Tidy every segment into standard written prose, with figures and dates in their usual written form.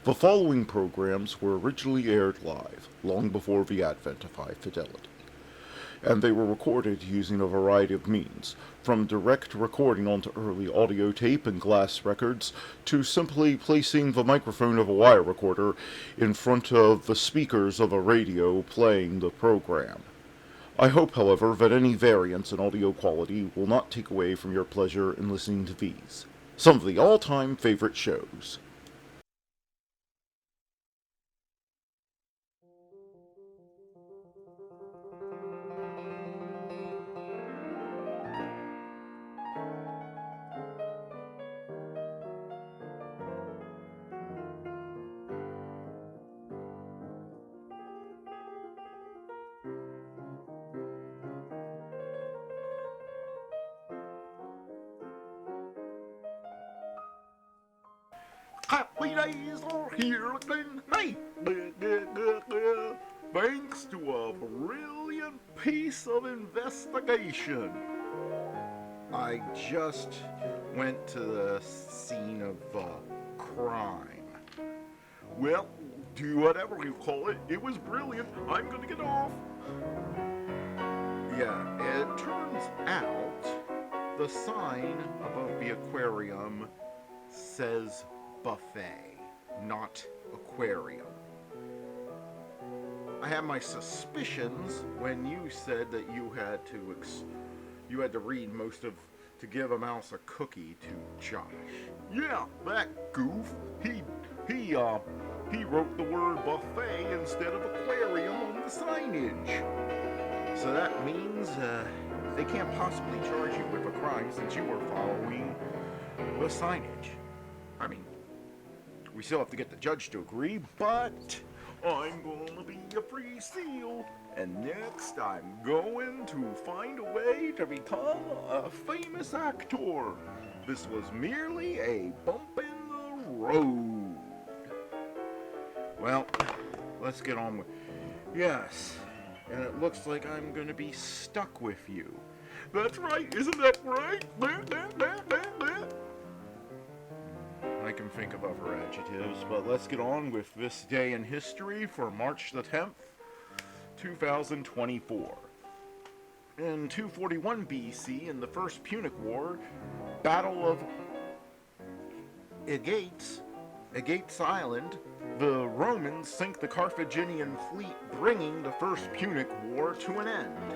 The following programs were originally aired live, long before the advent of high fidelity, and they were recorded using a variety of means, from direct recording onto early audio tape and glass records, to simply placing the microphone of a wire recorder in front of the speakers of a radio playing the program. I hope, however, that any variance in audio quality will not take away from your pleasure in listening to these, some of the all-time favorite shows. Happy days are here again. Hey, thanks to a brilliant piece of investigation. I just went to the scene of crime. Well, do whatever you call it. It was brilliant. I'm gonna get off. Yeah, it turns out the sign above the aquarium says buffet, not aquarium. I had my suspicions when you said that you had to read most of To Give a Mouse a Cookie to Josh. Yeah, that goof. He wrote the word buffet instead of aquarium on the signage. So that means they can't possibly charge you with a crime since you were following the signage. I mean, we still have to get the judge to agree, but I'm gonna be a free seal, and next I'm going to find a way to become a famous actor. This was merely a bump in the road. Well, let's get on with it. Yes, and it looks like I'm gonna be stuck with you. That's right, isn't that right? I can think of other adjectives, but let's get on with this day in history for March the 10th, 2024. In 241 BC, in the First Punic War, Battle of Agates Island, the Romans sink the Carthaginian fleet, bringing the First Punic War to an end.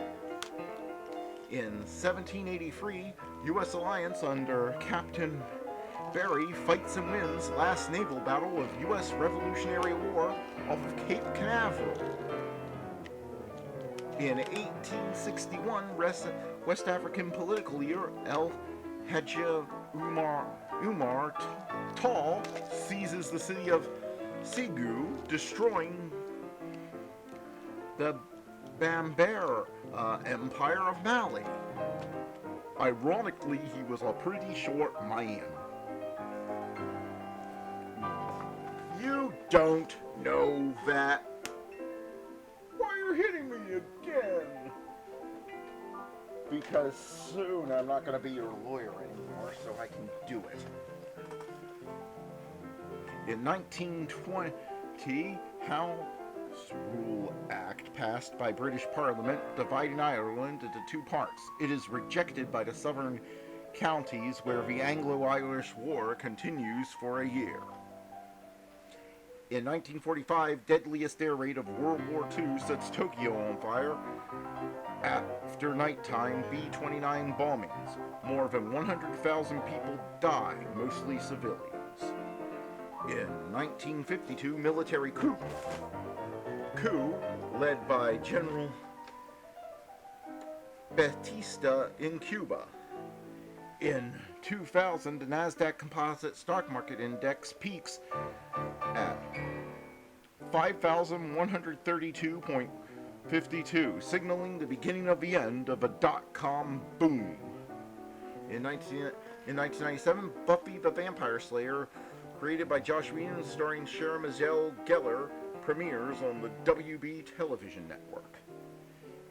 In 1783, U.S. alliance under Captain Berry fights and wins last naval battle of U.S. Revolutionary War off of Cape Canaveral. In 1861, West African political leader El Hadji Umar Tall seizes the city of Ségou, destroying the Bambar Empire of Mali. Ironically, he was a pretty short man. You don't know that. Why are you hitting me again? Because soon I'm not going to be your lawyer anymore, so I can do it. In 1920, House Rule Act passed by British Parliament, dividing Ireland into two parts. It is rejected by the southern counties, where the Anglo-Irish War continues for a year. In 1945, deadliest air raid of World War II sets Tokyo on fire. After nighttime B-29 bombings, more than 100,000 people die, mostly civilians. In 1952, military coup led by General Batista in Cuba. In 2000, the Nasdaq Composite Stock Market Index peaks at 5,132.52, signaling the beginning of the end of a dot-com boom. In 1997, Buffy the Vampire Slayer, created by Joss Whedon, starring Sarah Michelle Gellar, premieres on the WB television network.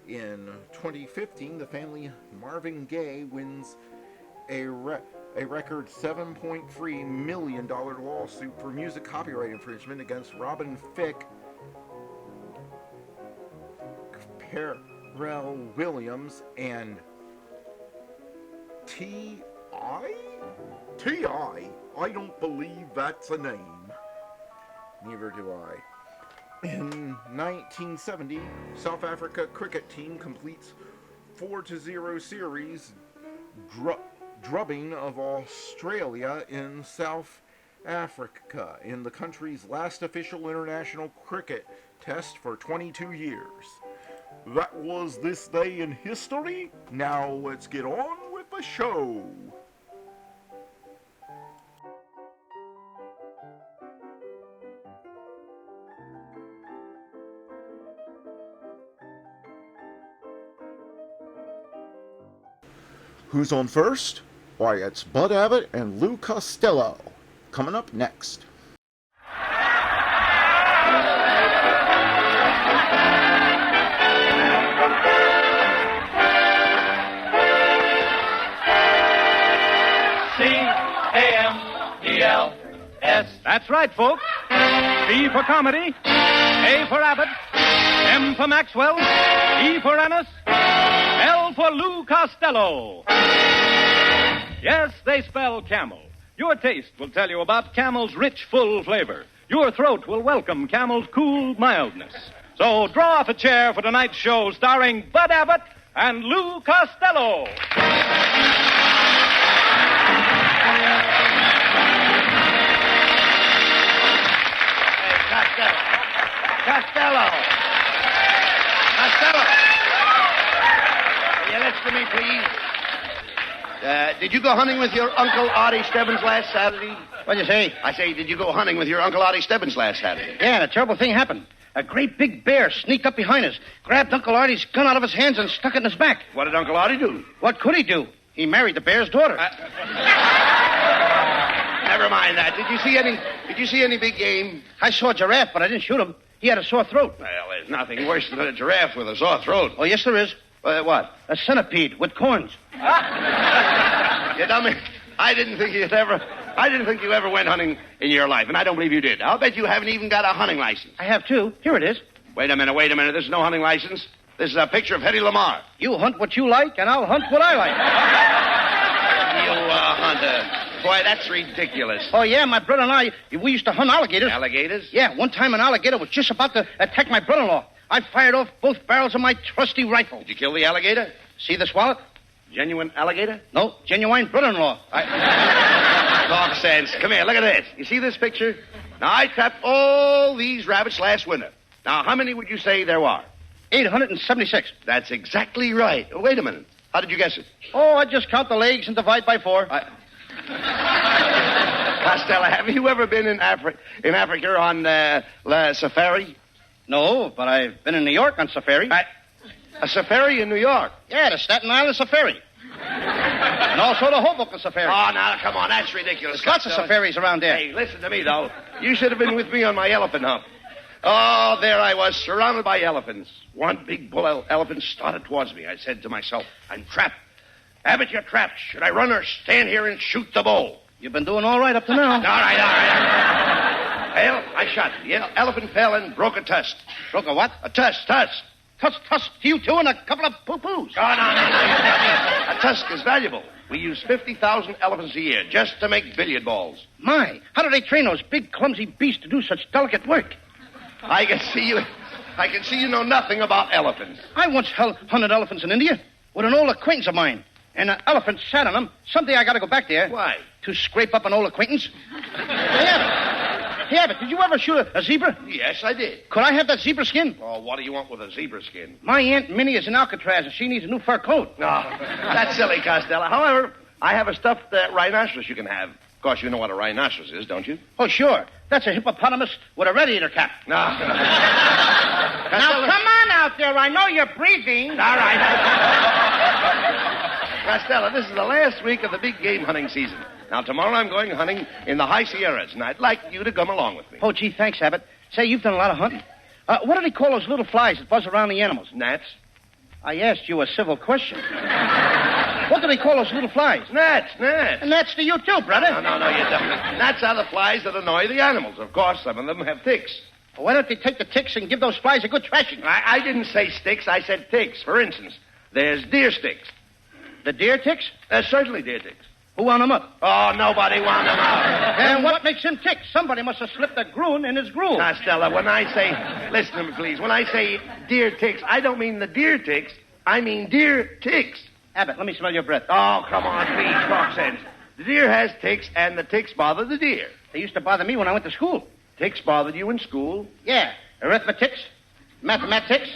In 2015, the family Marvin Gaye wins a a record $7.3 million lawsuit for music copyright infringement against Robin Thicke, Pharrell Williams, and T.I.? T.I.? I don't believe that's a name. Neither do I. In 1970, South Africa cricket team completes 4-0 series drubbing of Australia in South Africa in the country's last official international cricket test for 22 years. That was this day in history. Now let's get on with the show. Who's on first? Why, it's Bud Abbott and Lou Costello. Coming up next. C-A-M-E-L-S. That's right, folks. C for comedy, A for Abbott, M for Maxwell, E for Ennis, L for Lou Costello. Yes, they spell Camel. Your taste will tell you about Camel's rich, full flavor. Your throat will welcome Camel's cool mildness. So draw up a chair for tonight's show starring Bud Abbott and Lou Costello. Costello. Will you listen to me, please? Did you go hunting with your Uncle Artie Stebbins last Saturday? What'd you say? I say, did you go hunting with your Uncle Artie Stebbins last Saturday? Yeah, and a terrible thing happened. A great big bear sneaked up behind us, grabbed Uncle Artie's gun out of his hands, and stuck it in his back. What did Uncle Artie do? What could he do? He married the bear's daughter. Never mind that. Did you see any big game? I saw a giraffe, but I didn't shoot him. He had a sore throat. Well, there's nothing worse than a giraffe with a sore throat. Oh, yes, there is. What? A centipede with corns. You dummy. I didn't think you ever went hunting in your life, and I don't believe you did. I'll bet you haven't even got a hunting license. I have, too. Here it is. Wait a minute. This is no hunting license. This is a picture of Hetty Lamar. You hunt what you like, and I'll hunt what I like. You hunter. Boy, that's ridiculous. Oh, yeah, my brother and I, we used to hunt alligators. Alligators? Yeah, one time an alligator was just about to attack my brother-in-law. I fired off both barrels of my trusty rifle. Did you kill the alligator? See this wallet? Genuine alligator? No, genuine brother-in-law. Talk sense. Come here, look at this. You see this picture? Now, I trapped all these rabbits last winter. Now, how many would you say there were? 876. That's exactly right. Oh, wait a minute. How did you guess it? Oh, I just count the legs and divide by 4. Costello, have you ever been in Africa on safari? No, but I've been in New York on safari. A safari in New York? Yeah, the Staten Island Safari. And also the Hoboken Safari. Oh, now, come on. That's ridiculous. There's lots of safaris around there. Hey, listen to me, though. You should have been with me on my elephant hunt. Oh, there I was, surrounded by elephants. One big bull elephant started towards me. I said to myself, I'm trapped. Abbott, you're trapped. Should I run or stand here and shoot the bull? You've been doing all right up to now. All right. Well, I shot. The elephant fell and broke a tusk. Broke a what? A tusk. Tusk to you two and a couple of poo-poos. Oh, no. A tusk is valuable. We use 50,000 elephants a year just to make billiard balls. My, how do they train those big, clumsy beasts to do such delicate work? I can see you know nothing about elephants. I once hunted elephants in India with an old acquaintance of mine. And an elephant sat on them. Someday I got to go back there. Why? To scrape up an old acquaintance. Hey, Abbott, did you ever shoot a zebra? Yes, I did. Could I have that zebra skin? Oh, what do you want with a zebra skin? My Aunt Minnie is in Alcatraz, and she needs a new fur coat. No, that's silly, Costello. However, I have a stuffed rhinoceros you can have. Of course, you know what a rhinoceros is, don't you? Oh, sure. That's a hippopotamus with a red-eater cap. No. Now, come on out there. I know you're breathing. All right. Costello, this is the last week of the big game hunting season. Now, tomorrow I'm going hunting in the high Sierras, and I'd like you to come along with me. Oh, gee, thanks, Abbott. Say, you've done a lot of hunting. What do they call those little flies that buzz around the animals? Gnats. I asked you a civil question. What do they call those little flies? Gnats. And that's to you, too, brother. No, you don't. Gnats are the flies that annoy the animals. Of course, some of them have ticks. Well, why don't they take the ticks and give those flies a good thrashing? I didn't say sticks, I said ticks. For instance, there's deer sticks. The deer ticks? Certainly deer ticks. Who wound them up? Oh, nobody wound them up. And what makes him tick? Somebody must have slipped a groon in his groove. Costello, when I say... Listen to me, please. When I say deer ticks, I don't mean the deer ticks. I mean deer ticks. Abbott, let me smell your breath. Oh, come on, please, talk sense. The deer has ticks, and the ticks bother the deer. They used to bother me when I went to school. Ticks bothered you in school? Yeah. Arithmetics, mathematics.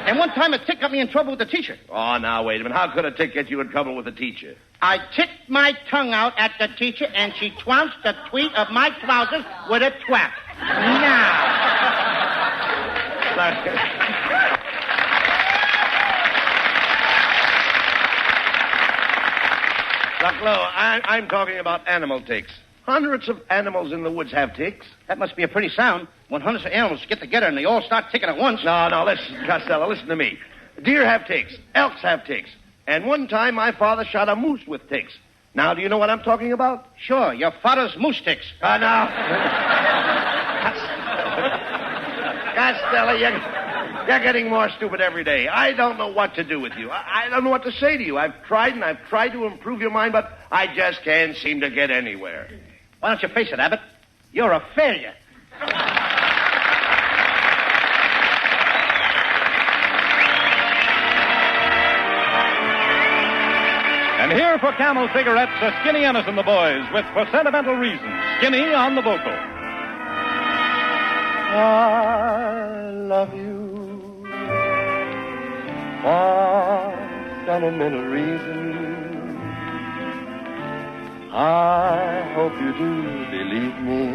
And one time a tick got me in trouble with the teacher. Oh, now, wait a minute. How could a tick get you in trouble with the teacher? I ticked my tongue out at the teacher, and she trounced the tweet of my trousers with a twap. Now. Look, Lo, I'm talking about animal ticks. Hundreds of animals in the woods have ticks. That must be a pretty sound when hundreds of animals get together and they all start ticking at once. No, listen, Costello, listen to me. Deer have ticks. Elks have ticks. And one time my father shot a moose with ticks. Now, do you know what I'm talking about? Sure, your father's moose ticks. No. Costello, you're getting more stupid every day. I don't know what to do with you. I don't know what to say to you. I've tried to improve your mind, but I just can't seem to get anywhere. Why don't you face it, Abbott? You're a failure. And here for Camel Cigarettes are Skinny Ennis and the boys with For Sentimental Reasons. Skinny on the vocal. I love you for sentimental reasons. I hope you do believe me.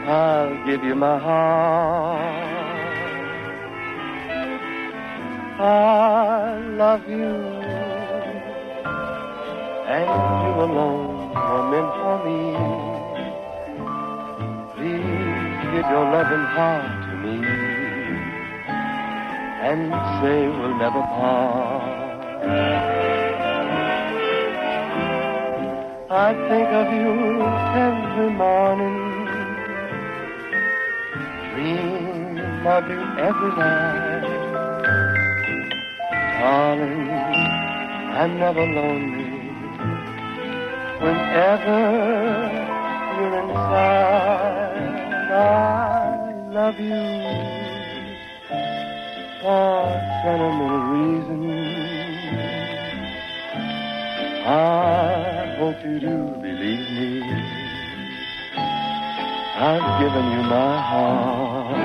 I'll give you my heart. I love you, and you alone are meant for me. Please give your loving heart to me, and say we'll never part. I think of you every morning, dream of you every night. Darling, I'm never lonely whenever you're inside. I love you for sentimental reasons. I hope you do believe me. I've given you my heart.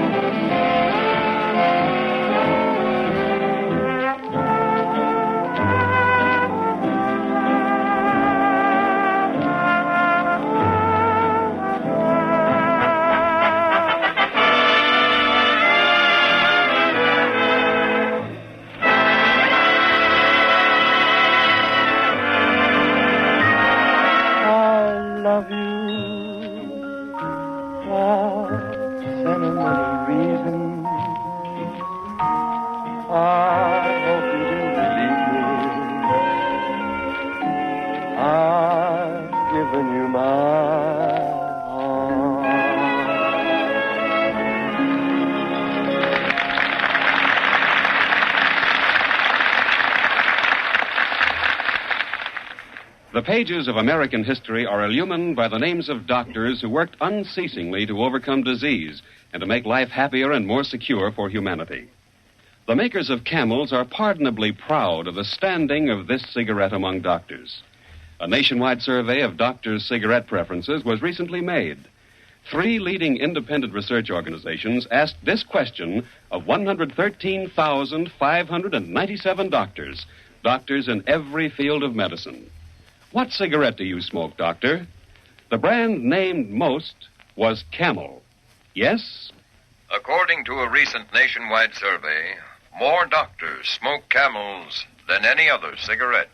The pages of American history are illumined by the names of doctors who worked unceasingly to overcome disease and to make life happier and more secure for humanity. The makers of Camels are pardonably proud of the standing of this cigarette among doctors. A nationwide survey of doctors' cigarette preferences was recently made. 3 leading independent research organizations asked this question of 113,597 doctors in every field of medicine. What cigarette do you smoke, doctor? The brand named most was Camel. Yes? According to a recent nationwide survey, more doctors smoke Camels than any other cigarette.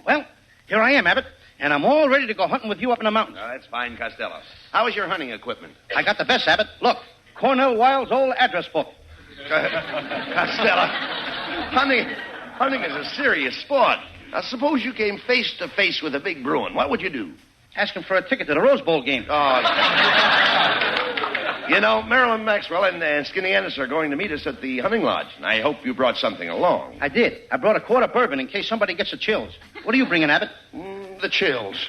Well, here I am, Abbott. and I'm all ready to go hunting with you up in the mountains. Oh, that's fine, Costello. How is your hunting equipment? I got the best, Abbott. Look, Cornell Wilde's old address book. Costello, hunting is a serious sport. Now, suppose you came face to face with a big Bruin. What would you do? Ask him for a ticket to the Rose Bowl game. Oh. You know, Marilyn Maxwell and Skinny Ennis are going to meet us at the hunting lodge, and I hope you brought something along. I did. I brought a quart of bourbon in case somebody gets the chills. What are you bringing, Abbott? The chills.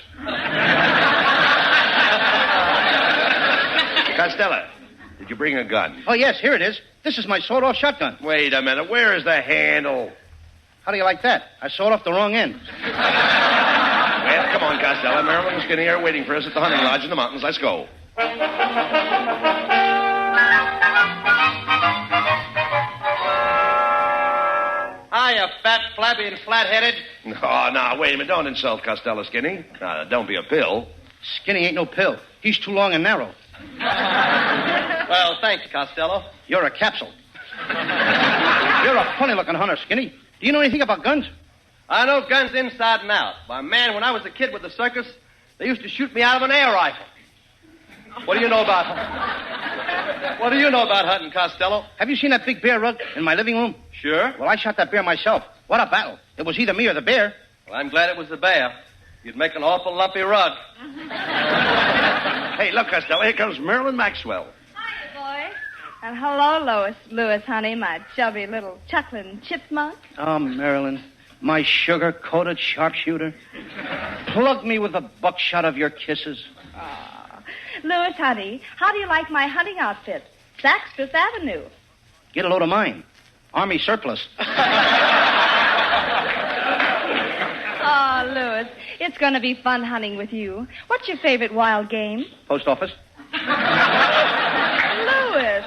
Costello, did you bring a gun? Oh, yes, here it is. This is my sawed-off shotgun. Wait a minute. Where is the handle? How do you like that? I sawed off the wrong end. Well, come on, Costello. Marilyn and Skinny are waiting for us at the hunting lodge in the mountains. Let's go. Hiya, fat, flabby, and flat-headed. No, wait a minute. Don't insult Costello, Skinny. Don't be a pill. Skinny ain't no pill. He's too long and narrow. Well, thanks, Costello. You're a capsule. You're a funny-looking hunter, Skinny. Do you know anything about guns? I know guns inside and out. Why, man, when I was a kid with the circus, they used to shoot me out of an air rifle. What do you know about hunting, Costello? Have you seen that big bear rug in my living room? Sure. Well, I shot that bear myself. What a battle. It was either me or the bear. Well, I'm glad it was the bear. You'd make an awful lumpy rug. Hey, look, Costello, here comes Marilyn Maxwell. Hiya, boys. And hello, Louis, honey, my chubby little chuckling chipmunk. Oh, Marilyn, my sugar-coated sharpshooter. Plug me with the buckshot of your kisses. Louis, honey, how do you like my hunting outfit? Saks Fifth Avenue. Get a load of mine. Army surplus. Oh, Louis, it's going to be fun hunting with you. What's your favorite wild game? Post office.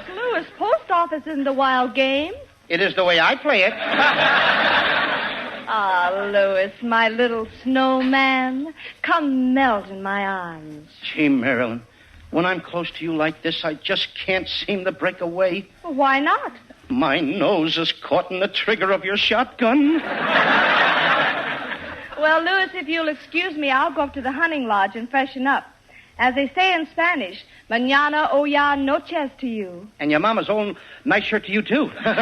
Louis, post office isn't a wild game. It is the way I play it. Ah, Louis, my little snowman, come melt in my arms. Gee, Marilyn, when I'm close to you like this, I just can't seem to break away. Well, why not? My nose is caught in the trigger of your shotgun. Well, Louis, if you'll excuse me, I'll go up to the hunting lodge and freshen up. As they say in Spanish, mañana o ya noches to you. And your mama's own nice shirt to you, too. Hey,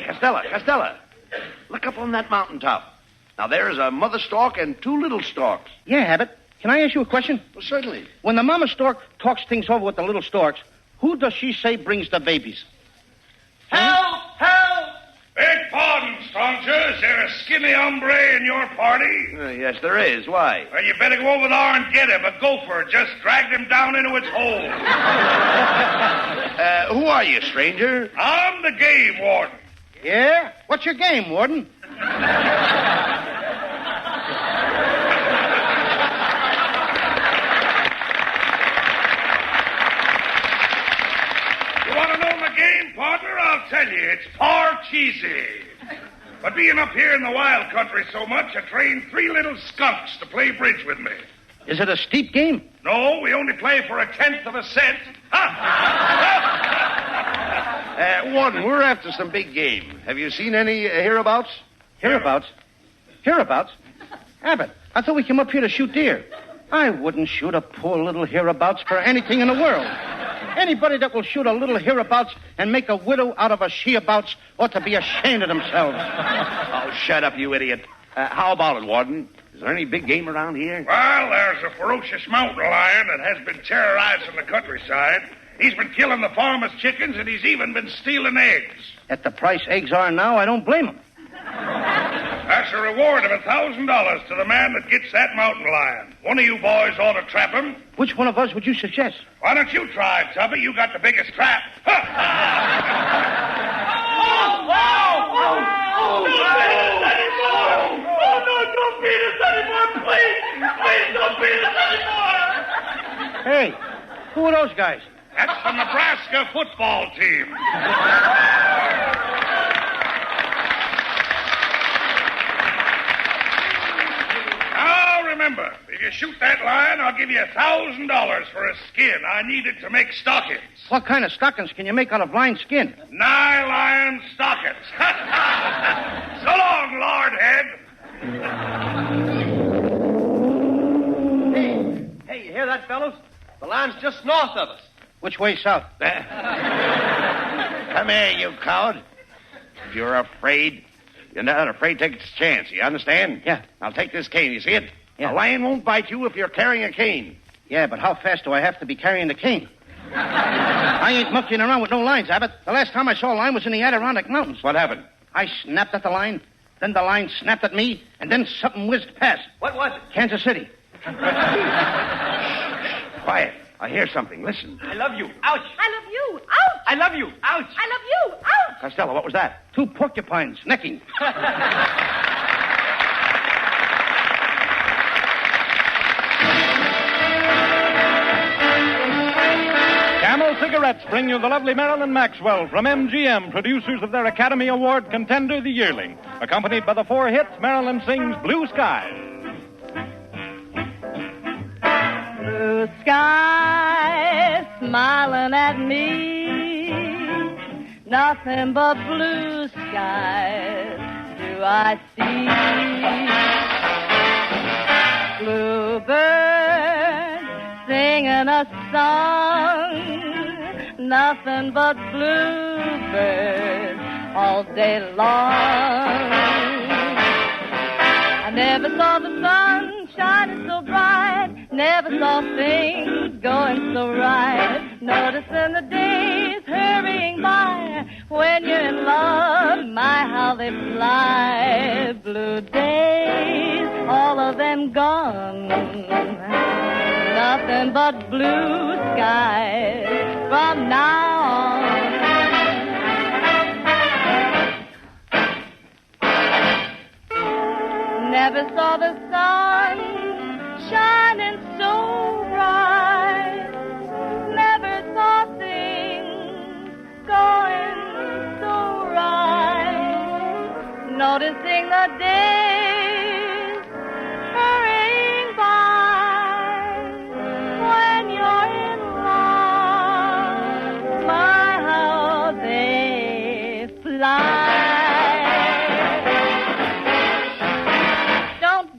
Costello. Look up on that mountaintop. Now, there's a mother stork and two little storks. Yeah, Abbott. Can I ask you a question? Well, certainly. When the mama stork talks things over with the little storks, who does she say brings the babies? Help! Beg pardon, stranger. Is there a skinny hombre in your party? Yes, there is. Why? Well, you better go over there and get him. A gopher just dragged him down into its hole. Who are you, stranger? I'm the game warden. Yeah? What's your game, warden? Partner, I'll tell you, it's far cheesy. But being up here in the wild country so much, I trained 3 little skunks to play bridge with me. Is it a steep game? No, we only play for 1/10 of a cent. Warden, we're after some big game. Have you seen any hereabouts? Hereabouts? Hereabouts? Abbott, I thought we came up here to shoot deer. I wouldn't shoot a poor little hereabouts for anything in the world. Anybody that will shoot a little hereabouts and make a widow out of a sheabouts ought to be ashamed of themselves. Oh, shut up, you idiot. How about it, Warden? Is there any big game around here? Well, there's a ferocious mountain lion that has been terrorizing the countryside. He's been killing the farmers' chickens, and he's even been stealing eggs. At the price eggs are now, I don't blame him. That's a reward of $1,000 to the man that gets that mountain lion. One of you boys ought to trap him. Which one of us would you suggest? Why don't you try, Tubby? You got the biggest trap. Don't beat us anymore, please! Please don't beat us anymore! Hey, who are those guys? That's the Nebraska football team. Remember, if you shoot that lion, I'll give you $1,000 for a skin. I need it to make stockings. What kind of stockings can you make out of lion skin? Lion stockings. So long, Lord Head. right, fellows. The line's just north of us. Which way south? Come here, you coward. If you're afraid, you're not afraid to take a chance. You understand? Yeah. I'll take this cane. You see it? Yeah. A lion won't bite you if you're carrying a cane. Yeah, but how fast do I have to be carrying the cane? I ain't monkeying around with no lines, Abbott. The last time I saw a line was in the Adirondack Mountains. What happened? I snapped at the line, then the line snapped at me, and then something whizzed past. What was it? Kansas City. Quiet. I hear something. Listen. I love you. Ouch. I love you. Ouch! I love you. Ouch. I love you. Ouch! Costello, what was that? 2 porcupines necking. Camel Cigarettes bring you the lovely Marilyn Maxwell from MGM, producers of their Academy Award contender, The Yearling. Accompanied by the 4 hits, Marilyn sings Blue Sky. Blue sky smiling at me. Nothing but blue skies do I see. Bluebird singing a song. Nothing but bluebirds all day long. I never saw the sun shining so bright. Never saw things going so right. Noticing the days hurrying by. When you're in love, my, how they fly. Blue days, all of them gone. Nothing but blue skies from now on. Never saw the sun shining so bright. Never saw things going so right. Noticing the days hurrying by. When you're in love, my, how they fly.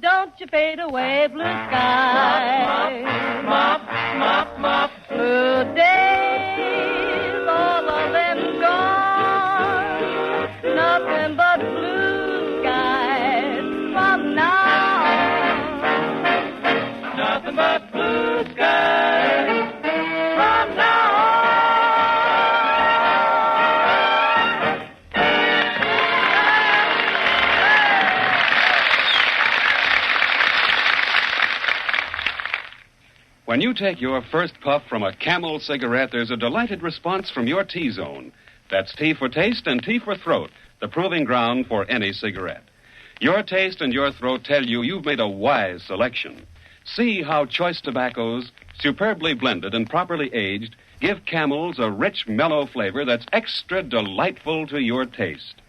Don't you fade away, blue sky. Mop, mop, mop. Blue days, all of them gone. Nothing but blue skies from now on. Nothing but blue skies from now When you take your first puff from a Camel cigarette, there's a delighted response from your T-zone. That's T for taste and T for throat, the proving ground for any cigarette. Your taste and your throat tell you you've made a wise selection. See how choice tobaccos, superbly blended and properly aged, give Camels a rich, mellow flavor that's extra delightful to your taste.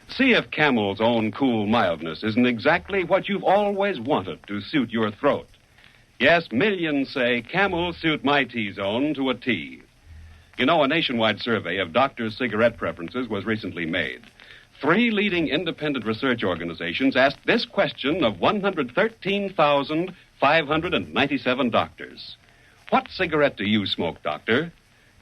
See if Camel's own cool mildness isn't exactly what you've always wanted to suit your throat. Yes, millions say Camel suit my T-zone to a T. You know, a nationwide survey of doctors' cigarette preferences was recently made. 3 leading independent research organizations asked this question of 113,597 doctors. What cigarette do you smoke, doctor?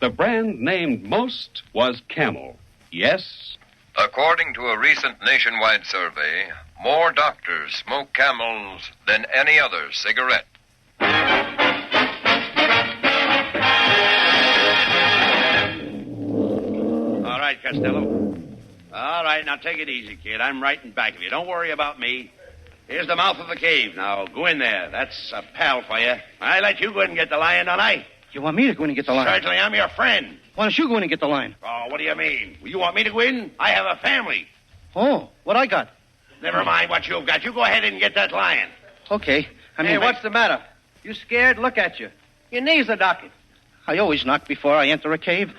The brand named most was Camel. Yes? According to a recent nationwide survey, more doctors smoke Camels than any other cigarette. All right, Costello. All right, now take it easy, kid. I'm right in back of you. Don't worry about me. Here's the mouth of the cave. Now, go in there. That's a pal for you. I let you go in and get the lion, don't I? You want me to go in and get the line? Certainly, I'm your friend. Why don't you go in and get the line? Oh, what do you mean? You want me to go in? I have a family. Oh, what I got? Never mind what you've got. You go ahead and get that lion. Okay. Hey, what's the matter? You scared? Look at you. Your knees are knocking. I always knock before I enter a cave.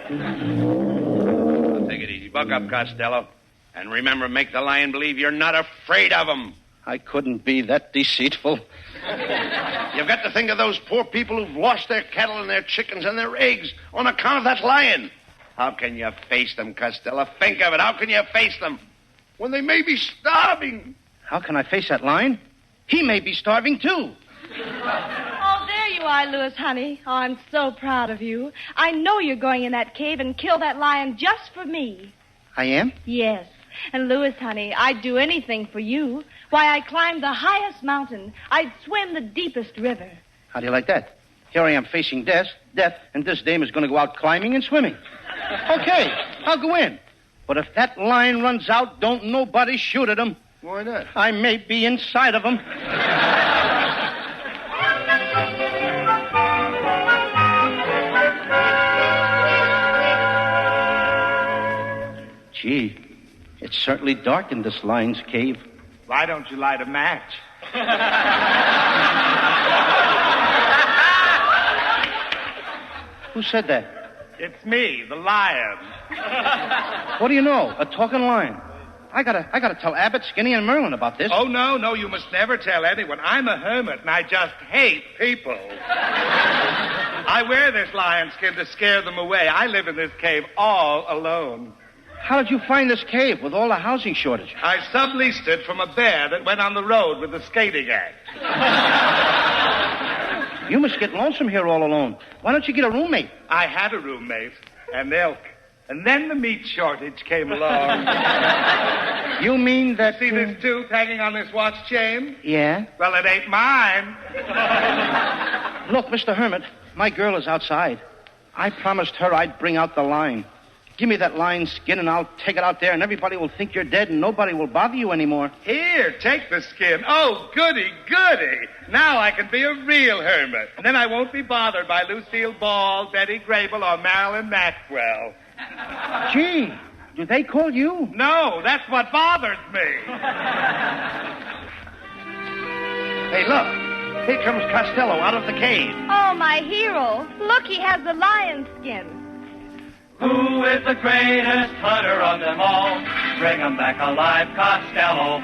Now, take it easy. Buck up, Costello. And remember, make the lion believe you're not afraid of him. I couldn't be that deceitful. You've got to think of those poor people who've lost their cattle and their chickens and their eggs on account of that lion. How can you face them, Costello? Think of it. How can you face them when they may be starving? How can I face that line? He may be starving, too. Oh, there Why, Louis, honey, oh, I'm so proud of you. I know you're going in that cave and kill that lion just for me. I am? Yes. And, Louis, honey, I'd do anything for you. Why, I'd climb the highest mountain. I'd swim the deepest river. How do you like that? Here I am facing death, and this dame is going to go out climbing and swimming. Okay, I'll go in. But if that lion runs out, don't nobody shoot at him. Why not? I may be inside of him. Gee, it's certainly dark in this lion's cave. Why don't you light a match? Who said that? It's me, the lion. What do you know? A talking lion. I gotta tell Abbott, Skinny, and Merlin about this. Oh, no, you must never tell anyone. I'm a hermit, and I just hate people. I wear this lion skin to scare them away. I live in this cave all alone. How did you find this cave with all the housing shortage? I subleased it from a bear that went on the road with the skating act. You must get lonesome here all alone. Why don't you get a roommate? I had a roommate and Elk. And then the meat shortage came along. You mean that... See this tooth hanging on this watch chain? Yeah? Well, it ain't mine. Look, Mr. Hermit, my girl is outside. I promised her I'd bring out the lion. Give me that lion's skin and I'll take it out there and everybody will think you're dead and nobody will bother you anymore. Here, take the skin. Oh, goody, goody. Now I can be a real hermit. And then I won't be bothered by Lucille Ball, Betty Grable, or Marilyn Maxwell. Gee, do they call you? No, that's what bothers me. Hey, look. Here comes Costello out of the cave. Oh, my hero. Look, he has the lion skin. Who is the greatest hunter of them all? Bring 'em back alive, Costello.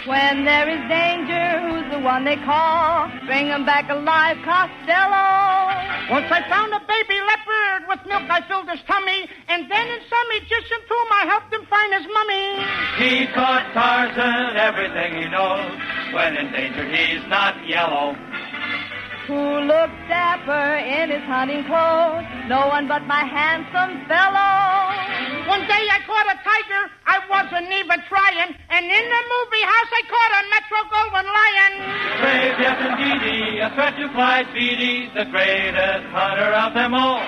When there is danger, who's the one they call? Bring 'em back alive, Costello. Once I found a baby leopard. With milk I filled his tummy. And then in some Egyptian tomb I helped him find his mummy. He taught Tarzan everything he knows. When endangered, he's not yellow. Who looks dapper in his hunting clothes? No one but my handsome fellow. One day I caught a tiger. I wasn't even trying. And in the movie house I caught a Metro Goldwyn lion. Brave, yes, indeedy, a threat to Clyde Beatty, the greatest hunter of them all.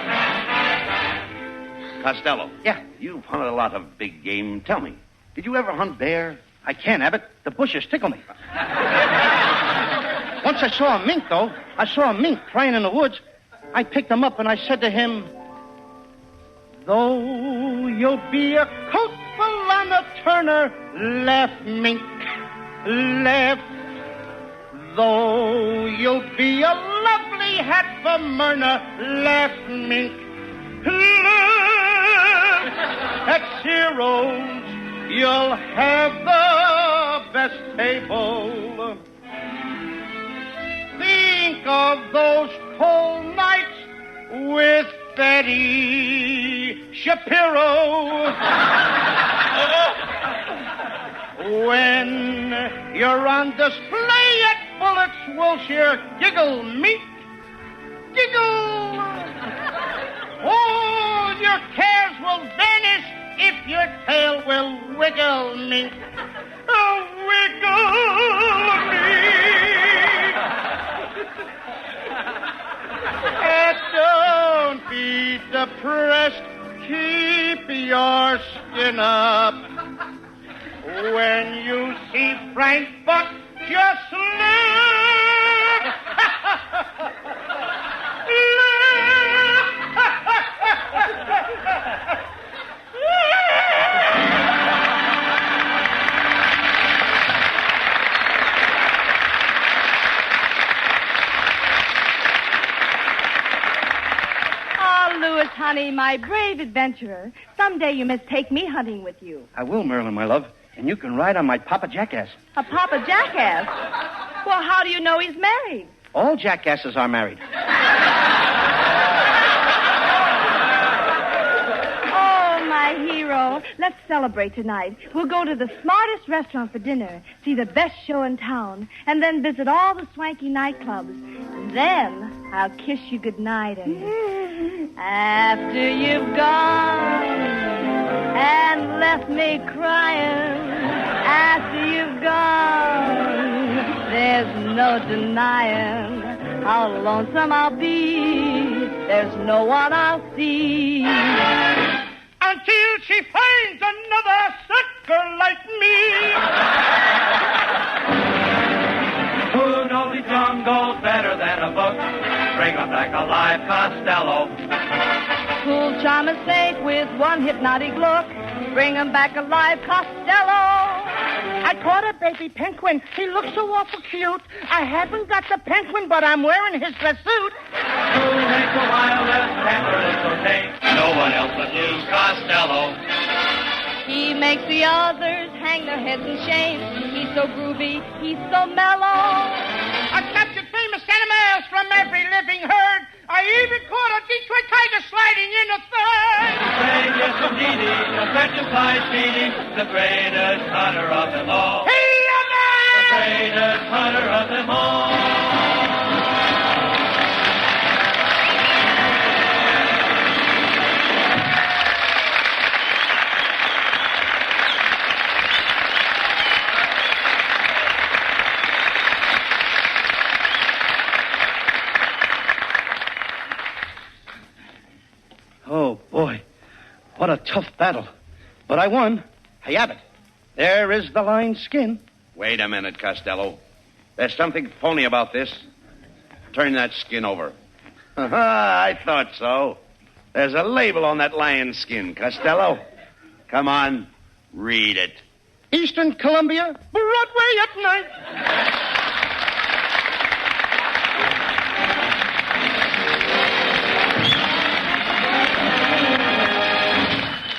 Costello. Yeah? You've hunted a lot of big game. Tell me, did you ever hunt bear? I can't, Abbott. The bushes tickle me. Once I saw a mink, though. I saw a mink crying in the woods. I picked him up and I said to him, though you'll be a coatful on a Turner, laugh, mink, laugh. Though you'll be a lovely hat for Myrna, laugh, mink, laugh. At Ciro's, you'll have the best table. Think of those cold nights with Betty Shapiro. When you're on display at Bullock's Wilshire, giggle, mink, giggle. All your cares will vanish if your tail will wiggle, mink. Oh, wiggle, mink. And don't be depressed. Keep your skin up. When you see Frank Buck, just look. Louis, honey, my brave adventurer. Someday you must take me hunting with you. I will, Marilyn, my love. And you can ride on my Papa Jackass. A Papa Jackass? Well, how do you know he's married? All jackasses are married. Oh, my my hero. Let's celebrate tonight. We'll go to the smartest restaurant for dinner, see the best show in town, and then visit all the swanky nightclubs. And then I'll kiss you goodnight. And after you've gone and left me crying, after you've gone, there's no denying how lonesome I'll be. There's no one I'll see. Until she finds another sucker like me. Who knows the jungle better than a book? Bring 'em back alive, Costello. Cool charm is safe with one hypnotic look. Bring 'em back alive, Costello. I caught a baby penguin. He looks so awful cute. I haven't got the penguin, but I'm wearing his dress suit. Who makes the wildest temperless rotate? No one else but you, Costello. He makes the others hang their heads in shame. He's so groovy, he's so mellow. I captured famous animals from every living herd. I even caught a Detroit tiger sliding in a third. Yes, indeedy, the petrified Speedy, the greatest hunter of them all. The greatest hunter of them all. Oh, boy. What a tough battle. But I won. Hey, Abbott, there is the lion's skin. Wait a minute, Costello. There's something phony about this. Turn that skin over. I thought so. There's a label on that lion's skin, Costello. Come on, read it. Eastern Columbia, Broadway at night.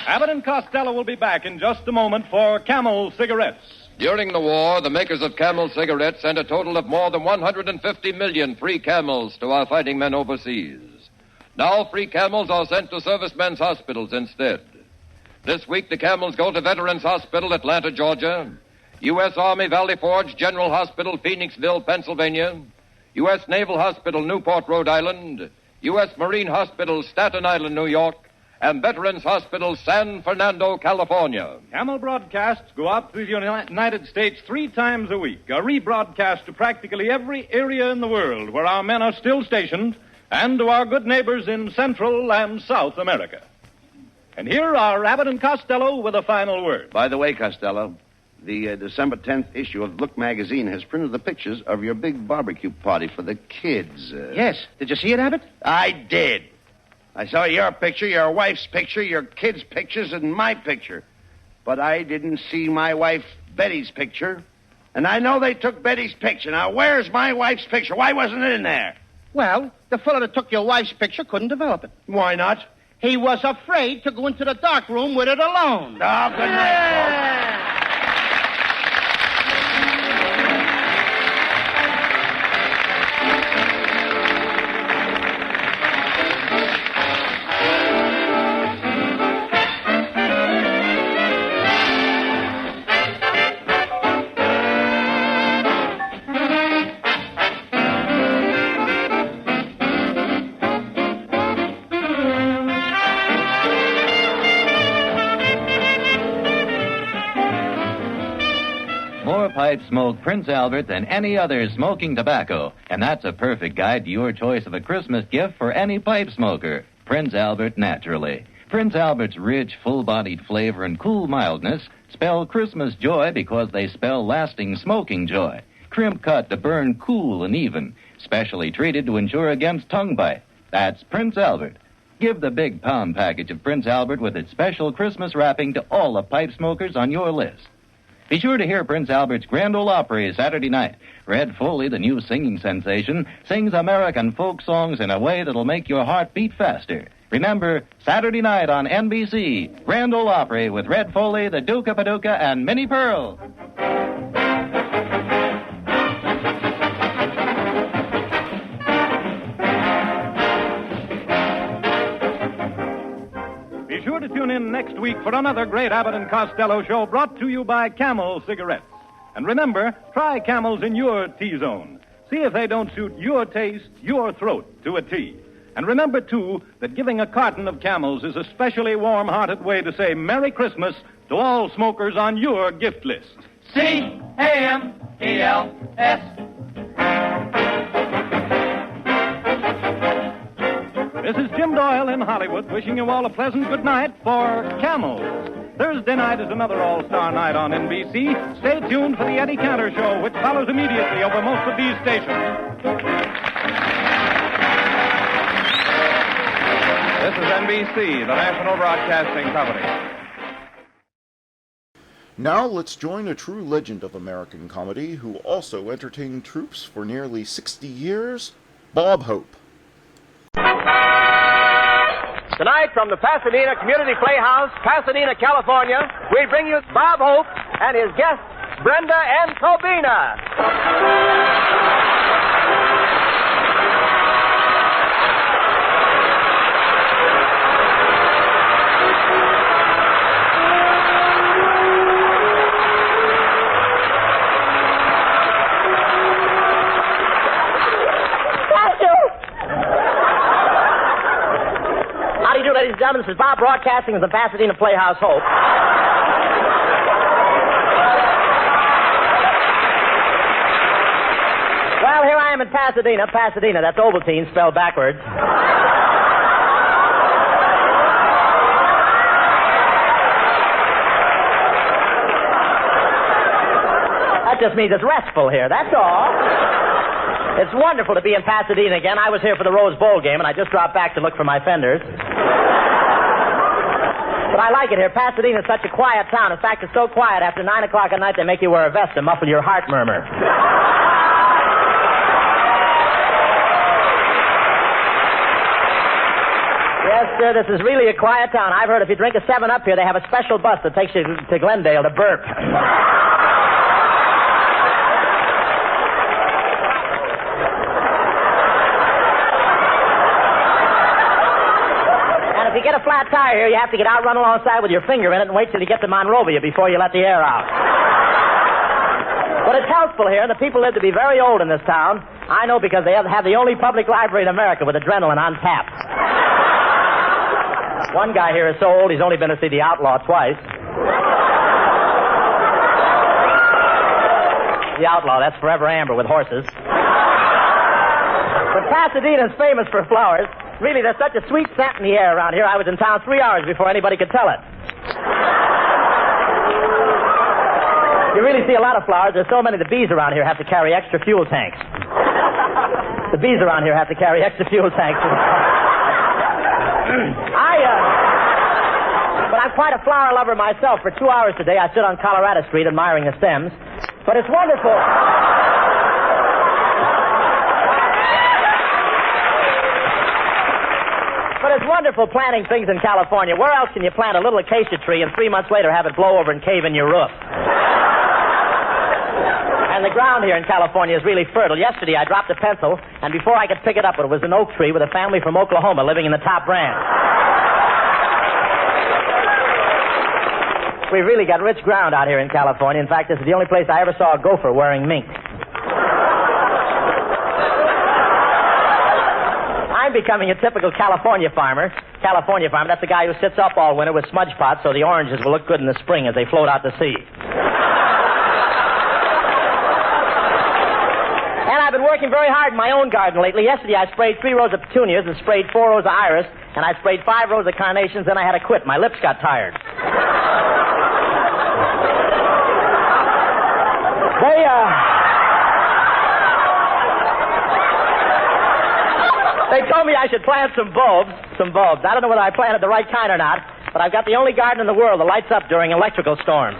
Abbott and Costello will be back in just a moment for Camel cigarettes. During the war, the makers of Camel cigarettes sent a total of more than 150 million free Camels to our fighting men overseas. Now free Camels are sent to servicemen's hospitals instead. This week, the Camels go to Veterans Hospital, Atlanta, Georgia, U.S. Army Valley Forge General Hospital, Phoenixville, Pennsylvania, U.S. Naval Hospital, Newport, Rhode Island, U.S. Marine Hospital, Staten Island, New York, and Veterans Hospital, San Fernando, California. Camel broadcasts go out to the United States 3 times a week, a rebroadcast to practically every area in the world where our men are still stationed, and to our good neighbors in Central and South America. And here are Abbott and Costello with a final word. By the way, Costello, the December 10th issue of Look magazine has printed the pictures of your big barbecue party for the kids. Yes. Did you see it, Abbott? I did. I saw your picture, your wife's picture, your kids' pictures, and my picture. But I didn't see my wife Betty's picture. And I know they took Betty's picture. Now, where's my wife's picture? Why wasn't it in there? Well, the fellow that took your wife's picture couldn't develop it. Why not? He was afraid to go into the dark room with it alone. Oh, good night, folks. Pipe smoke Prince Albert than any other smoking tobacco, and that's a perfect guide to your choice of a Christmas gift for any pipe smoker. Prince Albert naturally. Prince Albert's rich, full-bodied flavor and cool mildness spell Christmas joy because they spell lasting smoking joy. Crimp cut to burn cool and even, specially treated to ensure against tongue bite. That's Prince Albert. Give the big pound package of Prince Albert with its special Christmas wrapping to all the pipe smokers on your list. Be sure to hear Prince Albert's Grand Ole Opry Saturday night. Red Foley, the new singing sensation, sings American folk songs in a way that'll make your heart beat faster. Remember, Saturday night on NBC, Grand Ole Opry with Red Foley, the Duke of Paducah, and Minnie Pearl. Be sure to tune tune in next week for another great Abbott and Costello show brought to you by Camel Cigarettes. And remember, try Camels in your T-zone. See if they don't suit your taste, your throat, to a T. And remember, too, that giving a carton of Camels is a specially warm-hearted way to say Merry Christmas to all smokers on your gift list. C-A-M-E-L-S. This is Jim Doyle in Hollywood wishing you all a pleasant good night for Camels. Thursday night is another all-star night on NBC. Stay tuned for the Eddie Cantor Show, which follows immediately over most of these stations. This is NBC, the National Broadcasting Company. Now let's join a true legend of American comedy who also entertained troops for nearly 60 years, Bob Hope. Tonight, from the Pasadena Community Playhouse, Pasadena, California, we bring you Bob Hope and his guests, Brenda and Tobina. Ladies and gentlemen, this is Bob broadcasting from the Pasadena Playhouse Hope. Well, here I am in Pasadena. Pasadena, that's Ovaltine spelled backwards. That just means it's restful here, that's all. It's wonderful to be in Pasadena again. I was here for the Rose Bowl game, and I just dropped back to look for my fenders. But I like it here. Pasadena is such a quiet town. In fact, it's so quiet, after 9 o'clock at night, they make you wear a vest to muffle your heart murmur. Yes, sir, this is really a quiet town. I've heard if you drink a 7-Up here, they have a special bus that takes you to Glendale to burp. If you get a flat tire here, you have to get out, run alongside with your finger in it, and wait till you get to Monrovia before you let the air out. But it's healthful here, and the people live to be very old in this town. I know because they have the only public library in America with adrenaline on tap. One guy here is so old he's only been to see The Outlaw twice. The Outlaw, that's Forever Amber with horses. But Pasadena's famous for flowers. Really, there's such a sweet scent in the air around here. I was in town 3 hours before anybody could tell it. You really see a lot of flowers. There's so many, the bees around here have to carry extra fuel tanks. The bees around here have to carry extra fuel tanks. But I'm quite a flower lover myself. For 2 hours today, I stood on Colorado Street admiring the stems. But it's wonderful. But it's wonderful planting things in California. Where else can you plant a little acacia tree and 3 months later have it blow over and cave in your roof? And the ground here in California is really fertile. Yesterday I dropped a pencil, and before I could pick it up, it was an oak tree with a family from Oklahoma living in the top branch. We really got rich ground out here in California. In fact, this is the only place I ever saw a gopher wearing mink. I'm becoming a typical California farmer. California farmer, that's the guy who sits up all winter with smudge pots so the oranges will look good in the spring as they float out to sea. And I've been working very hard in my own garden lately. Yesterday I sprayed 3 rows of petunias and sprayed 4 rows of iris, and I sprayed 5 rows of carnations, then I had to quit. My lips got tired. They told me I should plant some bulbs. I don't know whether I planted the right kind or not, but I've got the only garden in the world that lights up during electrical storms.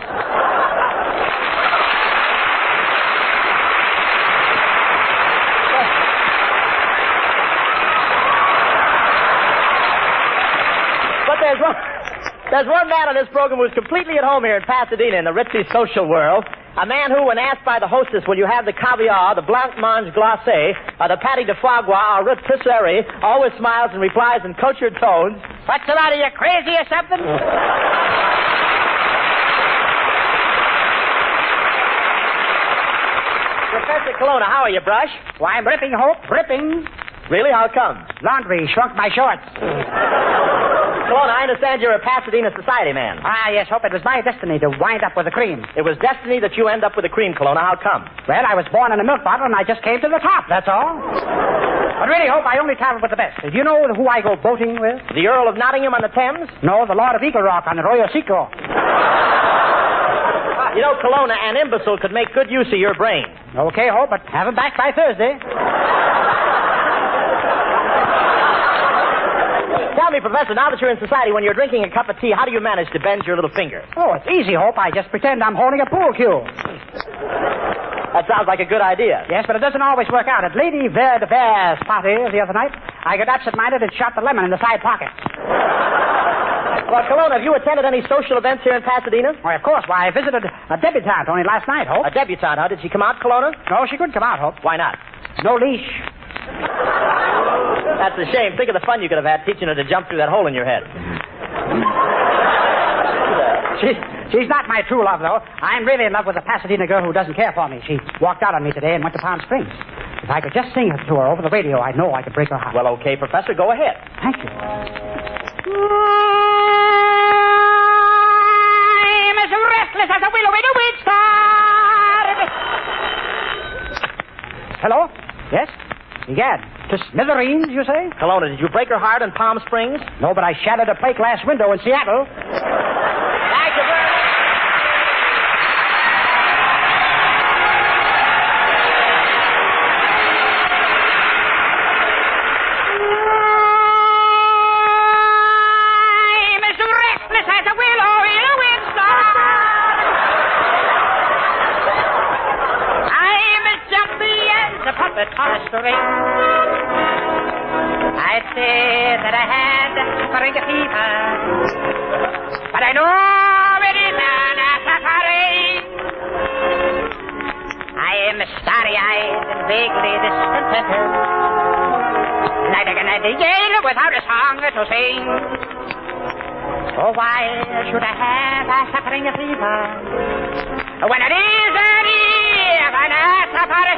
But there's one man on this program who's completely at home here in Pasadena in the ritzy social world, A man who, when asked by the hostess, will you have the caviar, the blancmange glacé, or the patty de foie gras, or rotisserie, always smiles and replies in cultured tones, "What's the matter, you crazy or something?" Professor Colonna, how are you, Brush? Why, I'm ripping, Hope, ripping. Really? How come? Laundry shrunk my shorts. Colonna, I understand you're a Pasadena society man. Ah, yes, Hope, it was my destiny to wind up with the cream. It was destiny that you end up with the cream, Colonna. How come? Well, I was born in a milk bottle, and I just came to the top, that's all. But really, Hope, I only travel with the best. Do you know who I go boating with? The Earl of Nottingham on the Thames? No, the Lord of Eagle Rock on the Arroyo Seco. You know, Colonna, an imbecile could make good use of your brain. Okay, Hope, but have him back by Thursday. Tell me, Professor, now that you're in society, when you're drinking a cup of tea, how do you manage to bend your little finger? Oh, it's easy, Hope. I just pretend I'm holding a pool cue. That sounds like a good idea. Yes, but it doesn't always work out. At Lady Vere de Vere's party the other night, I got absent-minded and shot the lemon in the side pocket. Well, Colonna, have you attended any social events here in Pasadena? Why, of course. Why, I visited a debutante only last night, Hope. A debutante, huh? Did she come out, Colonna? No, she couldn't come out, Hope. Why not? No leash. That's a shame. Think of the fun you could have had teaching her to jump through that hole in your head. She's not my true love, though. I'm really in love with a Pasadena girl who doesn't care for me. She walked out on me today and went to Palm Springs. If I could just sing to her over the radio, I know I could break her heart. Well, okay, Professor, go ahead. Thank you. I'm as restless as a willow in a weed starred. Hello? Yes? Egad. To smithereens, you say? Colonna, did you break her heart in Palm Springs? No, but I shattered a plate glass window in Seattle. Thank you very much. I'm as restless as a willow in a windstorm. I'm as jumpy as a puppet on a string. I'd say that I had spring fever, but I know it isn't a suffering. I am starry-eyed and vaguely discontented, like a nightingale without a song to sing. So why should I have a suffering fever when it isn't even a suffering?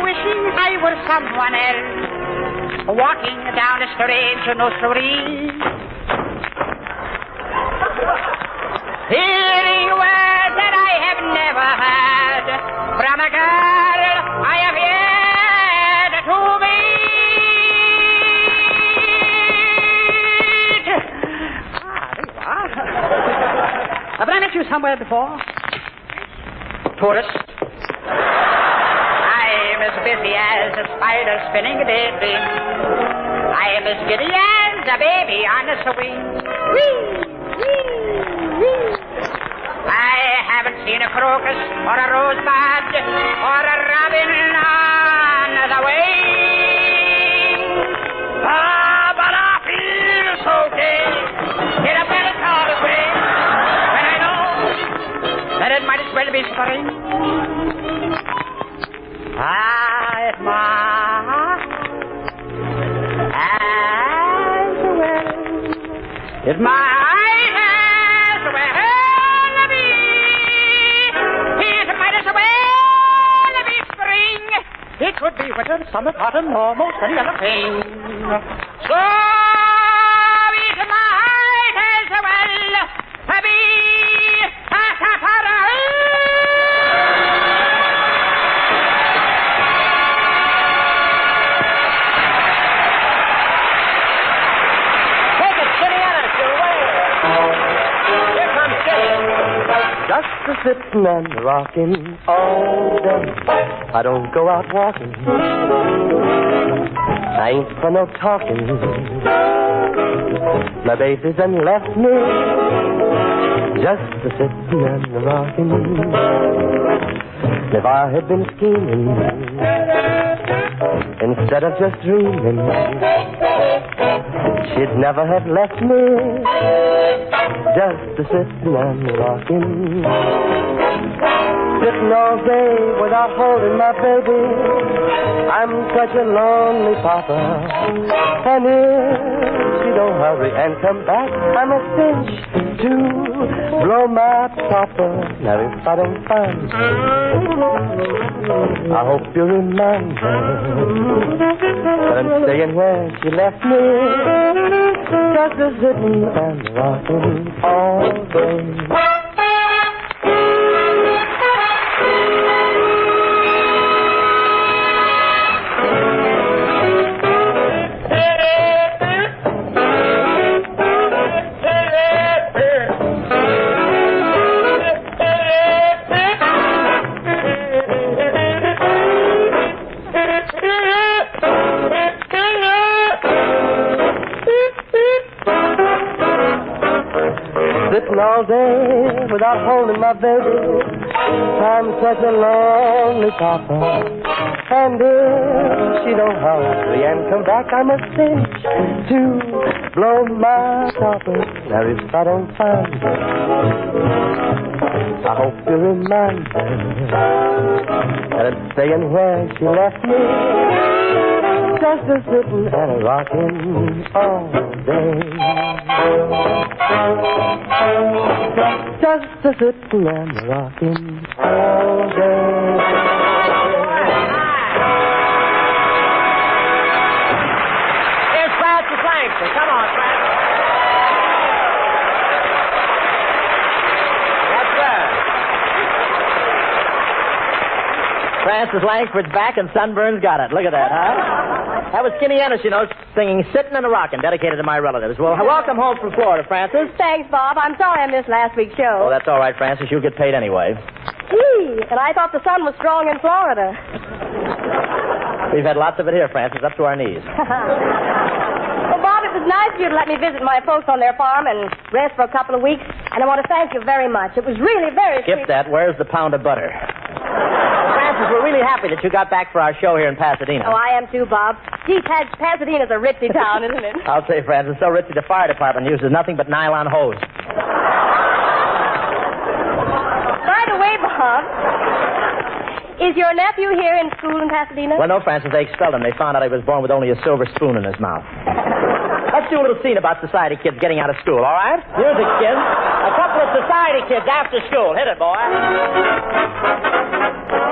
Wishing I were someone else, walking down a strange nursery, hearing words that I have never heard from a girl I have yet to meet. There you are. Have I met you somewhere before? Tourist. As busy as a spider spinning a daisy. I am as giddy as a baby on a swing. Whee! Whee! Whee! I haven't seen a crocus or a rosebud or a robin on the wing. Ah, but I feel so gay in a melancholy way when I know that it might as well be spring. It might as well be. It might as well be spring. It could be winter, summer, autumn, almost any other thing. So it might as well be a safari. Just a sitting and rocking all day. I don't go out walking. I ain't for no talking. My baby's done left me. Just a sitting and rocking. If I had been scheming instead of just dreaming, she'd never have left me. just a sitting and rocking. Sitting all day without holding my baby. I'm such a lonely papa. And if she don't hurry and come back, I'm a cinch to blow my topper. Now if I don't find her, I hope you remind her that I'm staying where she left me, just a sitting and rocking all day. All day without holding my baby. I'm such a lonely papa. And if she don't hurry and come back, I must cinch to blow my topper. Now if I don't find her, I hope you remind her that I'm staying where she left me, just a sitting and a rocking all day. Just a sitting and rocking all day. Here's Francis Langston. Come on, Francis. Yes, sir. Francis Langford's back and Sunburn's got it. Look at that, huh? That was Skinny Ennis, you know, singing Sittin' and a Rockin', dedicated to my relatives. Well, welcome home from Florida, Francis. Thanks, Bob. I'm sorry I missed last week's show. Oh, that's all right, Francis. You'll get paid anyway. Gee, and I thought the sun was strong in Florida. We've had lots of it here, Francis, up to our knees. Well, Bob, it was nice of you to let me visit my folks on their farm and rest for a couple of weeks, and I want to thank you very much. It was really very Skip that. Where's the pound of butter? Francis, we're really happy that you got back for our show here in Pasadena. Oh, I am too, Bob. Gee, Pasadena's a ritzy town, isn't it? I'll say, Francis, so ritzy the fire department uses nothing but nylon hose. By the way, Bob, is your nephew here in school in Pasadena? Well, no, Francis, they expelled him. They found out he was born with only a silver spoon in his mouth. Let's do a little scene about society kids getting out of school, all right? Music, kids. A couple of society kids after school. Hit it, boy.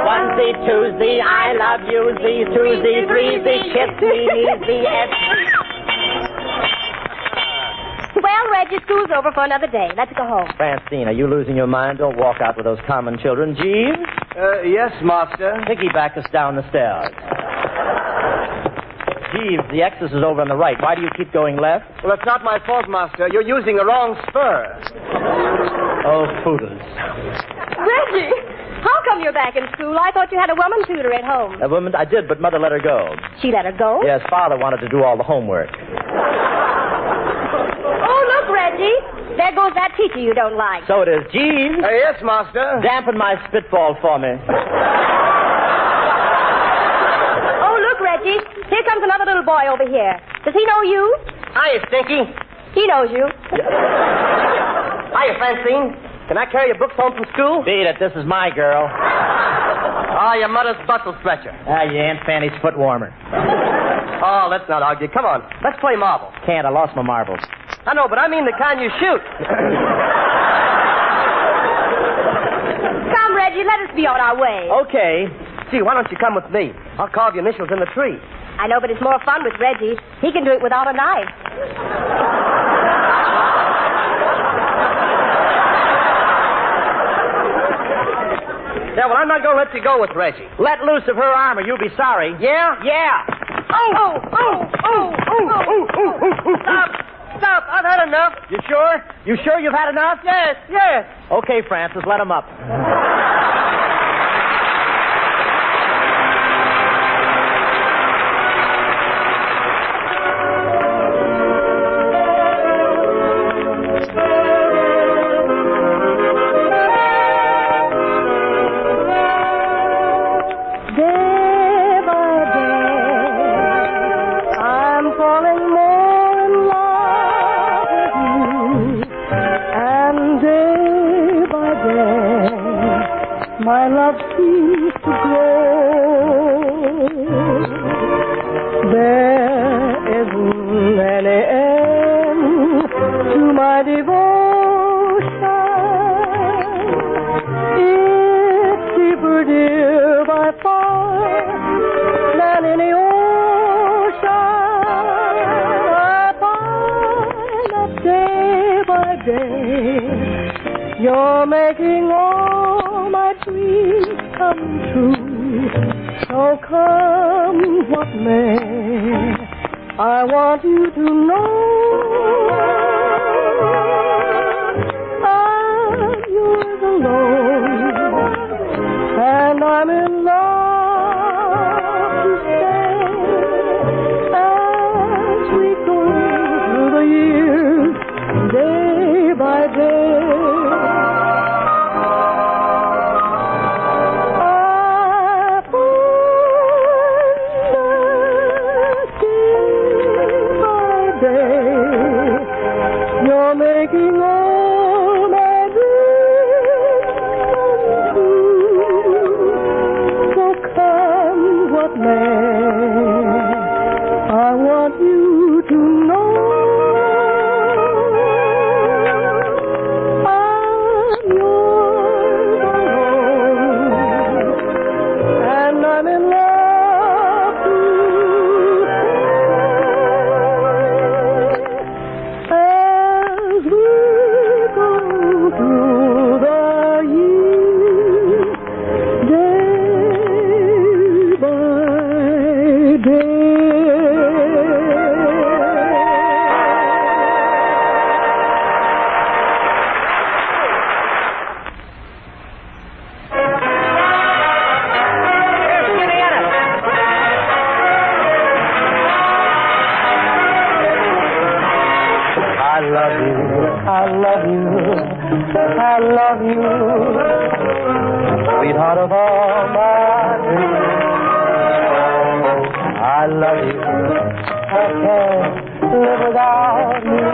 Onesie, twosie, I love you, twosie, threesie, kiss me, easy, Well, Reggie, school's over for another day. Let's go home. Francine, are you losing your mind? Don't walk out with those common children. Jeeves? Yes, master. Piggyback us down the stairs. Jeeves, the X's is over on the right. Why do you keep going left? Well, it's not my fault, master. You're using the wrong spur. Oh, poodles. Reggie, how come you're back in school? I thought you had a woman tutor at home. A woman? I did, but Mother let her go. She let her go? Yes, Father wanted to do all the homework. Oh, look, Reggie. There goes that teacher you don't like. So it is. Jeeves? Yes, master. Dampen my spitball for me. Oh, look, Reggie. Here comes another little boy over here. Does he know you? Hiya, Stinky. He knows you. Hiya, Francine. Can I carry your books home from school? Beat it. This is my girl. Oh, your mother's bustle stretcher. Your Aunt Fanny's foot warmer. Oh, let's not argue. Come on. Let's play marbles. Can't. I lost my marbles. I know, but I mean the kind you shoot. Come, Reggie. Let us be on our way. Okay. Gee, why don't you come with me? I'll carve your initials in the tree. I know, but it's more fun with Reggie. He can do it without a knife. Yeah, well, I'm not going to let you go with Reggie. Let loose of her armor. You'll be sorry. Yeah? Yeah. Stop. I've had enough. You sure? You sure you've had enough? Yes. Okay, Francis, let him up. my love seems to grow. There isn't any end to my devotion. It's deeper, dear, by far than any ocean. I find that day by day you're making all my dreams come true. So come what may, I want you to know I'm yours alone, and I'm in love to stay as we go through the years, day by day. Making all my dreams come true. So come what may, I want you to know I'm yours alone, and I'm in love through the years, day by day. I love you, I love you, I love you, sweetheart of all my dreams. I love you, I can't live without you.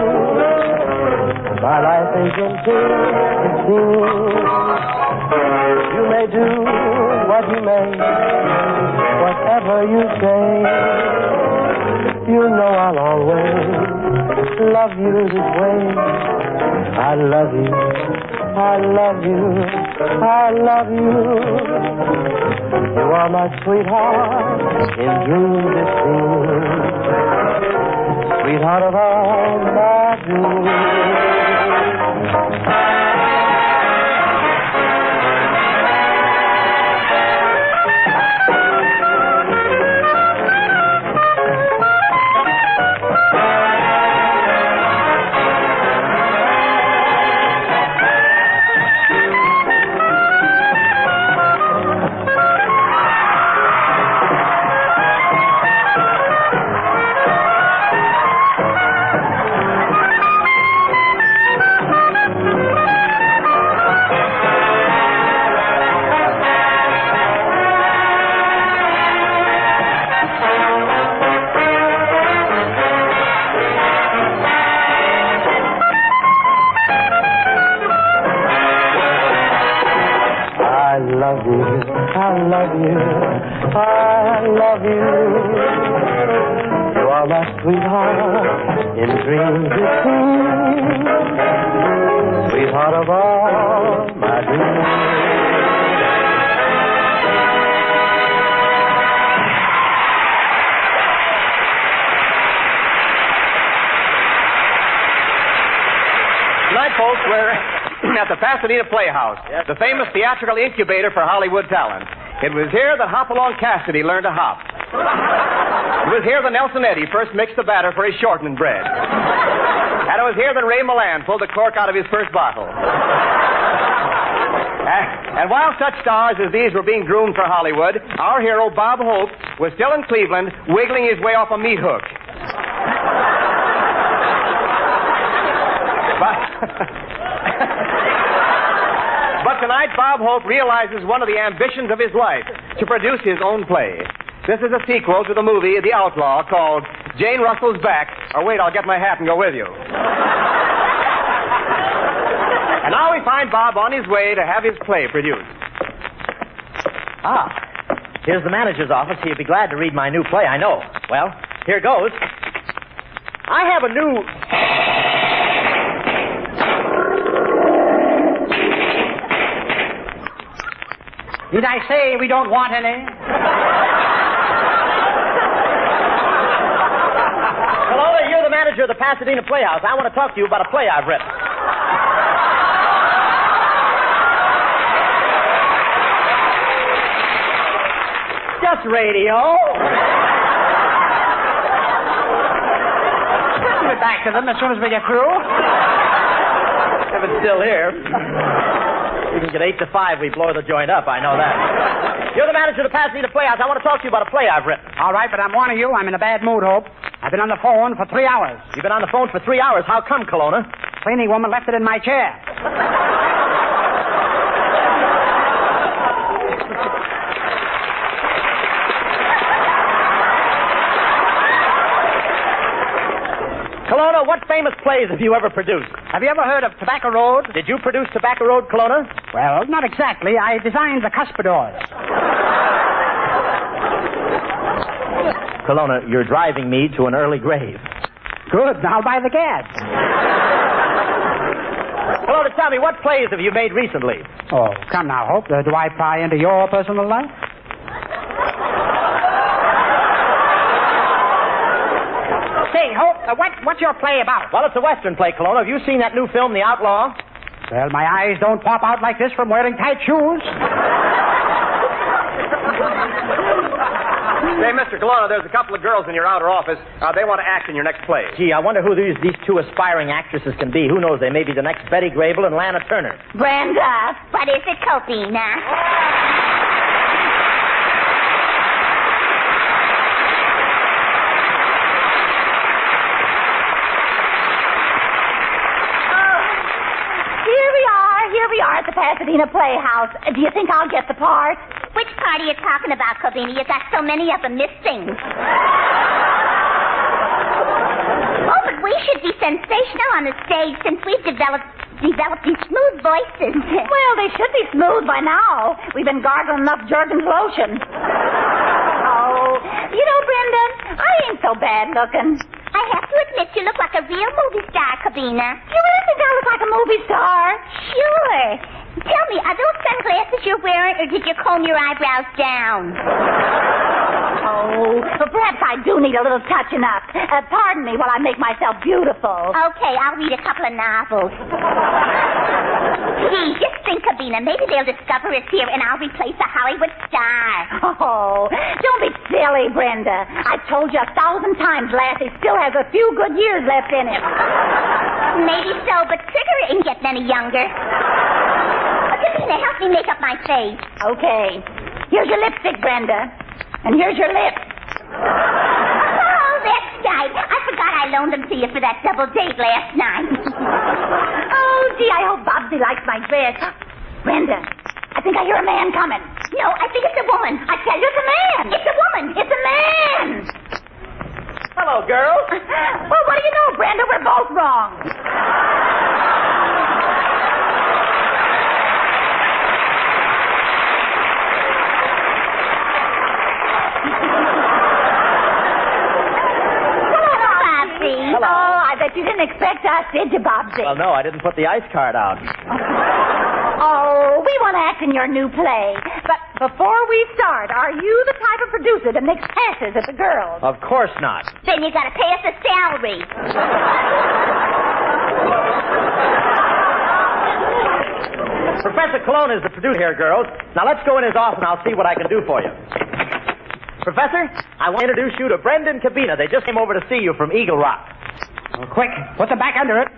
My life is empty, it seems. You may do what you may, whatever you say. You know I'll always love you this way. I love you, I love you, I love you. You are my sweetheart in dreams it seems. Sweetheart of all my dreams. I love you, I love you, I love you. You are my sweetheart in dreams it seems. Sweetheart of all my dreams. Tonight, folks, we're at the Pasadena Playhouse, the famous theatrical incubator for Hollywood talent. It was here that Hopalong Cassidy learned to hop. It was here that Nelson Eddy first mixed the batter for his shortening bread. And it was here that Ray Milland pulled the cork out of his first bottle. And while such stars as these were being groomed for Hollywood, our hero, Bob Hope, was still in Cleveland, wiggling his way off a meat hook. But tonight, Bob Hope realizes one of the ambitions of his life, to produce his own play. This is a sequel to the movie The Outlaw called Jane Russell's Back. Or wait, I'll get my hat and go with you. And now we find Bob on his way to have his play produced. Here's the manager's office. He'll be glad to read my new play, I know. Well, here goes. I have a new... Did I say we don't want any? Hello, you're the manager of the Pasadena Playhouse. I want to talk to you about a play I've written. Just radio. Give it back to them as soon as we get through. If it's still here. We can get 8 to 5, we blow the joint up, I know that. You're the manager of the Pasadena Playhouse. I want to talk to you about a play I've written. All right, but I'm warning you, I'm in a bad mood, Hope. I've been on the phone for 3 hours. You've been on the phone for 3 hours. How come, Kelowna? Cleaning woman left it in my chair. Kelowna, what famous plays have you ever produced? Have you ever heard of Tobacco Road? Did you produce Tobacco Road, Kelowna? Well, not exactly. I designed the cuspidors. Kelowna, you're driving me to an early grave. Good. Now I'll buy the gas. Kelowna, tell me, what plays have you made recently? Oh, come now, Hope. Do I pry into your personal life? Say, Hope, what's your play about? Well, it's a Western play, Kelowna. Have you seen that new film, The Outlaw? Well, my eyes don't pop out like this from wearing tight shoes. Hey, Mr. Kelowna, there's a couple of girls in your outer office. They want to act in your next play. Gee, I wonder who these two aspiring actresses can be. Who knows? They may be the next Betty Grable and Lana Turner. Brenda, what is it, Copina? Here we are at the Pasadena Playhouse. Do you think I'll get the part? Which part are you talking about, Covina? You got so many of them missing. Oh, but we should be sensational on the stage since we've developed these smooth voices. Well, they should be smooth by now. We've been gargling enough Jergens lotion. Oh, you know, Brenda, I ain't so bad looking. I have to admit, you look like a real movie star, Covina. You really think I look like a movie star? Sure. Tell me, are those sunglasses you're wearing, or did you comb your eyebrows down? Oh, but perhaps I do need a little touching up. Pardon me while I make myself beautiful. Okay, I'll read a couple of novels. Gee, just think, Covina, maybe they'll discover us here, and I'll replace a Hollywood star. Oh, don't be silly, Brenda. I told you 1,000 times Lassie still has a few good years left in him. Maybe so, but Trigger ain't getting any younger. Covina, help me make up my face. Okay. Here's your lipstick, Brenda. And here's your lips. Oh, that's right. I forgot I loaned them to you for that double date last night. Oh, gee, I hope Bobsy likes my dress. Brenda, I think I hear a man coming. No, I think it's a woman. I tell you, it's a man. It's a woman. It's a man. Hello, girls. Well, what do you know, Brenda? We're both wrong. Hello. Oh, I bet you didn't expect us, did you, Bobsy? Well, no, I didn't put the ice card out. Oh, we want to act in your new play. But before we start, are you the type of producer that makes passes at the girls? Of course not. Then you gotta pay us a salary. Professor Kelowna is the producer here, girls. Now let's go in his office and I'll see what I can do for you. Professor, I want to introduce you to Brenda and Covina. They just came over to see you from Eagle Rock. Oh, quick, put them back under it.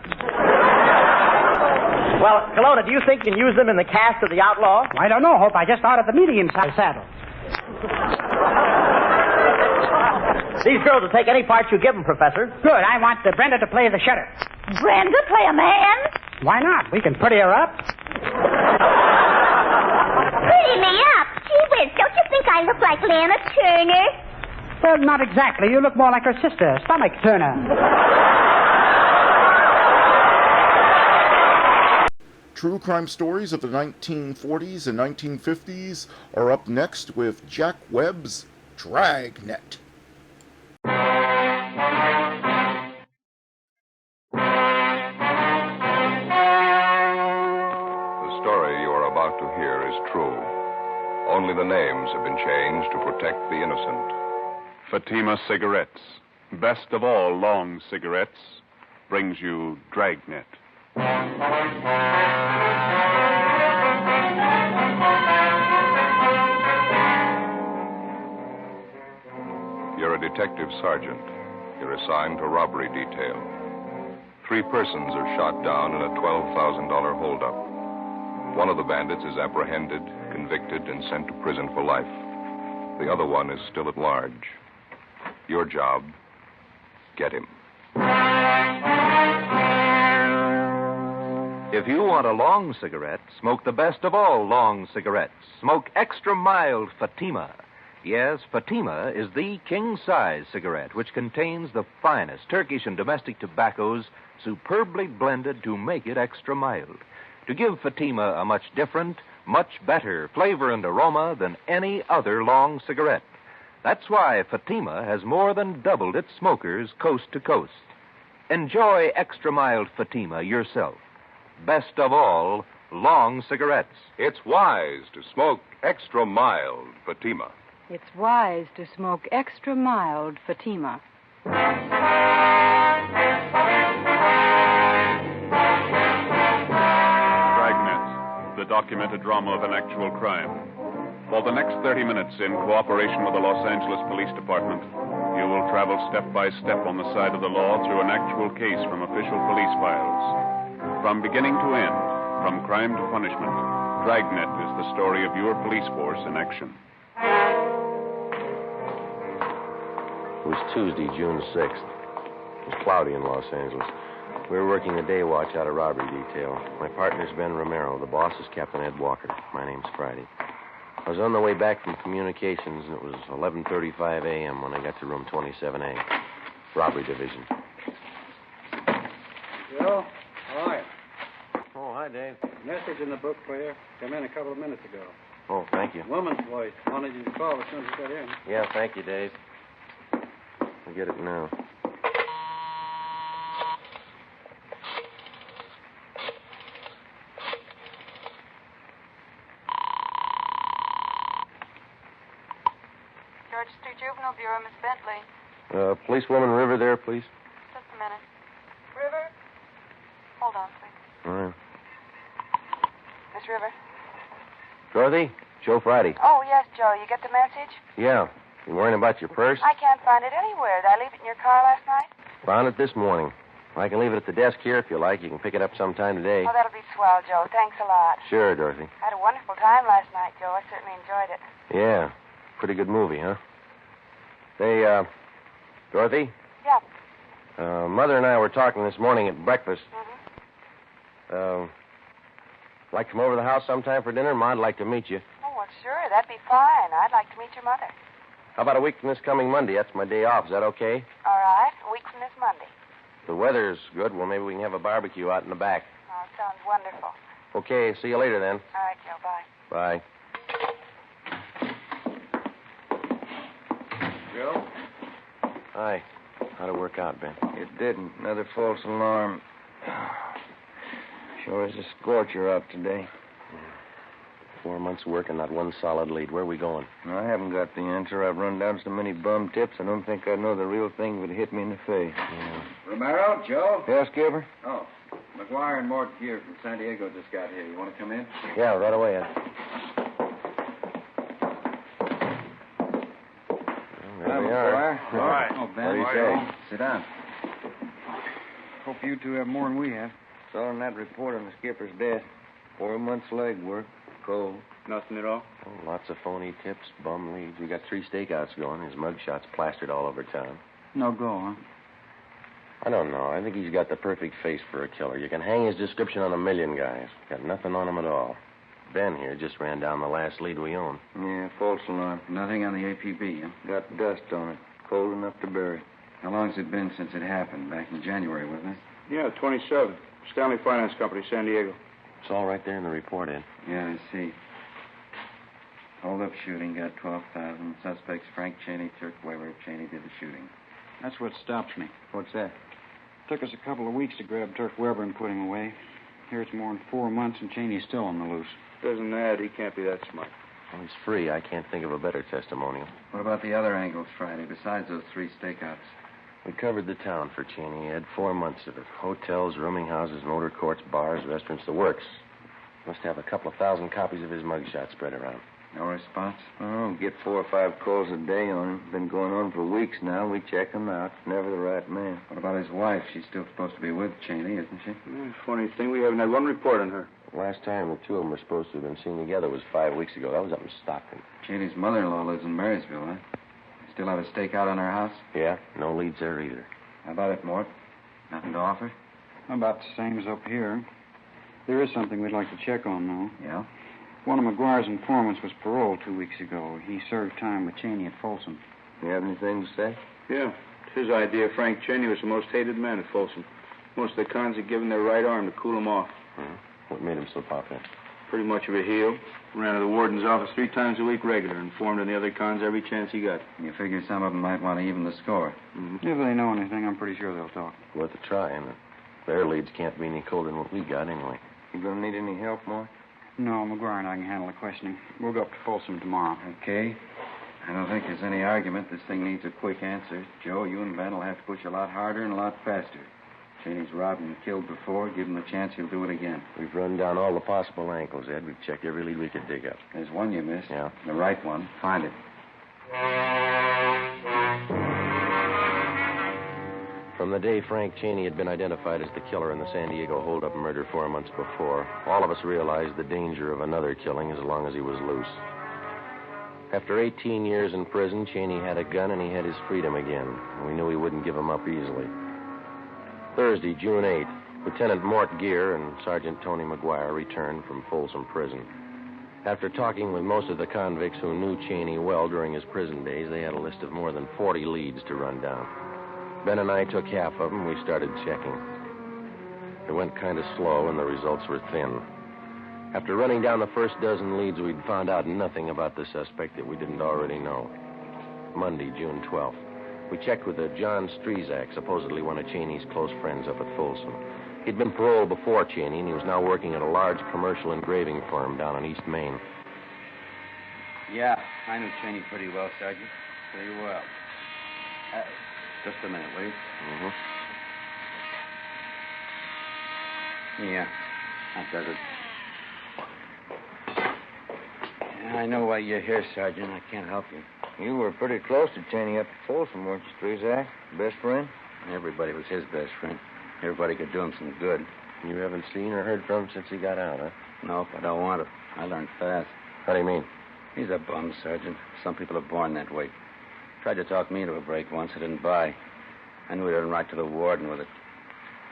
Well, Kelowna, do you think you can use them in the cast of The Outlaw? I don't know, Hope. I just thought of the medium-sized saddle. These girls will take any part you give them, Professor. Good. I want Brenda to play the shutter. Brenda play a man? Why not? We can pretty her up. Pretty me up? Gee whiz, don't you think I look like Lana Turner? Well, not exactly. You look more like her sister, Stomach Turner. True crime stories of the 1940s and 1950s are up next with Jack Webb's Dragnet. The story you are about to hear is true. Only the names have been changed to protect the innocent. Fatima Cigarettes, best of all long cigarettes, brings you Dragnet. You're a detective sergeant. You're assigned to robbery detail. 3 persons are shot down in a $12,000 holdup. One of the bandits is apprehended, convicted, and sent to prison for life. The other one is still at large. Your job, get him. If you want a long cigarette, smoke the best of all long cigarettes. Smoke extra mild Fatima. Yes, Fatima is the king-size cigarette, which contains the finest Turkish and domestic tobaccos superbly blended to make it extra mild, to give Fatima a much different, much better flavor and aroma than any other long cigarette. That's why Fatima has more than doubled its smokers coast to coast. Enjoy extra mild Fatima yourself. Best of all, long cigarettes. It's wise to smoke extra mild Fatima. It's wise to smoke extra mild Fatima. Dragnet, the documented drama of an actual crime. For the next 30 minutes, in cooperation with the Los Angeles Police Department, you will travel step by step on the side of the law through an actual case from official police files. From beginning to end, from crime to punishment, Dragnet is the story of your police force in action. It was Tuesday, June 6th. It was cloudy in Los Angeles. We were working the day watch out of robbery detail. My partner's Ben Romero. The boss is Captain Ed Walker. My name's Friday. I was on the way back from communications, and it was 11:35 a.m. when I got to room 27A, robbery division. Joe, how are you? Oh, hi, Dave. Message in the book for you. Come in a couple of minutes ago. Oh, thank you. Woman's voice. Wanted you to call as soon as you got in. Yeah, thank you, Dave. I'll get it now. George Street Juvenile Bureau, Miss Bentley. Policewoman River there, please. Just a minute. River? Hold on, please. All right. Miss River? Dorothy? Joe Friday. Oh, yes, Joe. You get the message? Yeah. You worrying about your purse? I can't find it anywhere. Did I leave it in your car last night? Found it this morning. I can leave it at the desk here if you like. You can pick it up sometime today. Oh, that'll be swell, Joe. Thanks a lot. Sure, Dorothy. I had a wonderful time last night, Joe. I certainly enjoyed it. Yeah. Pretty good movie, huh? Say, Dorothy? Yeah. Mother and I were talking this morning at breakfast. Like to come over to the house sometime for dinner? Ma'd like to meet you. Oh, well, sure. That'd be fine. I'd like to meet your mother. How about a week from this coming Monday? That's my day off. Is that okay? All right. A week from this Monday. If the weather's good, well, maybe we can have a barbecue out in the back. Oh, sounds wonderful. Okay, see you later then. All right, Joe. Bye. Bye. Joe? Hi. How'd it work out, Ben? It didn't. Another false alarm. Sure is a scorcher out today. 4 months' work and not one solid lead. Where are we going? I haven't got the answer. I've run down so many bum tips, I don't think I'd know the real thing if it hit me in the face. Yeah. Romero, Joe? Yes, Gilbert? Oh, McGuire and Mort here from San Diego just got here. You want to come in? Yeah, right away, Ed. There we are. All right. Oh, Ben. What do you say? Sit down. Hope you two have more than we have. Saw on that report on the skipper's desk. 4 months leg work. Cold. Nothing at all? Oh, lots of phony tips, bum leads. We got 3 stakeouts going. His mugshot's plastered all over town. No go, huh? I don't know. I think he's got the perfect face for a killer. You can hang his description on a million guys. Got nothing on him at all. Ben here just ran down the last lead we own. Yeah, false alarm. Nothing on the APB, huh? Got dust on it. Cold enough to bury. How long's it been since it happened? Back in January, wasn't it? Yeah, 27. Stanley Finance Company, San Diego. It's all right there in the report, Ed. Yeah, I see. Hold-up shooting, got 12,000. Suspects Frank Cheney, Turk Weber. Cheney did the shooting. That's what stops me. What's that? Took us a couple of weeks to grab Turk Weber and put him away. Here it's more than 4 months, and Cheney's still on the loose. Doesn't add. He can't be that smart. Well, he's free. I can't think of a better testimonial. What about the other angles Friday, besides those 3 stakeouts? We covered the town for Cheney, Ed. 4 months of it. Hotels, rooming houses, motor courts, bars, restaurants, the works. Must have a couple of thousand copies of his mugshot spread around. No response? Oh, get 4 or 5 calls a day on him. Been going on for weeks now. We check him out. Never the right man. What about his wife? She's still supposed to be with Cheney, isn't she? Funny thing, we haven't had one report on her. Last time the two of them were supposed to have been seen together was 5 weeks ago. That was up in Stockton. Cheney's mother-in-law lives in Marysville, huh? Still have a stakeout on her house? Yeah, no leads there either. How about it, Mort? Nothing to offer? About the same as up here. There is something we'd like to check on, though. Yeah? One of McGuire's informants was paroled 2 weeks ago. He served time with Cheney at Folsom. You have anything to say? Yeah. It's his idea Frank Cheney was the most hated man at Folsom. Most of the cons had given their right arm to cool him off. What made him so popular? Pretty much of a heel. Ran to the warden's office 3 times a week regular, informed on the other cons every chance he got. You figure some of them might want to even the score. If they know anything, I'm pretty sure they'll talk. Worth a try, and their leads can't be any colder than what we got anyway. You gonna need any help, Mort? No, McGuire and I can handle the questioning. We'll go up to Folsom tomorrow. Okay. I don't think there's any argument. This thing needs a quick answer. Joe, you and Ben will have to push a lot harder and a lot faster. Cheney's robbed and killed before. Give him a chance, he'll do it again. We've run down all the possible angles, Ed. We've checked every lead we could dig up. There's one you missed. Yeah? The right one. Find it. From the day Frank Cheney had been identified as the killer in the San Diego hold-up murder 4 months before, all of us realized the danger of another killing as long as he was loose. After 18 years in prison, Cheney had a gun and he had his freedom again. We knew he wouldn't give him up easily. Thursday, June 8th, Lieutenant Mort Gear and Sergeant Tony McGuire returned from Folsom Prison. After talking with most of the convicts who knew Cheney well during his prison days, they had a list of more than 40 leads to run down. Ben and I took half of them. We started checking. It went kind of slow, and the results were thin. After running down the first dozen leads, we'd found out nothing about the suspect that we didn't already know. Monday, June 12th. We checked with a John Strezak, supposedly one of Cheney's close friends up at Folsom. He'd been paroled before Cheney, and he was now working at a large commercial engraving firm down on East Main. Yeah, I knew Cheney pretty well, Sergeant. Pretty well. Just a minute, will you? Yeah, that does it. Yeah, I know why you're here, Sergeant. I can't help you. You were pretty close to Cheney up at Folsom, weren't you, Strezak? Best friend? Everybody was his best friend. Everybody could do him some good. You haven't seen or heard from him since he got out, huh? Nope, I don't want to. I learned fast. How do you mean? He's a bum, Sergeant. Some people are born that way. Tried to talk me into a break once. I didn't buy. I knew he'd write to the warden with it.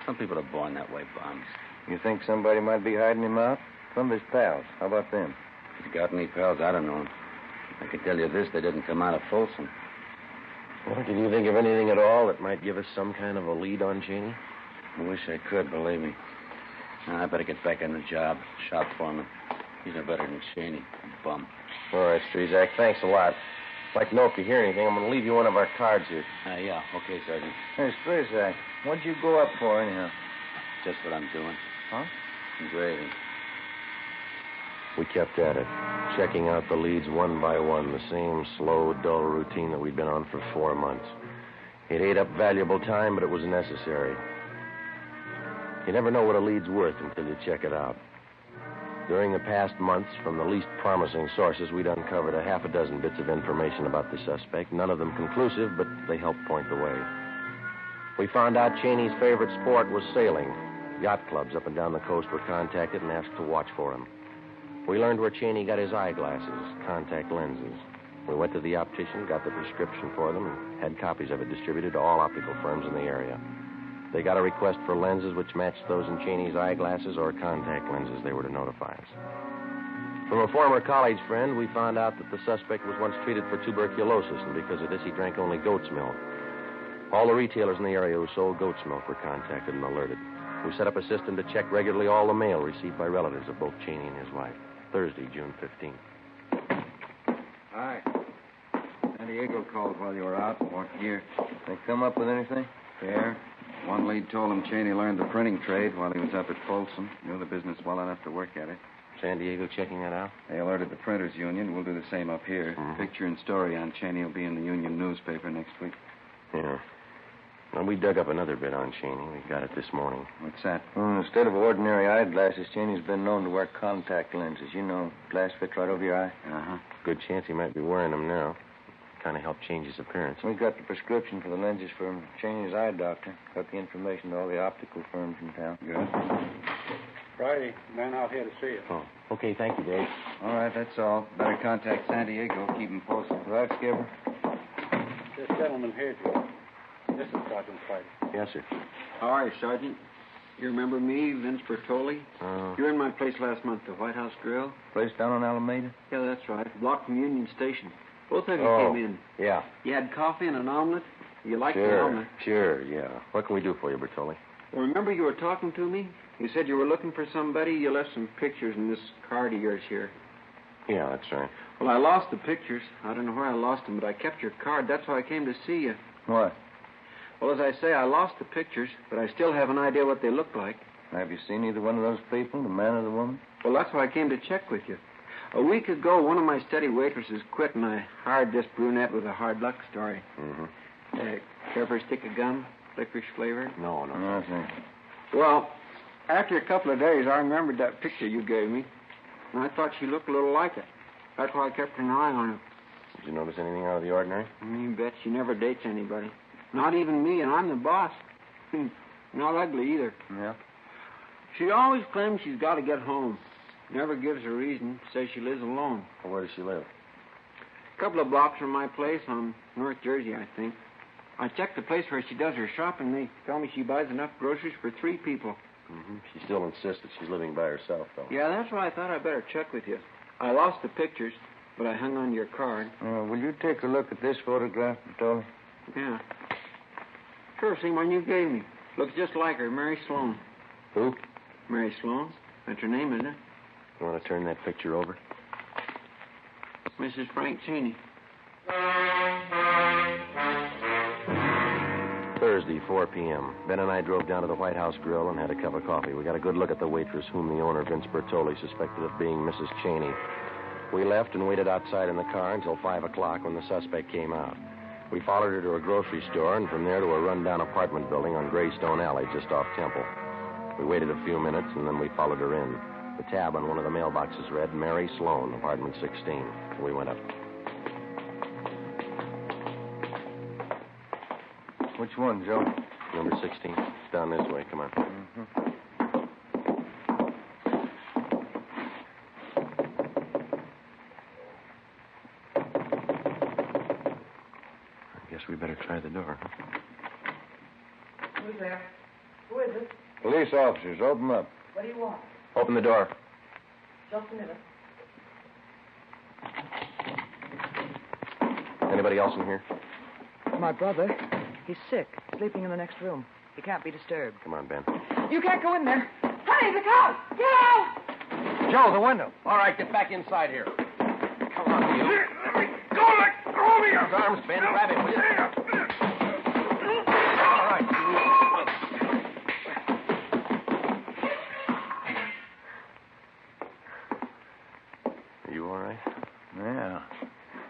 Some people are born that way, bums. You think somebody might be hiding him out? Some of his pals. How about them? If he's got any pals, I don't know. I can tell you this, they didn't come out of Folsom. Well, can you think of anything at all that might give us some kind of a lead on Cheney? I wish I could, believe me. Now, I better get back on the job. Shop foreman. He's no better than Cheney. A bum. All right, Strezak. Thanks a lot. I'd like to know if you hear anything. I'm going to leave you one of our cards here. Yeah. Okay, Sergeant. Hey, Strezak, what'd you go up for, anyhow? Just what I'm doing. Huh? Engraving. We kept at it, checking out the leads one by one, the same slow, dull routine that we'd been on for 4 months. It ate up valuable time, but it was necessary. You never know what a lead's worth until you check it out. During the past months, from the least promising sources, we'd uncovered a half a dozen bits of information about the suspect, none of them conclusive, but they helped point the way. We found out Cheney's favorite sport was sailing. Yacht clubs up and down the coast were contacted and asked to watch for him. We learned where Cheney got his eyeglasses, contact lenses. We went to the optician, got the prescription for them, and had copies of it distributed to all optical firms in the area. They got a request for lenses which matched those in Cheney's eyeglasses or contact lenses. They were to notify us. From a former college friend, we found out that the suspect was once treated for tuberculosis, and because of this, he drank only goat's milk. All the retailers in the area who sold goat's milk were contacted and alerted. We set up a system to check regularly all the mail received by relatives of both Cheney and his wife. Thursday, June 15th. Hi. San Diego called while you were out. What here? They come up with anything? Yeah. One lead told him Cheney learned the printing trade while he was up at Folsom. Knew the business well enough to work at it. San Diego checking that out? They alerted the Printers Union. We'll do the same up here. Picture and story on Cheney will be in the Union newspaper next week. Yeah. Well, we dug up another bit on Cheney. We got it this morning. What's that? Well, instead of ordinary eyeglasses, Cheney's been known to wear contact lenses. You know, glass fits right over your eye. Uh-huh. Good chance he might be wearing them now. Kind of help change his appearance. We got the prescription for the lenses from Cheney's eye doctor. Got the information to all the optical firms in town. Good. Friday, man out here to see you. Oh, okay, thank you, Dave. All right, that's all. Better contact San Diego. Keep him posted. Right, Skipper? This gentleman here, Joe. This is Sergeant Friday. Yes, sir. How are you, Sergeant? You remember me, Vince Bertoli? You were in my place last month, the White House Grill. Place down on Alameda? Yeah, that's right. Block from Union Station. Both of you came in. Yeah. You had coffee and an omelet? You liked the Sure, omelet? sure, yeah. What can we do for you, Bertoli? Well, remember you were talking to me? You said you were looking for somebody. You left some pictures in this card of yours here. Yeah, that's right. Well, I lost the pictures. I don't know where I lost them, but I kept your card. That's why I came to see you. What? Well, as I say, I lost the pictures, but I still have an idea what they look like. Have you seen either one of those people, the man or the woman? Well, that's why I came to check with you. A week ago, one of my steady waitresses quit, and I hired this brunette with a hard luck story. Care for a stick of gum? Licorice flavor? No. Nothing. Well, after a couple of days, I remembered that picture you gave me, and I thought she looked a little like it. That's why I kept an eye on her. Did you notice anything out of the ordinary? You bet she never dates anybody. Not even me, and I'm the boss. Not ugly either. Yeah? She always claims she's got to get home. Never gives a reason. Says she lives alone. Well, where does she live? A couple of blocks from my place on North Jersey, I think. I checked the place where she does her shopping. They tell me she buys enough groceries for 3 people. She still insists that she's living by herself, though. Yeah, that's why I thought I'd better check with you. I lost the pictures, but I hung on to your card. Will you take a look at this photograph, Bertoli? Yeah. Sure, same one you gave me. Looks just like her, Mary Sloan. Who? Mary Sloan. That's her name, isn't it? You want to turn that picture over? Mrs. Frank Cheney. Thursday, 4 p.m. Ben and I drove down to the White House Grill and had a cup of coffee. We got a good look at the waitress whom the owner, Vince Bertoli, suspected of being Mrs. Cheney. We left and waited outside in the car until 5 o'clock when the suspect came out. We followed her to a grocery store and from there to a rundown apartment building on Greystone Alley just off Temple. We waited a few minutes and then we followed her in. The tab on one of the mailboxes read, Mary Sloan, apartment 16. We went up. Which one, Joe? Number 16. It's down this way. Come on. I guess we better try the door. Who's there? Who is it? Police officers, open up. What do you want? Open the door. Just a minute. Anybody else in here? My brother. He's sick, sleeping in the next room. He can't be disturbed. Come on, Ben. You can't go in there. Honey, the cow! Get out! Joe, the window. All right, get back inside here. Come on, you. Let me go! Let go of me! His arms, Ben. Grab him, will you? All right. Are you all right? Yeah.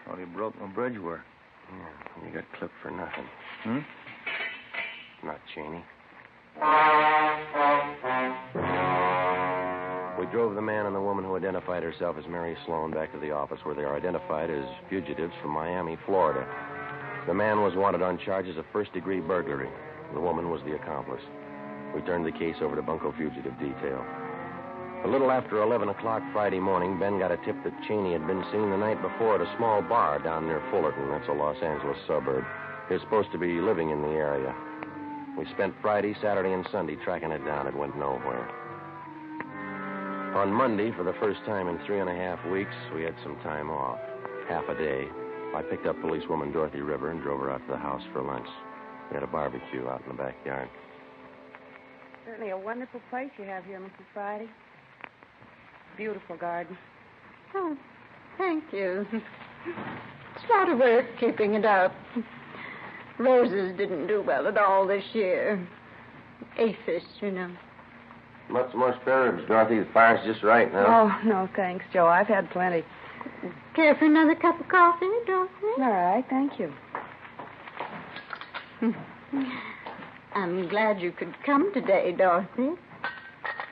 Thought he broke my bridge work. Yeah, you got clipped for nothing. Hmm? Not Cheney. We drove the man and the woman who identified herself as Mary Sloan back to the office where they are identified as fugitives from Miami, Florida. The man was wanted on charges of first-degree burglary. The woman was the accomplice. We turned the case over to Bunko Fugitive Detail. A little after 11 o'clock Friday morning, Ben got a tip that Cheney had been seen the night before at a small bar down near Fullerton. That's a Los Angeles suburb. He was supposed to be living in the area. We spent Friday, Saturday, and Sunday tracking it down. It went nowhere. On Monday, for the first time in 3.5 weeks, we had some time off. Half a day. I picked up policewoman Dorothy River and drove her out to the house for lunch. We had a barbecue out in the backyard. Certainly a wonderful place you have here, Mrs. Friday. Beautiful garden. Oh, thank you. It's a lot of work keeping it up. Roses didn't do well at all this year. Aphis, you know. Much more spare ribs, Dorothy. The fire's just right now. Oh, no, thanks, Joe. I've had plenty. Care for another cup of coffee, Dorothy? All right, thank you. I'm glad you could come today, Dorothy.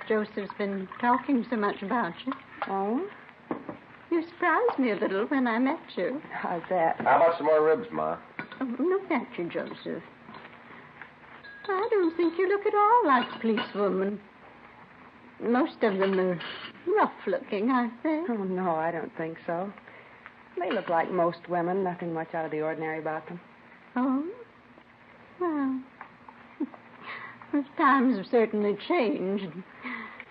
Joseph's been talking so much about you. Oh? You surprised me a little when I met you. How's that? How about some more ribs, Ma? Oh, no, thank you, Joseph. I don't think you look at all like a policewoman. Most of them are rough-looking, aren't they? Oh, no, I don't think so. They look like most women, nothing much out of the ordinary about them. Oh? Well, those times have certainly changed.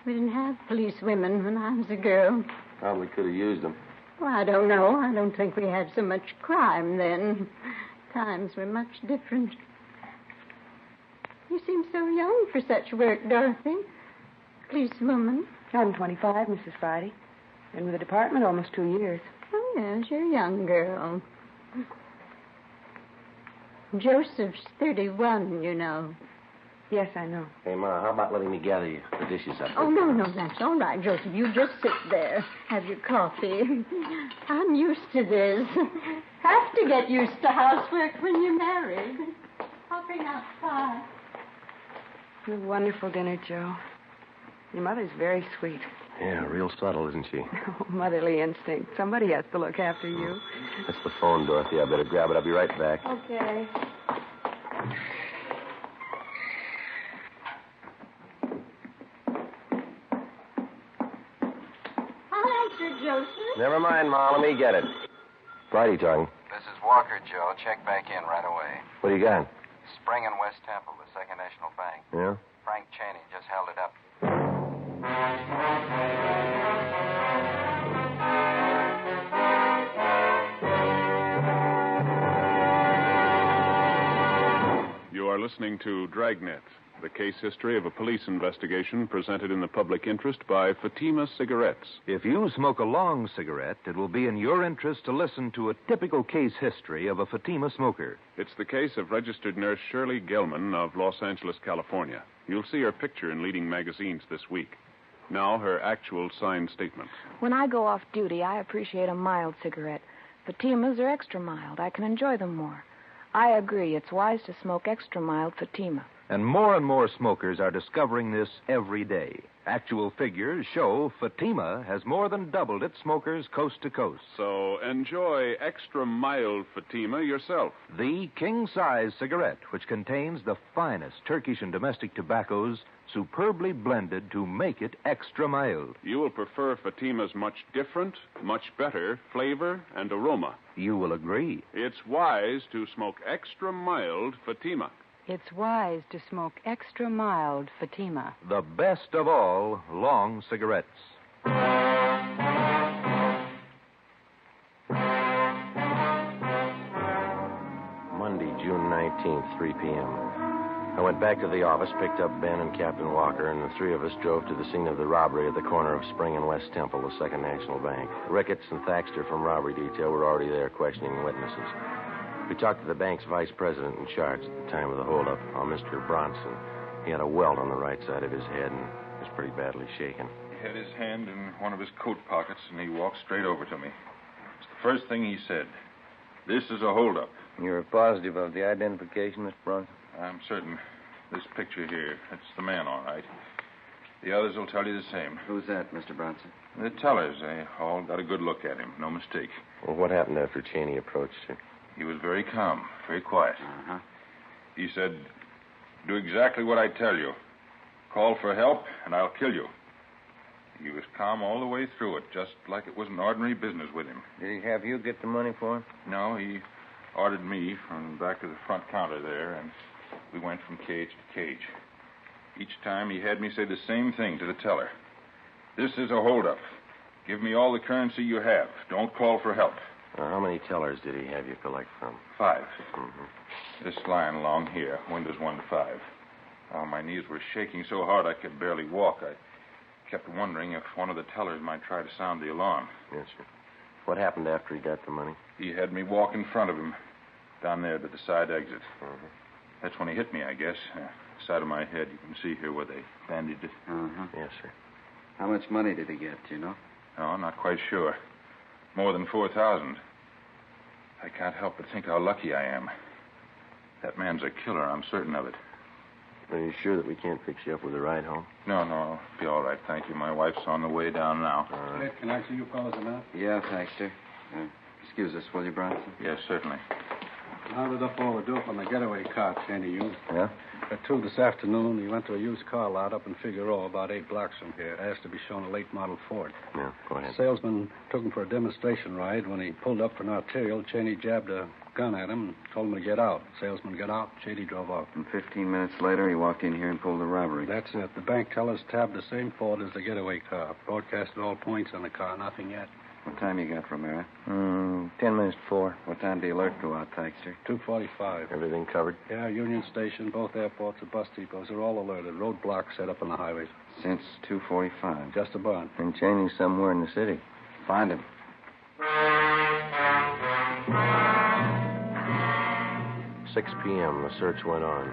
We didn't have policewomen when I was a girl. Probably could have used them. Well, I don't know. I don't think we had so much crime then. Times were much different. You seem so young for such work, Dorothy. Policewoman. I'm 25, Mrs. Friday. Been with the department almost 2 years. Oh, yes, you're a young girl. Joseph's 31, you know. Yes, I know. Hey, Ma, how about letting me gather you the dishes up? Oh, no, that's all right, Joseph. You just sit there. Have your coffee. I'm used to this. Have to get used to housework when you're married. I'll bring out pie. A wonderful dinner, Joe. Your mother's very sweet. Yeah, real subtle, isn't she? Oh, motherly instinct. Somebody has to look after you. That's the phone, Dorothy. I better grab it. I'll be right back. Okay. I'll answer, Joseph. Never mind, Ma. Let me get it. Friday talking. This is Walker, Joe. Check back in right away. What do you got? Spring and West Temple, the Second National Bank. Yeah? Frank Cheney just held it up. You are listening to Dragnet, the case history of a police investigation presented in the public interest by Fatima Cigarettes. If you smoke a long cigarette, it will be in your interest to listen to a typical case history of a Fatima smoker. It's the case of registered nurse Shirley Gelman of Los Angeles, California. You'll see her picture in leading magazines this week. Now, her actual signed statement. When I go off duty, I appreciate a mild cigarette. Fatimas are extra mild. I can enjoy them more. I agree. It's wise to smoke extra mild Fatima. And more smokers are discovering this every day. Actual figures show Fatima has more than doubled its smokers coast to coast. So enjoy extra mild Fatima yourself. The king-size cigarette, which contains the finest Turkish and domestic tobaccos superbly blended to make it extra mild. You will prefer Fatima's much different, much better flavor and aroma. You will agree. It's wise to smoke extra mild Fatima. It's wise to smoke extra mild Fatima. The best of all long cigarettes. Monday, June 19th, 3 p.m. I went back to the office, picked up Ben and Captain Walker, and the three of us drove to the scene of the robbery at the corner of Spring and West Temple, the Second National Bank. Ricketts and Thaxter from robbery detail were already there questioning witnesses. We talked to the bank's vice president in charge at the time of the holdup, Mr. Bronson. He had a welt on the right side of his head and was pretty badly shaken. He had his hand in one of his coat pockets, and he walked straight over to me. It's the first thing he said. This is a holdup. You're positive of the identification, Mr. Bronson? I'm certain. This picture here, it's the man, all right. The others will tell you the same. Who's that, Mr. Bronson? The tellers, they all got a good look at him. No mistake. Well, what happened after Cheney approached you? He was very calm, very quiet. Uh-huh. He said, do exactly what I tell you. Call for help, and I'll kill you. He was calm all the way through it, just like it was an ordinary business with him. Did he have you get the money for him? No, he ordered me from back of the front counter there, and we went from cage to cage. Each time he had me say the same thing to the teller. This is a holdup. Give me all the currency you have. Don't call for help. How many tellers did he have you collect from? 5. Mm-hmm. This line along here, windows 1 to 5. Oh, my knees were shaking so hard I could barely walk. I kept wondering if one of the tellers might try to sound the alarm. Yes, sir. What happened after he got the money? He had me walk in front of him, down there to the side exit. Uh-huh. That's when he hit me, I guess. Side of my head, you can see here where they bandaged it. Uh-huh. Yes, sir. How much money did he get, do you know? No, I'm not quite sure. More than 4,000. I can't help but think how lucky I am. That man's a killer, I'm certain of it. Are you sure that we can't fix you up with a ride home? No, I'll be all right, thank you. My wife's on the way down now. Hey, can I see you fellas enough? Yeah, thanks, sir. Excuse us, will you, Bronson? Yes, certainly. Rounded up all the dope on the getaway car Cheney used. Yeah? At 2 this afternoon, he went to a used car lot up in Figueroa, about 8 blocks from here. Asked to be shown a late model Ford. Yeah, go ahead. The salesman took him for a demonstration ride. When he pulled up for an arterial, Cheney jabbed a gun at him and told him to get out. The salesman got out. Cheney drove off. And 15 minutes later, he walked in here and pulled the robbery. That's it. The bank tellers tabbed the same Ford as the getaway car. Broadcasted all points on the car. Nothing yet. What time you got, Romero? 10 minutes to 4. What time did the alert go out, Tykester? 2:45. Everything covered? Yeah, Union Station, both airports, and bus depots are all alerted. Roadblocks set up on the highways. Since 2:45. Just about. And Cheney's somewhere in the city. Find him. 6 p.m., the search went on.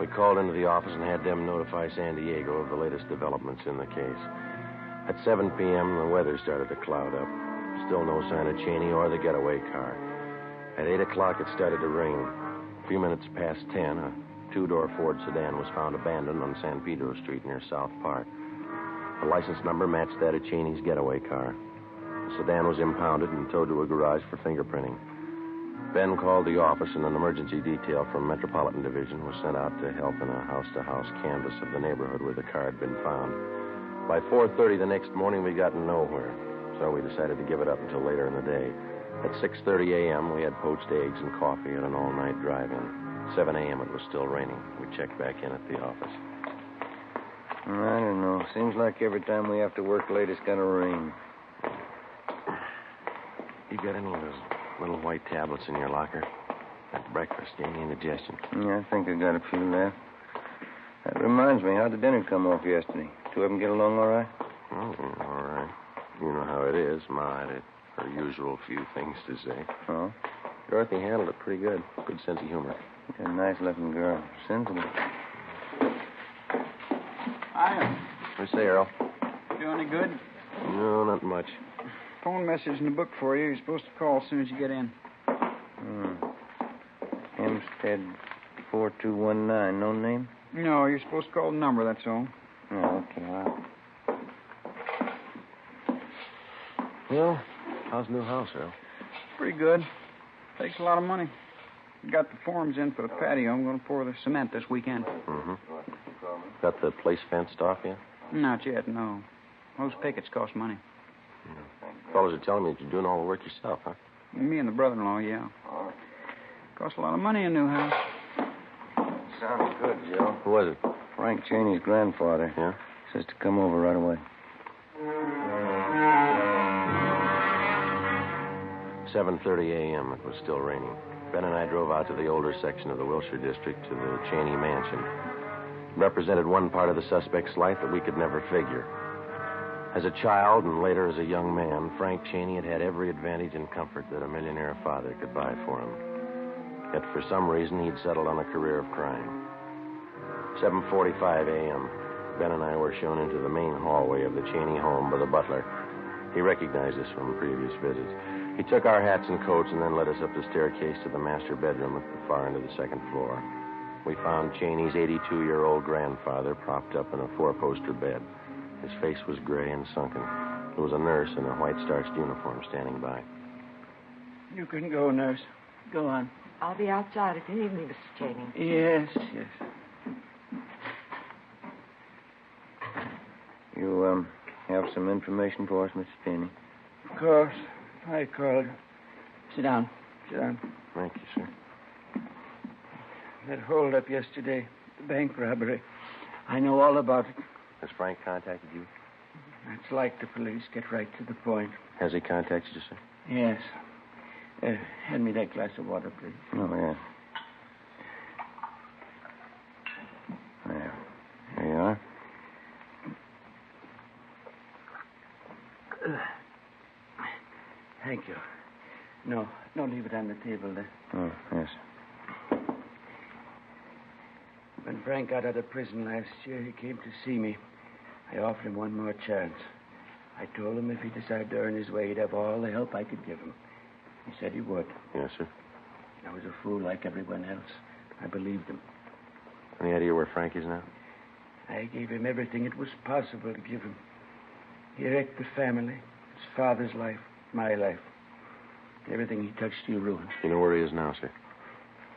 We called into the office and had them notify San Diego of the latest developments in the case. At 7 p.m., the weather started to cloud up. Still no sign of Cheney or the getaway car. At 8 o'clock, it started to rain. A few minutes past 10, a two-door Ford sedan was found abandoned on San Pedro Street near South Park. The license number matched that of Cheney's getaway car. The sedan was impounded and towed to a garage for fingerprinting. Ben called the office, and an emergency detail from Metropolitan Division was sent out to help in a house-to-house canvass of the neighborhood where the car had been found. By 4:30 the next morning, we'd gotten nowhere, so we decided to give it up until later in the day. At 6:30 a.m., we had poached eggs and coffee at an all-night drive-in. 7 a.m., it was still raining. We checked back in at the office. I don't know. Seems like every time we have to work late, it's going to rain. You got any of those little white tablets in your locker? That breakfast gave me indigestion. Yeah, I think I got a few left. That reminds me, how'd the dinner come off yesterday? Two of them get along all right? Oh, all right. You know how it is. Ma had her usual few things to say. Oh? Dorothy handled it pretty good. Good sense of humor. A nice-looking girl. Sensible. Hiya. What do you say, Earl? Do any good? No, not much. Phone message in the book for you. You're supposed to call as soon as you get in. Hempstead 4219. No name? No, you're supposed to call the number, that's all. Oh, okay. Well. Well, how's the new house, Earl? Pretty good. Takes a lot of money. Got the forms in for the patio. I'm going to pour the cement this weekend. Mm-hmm. Got the place fenced off yet? Not yet, no. Those pickets cost money. Fellows are telling me that you're doing all the work yourself, huh? Me and the brother-in-law, yeah. Costs a lot of money, a new house. Sounds good, Joe. Who was it? Frank Cheney's grandfather. Yeah? Says to come over right away. 7:30 a.m. It was still raining. Ben and I drove out to the older section of the Wilshire district to the Cheney mansion. It represented one part of the suspect's life that we could never figure. As a child and later as a young man, Frank Cheney had had every advantage and comfort that a millionaire father could buy for him. Yet for some reason, he'd settled on a career of crime. 7:45 a.m. Ben and I were shown into the main hallway of the Cheney home by the butler. He recognized us from previous visits. He took our hats and coats and then led us up the staircase to the master bedroom at the far end of the second floor. We found Cheney's 82-year-old grandfather propped up in a four-poster bed. His face was gray and sunken. There was a nurse in a white-starched uniform standing by. You can go, nurse. Go on. I'll be outside if you need me, Mrs. Cheney. Yes. You, have some information for us, Mr. Cheney? Of course. I called. Sit down. Thank you, sir. That hold-up yesterday, the bank robbery. I know all about it. Has Frank contacted you? It's like the police. Get right to the point. Has he contacted you, sir? Yes. Hand me that glass of water, please. Oh, yeah. Yeah. Thank you. No, leave it on the table there. Oh, yes. When Frank got out of prison last year, he came to see me. I offered him one more chance. I told him if he decided to earn his way, he'd have all the help I could give him. He said he would. Yes, sir. I was a fool like everyone else. I believed him. Any idea where Frank is now? I gave him everything it was possible to give him. He wrecked the family, his father's life, my life. Everything he touched, he ruined. You know where he is now, sir?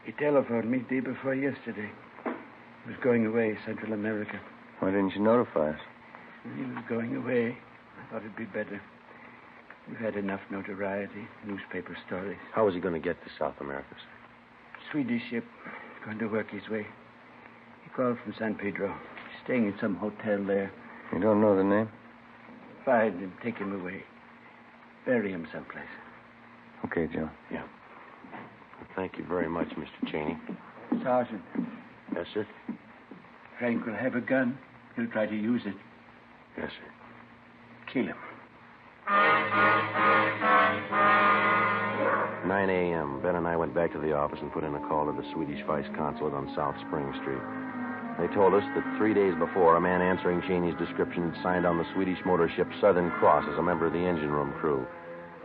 He telephoned me the day before yesterday. He was going away, Central America. Why didn't you notify us? He was going away. I thought it'd be better. We've had enough notoriety, newspaper stories. How was he going to get to South America, sir? Swedish ship. He's going to work his way. He called from San Pedro. He's staying in some hotel there. You don't know the name? Find him, take him away. Bury him someplace. Okay, Joe. Yeah. Well, thank you very much, Mr. Cheney. Sergeant. Yes, sir? Frank will have a gun. He'll try to use it. Yes, sir. Kill him. 9 a.m. Ben and I went back to the office and put in a call to the Swedish Vice Consulate on South Spring Street. They told us that 3 days before, a man answering Cheney's description had signed on the Swedish motor ship Southern Cross as a member of the engine room crew.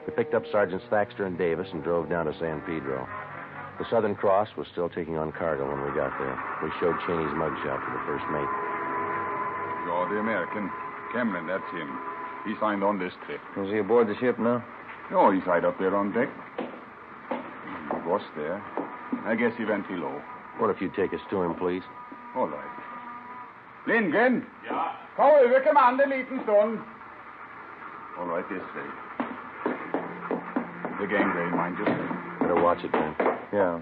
We picked up Sergeants Thaxter and Davis and drove down to San Pedro. The Southern Cross was still taking on cargo when we got there. We showed Cheney's mugshot to the first mate. You're the American. Cameron, that's him. He signed on this trip. Is he aboard the ship now? No, he's right up there on deck. The boss there. I guess he went below. What if you take us to him, please? All right. Lindgren! Ja? Ta över kommand en liten stund. All right, this way. The gangway, mind you. Better watch it, Ben. Yeah.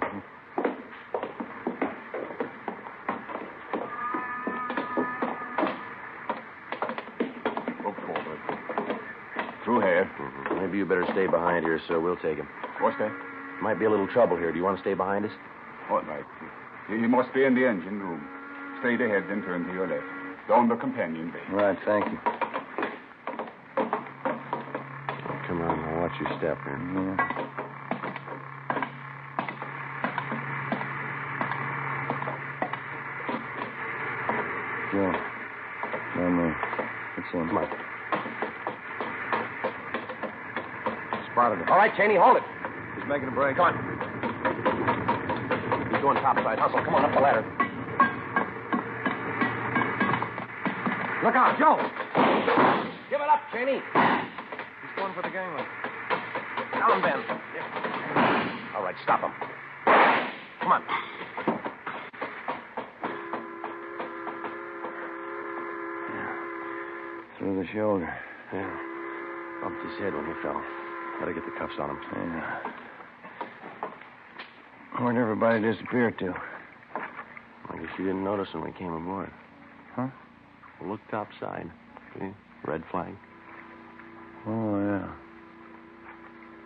Look forward. Through here. Mm-hmm. Maybe you better stay behind here, sir. We'll take him. What's that? Might be a little trouble here. Do you want to stay behind us? All right. He must be in the engine room. Straight ahead, then turn to your left. Down the companion bay. Right, thank you. Come on, now watch your step here. Yeah. Joe. Down there. It's in. Come on. Spotted him. All right, Cheney, hold it. He's making a break. Come on. He's going topside. Hustle. Come on, up the ladder. Look out, Joe. Give it up, Cheney. He's going for the gangway. Down, Ben. Yeah. All right, stop him. Come on. Through the shoulder. Yeah. Bumped his head when he fell. Better get the cuffs on him. Yeah. Where'd everybody disappear to? I guess you didn't notice when we came aboard. Huh? Well, look topside. See? Red flag. Oh, yeah.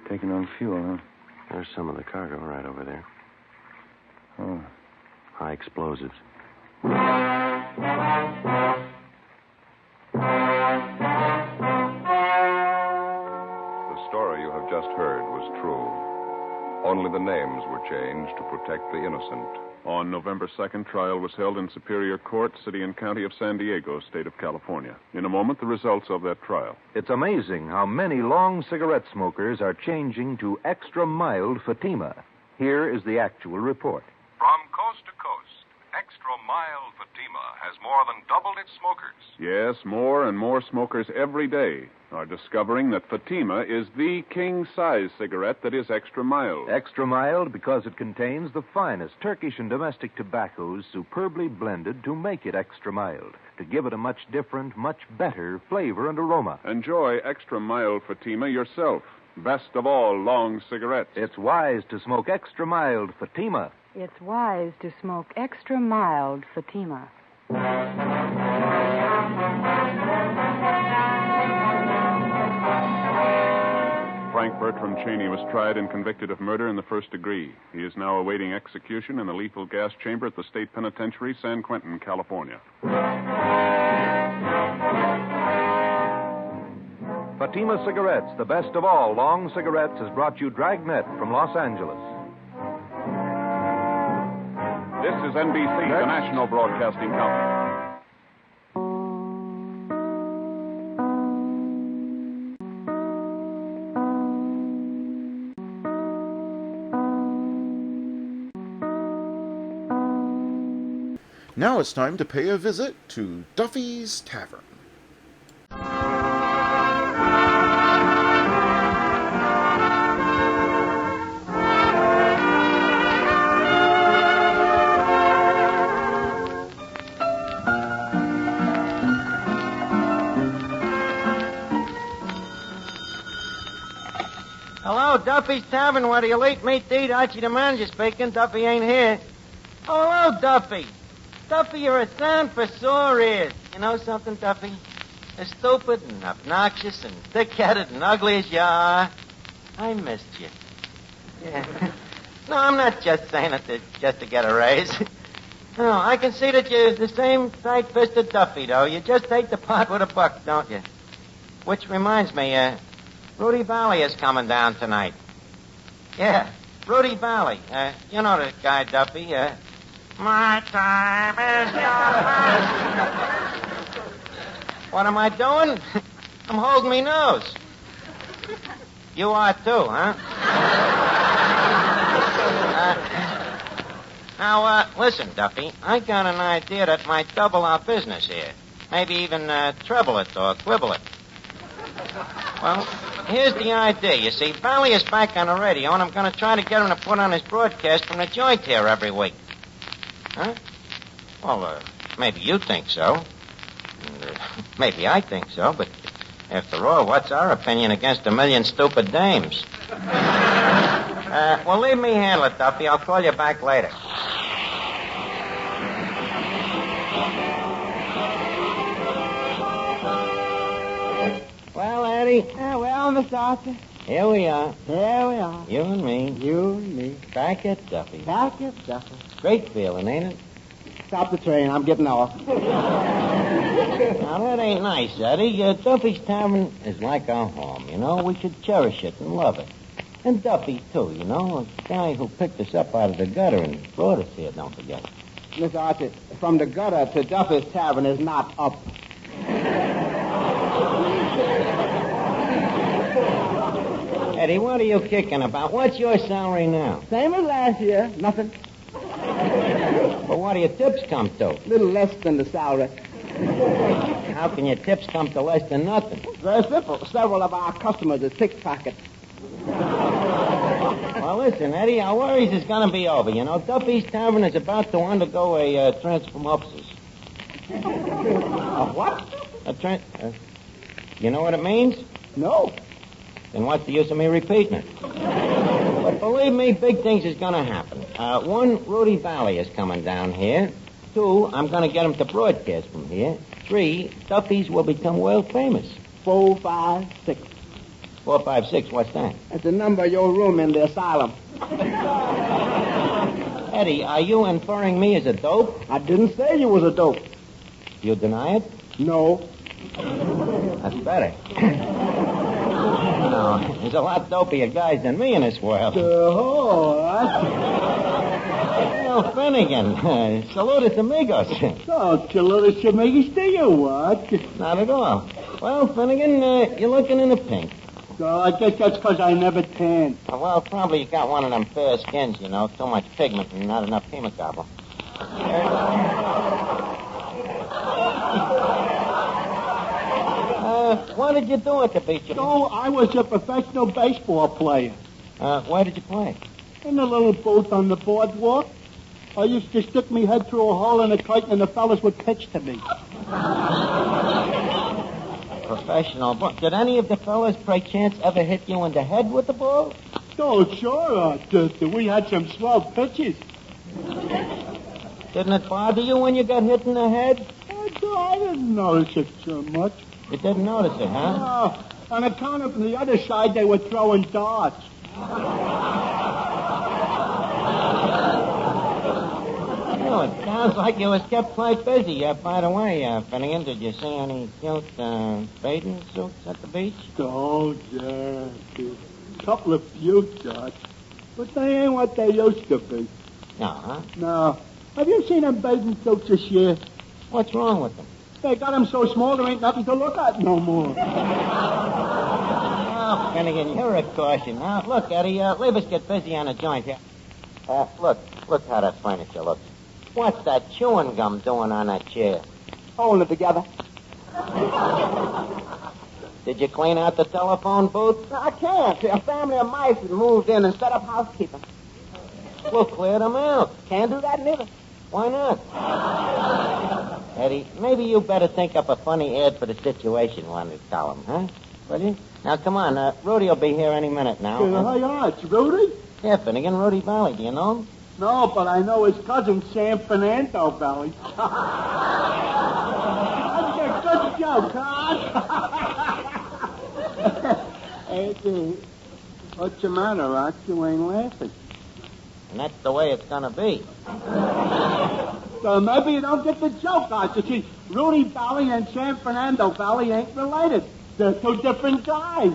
Taking on fuel, huh? There's some of the cargo right over there. Oh. High explosives. The story you have just heard was true. Only the names were changed to protect the innocent. On November 2nd, trial was held in Superior Court, City and County of San Diego, State of California. In a moment, the results of that trial. It's amazing how many long cigarette smokers are changing to extra mild Fatima. Here is the actual report. From coast to coast, extra mild Fatima has more than doubled its smokers. Yes, more and more smokers every day are discovering that Fatima is the king-size cigarette that is extra mild. Extra mild because it contains the finest Turkish and domestic tobaccos superbly blended to make it extra mild, to give it a much different, much better flavor and aroma. Enjoy extra mild Fatima yourself. Best of all long cigarettes. It's wise to smoke extra mild Fatima. It's wise to smoke extra mild Fatima. Frank Bertram Cheney was tried and convicted of murder in the first degree. He is now awaiting execution in the lethal gas chamber at the State Penitentiary, San Quentin, California. Fatima Cigarettes, the best of all long cigarettes, has brought you Dragnet from Los Angeles. This is NBC, the national broadcasting company. Now it's time to pay a visit to Duffy's Tavern. Hello, Duffy's Tavern. Where do you late meet to eat? Archie the manager speaking. Duffy ain't here. Oh, hello, Duffy. Duffy, you're a sound for sore ears. You know something, Duffy? As stupid and obnoxious and thick-headed and ugly as you are, I missed you. Yeah. No, I'm not just saying it just to get a raise. No, I can see that you're the same tight-fisted Duffy, though. You just take the pot with a buck, don't you? Which reminds me, Rudy Valley is coming down tonight. Yeah, Rudy Valley. You know the guy, Duffy. My time is yours. What am I doing? I'm holding me nose. You are too, huh? Now, listen, Duffy. I got an idea that might double our business here. Maybe even treble it or quibble it. Well, here's the idea. You see, Valley is back on the radio, and I'm going to try to get him to put on his broadcast from the joint here every week. Huh? Well, maybe you think so. And, maybe I think so, but after all, what's our opinion against a million stupid dames? Well, leave me handle it, Duffy. I'll call you back later. Well, Eddie. Well, Mr. Arthur. Here we are. Here we are. You and me. You and me. Back at Duffy. Back at Duffy. Great feeling, ain't it? Stop the train. I'm getting off. Now, that ain't nice, Eddie. Duffy's Tavern is like our home, you know. We should cherish it and love it. And Duffy, too, you know. A guy who picked us up out of the gutter and brought us here, don't forget. Mr. Archer, from the gutter to Duffy's Tavern is not up. Eddie, what are you kicking about? What's your salary now? Same as last year. Nothing. Well, what do your tips come to? Little less than the salary. How can your tips come to less than nothing? Very simple. Several of our customers are pickpockets. Well, listen, Eddie, our worries is going to be over. You know, Duffy's Tavern is about to undergo a transformopsis. A what? You know what it means? No. Then what's the use of me repeating it? But believe me, big things is going to happen. One, Rudy Valley is coming down here. Two, I'm going to get him to broadcast from here. Three, Duffy's will become world famous. 4, 5, 6. 4, 5, 6, what's that? That's the number of your room in the asylum. Eddie, are you inferring me as a dope? I didn't say you was a dope. You deny it? No. That's better. No, there's a lot dopier guys than me in this world. Well, Finnegan, saludos amigos. Oh, saludos amigos to you, what? Not at all. Well, Finnegan, you're looking in the pink. Oh, I guess that's because I never tanned. Well, probably you got one of them fair skins, you know. Too much pigment and not enough hemoglobin. What did you do at the beach? Oh, I was a professional baseball player. Where did you play? In a little booth on the boardwalk. I used to stick me head through a hole in a curtain and the fellas would pitch to me. Professional. Did any of the fellas, by chance, ever hit you in the head with the ball? Oh, sure. We had some swell pitches. Didn't it bother you when you got hit in the head? I didn't notice it so much. You didn't notice it, huh? No. On account of the other side, they were throwing darts. Oh, Well, it sounds like you was kept quite busy. By the way, Finnegan, did you see any cute bathing suits at the beach? Oh, yeah. A couple of few shots. But they ain't what they used to be. No, huh? No. Have you seen them bathing suits this year? What's wrong with them? They got them so small there ain't nothing to look at no more. Oh, Finnegan, you're a caution. Now, look, Eddie, leave us get busy on a joint here. Look how that furniture looks. What's that chewing gum doing on that chair? Holding it together. Did you clean out the telephone booth? I can't. A family of mice has moved in and set up housekeeping. We'll clear them out. Can't do that neither. Why not? Eddie, maybe you better think up a funny ad for the situation one to tell them, huh? Will you? Now, come on. Rudy will be here any minute now. Yeah, it's Rudy? Yeah, Finnegan, Rudy Valley. Do you know him? No, but I know his cousin, San Fernando Valley. That's a good joke, huh? Hey, what's the matter, Rock? You ain't laughing. And that's the way it's gonna be. So maybe you don't get the joke, Archie. See, Rudy Valley and San Fernando Valley ain't related. They're two different guys.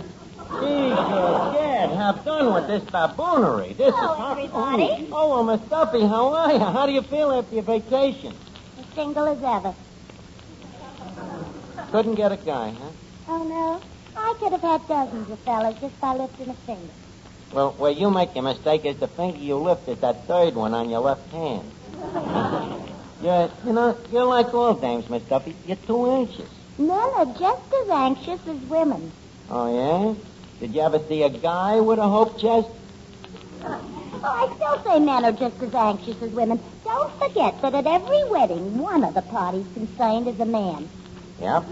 Jesus, Dad, have done with this baboonery. This Hello, is everybody. Oh, well, Miss Duffy, how are you? How do you feel after your vacation? As single as ever. Couldn't get a guy, huh? Oh, no? I could have had dozens of fellas just by lifting a finger. Well, where you make your mistake is the finger you lift is that third one on your left hand. You're like all dames, Miss Duffy. You're too anxious. Men are just as anxious as women. Oh, yeah? Did you ever see a guy with a hope chest? Oh, I still say men are just as anxious as women. Don't forget that at every wedding, one of the parties concerned is a man. Yep.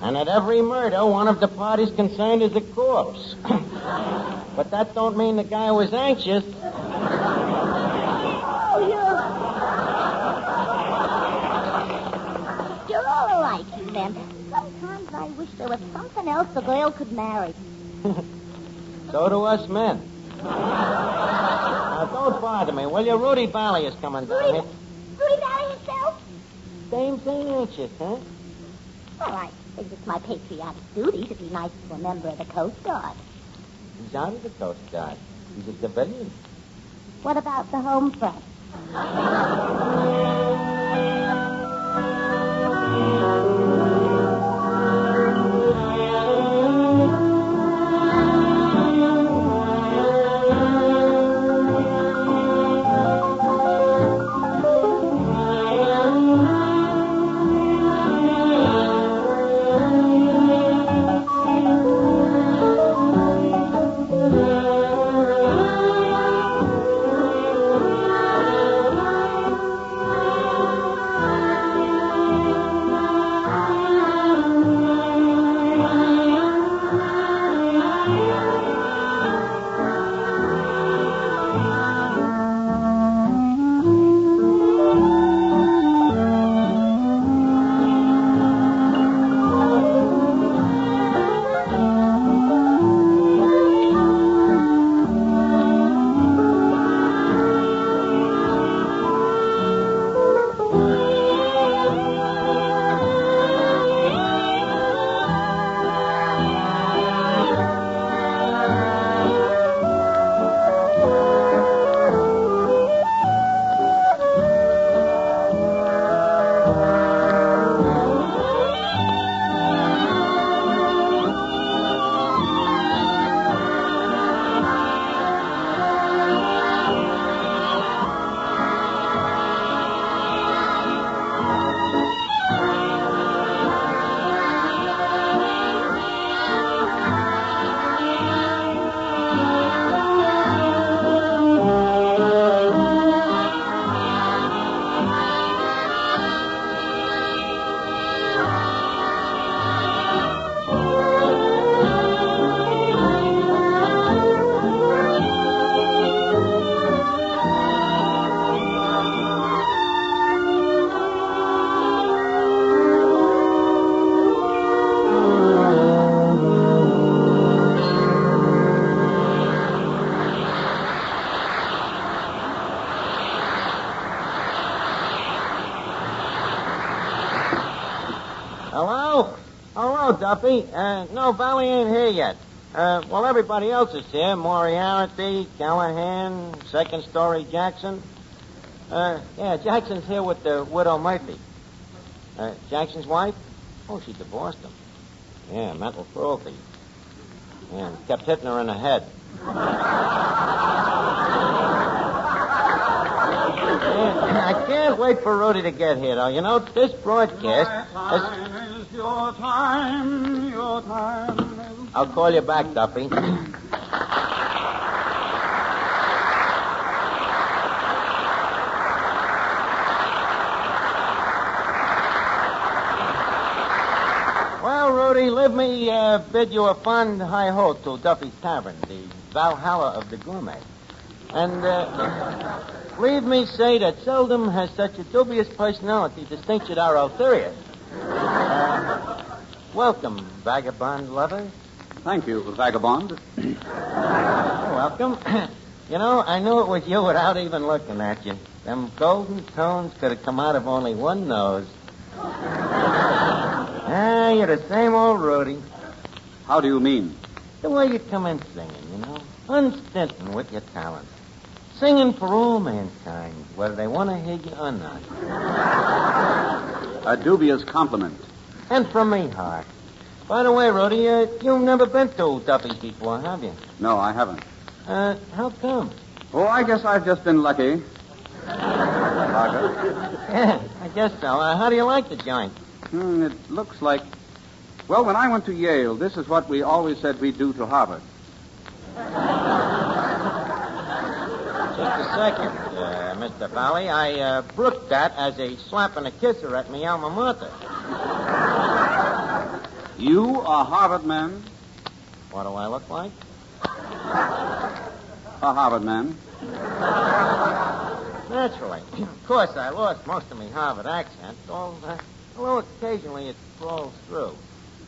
And at every murder, one of the parties concerned is a corpse. But that don't mean the guy was anxious. Oh, you're all alike, you men. Sometimes I wish there was something else the girl could marry. So do us men. Now, don't bother me, will you? Rudy Valley is coming down here. Rudy Valley himself? Dames ain't anxious, huh? Well, I think it's my patriotic duty to be nice to a member of the Coast Guard. He's out of the Coast Guard. He's a civilian. What about the home front? Duffy. No, Valley ain't here yet. Well, everybody else is here. Moriarty, Callahan, Second Story Jackson. Yeah, Jackson's here with the widow Murphy. Jackson's wife? Oh, she divorced him. Yeah, mental cruelty. Yeah, kept hitting her in the head. I can't wait for Rudy to get here, though. You know, this broadcast... Is your time, your time. I'll call you back, Duffy. Well, Rudy, let me bid you a fond hi-ho to Duffy's Tavern, the Valhalla of the gourmet. And leave me say that seldom has such a dubious personality distinguished our ulterior. Welcome, vagabond lover. Thank you, vagabond. You're welcome. You know, I knew it was you without even looking at you. Them golden tones could have come out of only one nose. Ah, you're the same old Rudy. How do you mean? The way you come in singing, you know. Unstinting with your talent. Singing for all mankind, whether they want to hear you or not. A dubious compliment. And from me, Hart. By the way, Rudy, you've never been to Duffy's before, have you? No, I haven't. How come? Oh, I guess I've just been lucky. Yeah, I guess so. How do you like the joint? It looks like... Well, when I went to Yale, this is what we always said we'd do to Harvard. Just a second, Mr. Valley. I brooked that as a slap and a kisser at me alma mater. You, a Harvard man? What do I look like? A Harvard man. Naturally. Of course, I lost most of my Harvard accent, although occasionally it crawls through.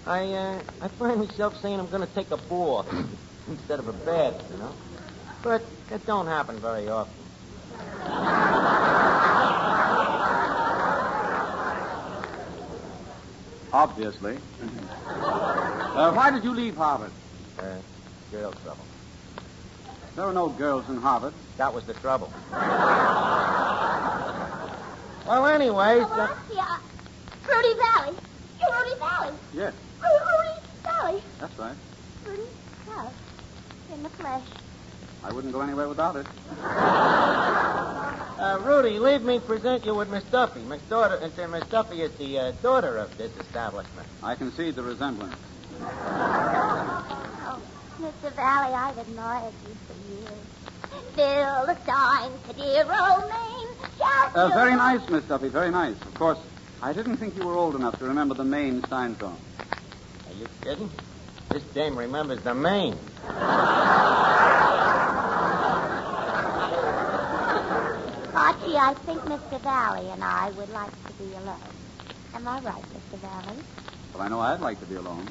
I find myself saying I'm going to take a bore instead of a bath, you know. But it don't happen very often. Obviously. Why did you leave Harvard? Girl trouble. There were no girls in Harvard. That was the trouble. Well, anyways... Yeah. Rudy Valley. You're Rudy Valley. Yes. Rudy Valley. That's right. Rudy Valley. In the flesh. I wouldn't go anywhere without it. Rudy, leave me present you with Miss Duffy. Miss Duffy is the daughter of this establishment. I can see the resemblance. Oh, Mr. Valley, I've admired you for years. Fill the sign to dear old Maine. Very nice, Miss Duffy, very nice. Of course, I didn't think you were old enough to remember the Maine Steinthorn. Are you kidding? This dame remembers the Maine. Archie, I think Mr. Valley and I would like to be alone. Am I right, Mr. Valley? Well, I know I'd like to be alone.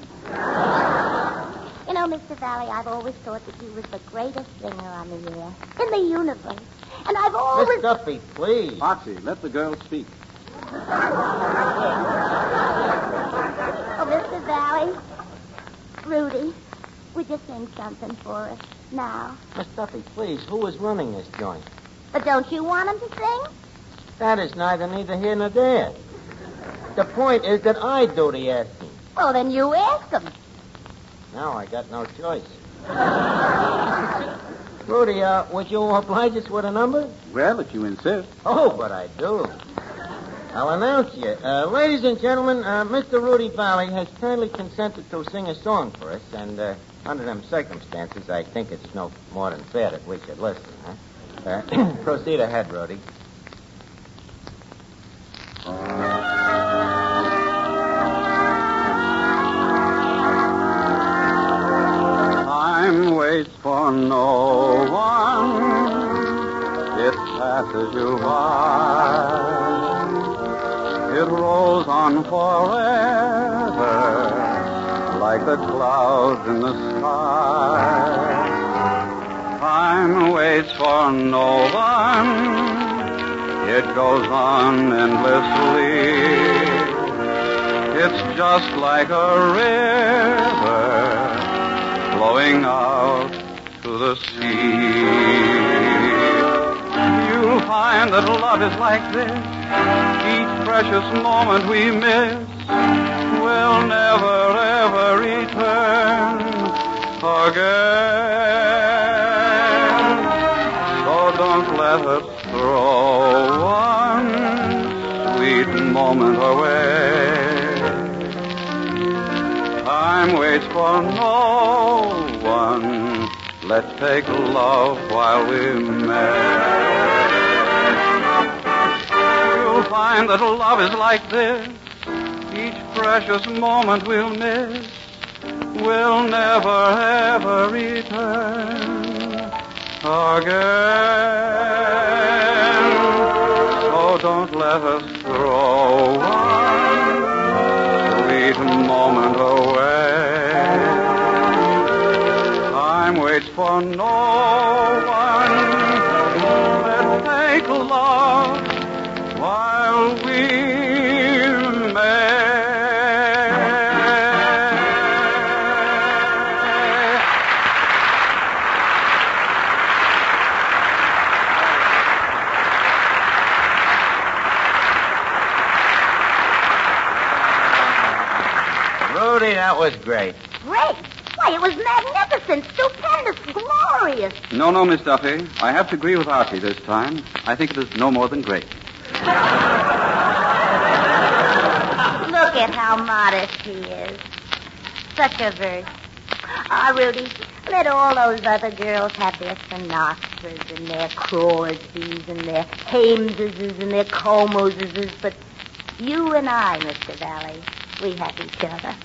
You know, Mr. Valley, I've always thought that you was the greatest singer on the air, in the universe. And I've always... Miss Duffy, please. Archie, let the girl speak. Oh, Mr. Valley, Rudy, would you sing something for us now? Miss Duffy, please, who is running this joint? But don't you want him to sing? That is neither here nor there. The point is that I do the asking. Well, then you ask him. Now I got no choice. Rudy, would you oblige us with a number? Well, if you insist. Oh, but I do. I'll announce you. Ladies and gentlemen, Mr. Rudy Valley has kindly consented to sing a song for us, and under them circumstances, I think it's no more than fair that we should listen, huh? Proceed ahead, Rudy. Time waits for no one. It passes you by. It rolls on forever like the clouds in the sky. Time waits for no one. It goes on endlessly. It's just like a river flowing out to the sea. You'll find that love is like this. Each precious moment we miss will never, ever return again. So don't let us throw one sweet moment away. Time waits for no one. Let's take love while we may. You'll find that love is like this. Each precious moment we'll miss will never, ever return again. So don't let us throw one sweet moment away. Time waits for no one. Let's take love while we may. Rudy, that was great. Great. Why, it was magnificent, stupendous, glorious. No, Miss Duffy. I have to agree with Archie this time. I think it is no more than great. Look at how modest he is. Such a verse. Ah, Rudy, let all those other girls have their Sinatras and their Crosbys and their Hameses and their Comoses, but you and I, Mr. Valley, we have each other.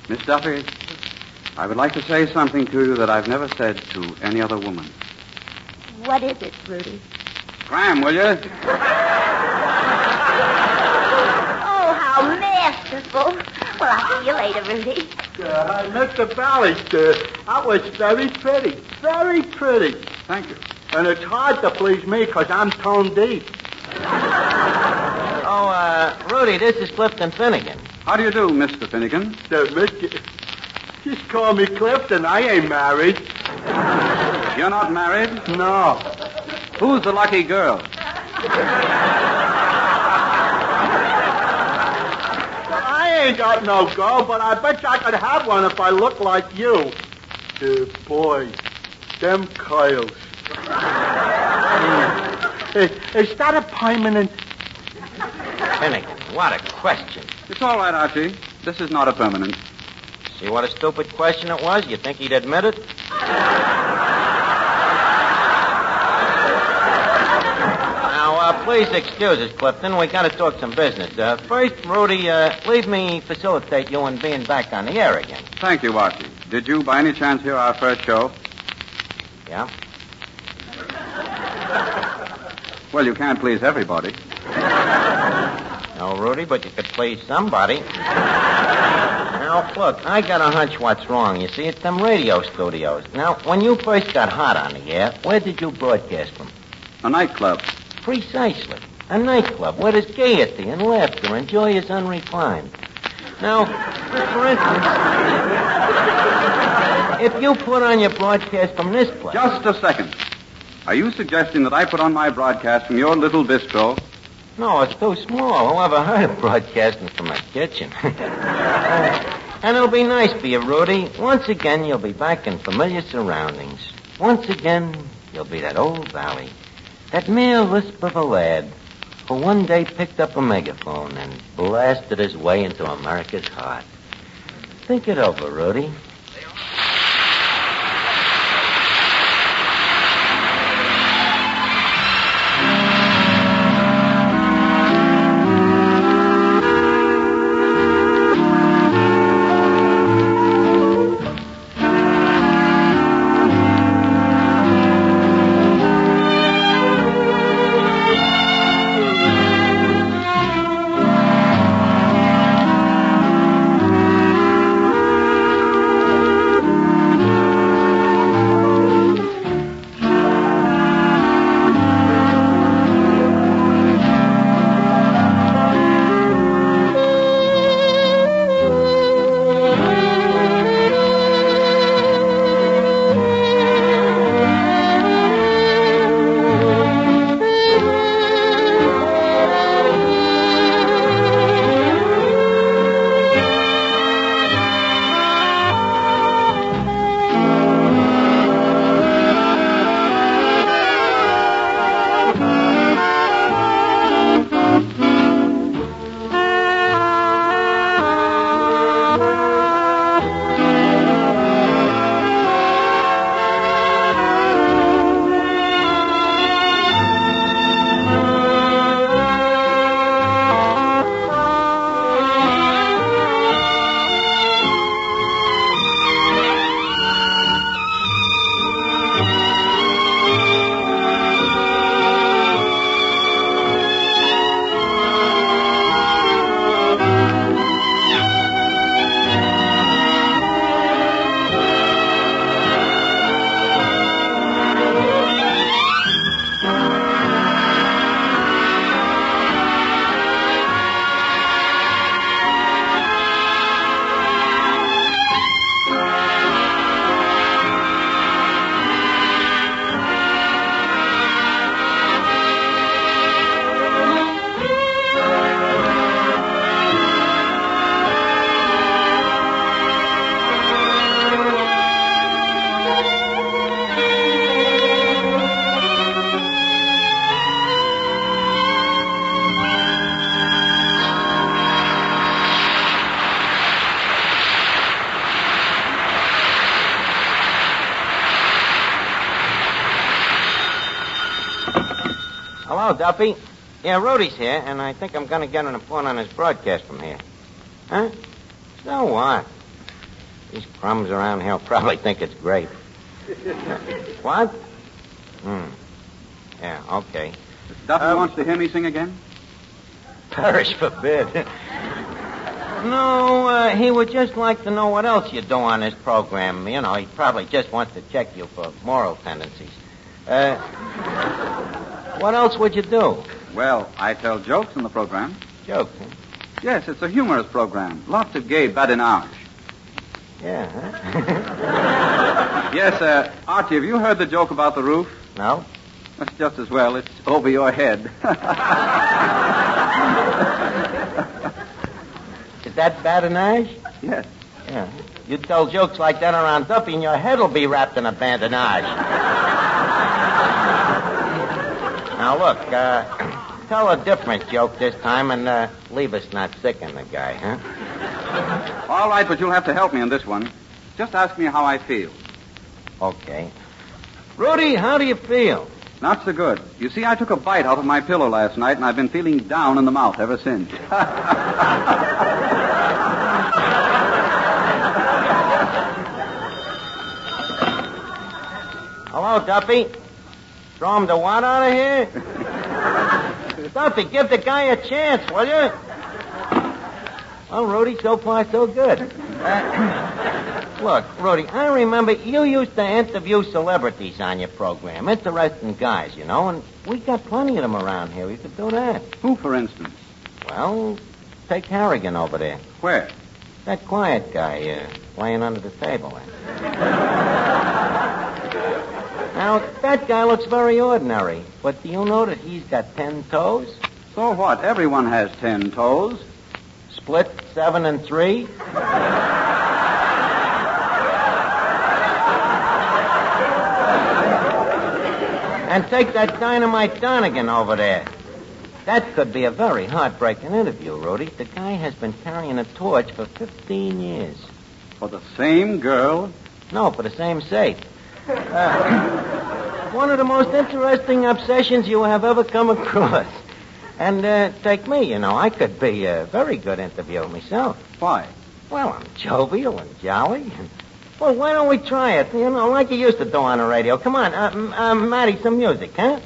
Miss Duffy, I would like to say something to you that I've never said to any other woman. What is it, Rudy? Scram, will you? Oh, how masterful. Well, I'll see you later, Rudy. Mr. Valley, that was very pretty. Very pretty. Thank you. And it's hard to please me because I'm tone deaf. Oh, Rudy, this is Clifton Finnegan. How do you do, Mr. Finnegan? Just call me Clifton. I ain't married. You're not married? No. Who's the lucky girl? I ain't got no girl, but I bet you I could have one if I looked like you. Boy, them coils. Is that a permanent? Finnegan, what a question. It's all right, Archie. This is not a permanent. See what a stupid question it was? You think he'd admit it? Now, please excuse us, Clifton. We got to talk some business. First, Rudy, leave me facilitate you in being back on the air again. Thank you, Archie. Did you, by any chance, hear our first show? Yeah? Well, you can't please everybody. No, Rudy, but you could please somebody. Now, look, I got a hunch what's wrong. You see, it's them radio studios. Now, when you first got hot on the air, where did you broadcast from? A nightclub. Precisely. A nightclub where there's gaiety and laughter and joy is unrefined. Now, for instance, if you put on your broadcast from this place... Just a second. Are you suggesting that I put on my broadcast from your little bistro? No, it's too small. Who ever heard of broadcasting from a kitchen? And it'll be nice for you, Rudy. Once again, you'll be back in familiar surroundings. Once again, you'll be that old Valley. That mere lisp of a lad who one day picked up a megaphone and blasted his way into America's heart. Think it over, Rudy. Hello, Duffy. Yeah, Rudy's here, and I think I'm going to get an report on his broadcast from here. Huh? So what? These crumbs around here will probably think it's great. What? Yeah, okay. Duffy wants to hear me sing again? Perish forbid. No, he would just like to know what else you do on this program. You know, he probably just wants to check you for moral tendencies. What else would you do? Well, I tell jokes on the program. Jokes, huh? Yes, it's a humorous program. Lots of gay badinage. Yeah, huh? Yes, Archie, have you heard the joke about the roof? No. That's just as well. It's over your head. Is that badinage? Yes. Yeah. You tell jokes like that around Duffy, and your head will be wrapped in a bandage. Now, look, tell a different joke this time and leave us not sicking the guy, huh? All right, but you'll have to help me on this one. Just ask me how I feel. Okay. Rudy, how do you feel? Not so good. You see, I took a bite out of my pillow last night, and I've been feeling down in the mouth ever since. Hello, Duffy. Throw him the what out of here? Duffy, give the guy a chance, will you? Well, Rudy, so far so good. Look, Rudy, I remember you used to interview celebrities on your program. Interesting guys, you know, and we got plenty of them around here. You could do that. Who, for instance? Well, take Harrigan over there. Where? That quiet guy, laying under the table there. Now, that guy looks very ordinary, but do you know that he's got 10 toes? So what? Everyone has 10 toes. Split 7 and 3? And take that Dynamite Donegan over there. That could be a very heartbreaking interview, Rudy. The guy has been carrying a torch for 15 years. For the same girl? No, for the same safe. One of the most interesting obsessions you have ever come across. And take me, you know, I could be a very good interviewer myself. Why? Well, I'm jovial and jolly. Well, why don't we try it, you know, like you used to do on the radio? Come on, Matty, some music, huh?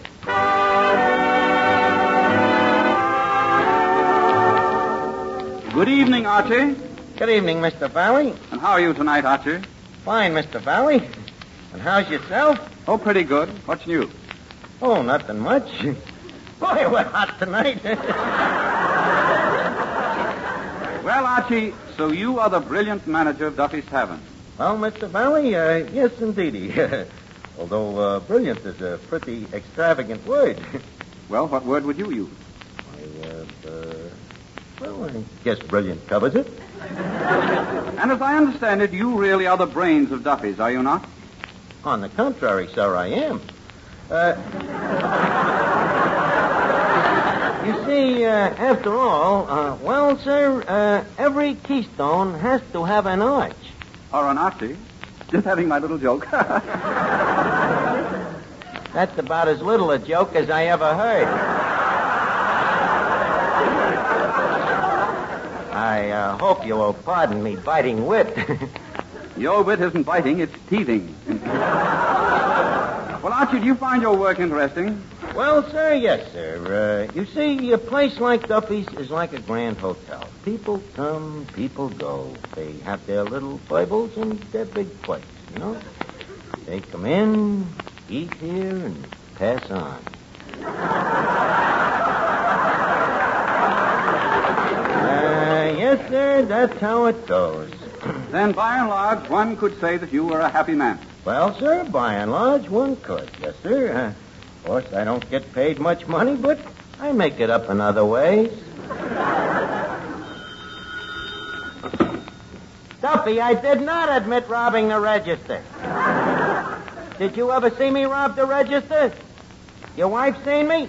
Good evening, Archie. Good evening, Mr. Valley. And how are you tonight, Archie? Fine, Mr. Valley. And how's yourself? Oh, pretty good. What's new? Oh, nothing much. Boy, we're hot tonight. Well, Archie, so you are the brilliant manager of Duffy's Tavern. Well, Mr. Valley, yes, indeedy. Although brilliant is a pretty extravagant word. Well, what word would you use? Well, I guess brilliant covers it. And as I understand it, you really are the brains of Duffy's, are you not? On the contrary, sir, I am. You see, after all, well, sir, every keystone has to have an arch. Or an archie. Just having my little joke. That's about as little a joke as I ever heard. I hope you will pardon me biting wit. Your wit isn't biting, it's teething. Well, Archie, do you find your work interesting? Well, sir, yes, sir. You see, a place like Duffy's is like a grand hotel. People come, people go. They have their little foibles and their big plates, you know? They come in, eat here, and pass on. Yes, sir, that's how it goes. Then, by and large, one could say that you were a happy man. Well, sir, by and large, one could. Yes, sir. Of course, I don't get paid much money, but I make it up in other ways. Duffy, I did not admit robbing the register. Did you ever see me rob the register? Your wife seen me?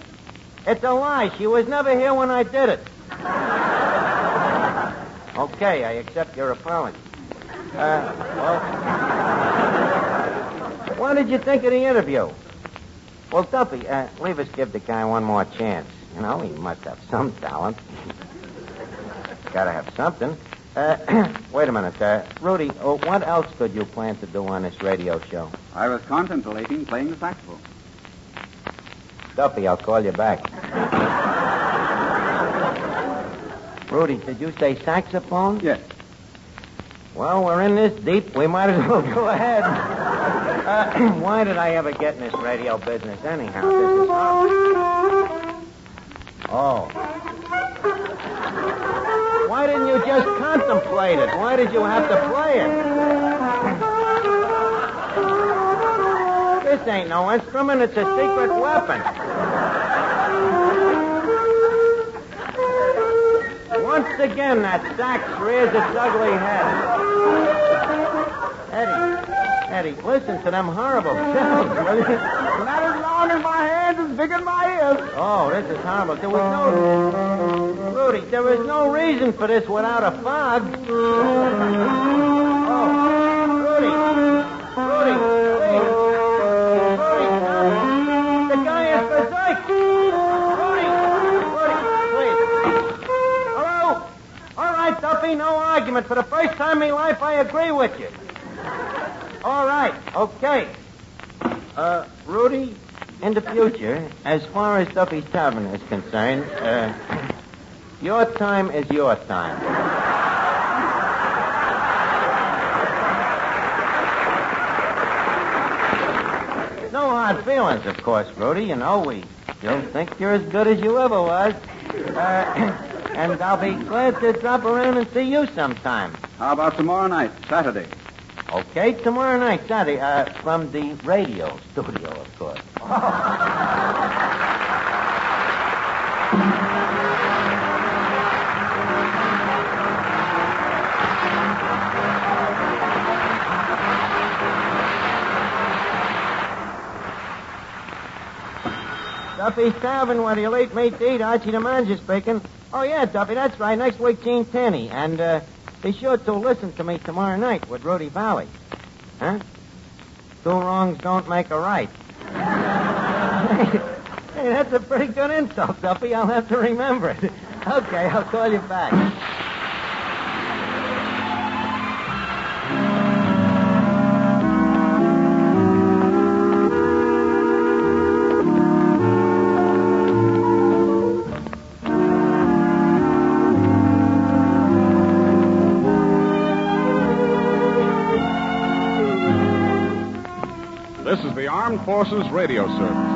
It's a lie. She was never here when I did it. Okay, I accept your apology. Well, what did you think of the interview? Well, Duffy, leave us give the guy one more chance. You know, he must have some talent. Gotta have something. Wait a minute. Rudy, what else could you plan to do on this radio show? I was contemplating playing the saxophone. Duffy, I'll call you back. Rudy, did you say saxophone? Yes. Well, we're in this deep. We might as well go ahead. Why did I ever get in this radio business anyhow? This is Oh. Why didn't you just contemplate it? Why did you have to play it? This ain't no instrument. It's a secret weapon. Once again, that sax rears its ugly head. Eddie, listen to them horrible sounds, will you? Not as long as my hands, as big as my ears. Oh, this is horrible. Rudy, there was no reason for this without a fog. Rudy, please. Rudy, the guy is berserk. Rudy, please. Hello? All right, Duffy, no argument. For the first time in my life, I agree with you. All right, okay. Rudy, in the future, as far as Duffy's Tavern is concerned, your time is your time. No hard feelings, of course, Rudy. You know, we still think you're as good as you ever was. And I'll be glad to drop around and see you sometime. How about tomorrow night, Saturday? Okay, tomorrow night, Saturday, from the radio studio, of course. Duffy's Tavern, where the late mate eat, Archie the manager speaking. Oh, yeah, Duffy, that's right. Next week, Gene Tenney. And, be sure to listen to me tomorrow night with Rudy Valley. Huh? 2 wrongs don't make a right. Hey, that's a pretty good insult, Duffy. I'll have to remember it. Okay, I'll call you back. This is the Armed Forces Radio Service.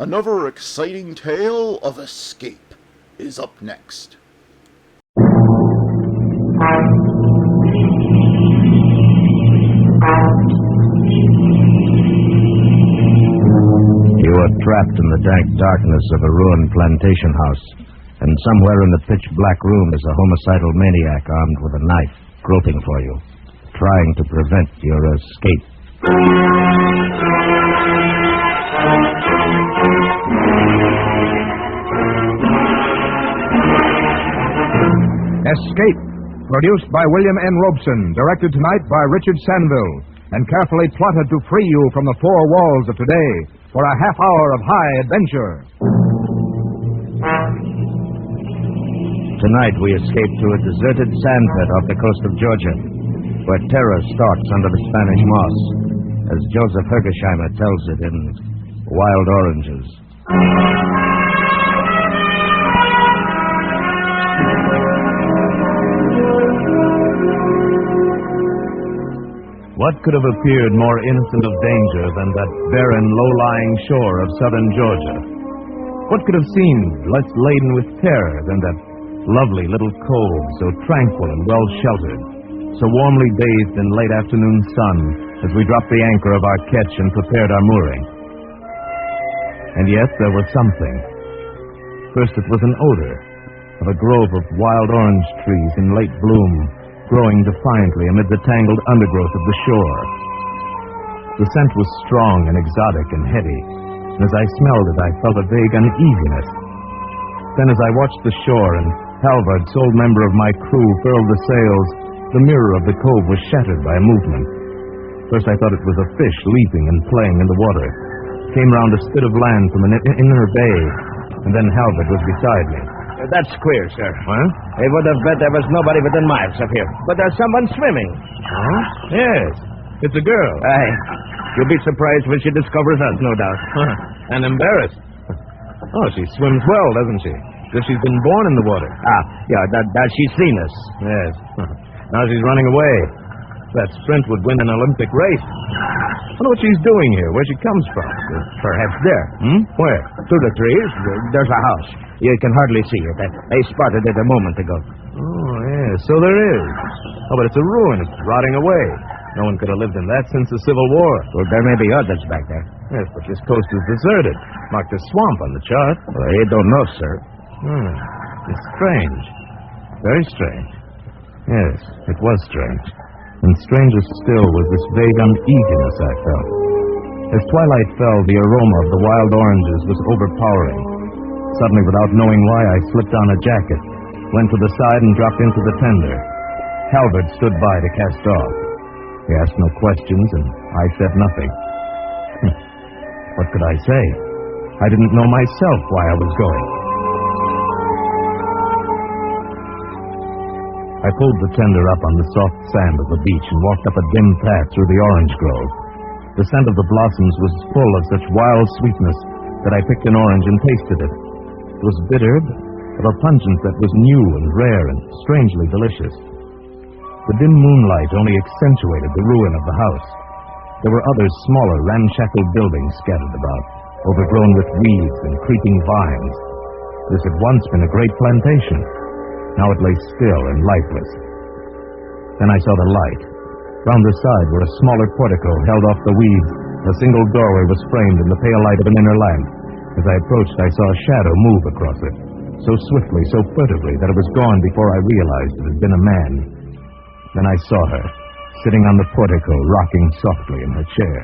Another exciting tale of escape is up next. You are trapped in the dank darkness of a ruined plantation house, and somewhere in the pitch-black room is a homicidal maniac armed with a knife, groping for you, trying to prevent your escape. Escape, produced by William N. Robeson, directed tonight by Richard Sanville, and carefully plotted to free you from the 4 walls of today for a half hour of high adventure. Tonight we escape to a deserted sandpit off the coast of Georgia, where terror stalks under the Spanish moss, as Joseph Hergesheimer tells it in Wild Oranges. What could have appeared more innocent of danger than that barren, low-lying shore of southern Georgia? What could have seemed less laden with terror than that lovely little cove, so tranquil and well-sheltered, so warmly bathed in late afternoon sun as we dropped the anchor of our ketch and prepared our mooring? And yet there was something. First it was an odor of a grove of wild orange trees in late bloom, growing defiantly amid the tangled undergrowth of the shore. The scent was strong and exotic and heady, and as I smelled it, I felt a vague uneasiness. Then as I watched the shore and Halvard, sole member of my crew, furled the sails, the mirror of the cove was shattered by a movement. First I thought it was a fish leaping and playing in the water. It came round a spit of land from an inner bay, and then Halvard was beside me. That's queer, sir. What? I would have bet there was nobody within miles of here. But there's someone swimming. Huh? Yes. It's a girl. Aye. You'll be surprised when she discovers us, no doubt. Huh. And embarrassed. Oh, she swims well, doesn't she? As if she's been born in the water. Yeah, that she's seen us. Yes. Now she's running away. That sprint would win an Olympic race. I wonder what she's doing here, where she comes from. Perhaps there. Where? Through the trees. There's a house. You can hardly see it. I spotted it a moment ago. Oh, yes, so there is. Oh, but it's a ruin. It's rotting away. No one could have lived in that since the Civil War. Well, there may be others back there. Yes, but this coast is deserted. Marked a swamp on the chart. Well, I don't know, sir. It's strange. Very strange. Yes, it was strange. And stranger still was this vague uneasiness I felt. As twilight fell, the aroma of the wild oranges was overpowering. Suddenly, without knowing why, I slipped on a jacket, went to the side and dropped into the tender. Halvard stood by to cast off. He asked no questions, and I said nothing. What could I say? I didn't know myself why I was going. I pulled the tender up on the soft sand of the beach and walked up a dim path through the orange grove. The scent of the blossoms was full of such wild sweetness that I picked an orange and tasted it. It was bitter, but of a pungence that was new and rare and strangely delicious. The dim moonlight only accentuated the ruin of the house. There were other smaller, ramshackle buildings scattered about, overgrown with weeds and creeping vines. This had once been a great plantation. Now it lay still and lifeless. Then I saw the light. Round the side were a smaller portico held off the weeds. A single doorway was framed in the pale light of an inner lamp. As I approached, I saw a shadow move across it, so swiftly, so furtively, that it was gone before I realized it had been a man. Then I saw her, sitting on the portico, rocking softly in her chair.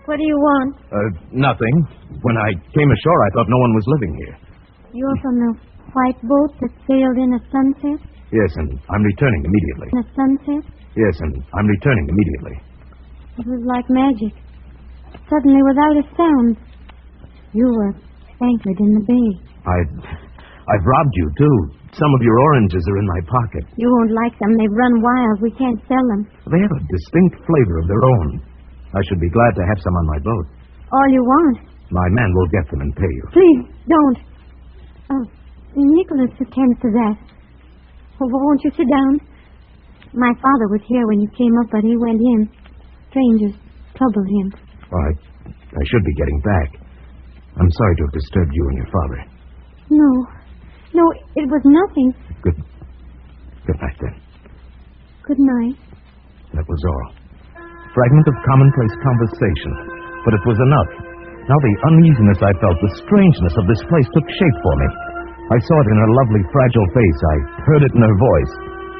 What do you want? Nothing. When I came ashore, I thought no one was living here. You're from the white boat that sailed in a sunset? Yes, and I'm returning immediately. In a sunset? Yes, and I'm returning immediately. It was like magic. Suddenly, without a sound, you were anchored in the bay. I've robbed you, too. Some of your oranges are in my pocket. You won't like them. They've run wild. We can't sell them. They have a distinct flavor of their own. I should be glad to have some on my boat. All you want? My man will get them and pay you. Please, don't. Oh, Nicholas attends to that. Oh, won't you sit down? My father was here when you came up, but he went in. Strangers troubled him. Oh, I should be getting back. I'm sorry to have disturbed you and your father. No, it was nothing. Good night, then. Good night. That was all. Fragment of commonplace conversation, but it was enough. Now the uneasiness I felt, the strangeness of this place took shape for me. I saw it in her lovely, fragile face. I heard it in her voice.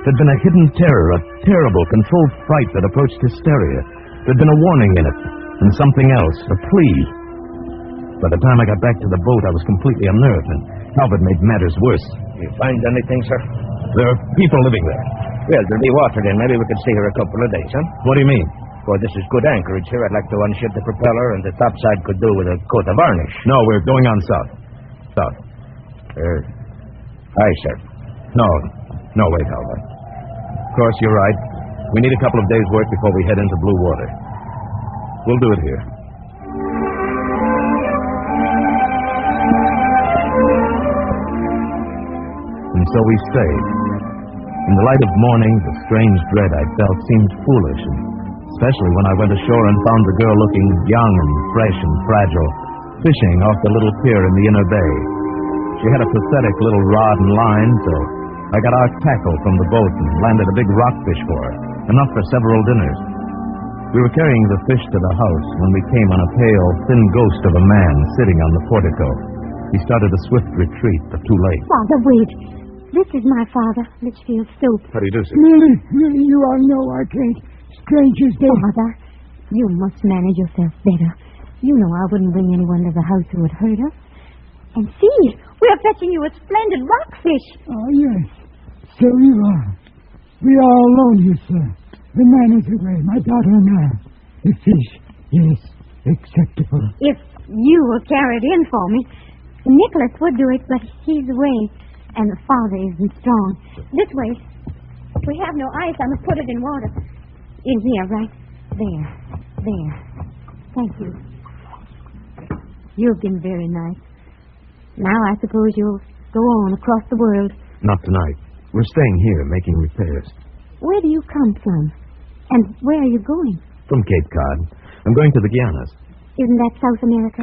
There'd been a hidden terror, a terrible, controlled fright that approached hysteria. There'd been a warning in it, and something else, a plea. By the time I got back to the boat, I was completely unnerved, and Albert made matters worse. You find anything, sir? There are people living there. Well, there'll be water in. Maybe we could stay here a couple of days, huh? What do you mean? Well, this is good anchorage here. I'd like to unship the propeller, and the topside could do with a coat of varnish. No, we're going on south. South. Aye, sir. No, wait, Albert. Of course, you're right. We need a couple of days' work before we head into blue water. We'll do it here. And so we stayed. In the light of morning, the strange dread I felt seemed foolish, and especially when I went ashore and found the girl looking young and fresh and fragile, fishing off the little pier in the inner bay. She had a pathetic little rod and line, so I got our tackle from the boat and landed a big rockfish for her, enough for several dinners. We were carrying the fish to the house when we came on a pale, thin ghost of a man sitting on the portico. He started a swift retreat, but too late. Father, wait. This is my father, Litchfield Stoop. How do you do, sir? Lily, you all know I can't. Strangers dead. Father, you must manage yourself better. You know I wouldn't bring anyone to the house who would hurt us. And see, we're fetching you a splendid rockfish. Oh, yes. So you are. We are all alone here, sir. The man is away, my daughter and I. The fish, yes, acceptable. If you will carry it in for me, Nicholas would do it, but he's away, and the father isn't strong. This way. We have no ice. I must put it in water. In here, right there. There. Thank you. You've been very nice. Now I suppose you'll go on across the world. Not tonight. We're staying here, making repairs. Where do you come from? And where are you going? From Cape Cod. I'm going to the Guianas. Isn't that South America?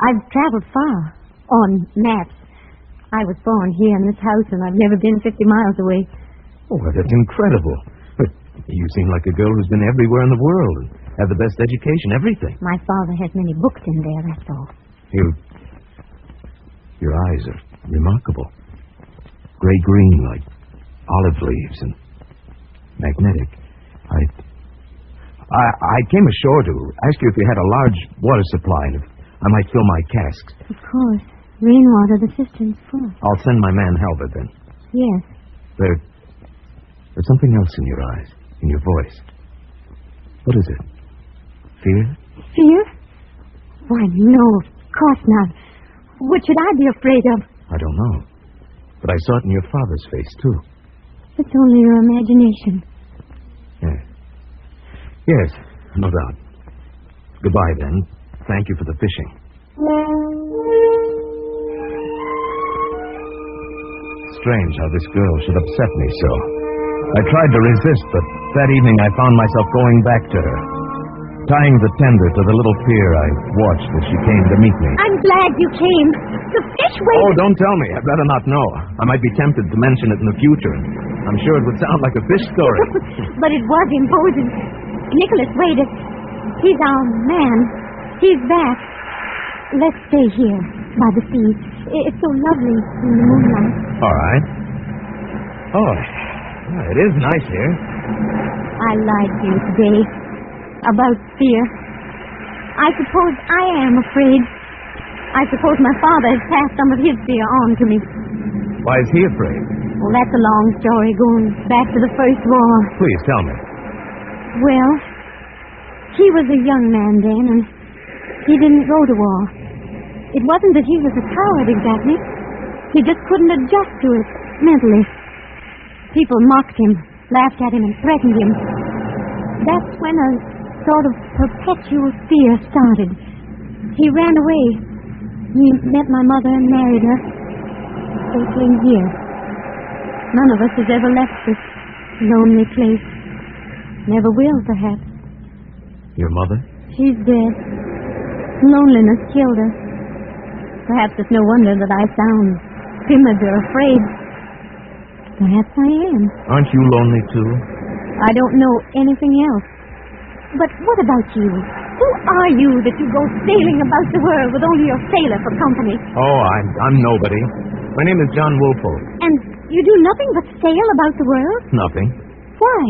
I've traveled far. On maps. I was born here in this house, and I've never been 50 miles away. Oh, that's incredible. But you seem like a girl who's been everywhere in the world and have the best education, everything. My father has many books in there, that's all. Your eyes are remarkable. Gray-green, like olive leaves, and magnetic. I came ashore to ask you if you had a large water supply and if I might fill my casks. Of course. Rainwater, the cistern's full. I'll send my man Halbert then. Yes. There's something else in your eyes, in your voice. What is it? Fear? Fear? Why, no, of course not. What should I be afraid of? I don't know. But I saw it in your father's face, too. It's only your imagination. Yes, no doubt. Goodbye, then. Thank you for the fishing. Strange how this girl should upset me so. I tried to resist, but that evening I found myself going back to her. Tying the tender to the little pier, I watched as she came to meet me. I'm glad you came. The fish waited. Oh, don't tell me. I'd rather not know. I might be tempted to mention it in the future. I'm sure it would sound like a fish story. But it was imposing. Nicholas waited. He's our man. He's back. Let's stay here by the sea. It's so lovely in the moonlight. All right. Oh, it is nice here. I lied to you today about fear. I suppose I am afraid. I suppose my father has passed some of his fear on to me. Why is he afraid? Well, that's a long story going back to the first war. Please tell me. Well, he was a young man then, and he didn't go to war. It wasn't that he was a coward exactly. He just couldn't adjust to it mentally. People mocked him, laughed at him, and threatened him. That's when a sort of perpetual fear started. He ran away. He met my mother and married her. They came here. None of us has ever left this lonely place. Never will, perhaps. Your mother? She's dead. Loneliness killed her. Perhaps it's no wonder that I sound timid or afraid. Perhaps I am. Aren't you lonely, too? I don't know anything else. But what about you? Who are you that you go sailing about the world with only your sailor for company? Oh, I'm nobody. My name is John Woolfolk. And you do nothing but sail about the world? Nothing. Why?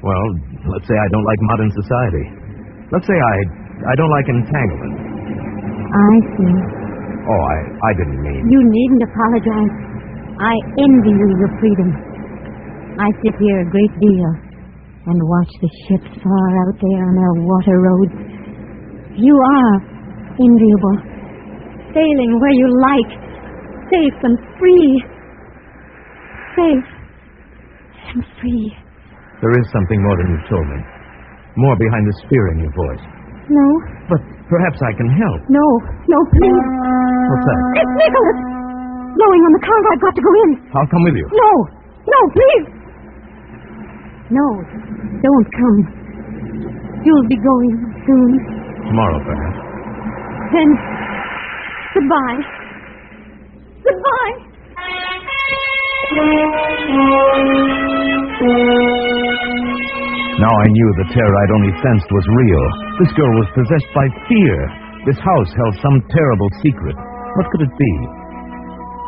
Well, let's say I don't like modern society. Let's say I don't like entanglement. I see. Oh, I didn't mean... You needn't apologize. I envy you your freedom. I sit here a great deal and watch the ships far out there on their water roads. You are enviable. Sailing where you like. Safe and free. Safe and free. There is something more than you've told me. More behind this fear in your voice. No. But perhaps I can help. No, please. What's that? It's Nicholas! Blowing on the counter. I've got to go in. I'll come with you. No, please. No, don't come. You'll be going soon. Tomorrow, perhaps. Then, goodbye. Goodbye. Now I knew the terror I'd only sensed was real. This girl was possessed by fear. This house held some terrible secret. What could it be?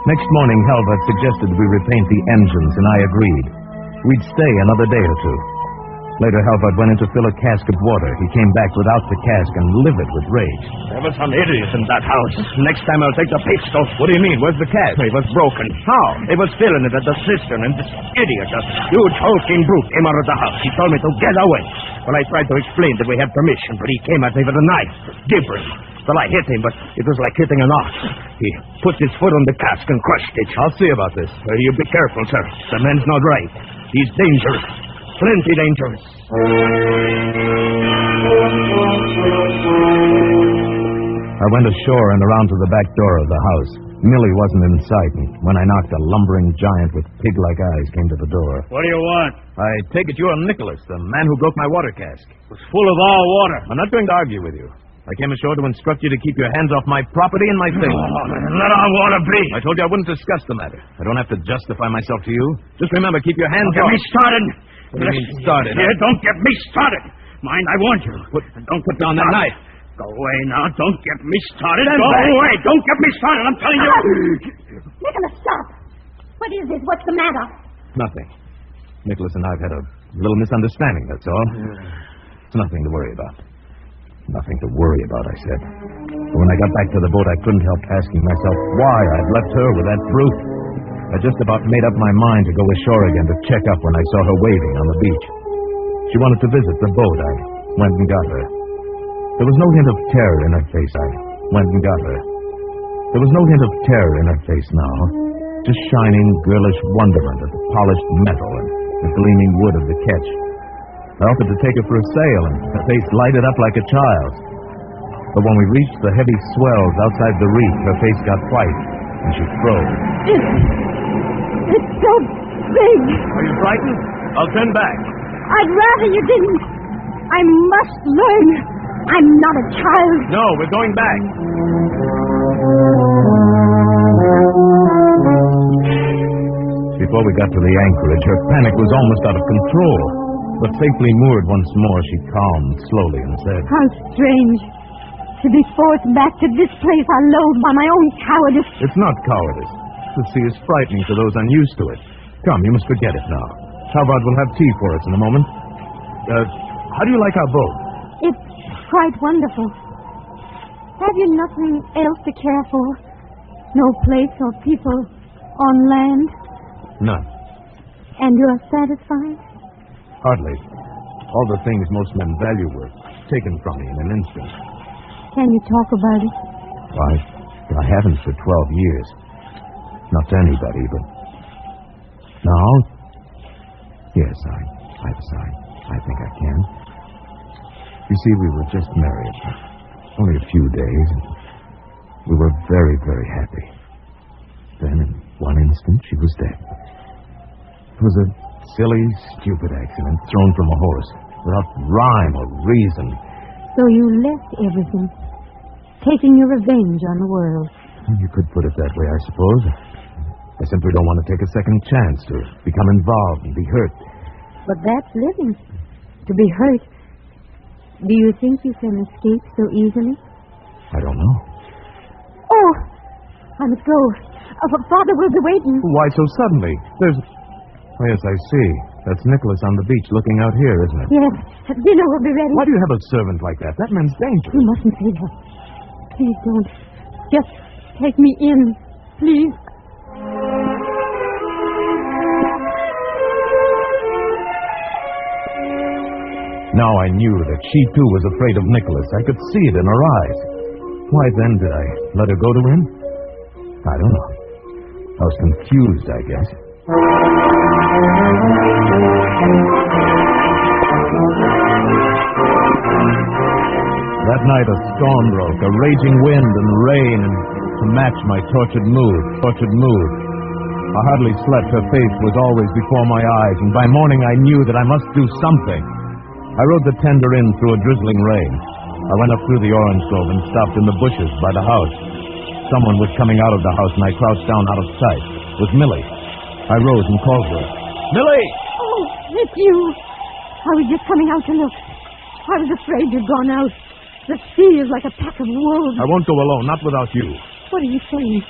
Next morning, Halvard suggested we repaint the engines, and I agreed. We'd stay another day or two. Later, Halvard went in to fill a cask of water. He came back without the cask and livid with rage. There was some idiot in that house. Next time I'll take the pistol. What do you mean? Where's the cask? It was broken. How? They was filling it at the cistern, and this idiot, a huge hulking brute, came out of the house. He told me to get away. Well, I tried to explain that we had permission, but he came at me with a knife, gibbering. Well, I hit him, but it was like hitting an ox. He put his foot on the cask and crushed it. I'll see about this. You be careful, sir. The man's not right. He's dangerous. Plenty dangerous. I went ashore and around to the back door of the house. Millie wasn't in sight, and when I knocked, a lumbering giant with pig-like eyes came to the door. What do you want? I take it you're Nicholas, the man who broke my water cask. It was full of our water. I'm not going to argue with you. I came ashore to instruct you to keep your hands off my property and my things. Let our water be. I told you I wouldn't discuss the matter. I don't have to justify myself to you. Just remember, keep your hands Don't off. get me started. What do you mean started? Yeah, don't get me started. Mind, I warned you. Don't put down that knife. Go away now. Don't get me started. Stand Go back. away. Don't get me started. I'm telling you. Nicholas, stop. What is this? What's the matter? Nothing. Nicholas and I have had a little misunderstanding, that's all. It's nothing to worry about. Nothing to worry about, I said. But when I got back to the boat, I couldn't help asking myself why I'd left her with that brute. I just about made up my mind to go ashore again to check up when I saw her waving on the beach. She wanted to visit the boat. I went and got her. There was no hint of terror in her face. I went and got her. There was no hint of terror in her face now. Just shining, girlish wonderment at the polished metal and the gleaming wood of the ketch. I offered to take her for a sail, and her face lighted up like a child's. But when we reached the heavy swells outside the reef, her face got white, and she froze. It's so big. Are you frightened? I'll turn back. I'd rather you didn't. I must learn. I'm not a child. No, we're going back. Before we got to the anchorage, her panic was almost out of control. But safely moored once more, she calmed slowly and said, How strange. To be forced back to this place I loathe by my own cowardice. It's not cowardice. The sea is frightening to those unused to it. Come, you must forget it now. Halvard will have tea for us in a moment. How do you like our boat? It's quite wonderful. Have you nothing else to care for? No place or people on land? None. And you're satisfied? Hardly. All the things most men value were taken from me in an instant. Can you talk about it? I haven't for 12 years. Not to anybody, but now, yes, I think I can. You see, we were just married. Only a few days. We were very, very happy. Then, in one instant, she was dead. It was a silly, stupid accident thrown from a horse, without rhyme or reason. So you left everything, taking your revenge on the world. You could put it that way, I suppose. I simply don't want to take a second chance to become involved and be hurt. But that's living. To be hurt. Do you think you can escape so easily? I don't know. Oh, I must go. Father will be waiting. Why so suddenly? Oh, yes, I see. That's Nicholas on the beach looking out here, isn't it? Yes. Dinner will be ready. Why do you have a servant like that? That man's dangerous. You mustn't say that. Please don't. Just take me in, please. Now I knew that she, too, was afraid of Nicholas. I could see it in her eyes. Why then did I let her go to him? I don't know. I was confused, I guess. That night a storm broke, a raging wind and rain, and to match my tortured mood. I hardly slept. Her face was always before my eyes, and by morning I knew that I must do something. I rode the tender in through a drizzling rain. I went up through the orange grove and stopped in the bushes by the house. Someone was coming out of the house, and I crouched down out of sight. It was Millie. I rose and called her. Millie! Oh, it's you. I was just coming out to look. I was afraid you'd gone out. The sea is like a pack of wolves. I won't go alone, not without you. What are you saying?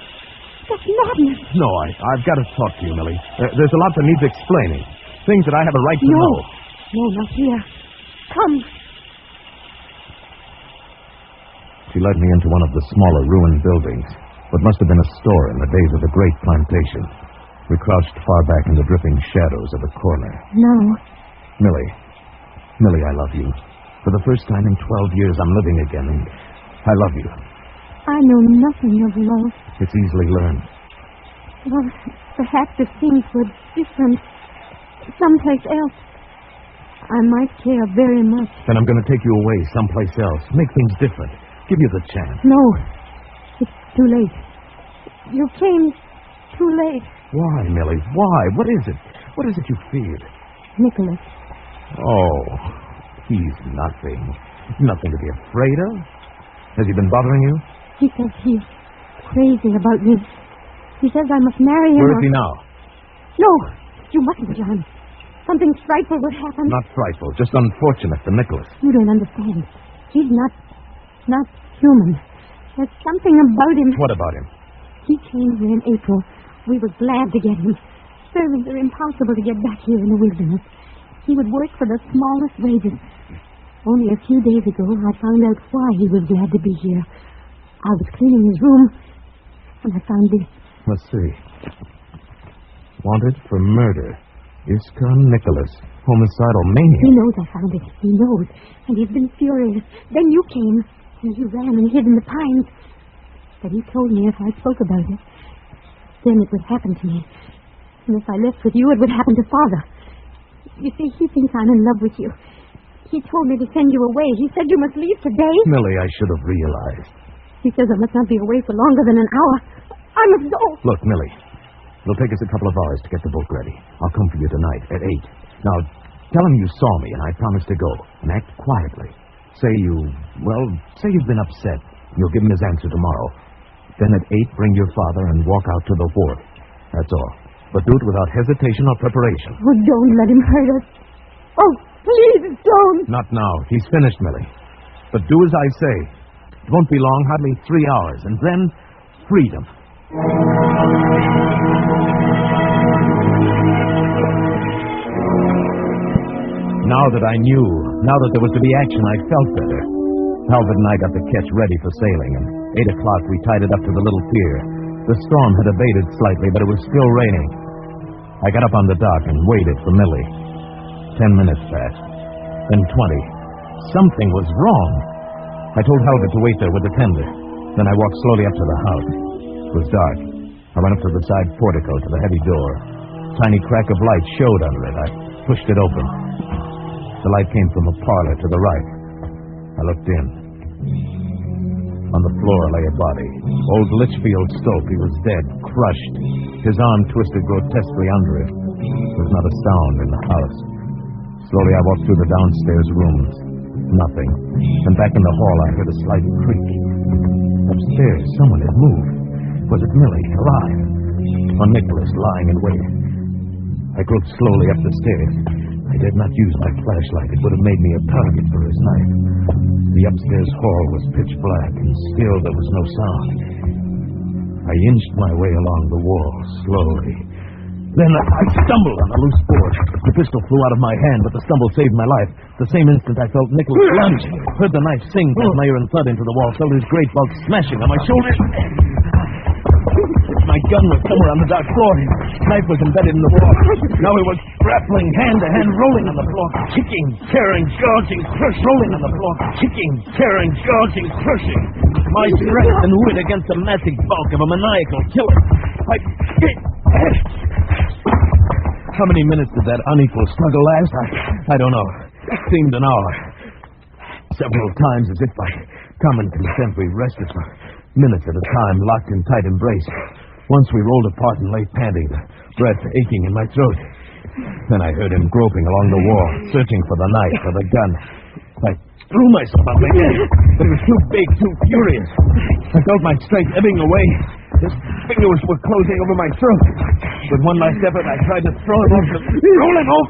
That's madness. No, I've got to talk to you, Millie. There's a lot that needs explaining. Things that I have a right to know. No, not here. Come. She led me into one of the smaller ruined buildings. What must have been a store in the days of the Great Plantation. We crouched far back in the dripping shadows of a corner. No. Millie, I love you. For the first time in 12 years, I'm living again, and I love you. I know nothing of love. It's easily learned. Well, perhaps if things were different, someplace else, I might care very much. Then I'm going to take you away someplace else. Make things different. Give you the chance. No. It's too late. You came too late. Why, Millie? Why? What is it? What is it you feared? Nicholas. Oh, he's nothing. Nothing to be afraid of. Has he been bothering you? He says he's crazy about me. He says I must marry him. Where is he now? No, you mustn't, John. Something frightful would happen. Not frightful, just unfortunate for Nicholas. You don't understand. He's not human. There's something about him. What about him? He came here in April. We were glad to get him. Servants are impossible to get back here in the wilderness. He would work for the smallest wages. Only a few days ago, I found out why he was glad to be here. I was cleaning his room, and I found this. Let's see. Wanted for murder. Iskon Nicholas, homicidal maniac. He knows I found it. He knows. And he's been furious. Then you came, and he ran and hid in the pines. But he told me if I spoke about it, then it would happen to me. And if I left with you, it would happen to Father. You see, he thinks I'm in love with you. He told me to send you away. He said you must leave today. Millie, I should have realized. He says I must not be away for longer than an hour. I must go. Look, Millie, it'll take us a couple of hours to get the boat ready. I'll come for you tonight at 8. Now, tell him you saw me and I promised to go. And act quietly. Say you've been upset. You'll give him his answer tomorrow. Then at 8, bring your father and walk out to the wharf. That's all. But do it without hesitation or preparation. Oh, don't let him hurt us. Oh, please don't. Not now. He's finished, Millie. But do as I say. It won't be long, hardly 3 hours. And then, freedom. Now that I knew, now that there was to be action, I felt better. Talbot and I got the ketch ready for sailing, and 8 o'clock we tied it up to the little pier. The storm had abated slightly, but it was still raining. I got up on the dock and waited for Millie. 10 minutes passed. Then 20. Something was wrong. I told Talbot to wait there with the tender. Then I walked slowly up to the house. It was dark. I went up to the side portico to the heavy door. A tiny crack of light showed under it. I pushed it open. The light came from a parlor to the right. I looked in. On the floor lay a body. Old Litchfield Stoke. He was dead, crushed. His arm twisted grotesquely under it. There was not a sound in the house. Slowly I walked through the downstairs rooms. Nothing. And back in the hall I heard a slight creak. Upstairs someone had moved. Was it Millie, alive? Or Nicholas, lying in wait? I groped slowly up the stairs. I dared not use my flashlight. It would have made me a target for his knife. The upstairs hall was pitch black, and still there was no sound. I inched my way along the wall, slowly. Then I stumbled on a loose board. The pistol flew out of my hand, but the stumble saved my life. The same instant I felt Nicholas lunge. Heard the knife sing past my ear and thud into the wall. Felt his great bulk smashing on my shoulder. My gun was somewhere on the dark floor. His knife was embedded in the wall. Now he was grappling hand to hand, rolling on the floor. Kicking, tearing, gouging, crushing. Rolling on the floor. Kicking, tearing, gouging, crushing. My strength and wit against the massive bulk of a maniacal killer. How many minutes did that unequal struggle last? I don't know. It seemed an hour. Several times, as if by common consent, we rested for minutes at a time, locked in tight embrace. Once we rolled apart and lay panting, the breath aching in my throat. Then I heard him groping along the wall, searching for the knife or the gun. I threw myself on my head, but it was too big, too furious. I felt my strength ebbing away. His fingers were closing over my throat. With one last effort, I tried to throw him off roll him off.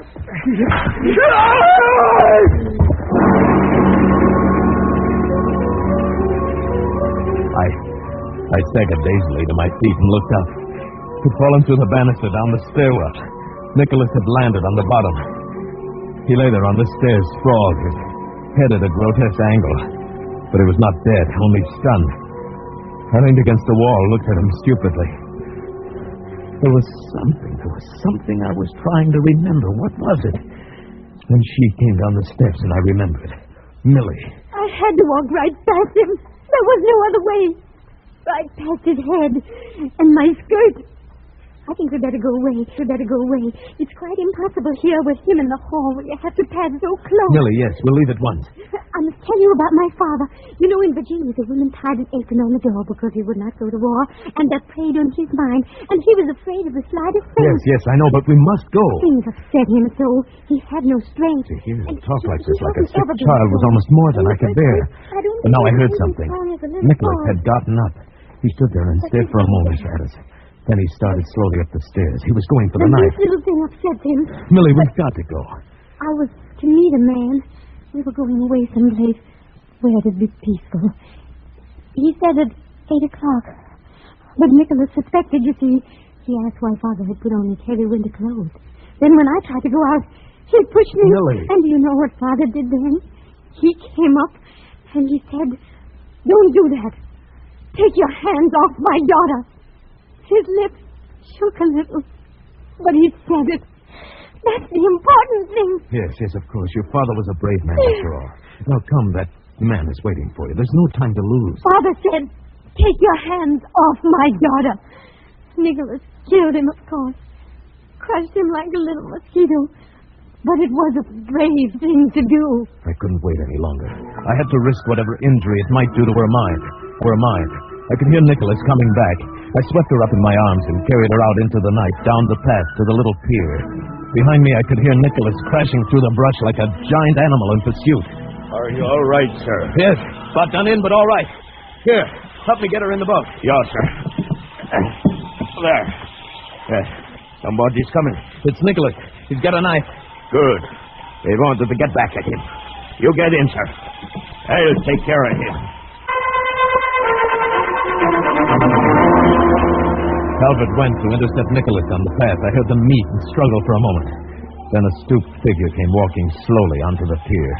I staggered dazedly to my feet and looked up. He'd fallen through the banister down the stairwell. Nicholas had landed on the bottom. He lay there on the stairs, sprawled, his head at a grotesque angle. But he was not dead, only stunned. I leaned against the wall, looked at him stupidly. There was something I was trying to remember. What was it? Then she came down the steps and I remembered. Millie. I had to walk right past him. There was no other way. Right past his head and my skirt. I think we'd better go away. It's quite impossible here with him in the hall where you have to pass so close. Millie, yes, we'll leave at once. I must tell you about my father. You know, in Virginia, the women tied an apron on the door because he would not go to war, and that preyed on his mind, and he was afraid of the slightest thing. Yes, I know, but we must go. Things upset him so. He had no strength. To hear him talk like this, like a sick child, was almost more than I could bear. But now I heard something. Nicholas had gotten up. He stood there and stared for a moment at us. Then he started slowly up the stairs. He was going for the knife. This little thing upset him. Millie, we've got to go. I was to meet a man. We were going away someplace where it'd be peaceful. He said at 8 o'clock. But Nicholas suspected, you see. He asked why Father had put on his heavy winter clothes. Then when I tried to go out, he pushed me. Millie. And do you know what Father did then? He came up and he said, "Don't do that. Take your hands off my daughter." His lips shook a little, but he said it. That's the important thing. Yes, of course. Your father was a brave man, after all. Now, come, that man is waiting for you. There's no time to lose. Father said, "Take your hands off my daughter." Nicholas killed him, of course. Crushed him like a little mosquito. But it was a brave thing to do. I couldn't wait any longer. I had to risk whatever injury it might do to her mind. I could hear Nicholas coming back. I swept her up in my arms and carried her out into the night, down the path to the little pier. Behind me, I could hear Nicholas crashing through the brush like a giant animal in pursuit. Are you all right, sir? Yes, about done in, but all right. Here, help me get her in the boat. Yes, sir. There. Yes. Somebody's coming. It's Nicholas. He's got a knife. Good. They wanted to get back at him. You get in, sir. I'll take care of him. Calvert went to intercept Nicholas on the path. I heard them meet and struggle for a moment. Then a stooped figure came walking slowly onto the pier.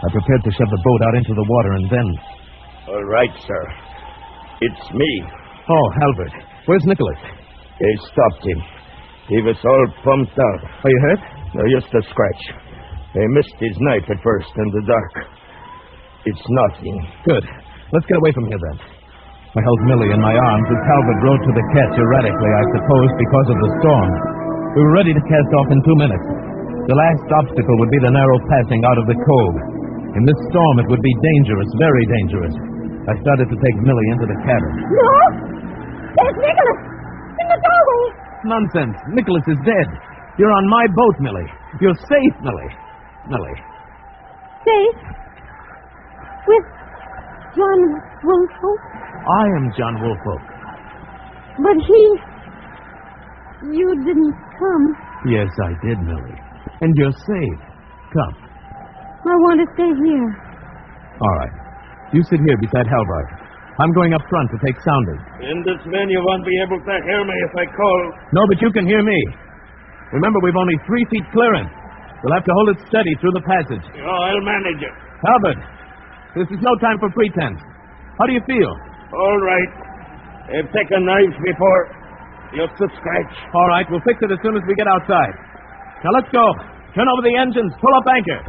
I prepared to shove the boat out into the water, and then... All right, sir. It's me. Oh, Halbert. Where's Nicholas? They stopped him. He was all pumped out. Are you hurt? No, just a scratch. They missed his knife at first in the dark. It's nothing. Good. Let's get away from here, then. I held Millie in my arms as Halbert rowed to the catch erratically, I suppose, because of the storm. We were ready to cast off in 2 minutes. The last obstacle would be the narrow passing out of the cove. In this storm, it would be dangerous, very dangerous. I started to take Millie into the cabin. No! There's Nicholas! In the doorway! Nonsense. Nicholas is dead. You're on my boat, Millie. You're safe, Millie. Millie. Safe? With John Woolfolk? I am John Woolfolk. But you didn't come. Yes, I did, Millie. And you're safe. Come. I want to stay here. All right. You sit here beside Halbert. I'm going up front to take soundings. In this man, you won't be able to hear me if I call. No, but you can hear me. Remember, we've only 3 feet clearance. We'll have to hold it steady through the passage. Oh, I'll manage it. Halbert, this is no time for pretense. How do you feel? All right. I've taken knives before. Just a scratch. All right, we'll fix it as soon as we get outside. Now let's go. Turn over the engines. Pull up anchor.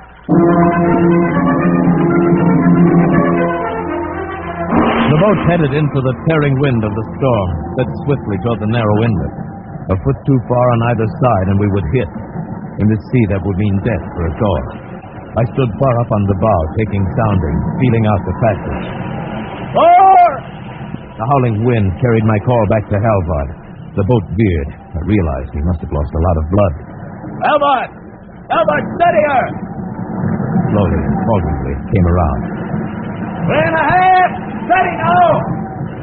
The boat headed into the tearing wind of the storm, sped swiftly toward the narrow inlet. A foot too far on either side, and we would hit. In the sea, that would mean death for us all. I stood far up on the bow, taking soundings, feeling out the passage. Fore! The howling wind carried my call back to Halbert. The boat veered. I realized he must have lost a lot of blood. Halbert! Halbert, steady her! Slowly and falteringly, it came around. 3 1/2! Steady now!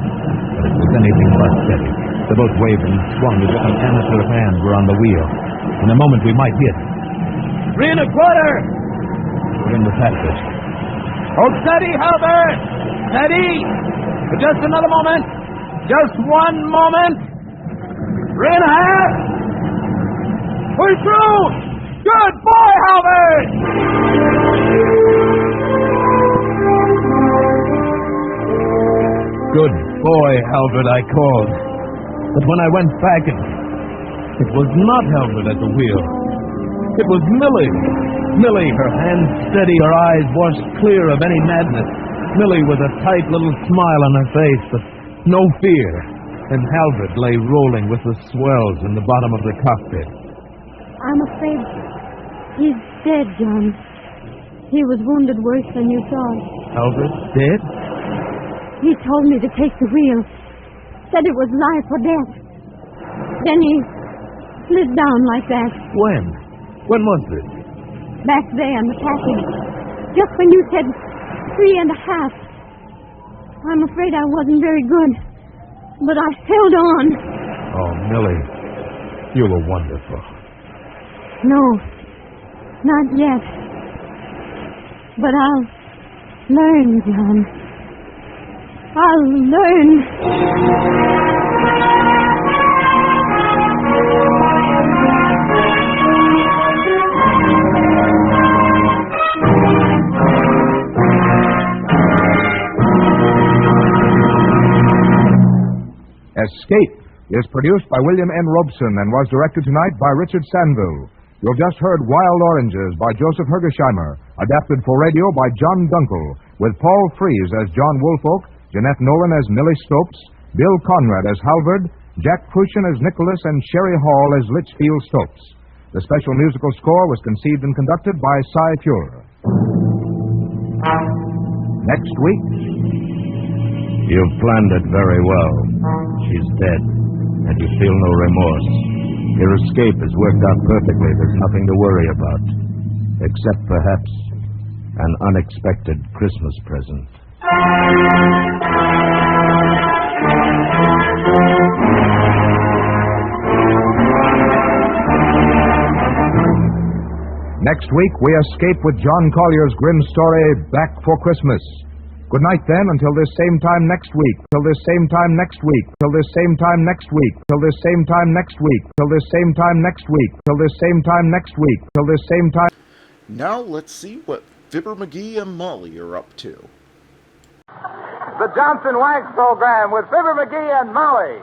But it was anything but steady. The boat waved and swung as if an amateur hand were on the wheel. In a moment, we might hit. 3 1/4! We're in the passage. Hold steady, Halbert! Steady! For just another moment. Just one moment. 3 1/2! We're through! Good boy, Halbert! Good boy, Halbert, I called. But when I went back, it was not Halbert at the wheel. It was Millie. Millie, her hands steady, her eyes washed clear of any madness. Millie with a tight little smile on her face, but no fear. And Halbert lay rolling with the swells in the bottom of the cockpit. I'm afraid he's dead, John. He was wounded worse than you thought. Halbert dead? He told me to take the wheel. Said it was life or death. Then he slid down like that. When? When was this? Back there in the passage. Just when you said 3 1/2. I'm afraid I wasn't very good. But I held on. Oh, Millie, you were wonderful. No, not yet. But I'll learn, John. I'll learn. Escape is produced by William N. Robeson and was directed tonight by Richard Sandville. You've just heard Wild Oranges by Joseph Hergesheimer, adapted for radio by John Dunkel, with Paul Frees as John Woolfolk, Jeanette Nolan as Millie Stopes, Bill Conrad as Halvard, Jack Crucian as Nicholas, and Sherry Hall as Litchfield Stopes. The special musical score was conceived and conducted by Cy Feuer. Next week... You've planned it very well. She's dead, and you feel no remorse. Your escape has worked out perfectly. There's nothing to worry about, except perhaps an unexpected Christmas present. Next week, we escape with John Collier's grim story, Back for Christmas. Good night, then, until this same time next week, till this same time next week, till this same time next week, till this same time next week, till this same time next week, till this same time next week, till this same time... Now let's see what Fibber, Magee, and Molly are up to. The Johnson Wax Program with Fibber, Magee, and Molly.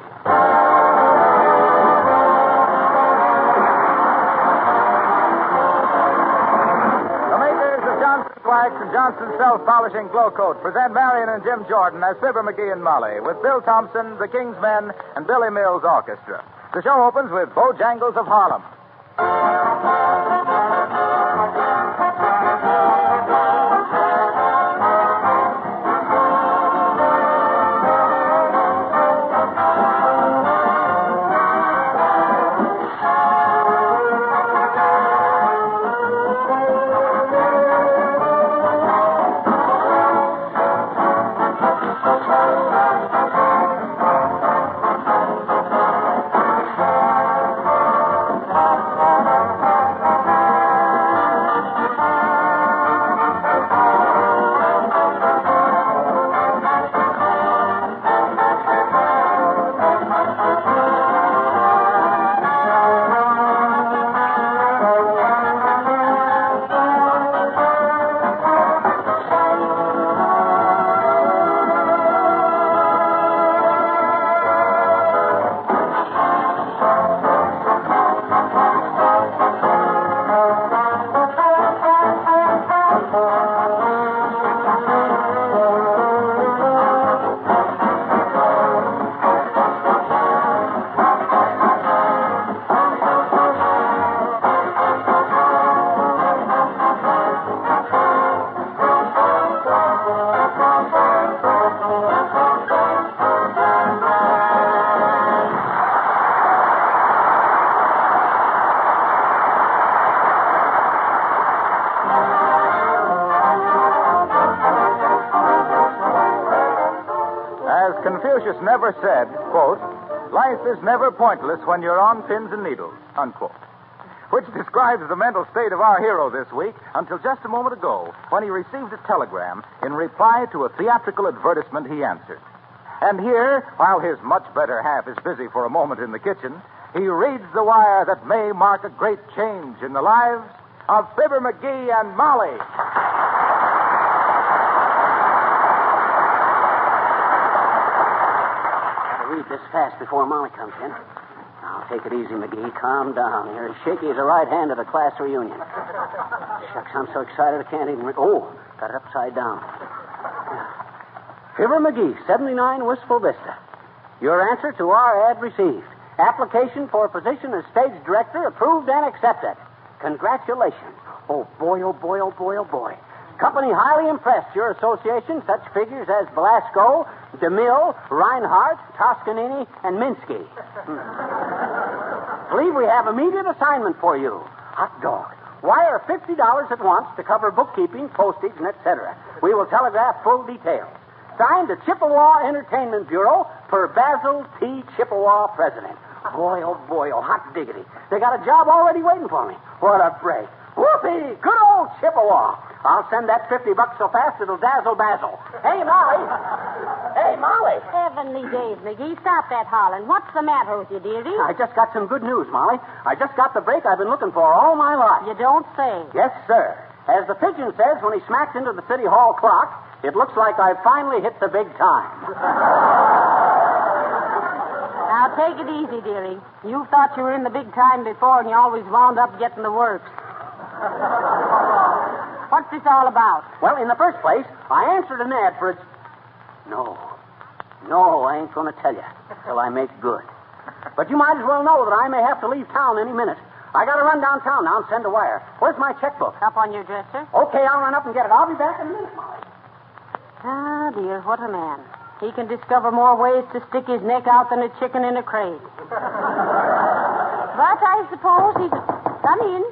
Wax and Johnson Self-Polishing Glow Coat present Marion and Jim Jordan as Fibber, Magee, and Molly with Bill Thompson, the King's Men, and Billy Mills Orchestra. The show opens with Bojangles of Harlem. ever said, quote, life is never pointless when you're on pins and needles, unquote. Which describes the mental state of our hero this week until just a moment ago when he received a telegram in reply to a theatrical advertisement he answered. And here, while his much better half is busy for a moment in the kitchen, he reads the wire that may mark a great change in the lives of Fibber, Magee, and Molly. Gotta read this fast before Molly comes in. Now, take it easy, Magee. Calm down. You're as shaky as a right hand at a class reunion. Shucks, I'm so excited I can't even read. Oh, got it upside down. Fibber Magee, 79 Wistful Vista. Your answer to our ad received. Application for position as stage director approved and accepted. Congratulations. Oh, boy, oh, boy, oh, boy, oh, boy. Company highly impressed your association, such figures as Velasco, DeMille, Reinhardt, Toscanini, and Minsky. Believe we have immediate assignment for you. Hot dog. Wire $50 at once to cover bookkeeping, postage, and etc. We will telegraph full details. Signed the Chippewa Entertainment Bureau for Basil T. Chippewa, President. Boy, oh, hot diggity. They got a job already waiting for me. What a break. Whoopee! Good old Chippewa. I'll send that $50 so fast it'll dazzle Basil. Hey, Molly. Hey, Molly. Heavenly days, Magee. Stop that hollering. What's the matter with you, dearie? I just got some good news, Molly. I just got the break I've been looking for all my life. You don't say. Yes, sir. As the pigeon says when he smacks into the City Hall clock, it looks like I've finally hit the big time. Now, take it easy, dearie. You thought you were in the big time before, and you always wound up getting the works. What's this all about? Well, in the first place, I answered an ad for it. No, I ain't going to tell you till I make good. But you might as well know that I may have to leave town any minute. I got to run downtown now and send a wire. Where's my checkbook? Up on your dresser? Okay, I'll run up and get it. I'll be back in a minute, Molly. Ah, dear, what a man. He can discover more ways to stick his neck out than a chicken in a crate. But I suppose he's... Come in.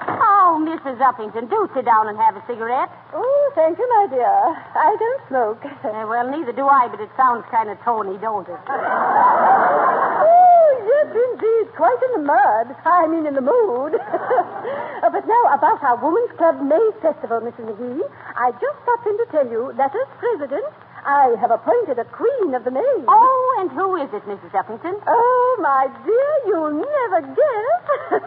Oh, Mrs. Uppington, do sit down and have a cigarette. Oh, thank you, my dear. I don't smoke. Well, neither do I, but it sounds kind of tony, don't it? Oh, yes, indeed. Quite in the mud. I mean, in the mood. But now, about our Women's Club May Festival, Mrs. Magee. I just stopped in to tell you that as president, I have appointed a queen of the May. Oh, and who is it, Mrs. Uppington? Oh, my dear, you'll never guess.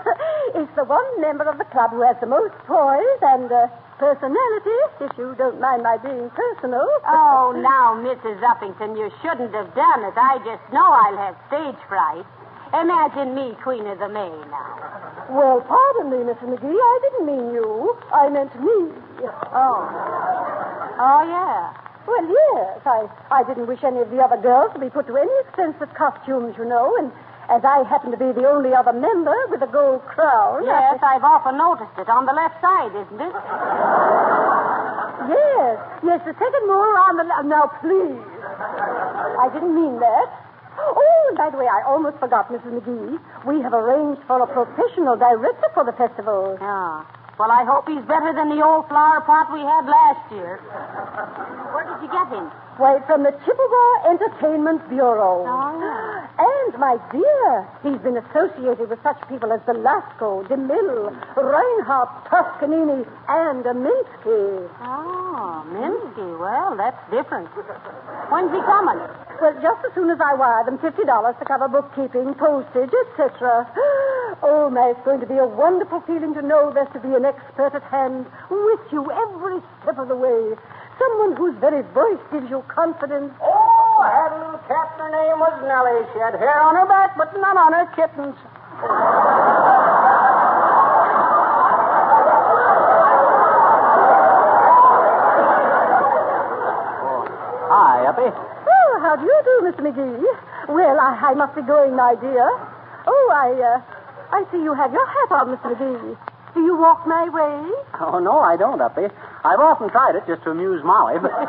It's the one member of the club who has the most poise and personality, if you don't mind my being personal. Oh, now, Mrs. Uppington, you shouldn't have done it. I just know I'll have stage fright. Imagine me Queen of the May now. Well, pardon me, Mrs. Magee. I didn't mean you. I meant me. Oh, yeah. Well, yes. I didn't wish any of the other girls to be put to any expensive costumes, you know, and as I happen to be the only other member with a gold crown... Yes, I've often noticed it. On the left side, isn't it? Yes, the second more on the left. Now, please. I didn't mean that. Oh, and by the way, I almost forgot, Mrs. Magee. We have arranged for a professional director for the festival. Ah. Well, I hope he's better than the old flower pot we had last year. Where did you get him? Why, from the Chippewa Entertainment Bureau. Oh. And, my dear, he's been associated with such people as Velasco, DeMille, Reinhardt, Toscanini, and Minsky. Oh, Minsky. Well, that's different. When's he coming? Well, just as soon as I wire them $50 to cover bookkeeping, postage, etc. Oh, my, it's going to be a wonderful feeling to know there's to be an expert at hand with you every step of the way. Someone whose very voice gives you confidence. Oh, I had a little cat, and her name was Nellie. She had hair on her back, but none on her kittens. Hi, Uppy. Oh, how do you do, Mr. Magee? Well, I must be going, my dear. Oh, I see you have your hat on, Mr. Magee. Do you walk my way? Oh, no, I don't, Uppy. I've often tried it just to amuse Molly, but somehow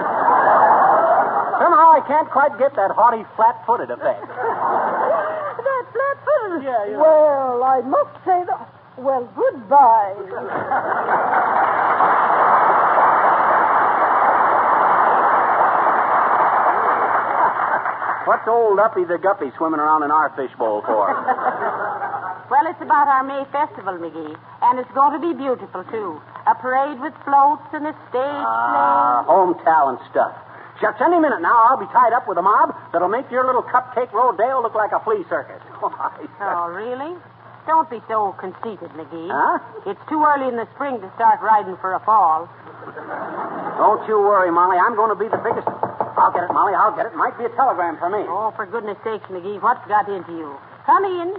I can't quite get that haughty, flat-footed effect. That flat-footed? Yeah. Well, I must say that... Well, goodbye. What's old Uppy the Guppy swimming around in our fishbowl for? Well, it's about our May festival, Magee. And it's going to be beautiful, too. A parade with floats and a stage play. Home talent stuff. Shucks, any minute now, I'll be tied up with a mob that'll make your little cupcake rodeo look like a flea circus. Oh, really? Don't be so conceited, Magee. Huh? It's too early in the spring to start riding for a fall. Don't you worry, Molly. I'm going to be the biggest. I'll get it, Molly. I'll get it. Might be a telegram for me. Oh, for goodness sakes, Magee, what's got into you? Come in.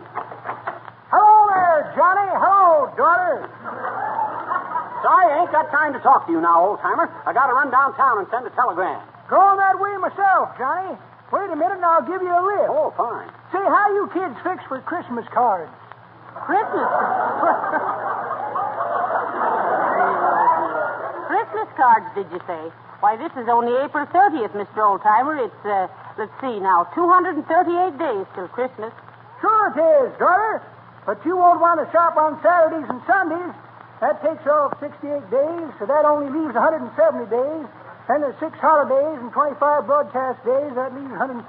Hello there, Johnny. Hello, daughter. Sorry, I ain't got time to talk to you now, old-timer. I got to run downtown and send a telegram. Going that way myself, Johnny. Wait a minute and I'll give you a lift. Oh, fine. Say, how you kids fix for Christmas cards? Christmas? Christmas cards, did you say? Why, this is only April 30th, Mr. Oldtimer. It's, let's see now, 238 days till Christmas. Sure it is, daughter. But you won't want to shop on Saturdays and Sundays. That takes off 68 days, so that only leaves 170 days. Then there's 6 holidays and 25 broadcast days. That leaves 139.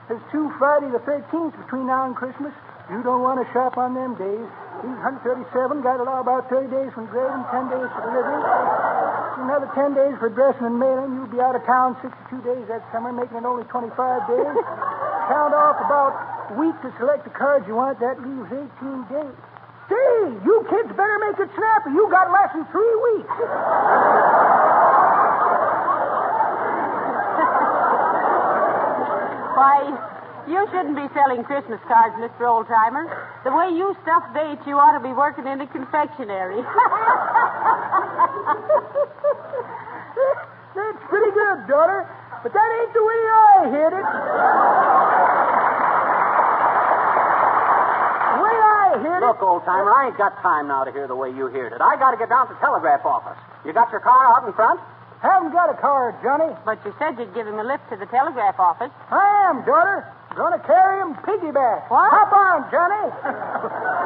There's 2 Friday the 13th between now and Christmas. You don't want to shop on them days. These 137 got to allow about 30 days for engraving, 10 days for delivery. Another 10 days for dressing and mailing. You'll be out of town 62 days that summer, making it only 25 days. Count off about a week to select the cards you want. That leaves 18 days. Say, you kids better make it snappy. You got less than 3 weeks. Why, you shouldn't be selling Christmas cards, Mr. Oldtimer. The way you stuff dates, you ought to be working in a confectionery. That's pretty good, daughter. But that ain't the way I hit it. The way I hit it... Look, old-timer, I ain't got time now to hear the way you heard it. I got to get down to the telegraph office. You got your car out in front? Haven't got a card, Johnny. But you said you'd give him a lift to the telegraph office. I am, daughter. Gonna carry him piggyback. What? Hop on, Johnny.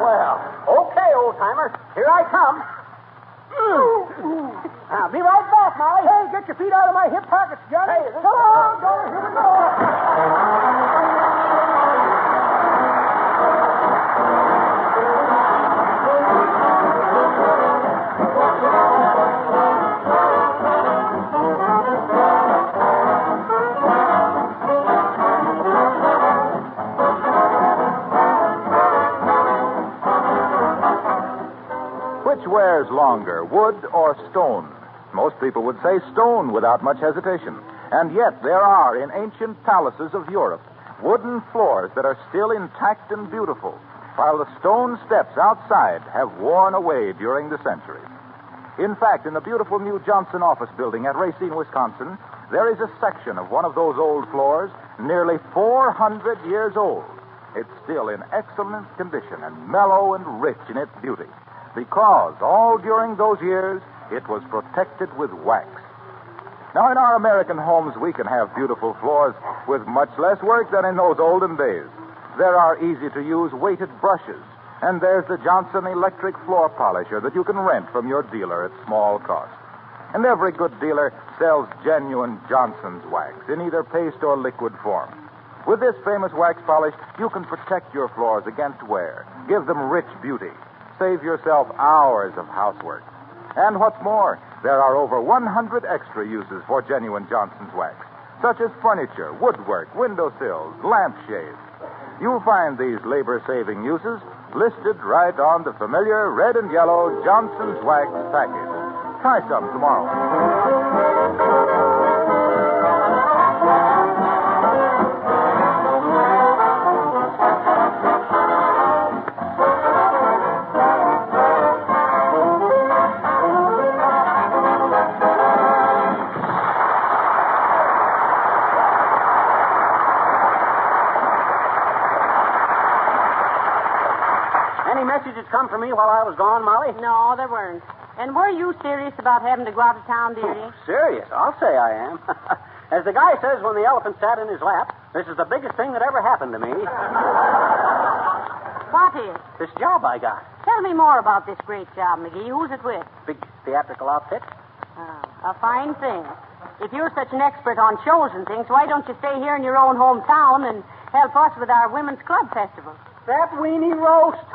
Well, okay, old-timer. Here I come. I'll be right back, Molly. Hey, get your feet out of my hip pockets, Johnny. Hey, so long, daughter. Here we go. Which wears longer, wood or stone? Most people would say stone without much hesitation. And yet there are in ancient palaces of Europe wooden floors that are still intact and beautiful, while the stone steps outside have worn away during the centuries. In fact, in the beautiful new Johnson office building at Racine, Wisconsin, there is a section of one of those old floors nearly 400 years old. It's still in excellent condition and mellow and rich in its beauty, because all during those years it was protected with wax. Now, in our American homes, we can have beautiful floors with much less work than in those olden days. There are easy-to-use weighted brushes, and there's the Johnson electric floor polisher that you can rent from your dealer at small cost. And every good dealer sells genuine Johnson's wax in either paste or liquid form. With this famous wax polish, you can protect your floors against wear, give them rich beauty, save yourself hours of housework. And what's more, there are over 100 extra uses for genuine Johnson's wax, such as furniture, woodwork, windowsills, lampshades. You'll find these labor-saving uses listed right on the familiar red and yellow Johnson's wax package. Try some tomorrow. Messages come from me while I was gone, Molly? No, there weren't. And were you serious about having to go out of town, dearie? Serious? I'll say I am. As the guy says when the elephant sat in his lap, this is the biggest thing that ever happened to me. What is? This job I got. Tell me more about this great job, Magee. Who's it with? Big theatrical outfit. A fine thing. If you're such an expert on shows and things, why don't you stay here in your own hometown and help us with our Women's Club Festival? That weenie roast.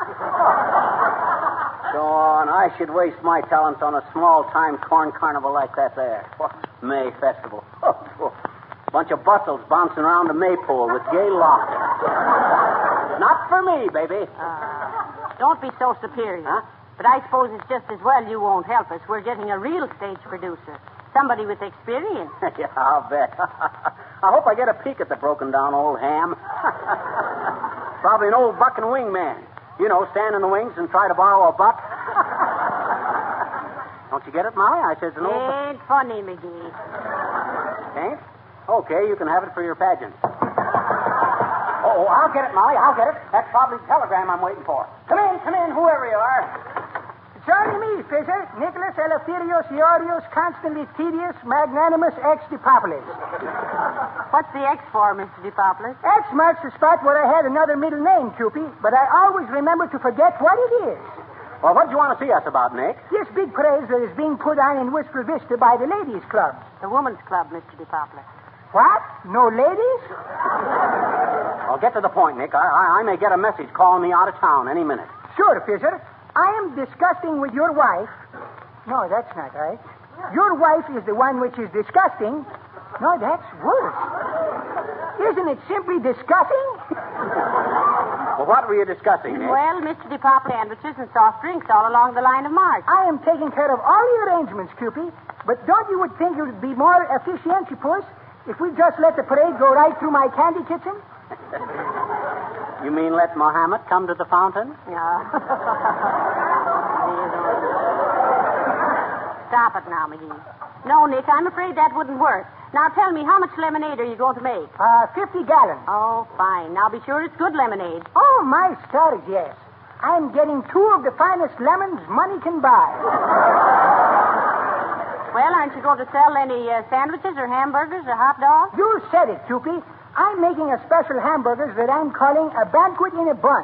Go on. I should waste my talents on a small-time corn carnival like that there. May Festival. Bunch of bustles bouncing around a maypole with gay laughter. Not for me, baby. Don't be so superior. Huh? But I suppose it's just as well you won't help us. We're getting a real stage producer. Somebody with experience. Yeah, I'll bet. I hope I get a peek at the broken-down old ham. Probably an old buck and wing man. You know, stand in the wings and try to borrow a buck. Don't you get it, Molly? I says an old... Ain't funny, Magee. Ain't? Okay, you can have it for your pageant. Oh, I'll get it, Molly. I'll get it. That's probably the telegram I'm waiting for. Come in, whoever you are. It's only me, Fisher. Nicholas Eleftherios Iorios, constantly tedious, magnanimous ex Dipopoulos. What's the X for, Mr. Dipopoulos? X marks the spot where I had another middle name, Cupie, but I always remember to forget what it is. Well, what do you want to see us about, Nick? This big parade that is being put on in Wistful Vista by the ladies' club. The Women's Club, Mr. Dipopoulos. What? No ladies? I'll get to the point, Nick. I may get a message calling me out of town any minute. Sure, Fisher. I am disgusting with your wife. No, that's not right. Your wife is the one which is disgusting. No, that's worse. Isn't it simply disgusting? Well, what were you discussing, Nick? Well, Mr. Dipopoulos, sandwiches and soft drinks all along the line of march. I am taking care of all the arrangements, Cupie. But don't you would think it would be more efficient, suppose, if we just let the parade go right through my candy kitchen? You mean let Mohammed come to the fountain? Yeah. Stop it now, Magee. No, Nick, I'm afraid that wouldn't work. Now tell me, how much lemonade are you going to make? 50 gallons. Oh, fine. Now be sure it's good lemonade. Oh, my stars, yes. I'm getting 2 of the finest lemons money can buy. Well, aren't you going to sell any sandwiches or hamburgers or hot dogs? You said it, Cupie. I'm making a special hamburgers that I'm calling a banquet in a bun.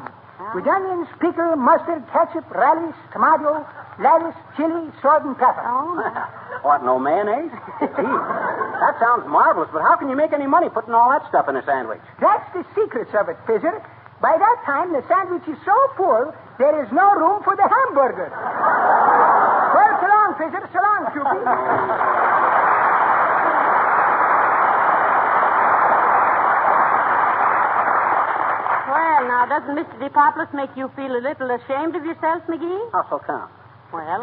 With onions, pickle, mustard, ketchup, relish, tomato, lettuce, chili, salt, and pepper. Oh. What, no mayonnaise? Gee, that sounds marvelous, but how can you make any money putting all that stuff in a sandwich? That's the secrets of it, Fizzer. By that time, the sandwich is so full, there is no room for the hamburger. Well, so long, Fizzer. So long, Cupie. Well, now, doesn't Mr. Dipopoulos make you feel a little ashamed of yourself, Magee? How so come? Well,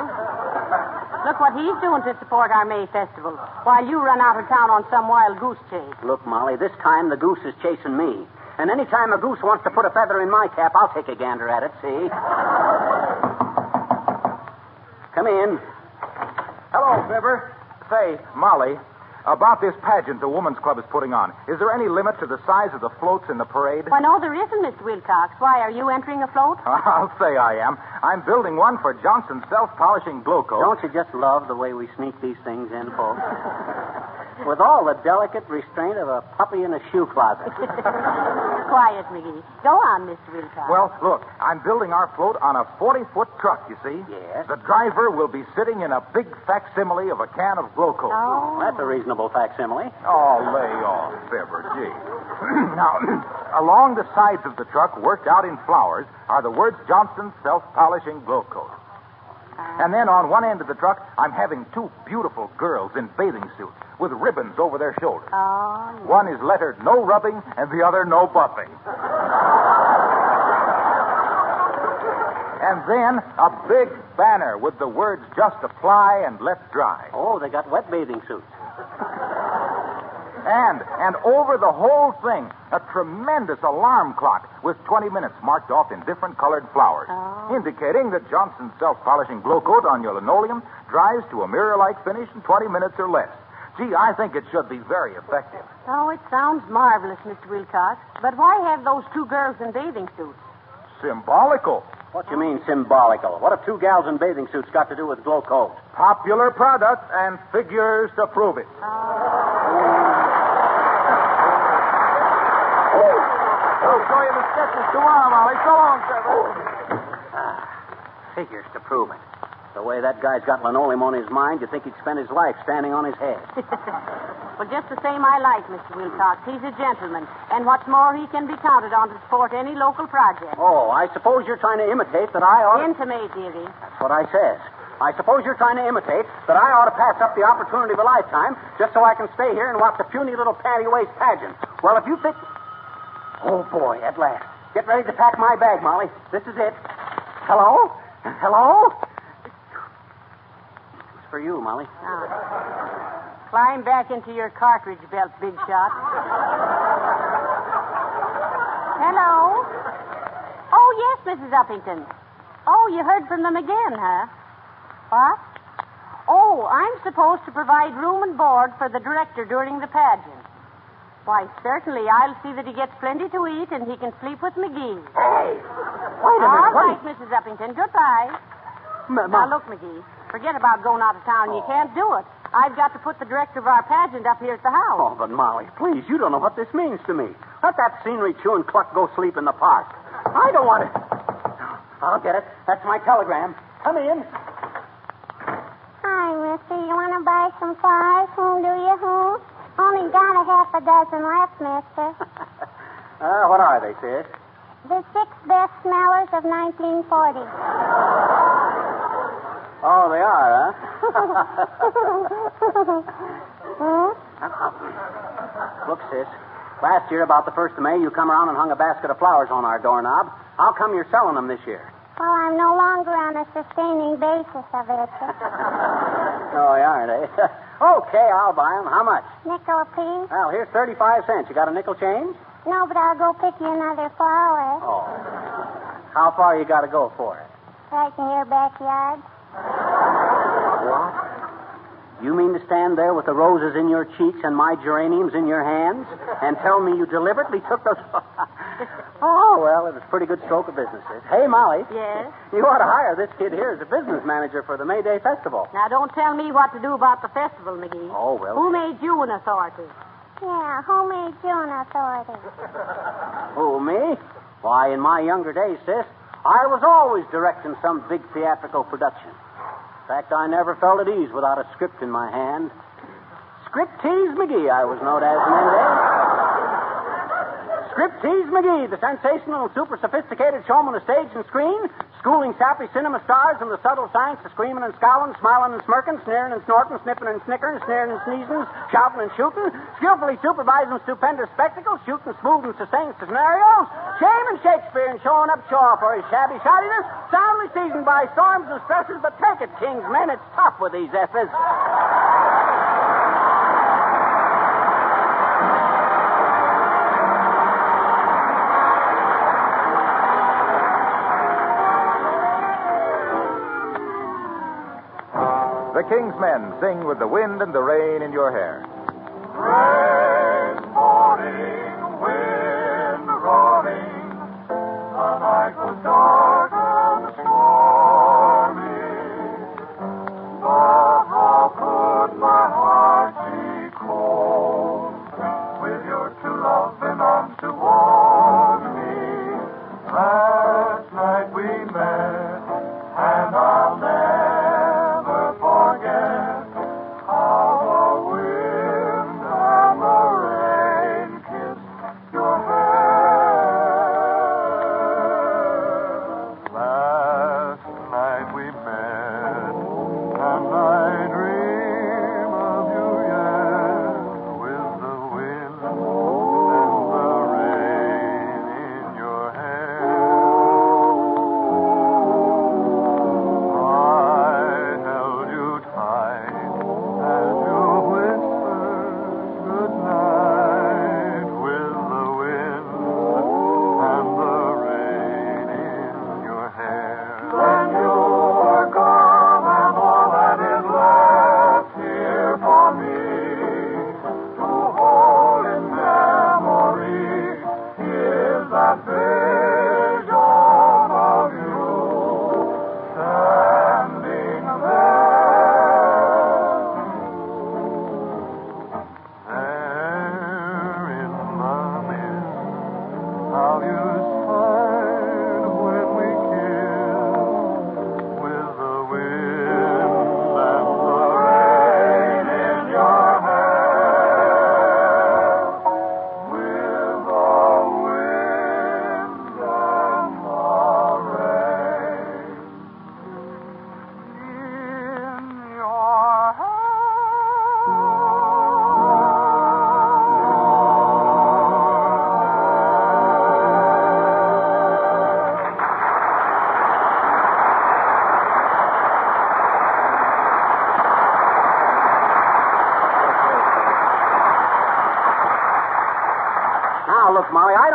look what he's doing to support our May Festival, while you run out of town on some wild goose chase. Look, Molly, this time the goose is chasing me. And any time a goose wants to put a feather in my cap, I'll take a gander at it, see? Come in. Hello, Fibber. Say, Molly, about this pageant the Women's Club is putting on, is there any limit to the size of the floats in the parade? Why, no, there isn't, Mr. Wilcox. Why, are you entering a float? I'll say I am. I'm building one for Johnson's self-polishing glow coat. Don't you just love the way we sneak these things in, folks? With all the delicate restraint of a puppy in a shoe closet. Quiet, Magee. Go on, Mr. Wilcox. Well, look, I'm building our float on a 40-foot truck, you see. Yes. The driver will be sitting in a big facsimile of a can of glow coat. Oh. That's a reasonable facsimile. Oh, lay off, Fibber, gee. Now, along the sides of the truck, worked out in flowers, are the words Johnson's self-polishing glow coat. And then on one end of the truck, I'm having 2 beautiful girls in bathing suits with ribbons over their shoulders. Oh, yes. One is lettered no rubbing and the other no buffing. And then a big banner with the words just apply and let dry. Oh, they got wet bathing suits. And over the whole thing, a tremendous alarm clock with 20 minutes marked off in different colored flowers, indicating that Johnson's self-polishing glow coat on your linoleum dries to a mirror-like finish in 20 minutes or less. Gee, I think it should be very effective. Oh, it sounds marvelous, Mr. Wilcox. But why have those 2 girls in bathing suits? Symbolical. What you mean, symbolical? What have 2 gals in bathing suits got to do with glow coat? Popular product and figures to prove it. I'll show you the sketches tomorrow, Molly. So long, Trevor. Figures to prove it. The way that guy's got linoleum on his mind, you'd think he'd spend his life standing on his head. Well, just the same, I like Mr. Wilcox. He's a gentleman. And what's more, he can be counted on to support any local project. Oh, I suppose you're trying to imitate that I ought to... Intimate, dearie. That's what I says. I suppose you're trying to imitate that I ought to pass up the opportunity of a lifetime just so I can stay here and watch the puny little panty-waist pageant. Well, if you think... Oh, boy, at last. Get ready to pack my bag, Molly. This is it. Hello? Hello? It's for you, Molly. Climb back into your cartridge belt, big shot. Hello? Oh, yes, Mrs. Uppington. Oh, you heard from them again, huh? What? Oh, I'm supposed to provide room and board for the director during the pageant. Why, certainly, I'll see that he gets plenty to eat and he can sleep with Magee. Hey! Wait a minute. All right, Mrs. Uppington, goodbye. Now, look, Magee, forget about going out of town. You can't do it. I've got to put the director of our pageant up here at the house. Oh, but Molly, please, you don't know what this means to me. Let that scenery-chewing cluck go sleep in the park. I don't want it. I'll get it. That's my telegram. Come in. Hi, mister. You want to buy some flowers? Do you? Only got a half a dozen left, mister. What are they, sis? The 6 best smellers of 1940. Oh, they are, huh? Look, sis. Last year, about the 1st of May, you come around and hung a basket of flowers on our doorknob. How come you're selling them this year? Well, I'm no longer on a sustaining basis of it. Oh, they aren't, eh? Okay, I'll buy them. How much? Nickel apiece? Well, here's 35 cents. You got a nickel change? No, but I'll go pick you another flower. Oh. How far you got to go for it? Right in your backyard. What? You mean to stand there with the roses in your cheeks and my geraniums in your hands and tell me you deliberately took those... Oh, well, it was a pretty good stroke of business. Hey, Molly. Yes? You ought to hire this kid here as a business manager for the May Day Festival. Now, don't tell me what to do about the festival, Magee. Oh, well... Who made you an authority? Yeah, who made you an authority? Who, me? Why, in my younger days, sis, I was always directing some big theatrical production. In fact, I never felt at ease without a script in my hand. Scriptease Magee, I was known as in them days. Scriptease Magee, the sensational and super sophisticated showman of stage and screen, schooling sappy cinema stars in the subtle science of screaming and scowling, smiling and smirking, sneering and snorting, snipping and snickering, sneering and sneezing, shouting and shooting, skillfully supervising stupendous spectacles, shooting smooth and sustained scenarios, shaming Shakespeare and showing up Shaw for his shabby shoddiness, soundly seasoned by storms and stresses, but take it, kings, men, it's tough with these effers. The King's Men sing with the wind and the rain in your hair. Rain pouring, wind roaring, the night was dark and stormy. But how could my heart be cold with your true loving arms to warm me? Last night we met, and I'll never forget how the wind and the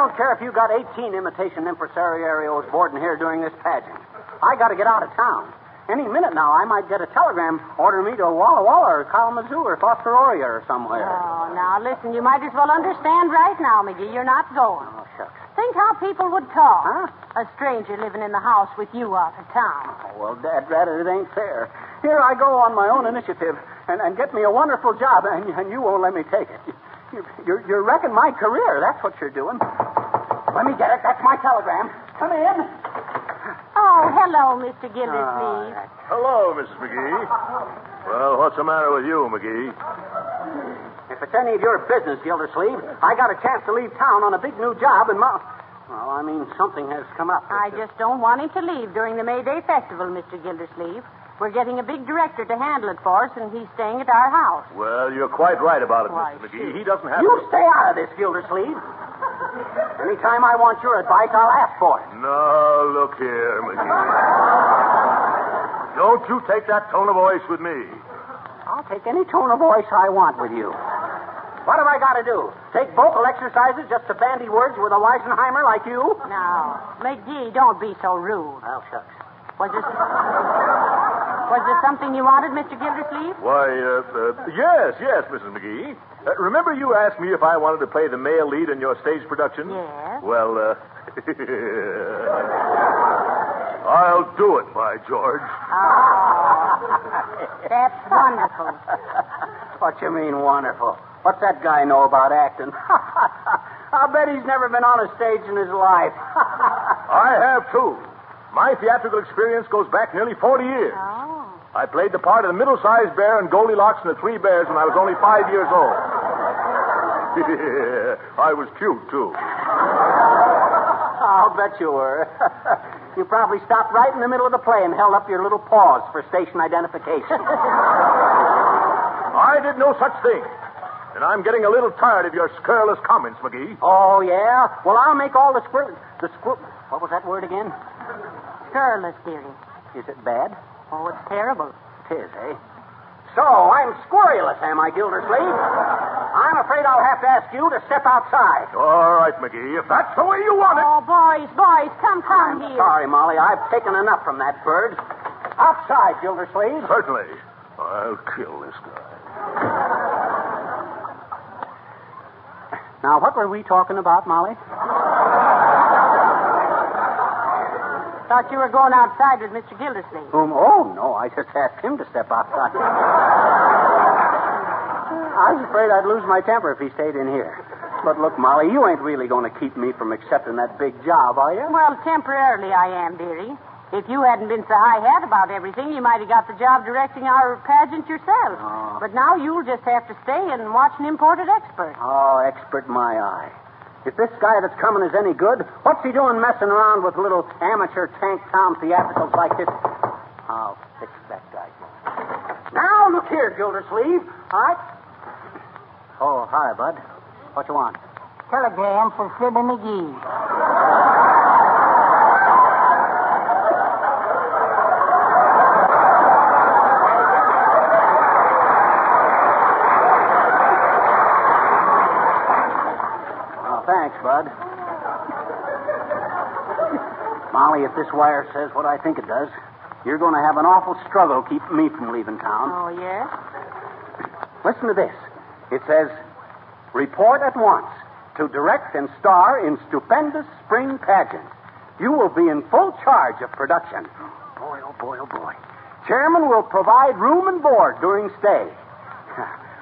don't care if you got 18 imitation impresarios boarding here during this pageant. I got to get out of town. Any minute now, I might get a telegram ordering me to Walla Walla or Kalamazoo or Fosteroria or somewhere. Oh, now, listen, you might as well understand right now, Magee. You're not going. Oh, shucks. Think how people would talk. Huh? A stranger living in the house with you out of town. Oh, well, Dad, rather, it ain't fair. Here I go on my own initiative and get me a wonderful job, and you won't let me take it. You're wrecking my career. That's what you're doing. Let me get it. That's my telegram. Come in. Oh, hello, Mr. Gildersleeve. Hello, Mrs. McGee. Well, what's the matter with you, McGee? If it's any of your business, Gildersleeve, I got a chance to leave town on a big new job and well, I mean, something has come up. I just don't want him to leave during the May Day Festival, Mr. Gildersleeve. We're getting a big director to handle it for us, and he's staying at our house. Well, you're quite right about it, Why, Mrs. McGee. He doesn't have You stay out of this, Gildersleeve. Anytime I want your advice, I'll ask for it. No, look here, McGee. Don't you take that tone of voice with me. I'll take any tone of voice I want with you. What have I got to do? Take vocal exercises just to bandy words with a Weisenheimer like you? Now, McGee, don't be so rude. Well, shucks. Was there something you wanted, Mr. Gildersleeve? Why, yes, Mrs. McGee. Remember you asked me if I wanted to play the male lead in your stage production? Yes. Well, I'll do it, by George. Oh, that's wonderful. What you mean, wonderful? What's that guy know about acting? I'll bet he's never been on a stage in his life. I have, too. My theatrical experience goes back nearly 40 years. Oh. I played the part of the middle-sized bear in Goldilocks and the Three Bears when I was only 5 years old. I was cute, too. I'll bet you were. You probably stopped right in the middle of the play and held up your little paws for station identification. I did no such thing. And I'm getting a little tired of your scurrilous comments, McGee. Oh, yeah? Well, I'll make all the what was that word again? Scurrilous, dearie. Is it bad? Oh, it's terrible. It is, eh? So, I'm scurrilous, am I, Gildersleeve? I'm afraid I'll have to ask you to step outside. All right, McGee, if that's the way you want it. Oh, boys, come here. Sorry, Molly. I've taken enough from that bird. Outside, Gildersleeve. Certainly. I'll kill this guy. Now, what were we talking about, Molly? Thought you were going outside with Mr. Gildersleeve. Oh, no, I just asked him to step outside. I was afraid I'd lose my temper if he stayed in here. But look, Molly, you ain't really going to keep me from accepting that big job, are you? Well, temporarily I am, dearie. If you hadn't been so high-hat about everything, you might have got the job directing our pageant yourself. Oh. But now you'll just have to stay and watch an imported expert. Oh, expert my eye. If this guy that's coming is any good, what's he doing messing around with little amateur tank town theatricals like this? I'll fix that guy. Now, look here, Gildersleeve. All right? Oh, hi, bud. What you want? Telegram for Fibber Magee. Thanks, bud. Molly, if this wire says what I think it does, you're going to have an awful struggle keeping me from leaving town. Oh, yes? Listen to this. It says, report at once to direct and star in stupendous spring pageant. You will be in full charge of production. Boy, oh boy, oh boy. Chairman will provide room and board during stay.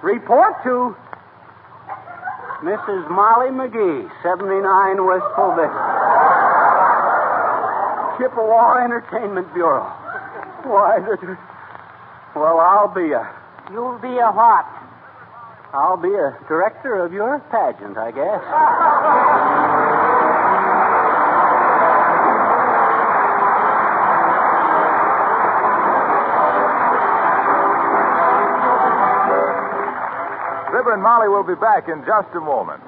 Report to Mrs. Molly Magee, 79 Wistful Vista. Chippewa Entertainment Bureau. Why, well, I'll be a... You'll be a what? I'll be a director of your pageant, I guess. Fibber and Molly will be back in just a moment.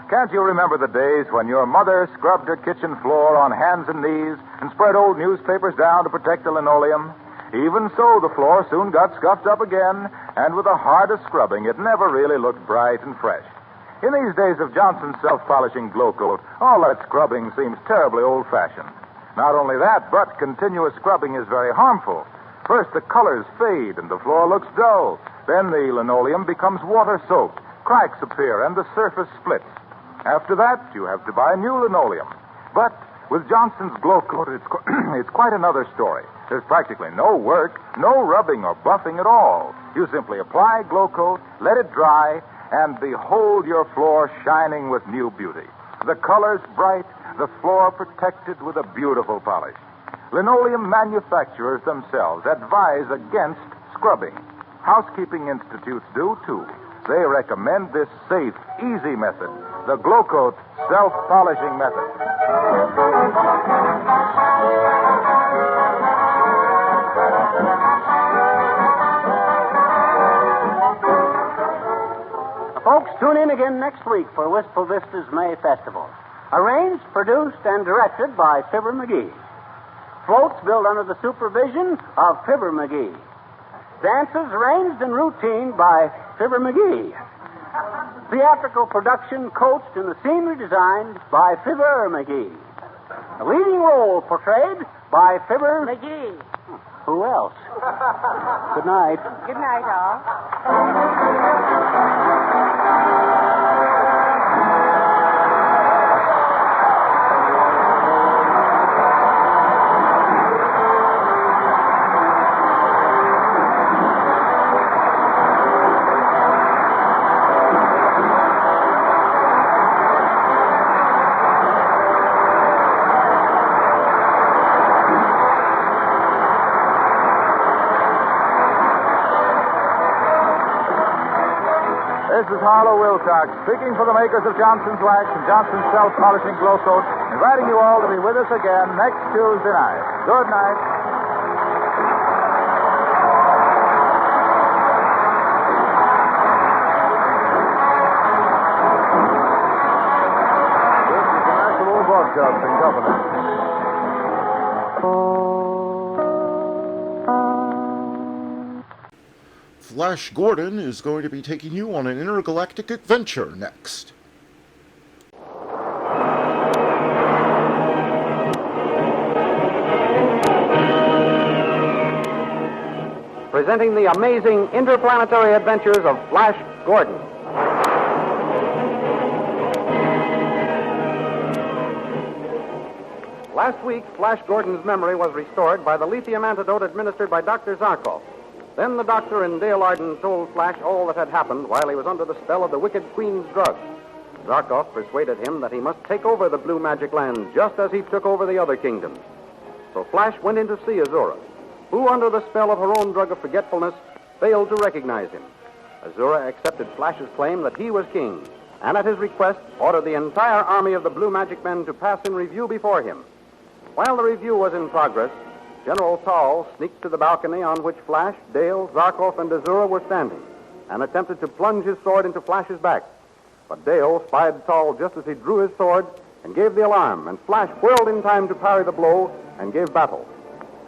Can't you remember the days when your mother scrubbed her kitchen floor on hands and knees and spread old newspapers down to protect the linoleum? Even so, the floor soon got scuffed up again, and with the hardest scrubbing, it never really looked bright and fresh. In these days of Johnson's self-polishing glow coat, all that scrubbing seems terribly old-fashioned. Not only that, but continuous scrubbing is very harmful. First, the colors fade and the floor looks dull. Then the linoleum becomes water-soaked. Cracks appear and the surface splits. After that, you have to buy new linoleum. But with Johnson's glow coat, it's quite another story. There's practically no work, no rubbing or buffing at all. You simply apply glow coat, let it dry, and behold your floor shining with new beauty. The colors bright, the floor protected with a beautiful polish. Linoleum manufacturers themselves advise against scrubbing. Housekeeping institutes do, too. They recommend this safe, easy method, the Glow Coat self-polishing method. Folks, tune in again next week for Wistful Vista's May Festival. Arranged, produced, and directed by Fibber Magee. Floats built under the supervision of Fibber Magee. Dances arranged and routine by Fibber Magee. Theatrical production coached in the scenery designed by Fibber Magee. A leading role portrayed by Fibber Magee. Who else? Good night. Good night, all. This is Harlow Wilcox, speaking for the makers of Johnson's Wax and Johnson's Self-Polishing Glow Coat, inviting you all to be with us again next Tuesday night. Good night. This is the National Broadcasting Company. Flash Gordon is going to be taking you on an intergalactic adventure next. Presenting the amazing interplanetary adventures of Flash Gordon. Last week, Flash Gordon's memory was restored by the lithium antidote administered by Dr. Zarkov. Then the doctor and Dale Arden told Flash all that had happened while he was under the spell of the wicked Queen's drug. Zarkov persuaded him that he must take over the Blue Magic Land just as he took over the other kingdoms. So Flash went in to see Azura, who, under the spell of her own drug of forgetfulness, failed to recognize him. Azura accepted Flash's claim that he was king, and at his request ordered the entire army of the Blue Magic Men to pass in review before him. While the review was in progress, General Tall sneaked to the balcony on which Flash, Dale, Zarkov, and Azura were standing and attempted to plunge his sword into Flash's back. But Dale spied Tall just as he drew his sword and gave the alarm, and Flash whirled in time to parry the blow and gave battle.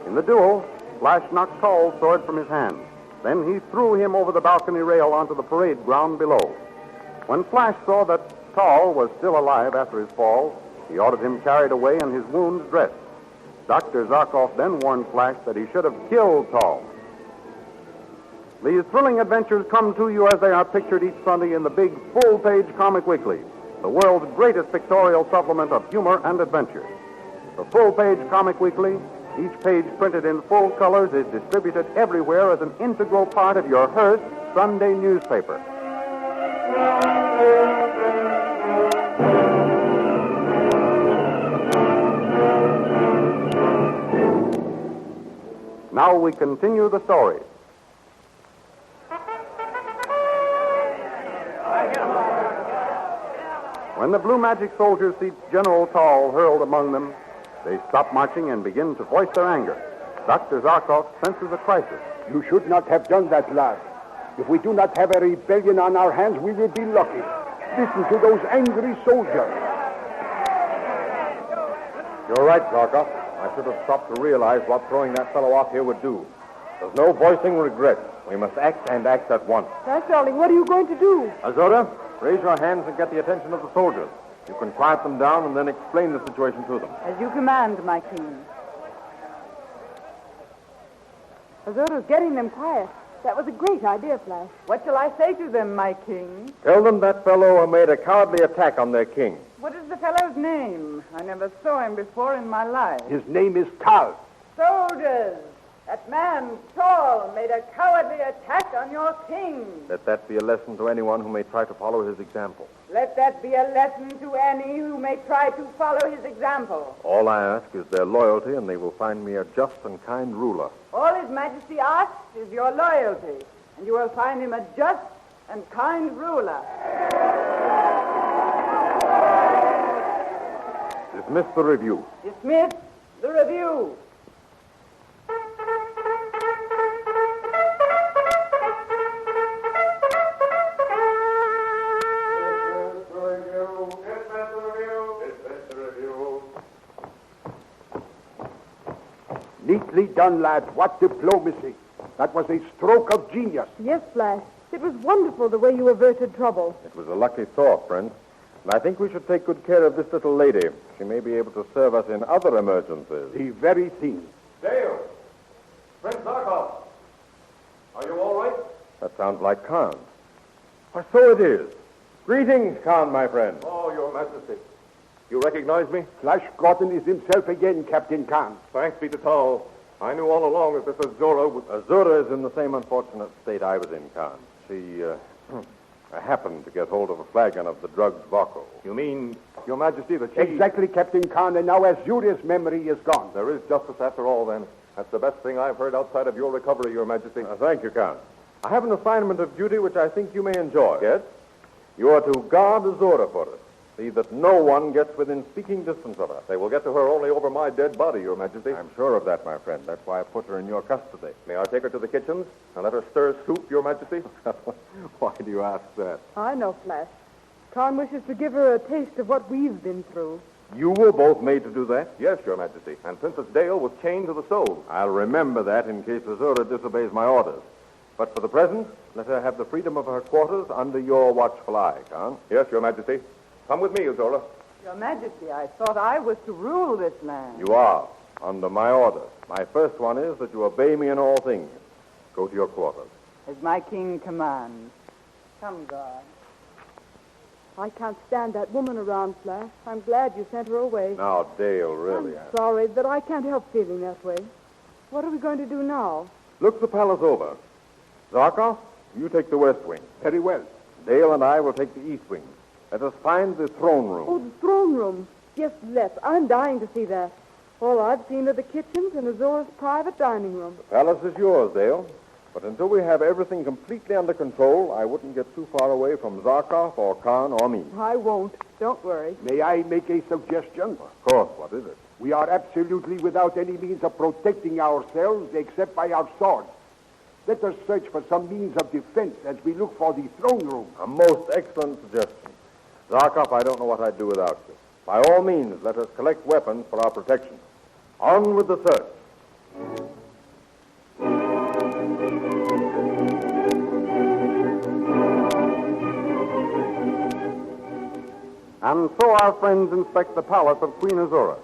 In the duel, Flash knocked Tall's sword from his hand. Then he threw him over the balcony rail onto the parade ground below. When Flash saw that Tall was still alive after his fall, he ordered him carried away and his wounds dressed. Dr. Zarkov then warned Flash that he should have killed Tall. These thrilling adventures come to you as they are pictured each Sunday in the big full-page Comic Weekly, the world's greatest pictorial supplement of humor and adventure. The full-page Comic Weekly, each page printed in full colors, is distributed everywhere as an integral part of your Hearst Sunday newspaper. Now we continue the story. When the Blue Magic soldiers see General Tall hurled among them, they stop marching and begin to voice their anger. Dr. Zarkov senses a crisis. You should not have done that, lad. If we do not have a rebellion on our hands, we will be lucky. Listen to those angry soldiers. You're right, Zarkov. I should have stopped to realize what throwing that fellow off here would do. There's no voicing regret. We must act and act at once. Flash, darling, what are you going to do? Azura, Raise your hands and get the attention of the soldiers. You can quiet them down and then explain the situation to them. As you command, my king. Azora's getting them quiet. That was a great idea, Flash. What shall I say to them, my king? Tell them that fellow made a cowardly attack on their king. What is the fellow's name? I never saw him before in my life. His name is Carl. Soldiers! That man, Saul, made a cowardly attack on your king. Let that be a lesson to anyone who may try to follow his example. Let that be a lesson to any who may try to follow his example. All I ask is their loyalty, and they will find me a just and kind ruler. All His Majesty asks is your loyalty, and you will find him a just and kind ruler. Dismiss the review. Dismiss the review. Neatly done, lad. What diplomacy. That was a stroke of genius. Yes, Flash. It was wonderful the way you averted trouble. It was a lucky thought, friend. And I think we should take good care of this little lady. She may be able to serve us in other emergencies. The very thing. Dale! Prince Zarkov! Are you all right? That sounds like Khan. Why, so it is. Greetings, Khan, my friend. Oh, Your Majesty. You recognize me? Flash Gordon is himself again, Captain Khan. Thanks be to Tal. I knew all along that this Azura was... Azura is in the same unfortunate state I was in, Khan. She, happened to get hold of a flagon of the drugged Vaco. You mean, Your Majesty, that she... Exactly, Captain Khan, and now Azura's memory is gone. There is justice after all, then. That's the best thing I've heard outside of your recovery, Your Majesty. Thank you, Khan. I have an assignment of duty which I think you may enjoy. Yes? You are to guard Azura for us. See that no one gets within speaking distance of her. They will get to her only over my dead body, Your Majesty. I'm sure of that, my friend. That's why I put her in your custody. May I take her to the kitchens and let her stir soup, Your Majesty? Why do you ask that? I know, Flash. Khan wishes to give her a taste of what we've been through. You were both made to do that? Yes, Your Majesty. And Princess Dale was chained to the stove. I'll remember that in case Azura disobeys my orders. But for the present, let her have the freedom of her quarters under your watchful eye, Khan. Yes, Your Majesty. Come with me, Azura. Your Majesty, I thought I was to rule this land. You are, under my orders. My first one is that you obey me in all things. Go to your quarters. As my king commands. Come, guard. I can't stand that woman around, Flash. I'm glad you sent her away. Now, Dale, really. I'm sorry, but I can't help feeling that way. What are we going to do now? Look the palace over. Zarkov, you take the west wing. Very well. Dale and I will take the east wing. Let us find the throne room. Oh, the throne room. Yes, let's. I'm dying to see that. All I've seen are the kitchens and Azura's private dining room. The palace is yours, Dale. But until we have everything completely under control, I wouldn't get too far away from Zarkov or Khan or me. I won't. Don't worry. May I make a suggestion? Of course. What is it? We are absolutely without any means of protecting ourselves except by our swords. Let us search for some means of defense as we look for the throne room. A most excellent suggestion. Zarkov, I don't know what I'd do without you. By all means, let us collect weapons for our protection. On with the search. And so our friends inspect the palace of Queen Azura.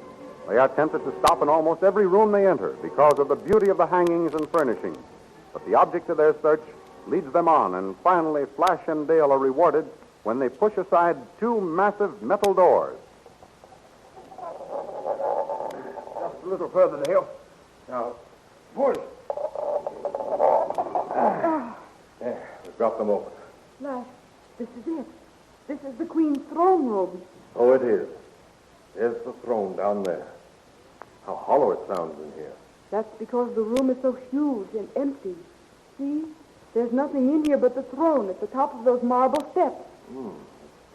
They are tempted to stop in almost every room they enter because of the beauty of the hangings and furnishings. But the object of their search leads them on, and finally Flash and Dale are rewarded when they push aside two massive metal doors. Just a little further, Dale. Now, push. There, we've got them open. Flash, this is it. This is the Queen's throne room. Oh, it is. There's the throne down there. How hollow it sounds in here. That's because the room is so huge and empty. See? There's nothing in here but the throne at the top of those marble steps.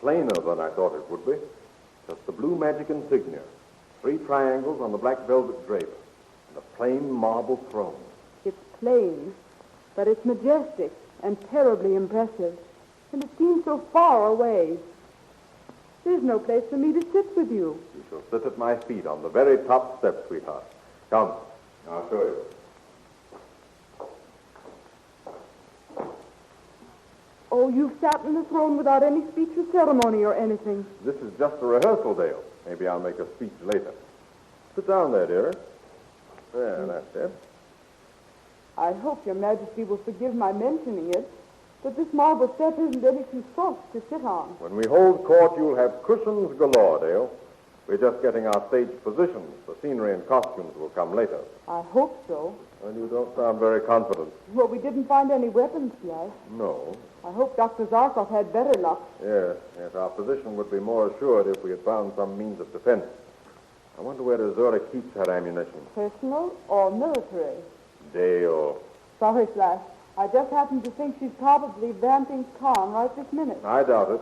Plainer than I thought it would be. Just the blue magic insignia. 3 triangles on the black velvet drape. And a plain marble throne. It's plain, but it's majestic and terribly impressive. And it seems so far away. There's no place for me to sit with you. You shall sit at my feet on the very top step, sweetheart. Come, I'll show you. Oh, you've sat in the throne without any speech or ceremony or anything. This is just a rehearsal, Dale. Maybe I'll make a speech later. Sit down there, dear. There, that's it. I hope Your Majesty will forgive my mentioning it, but this marble step isn't any too soft to sit on. When we hold court, you'll have cushions galore, Dale. We're just getting our stage positions. The scenery and costumes will come later. I hope so. Well, you don't sound very confident. Well, we didn't find any weapons yet. No. I hope Dr. Zarkov had better luck. Yes, our position would be more assured if we had found some means of defense. I wonder where Azura keeps her ammunition. Personal or military? Dale. Sorry, Flash. I just happen to think she's probably vamping Khan right this minute. I doubt it.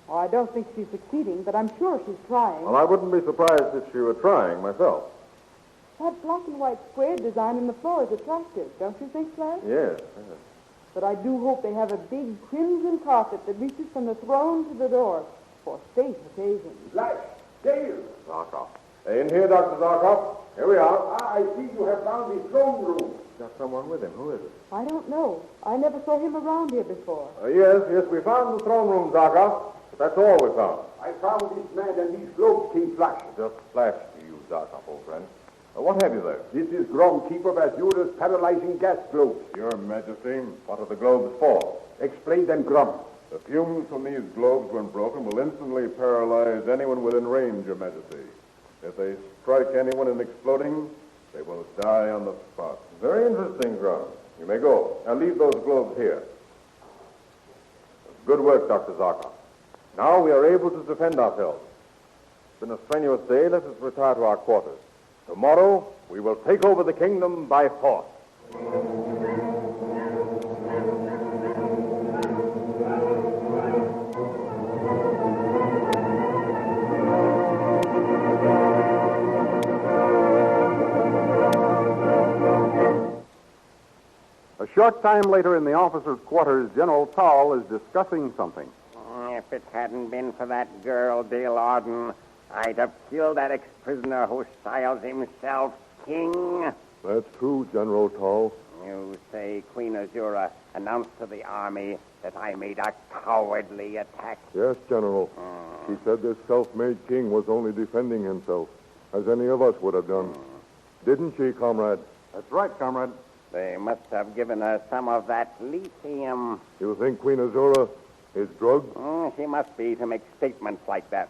Oh, I don't think she's succeeding, but I'm sure she's trying. Well, I wouldn't be surprised if she were trying myself. That black and white square design in the floor is attractive, don't you think, Flash? Yes. But I do hope they have a big crimson carpet that reaches from the throne to the door for state occasions. Flash, Dale. Zarkov. In here, Dr. Zarkov. Here we are. I see you have found the throne room. Got someone with him. Who is it? I don't know. I never saw him around here before. Yes, we found the throne room, Zarkov. But that's all we found. I found this man and these globes, King Flash. Just flash to you, Zarkov, old friend. What have you there? This is Groundkeeper Vasura's paralyzing gas globes. Your Majesty, what are the globes for? Explain them, Grum. The fumes from these globes, when broken, will instantly paralyze anyone within range, Your Majesty. If they strike anyone in exploding, they will die on the spot. Very interesting, Grum. You may go. Now leave those globes here. Good work, Dr. Zarkov. Now we are able to defend ourselves. It's been a strenuous day. Let us retire to our quarters. Tomorrow, we will take over the kingdom by force. A short time later in the officers' quarters, General Tall is discussing something. If it hadn't been for that girl, Dale Arden, I'd have killed that ex-prisoner who styles himself king. That's true, General Tall. You say Queen Azura announced to the army that I made a cowardly attack. Yes, General. She said this self-made king was only defending himself, as any of us would have done. Didn't she, comrade? That's right, comrade. They must have given her some of that lithium. You think Queen Azura is drugged? She must be to make statements like that.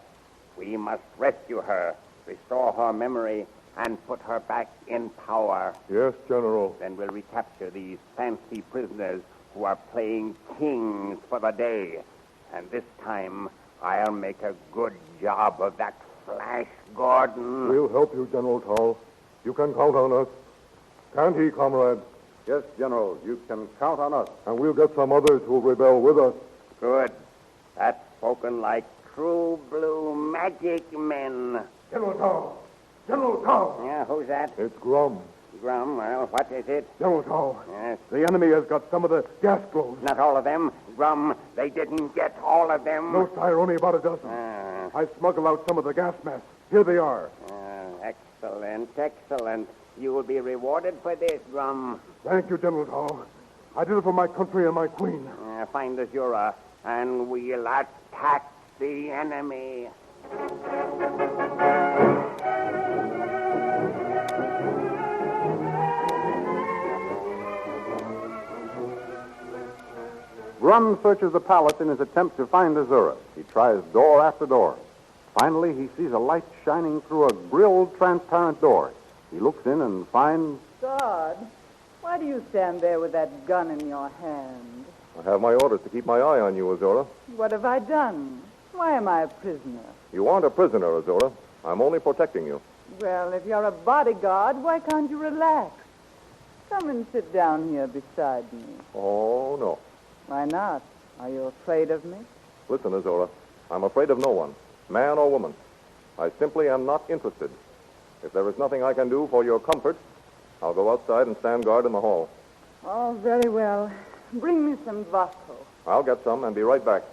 We must rescue her, restore her memory, and put her back in power. Yes, General. Then we'll recapture these fancy prisoners who are playing kings for the day. And this time, I'll make a good job of that Flash Gordon. We'll help you, General Tall. You can count on us. Can't he, comrade? Yes, General, you can count on us. And we'll get some others who'll rebel with us. Good. That's spoken like true blue magic men. General Tall. General Tall. Yeah, who's that? It's Grum. Grum, well, what is it? General Tall. Yes. The enemy has got some of the gas globes. Not all of them. Grum, they didn't get all of them. No, sire, only about a dozen. I smuggled out some of the gas masks. Here they are. Excellent, excellent. You will be rewarded for this, Grum. Thank you, General Tall. I did it for my country and my queen. Find Azura, and we'll attack the enemy. Grum searches the palace in his attempt to find Azura. He tries door after door. Finally, he sees a light shining through a grilled, transparent door. He looks in and finds... God, why do you stand there with that gun in your hand? I have my orders to keep my eye on you, Azura. What have I done? Why am I a prisoner? You aren't a prisoner, Azura. I'm only protecting you. Well, if you're a bodyguard, why can't you relax? Come and sit down here beside me. Oh, no. Why not? Are you afraid of me? Listen, Azura. I'm afraid of no one, man or woman. I simply am not interested. If there is nothing I can do for your comfort, I'll go outside and stand guard in the hall. Oh, very well. Bring me some vodka. I'll get some and be right back.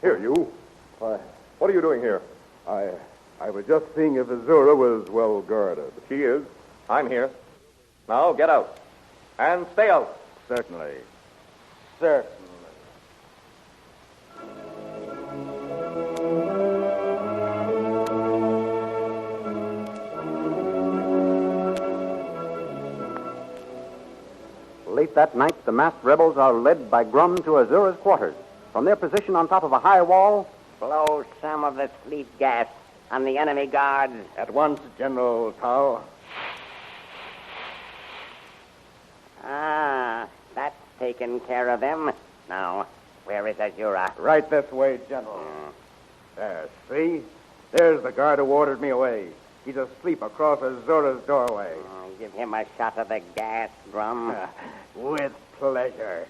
Here, you. Why, what are you doing here? I was just seeing if Azura was well guarded. She is. I'm here. Now, get out. And stay out. Certainly. Certainly. Late that night, the masked rebels are led by Grum to Azura's quarters. From their position on top of a high wall, blow some of the sleep gas on the enemy guards. At once, General Tao. Ah, that's taken care of them. Now, where is Azura? Right this way, General. There, see? There's the guard who ordered me away. He's asleep across Azura's doorway. Give him a shot of the gas, Grum. With pleasure.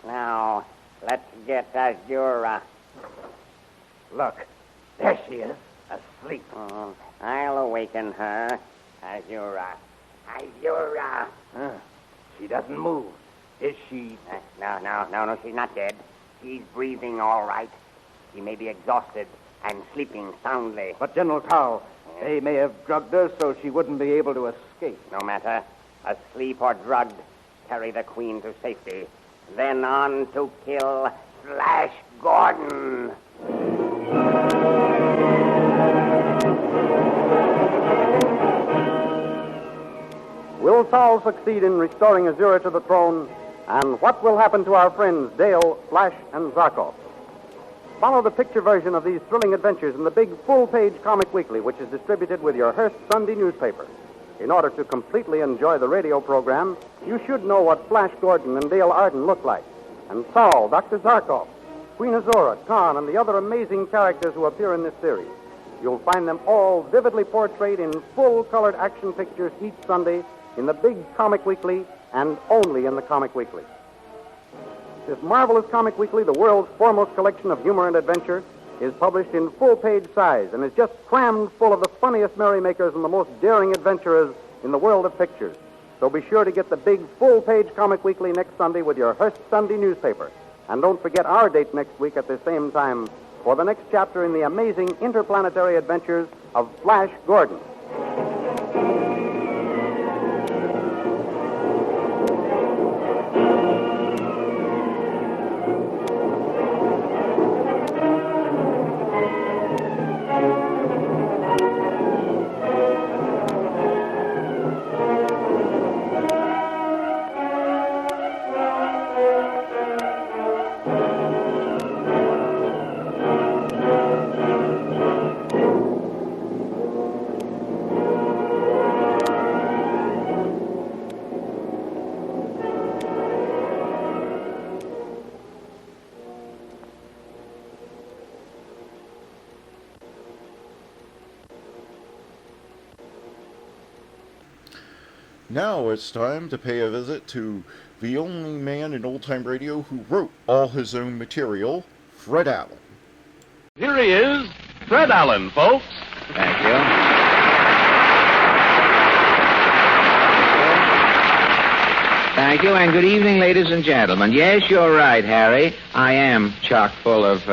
Now, let's get Azura. Look, there she is, asleep. I'll awaken her. Azura. Azura. She doesn't move. Is she? No, she's not dead. She's breathing all right. She may be exhausted and sleeping soundly. But, General Tao, they may have drugged her so she wouldn't be able to escape. No matter. Asleep or drugged, carry the Queen to safety. Then on to kill Flash Gordon. will Saul succeed in restoring Azura to the throne? And what will happen to our friends Dale, Flash, and Zarkov? Follow the picture version of these thrilling adventures in the big full-page comic weekly, which is distributed with your Hearst Sunday newspaper. In order to completely enjoy the radio program, you should know what Flash Gordon and Dale Arden look like, and Saul, Dr. Zarkov, Queen Azura, Khan, and the other amazing characters who appear in this series. You'll find them all vividly portrayed in full-colored action pictures each Sunday in the big comic weekly and only in the comic weekly. This marvelous comic weekly, the world's foremost collection of humor and adventure, is published in full-page size and is just crammed full of the funniest merrymakers and the most daring adventurers in the world of pictures. So be sure to get the big full-page comic weekly next Sunday with your Hearst Sunday newspaper. And don't forget our date next week at the same time for the next chapter in the amazing interplanetary adventures of Flash Gordon. Now it's time to pay a visit to the only man in old-time radio who wrote all his own material, Fred Allen. Here he is, Fred Allen, folks. Thank you. Thank you, and good evening, ladies and gentlemen. Yes, you're right, Harry. I am chock full of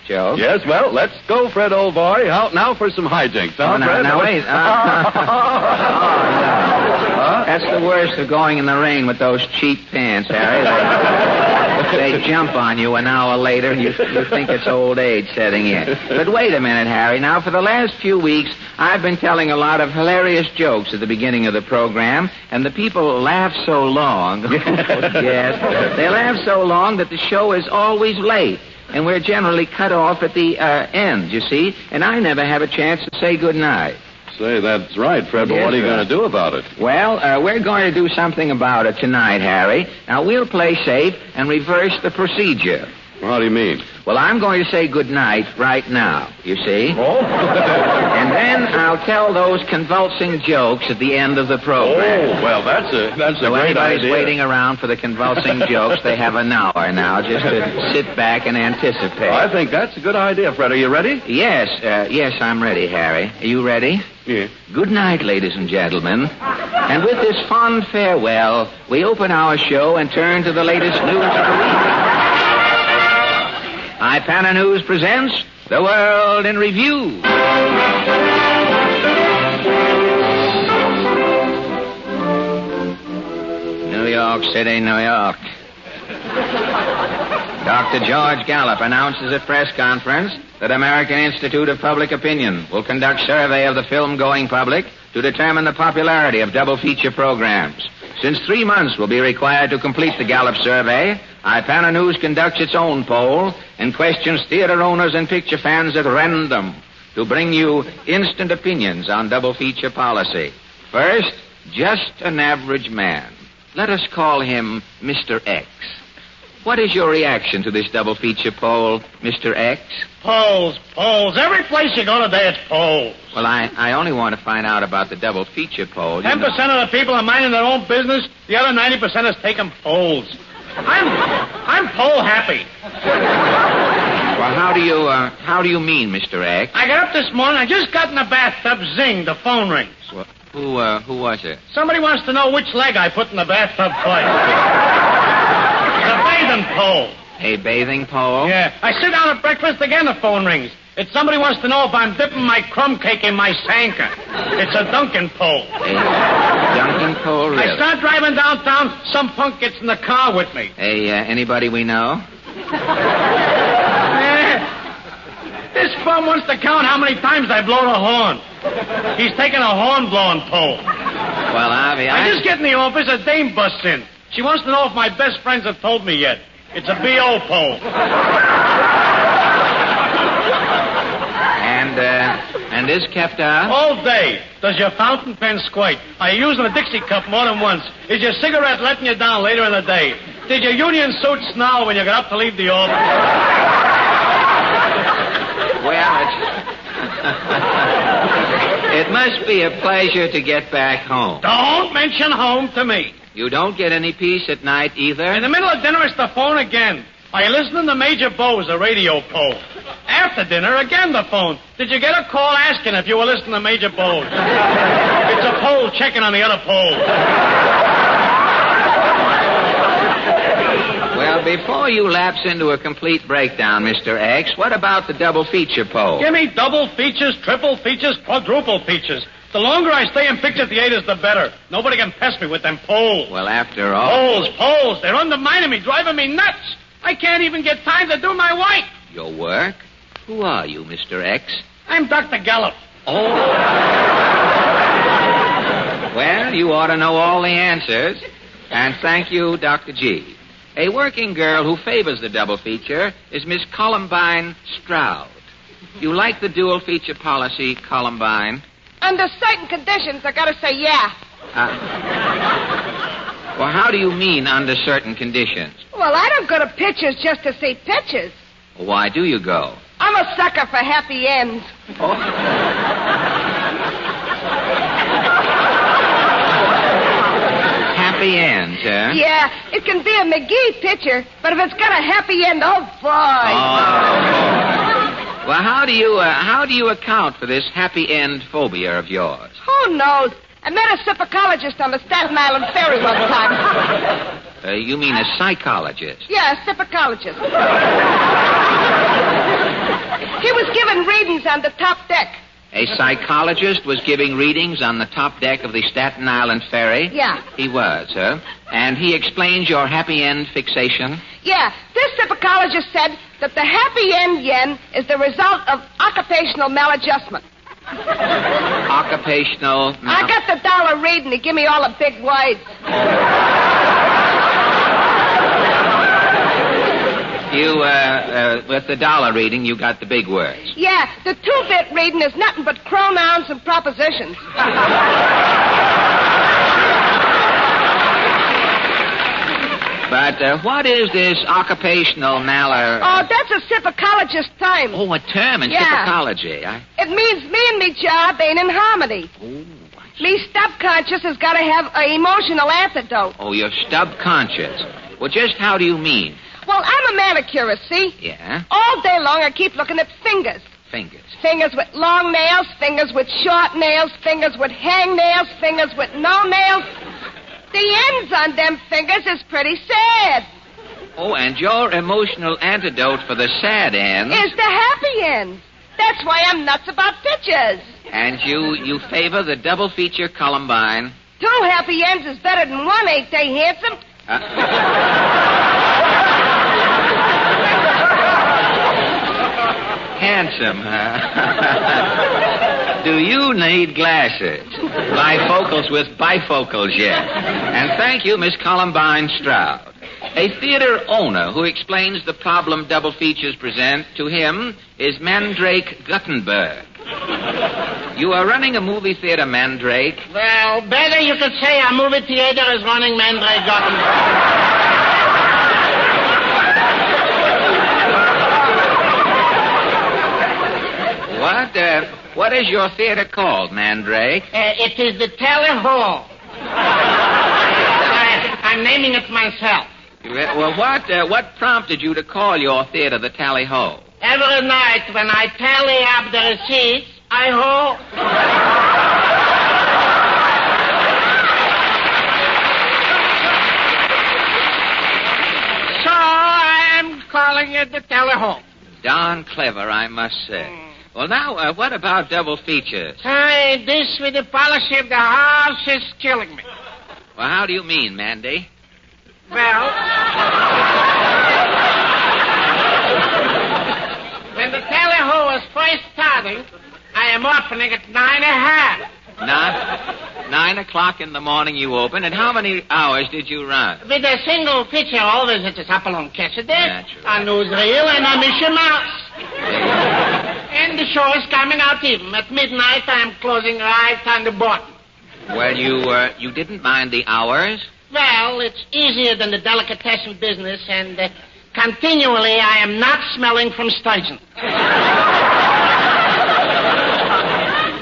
jokes. Yes, well, let's go, Fred, old boy. Out now for some hijinks, huh, Fred? Now, wait. That's the worst of going in the rain with those cheap pants, Harry. They jump on you an hour later, and you think it's old age setting in. But wait a minute, Harry. Now, for the last few weeks, I've been telling a lot of hilarious jokes at the beginning of the program, and the people laugh so long. Yes, they laugh so long that the show is always late. And we're generally cut off at the end, you see, and I never have a chance to say good night. Say, that's right, Fred, but Yes, what are you sir. going to do about it? Well, we're going to do something about it tonight, Harry. Now, we'll play safe and reverse the procedure. Well, how do you mean? Well, I'm going to say good night right now, you see? Oh? And then I'll tell those convulsing jokes at the end of the program. Oh, well, that's a So great anybody's idea. waiting around for the convulsing jokes, they have an hour now just to sit back and anticipate. I think that's a good idea, Fred. Are you ready? Yes, I'm ready, Harry. Are you ready? Yeah. Good night, ladies and gentlemen. And with this fond farewell, we open our show and turn to the latest news of the week. iPana News presents The World in Review. New York City, New York. Dr. George Gallup announces at press conference that American Institute of Public Opinion will conduct survey of the film-going public to determine the popularity of double feature programs. Since 3 months will be required to complete the Gallup survey, Ipana News conducts its own poll and questions theater owners and picture fans at random to bring you instant opinions on double feature policy. First, just an average man. Let us call him Mr. X. What is your reaction to this double feature poll, Mr. X? Polls. Every place you go today, it's polls. Well, I only want to find out about the double feature poll. 10% of the people are minding their own business. The other 90% is taking polls. I'm poll happy. Well, how do you mean, Mr. X? I got up this morning. I just got in the bathtub. Zing, the phone rings. Well, who was it? Somebody wants to know which leg I put in the bathtub first. The bathing pole. A bathing pole? Yeah. I sit down at breakfast, again the phone rings. It's somebody wants to know if I'm dipping my crumb cake in my Sanka. It's a Dunkin' pole. A Dunkin' pole, really? I start driving downtown, some punk gets in the car with me. Anybody we know? This bum wants to count how many times I blow the horn. He's taking a horn-blowing pole. Well, Avi, I just get in the office, a dame busts in. She wants to know if my best friends have told me yet. It's a B.O. pole. And this kept on? All day. Does your fountain pen squirt? Are you using a Dixie cup more than once? Is your cigarette letting you down later in the day? Did your union suit snarl when you got up to leave the office? Well, it must be a pleasure to get back home. Don't mention home to me. You don't get any peace at night either? In the middle of dinner, it's the phone again. Are you listening to Major Bowes, a radio poll? After dinner, again the phone. Did you get a call asking if you were listening to Major Bowes? It's a poll checking on the other poll. Well, before you lapse into a complete breakdown, Mr. X, what about the double feature poll? Give me double features, triple features, quadruple features. The longer I stay in picture theaters, the better. Nobody can pest me with them polls. Well, after all... Polls. They're undermining me, driving me nuts. I can't even get time to do my work. Your work? Who are you, Mr. X? I'm Dr. Gallup. Oh. Well, you ought to know all the answers. And thank you, Dr. G. A working girl who favors the double feature is Miss Columbine Stroud. You like the dual feature policy, Columbine? Under certain conditions, I gotta say yeah. Well, how do you mean under certain conditions? Well, I don't go to pictures just to see pictures. Why do you go? I'm a sucker for happy ends. Oh. Happy ends, huh? Yeah, it can be a Magee picture, but if it's got a happy end, oh, boy. Oh. Well, how do you account for this happy end phobia of yours? Who knows? I met a psychologist on the Staten Island ferry one time. You mean a psychologist? Yeah, a psychologist. He was giving readings on the top deck. A psychologist was giving readings on the top deck of the Staten Island ferry? Yeah. He was, huh? And he explains your happy end fixation? Yeah. This psychologist said that the happy end yen is the result of occupational maladjustment. Occupational... I got the dollar reading to give me all the big words. You, with the dollar reading, you got the big words. Yeah, the 2-bit reading is nothing but pronouns and propositions. But what is this occupational malar... Oh, that's a psychologist term. Oh, a term in psychology. It means me and me job ain't in harmony. Me subconscious has got to have an emotional antidote. Oh, you're subconscious. Well, just how do you mean? Well, I'm a manicurist, see? Yeah? All day long I keep looking at fingers. Fingers? Fingers with long nails, fingers with short nails, fingers with hangnails, fingers with no nails. The ends on them fingers is pretty sad. Oh, and your emotional antidote for the sad ends... is the happy ends. That's why I'm nuts about pictures. And you favor the double feature Columbine... Two happy ends is better than one, ain't they, handsome? Handsome, huh? Do you need glasses? Bifocals with bifocals, yes. And thank you, Miss Columbine Stroud. A theater owner who explains the problem double features present to him is Mandrake Guttenberg. You are running a movie theater, Mandrake. Well, better you could say a movie theater is running Mandrake Guttenberg. What is your theater called, Mandrake? It is the Tally Hall. I'm naming it myself. Well, what prompted you to call your theater the Tally Ho? Every night when I tally up the receipts, I ho. So I'm calling it the Tally Ho. Darn clever, I must say. Well, now, what about double features? Hey, this with the policy of the house is killing me. Well, how do you mean, Mandy? Well, when the Tally Ho was first starting, I am opening at 9:30. 9 o'clock in the morning you open, and how many hours did you run? With a single picture, always at the Sapalon Cassidy, a newsreel, and a Mickey Mouse. And the show is coming out even. At midnight, I am closing right on the button. Well, you didn't mind the hours? Well, it's easier than the delicatessen business, and continually I am not smelling from sturgeon.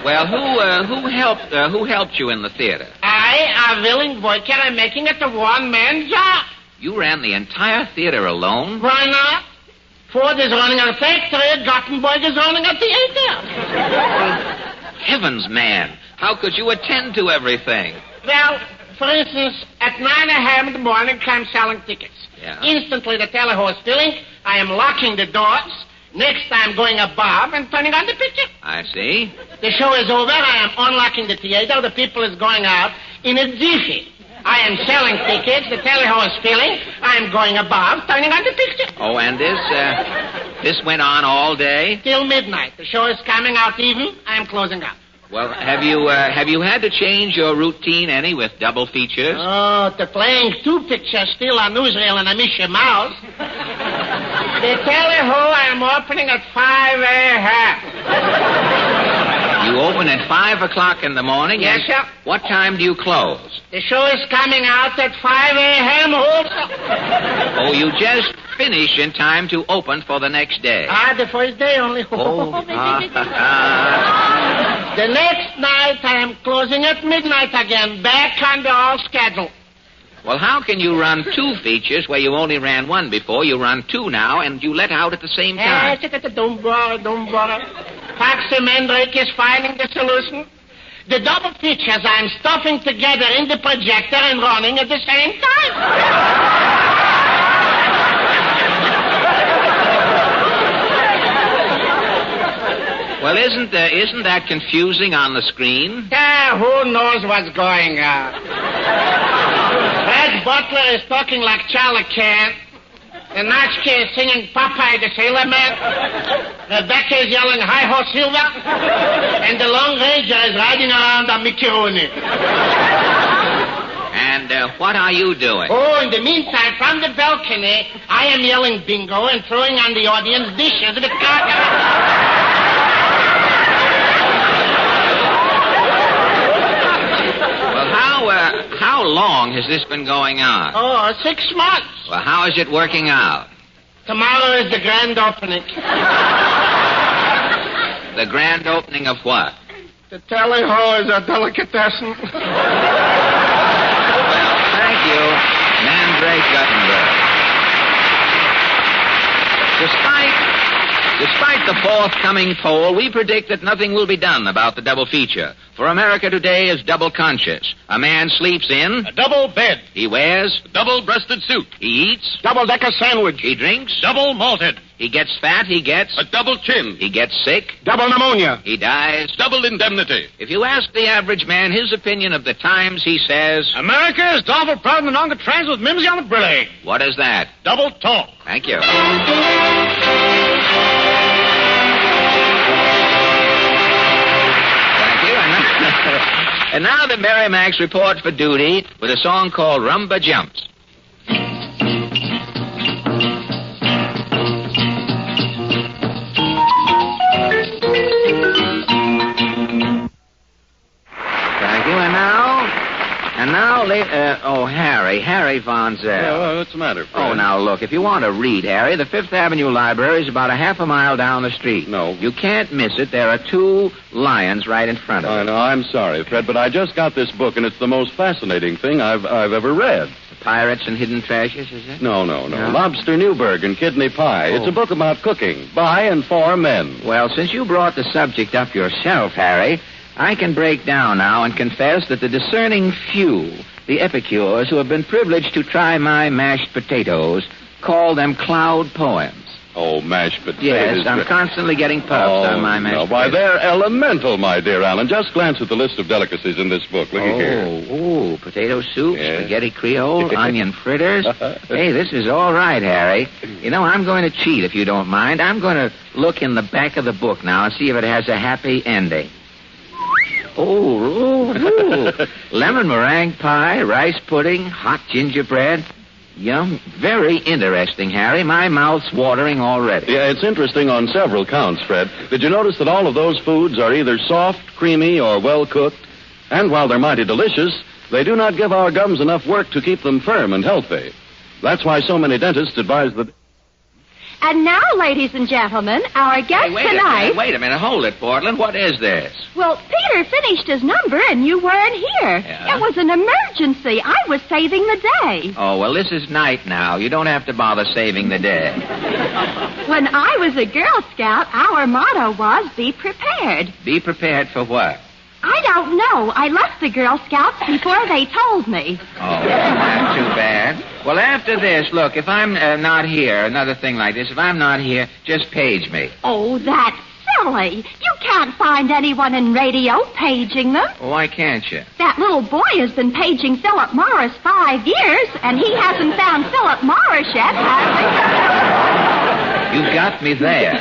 Well, who helped you in the theater? I, a willing worker, am making it a one-man job. You ran the entire theater alone? Why not? Ford is running a factory, Gottenberg is running a theater. Heavens, man. How could you attend to everything? Well, for instance, at 9:30 in the morning, I'm selling tickets. Yeah. Instantly, the Tally Ho is filling. I am locking the doors. Next, I'm going above and turning on the picture. I see. The show is over. I am unlocking the theater. The people is going out in a jiffy. I am selling tickets. The Tally Ho is filling. I am going above, turning on the picture. Oh, and this went on all day? Till midnight. The show is coming out even. I am closing up. Well, have you had to change your routine any with double features? Oh, to playing two pictures, still a newsreel and a Mickey Mouse. The Tally Ho I am opening at 5:30. You open at 5 o'clock in the morning? Yes, sir. What time do you close? The show is coming out at 5 a.m. also. Oh, you just finish in time to open for the next day. The first day only. Oh. The next night I am closing at midnight again, back on the old schedule. Well, how can you run two features where you only ran one before? You run two now, and you let out at the same time. Don't bother. Foxy Mandrake is finding the solution. The double features I'm stuffing together in the projector and running at the same time. Well, isn't that confusing on the screen? Who knows what's going on? Red Butler is talking like Charlie Can. The Natchka is singing Popeye the Sailor Man. Rebecca is yelling Hi-Ho Silver. And the Lone Ranger is riding around on Mickey Rooney. And what are you doing? Oh, in the meantime, from the balcony, I am yelling bingo and throwing on the audience dishes with cockroaches. How long has this been going on? Oh, 6 months. Well, how is it working out? Tomorrow is the grand opening. The grand opening of what? The Tally Ho is a delicatessen. Well, thank you, Mandrake Guttenberg. Despite the forthcoming poll, we predict that nothing will be done about the double feature. For America today is double conscious. A man sleeps in a double bed. He wears A double-breasted suit. He eats Double-decker sandwich. He drinks Double malted. He gets fat. He gets A double chin. He gets sick. Double pneumonia. He dies. Double indemnity. If you ask the average man his opinion of the times, he says, America is awful proud and on the trans with mimsy on the brilly. What is that? Double talk. Thank you. And now the Merrimacs report for duty with a song called Rumba Jumps. Thank you. And now, Harry Von Zell. What's the matter, Fred? Oh, now, look, if you want to read, Harry, the Fifth Avenue Library is about a half a mile down the street. No. You can't miss it. There are 2 lions right in front of it. I know, I'm sorry, Fred, but I just got this book, and it's the most fascinating thing I've ever read. The Pirates and Hidden Treasures, is it? No. Lobster Newburg and Kidney Pie. Oh. It's a book about cooking, by and for men. Well, since you brought the subject up yourself, Harry, I can break down now and confess that the discerning few, the epicures who have been privileged to try my mashed potatoes, call them cloud poems. Oh, mashed potatoes. Yes, I'm constantly getting puffs on my mashed potatoes. Why, they're elemental, my dear Alan. Just glance at the list of delicacies in this book. Look here. Potato soup, spaghetti creole, onion fritters. Hey, this is all right, Harry. You know, I'm going to cheat, if you don't mind. I'm going to look in the back of the book now and see if it has a happy ending. Lemon meringue pie, rice pudding, hot gingerbread. Yum. Very interesting, Harry. My mouth's watering already. Yeah, it's interesting on several counts, Fred. Did you notice that all of those foods are either soft, creamy, or well-cooked? And while they're mighty delicious, they do not give our gums enough work to keep them firm and healthy. That's why so many dentists advise that... And now, ladies and gentlemen, our guest tonight... Wait a minute. Hold it, Portland. What is this? Well, Peter finished his number and you weren't here. Yeah. It was an emergency. I was saving the day. Oh, well, this is night now. You don't have to bother saving the day. When I was a Girl Scout, our motto was, be prepared. Be prepared for what? I don't know. I left the Girl Scouts before they told me. Oh, that's too bad. Well, after this, look, if I'm not here, another thing like this, if I'm not here, just page me. Oh, that's silly. You can't find anyone in radio paging them. Why can't you? That little boy has been paging Philip Morris 5 years, and he hasn't found Philip Morris yet, has he? You got me there.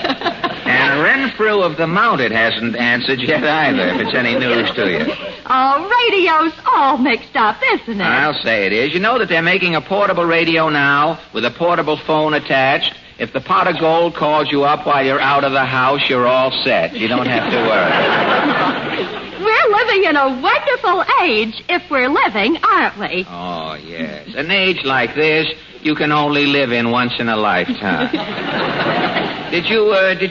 And Renfrew of the Mounted hasn't answered yet either, if it's any news to you. Oh, radio's all mixed up, isn't it? I'll say it is. You know that they're making a portable radio now with a portable phone attached? If the pot of gold calls you up while you're out of the house, you're all set. You don't have to worry. We're living in a wonderful age, if we're living, aren't we? Oh, yes. An age like this, you can only live in once in a lifetime. Did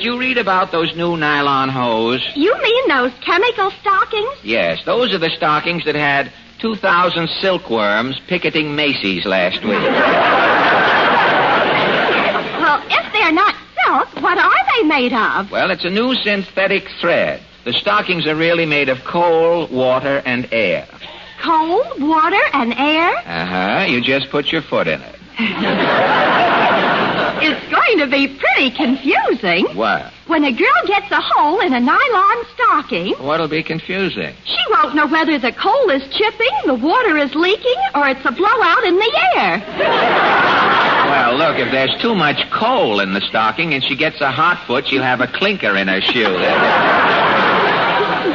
you read about those new nylon hose? You mean those chemical stockings? Yes, those are the stockings that had 2,000 silkworms picketing Macy's last week. Well, if they're not silk, what are they made of? Well, it's a new synthetic thread. The stockings are really made of coal, water, and air. Coal, water, and air? Uh-huh. You just put your foot in it. It's going to be pretty confusing. What? When a girl gets a hole in a nylon stocking... What'll be confusing? She won't know whether the coal is chipping, the water is leaking, or it's a blowout in the air. Well, look, if there's too much coal in the stocking and she gets a hot foot, she'll have a clinker in her shoe.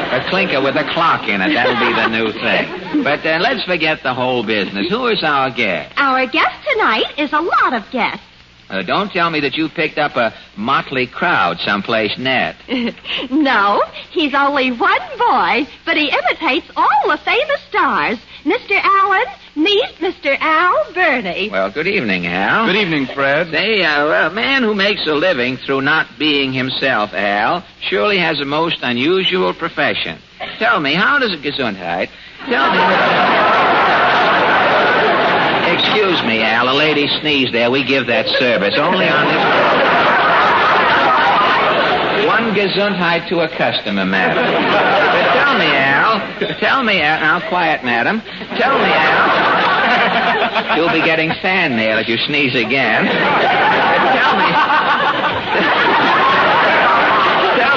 A clinker with a clock in it. That'll be the new thing. But let's forget the whole business. Who is our guest? Our guest tonight is a lot of guests. Don't tell me that you picked up a motley crowd someplace net. No, he's only one boy, but he imitates all the famous stars. Mr. Allen, meet Mr. Al Burney. Well, good evening, Al. Good evening, Fred. Say, a man who makes a living through not being himself, Al, surely has a most unusual profession. Tell me, how does it Gesundheit? Tell me... Excuse me, Al. A lady sneezed there. We give that service only on this... One Gesundheit to a customer, madam. But Tell me, Al. Tell me, Al. Now, quiet, madam. Tell me, Al. You'll be getting sand nail if you sneeze again. Tell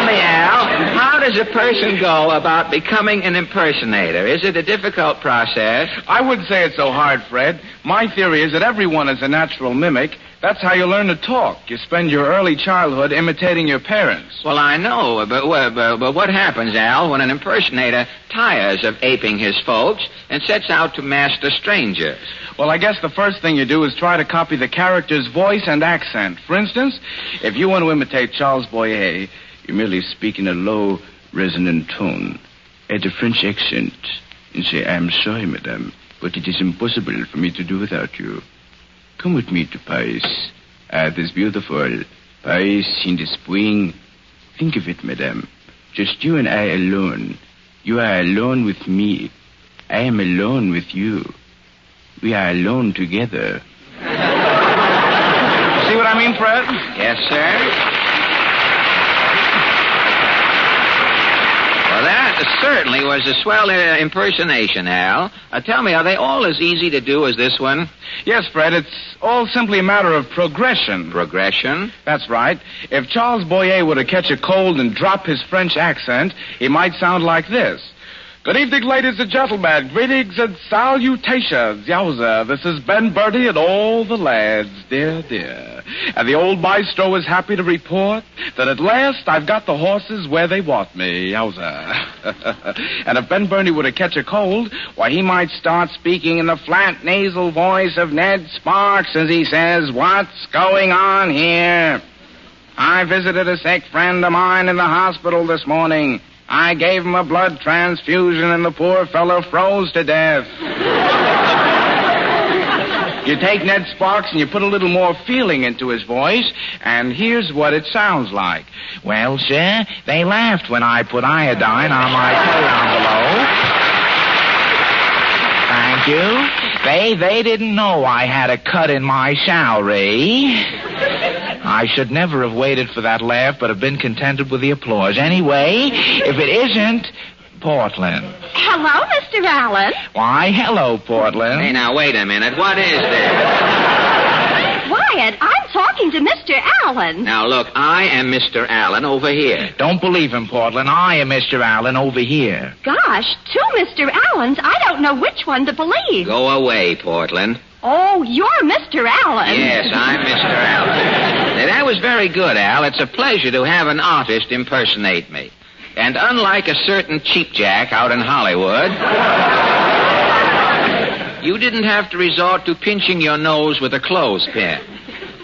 me, Al, how does a person go about becoming an impersonator? Is it a difficult process? I wouldn't say it's so hard, Fred. My theory is that everyone is a natural mimic. That's how you learn to talk. You spend your early childhood imitating your parents. Well, I know, but what happens, Al, when an impersonator tires of aping his folks and sets out to master strangers? Well, I guess the first thing you do is try to copy the character's voice and accent. For instance, if you want to imitate Charles Boyer, you merely speak in a low, resonant tone, add a French accent, and say, "I am sorry, madame, but it is impossible for me to do without you. Come with me to Paris. It is beautiful. Paris in the spring. Think of it, madame. Just you and I alone. You are alone with me. I am alone with you. We are alone together." See what I mean, Fred? Yes, sir. Well, that certainly was a swell impersonation, Al. Tell me, are they all as easy to do as this one? Yes, Fred, it's all simply a matter of progression. Progression? That's right. If Charles Boyer were to catch a cold and drop his French accent, he might sound like this. "Good evening, ladies and gentlemen. Greetings and salutations. Yowza, this is Ben Bertie and all the lads, dear. And the old maestro is happy to report that at last I've got the horses where they want me. Yowza." And if Ben Bertie were to catch a cold, why, he might start speaking in the flat nasal voice of Ned Sparks as he says, "What's going on here? I visited a sick friend of mine in the hospital this morning. I gave him a blood transfusion, and the poor fellow froze to death." You take Ned Sparks and you put a little more feeling into his voice, and here's what it sounds like. "Well, sir, they laughed when I put iodine on my pay envelope. Thank you. They didn't know I had a cut in my salary. I should never have waited for that laugh, but have been contented with the applause. Anyway, if it isn't Portland." Hello, Mr. Allen. "Why, hello, Portland." Hey, now, wait a minute. What is this? Wyatt, I'm talking to Mr. Allen. Now, look, I am Mr. Allen over here. "Don't believe him, Portland. I am Mr. Allen over here." Gosh, two Mr. Allens. I don't know which one to believe. Go away, Portland. Oh, you're Mr. Allen. Yes, I'm Mr. Allen. Now, that was very good, Al. It's a pleasure to have an artist impersonate me. And unlike a certain cheapjack out in Hollywood, you didn't have to resort to pinching your nose with a clothespin,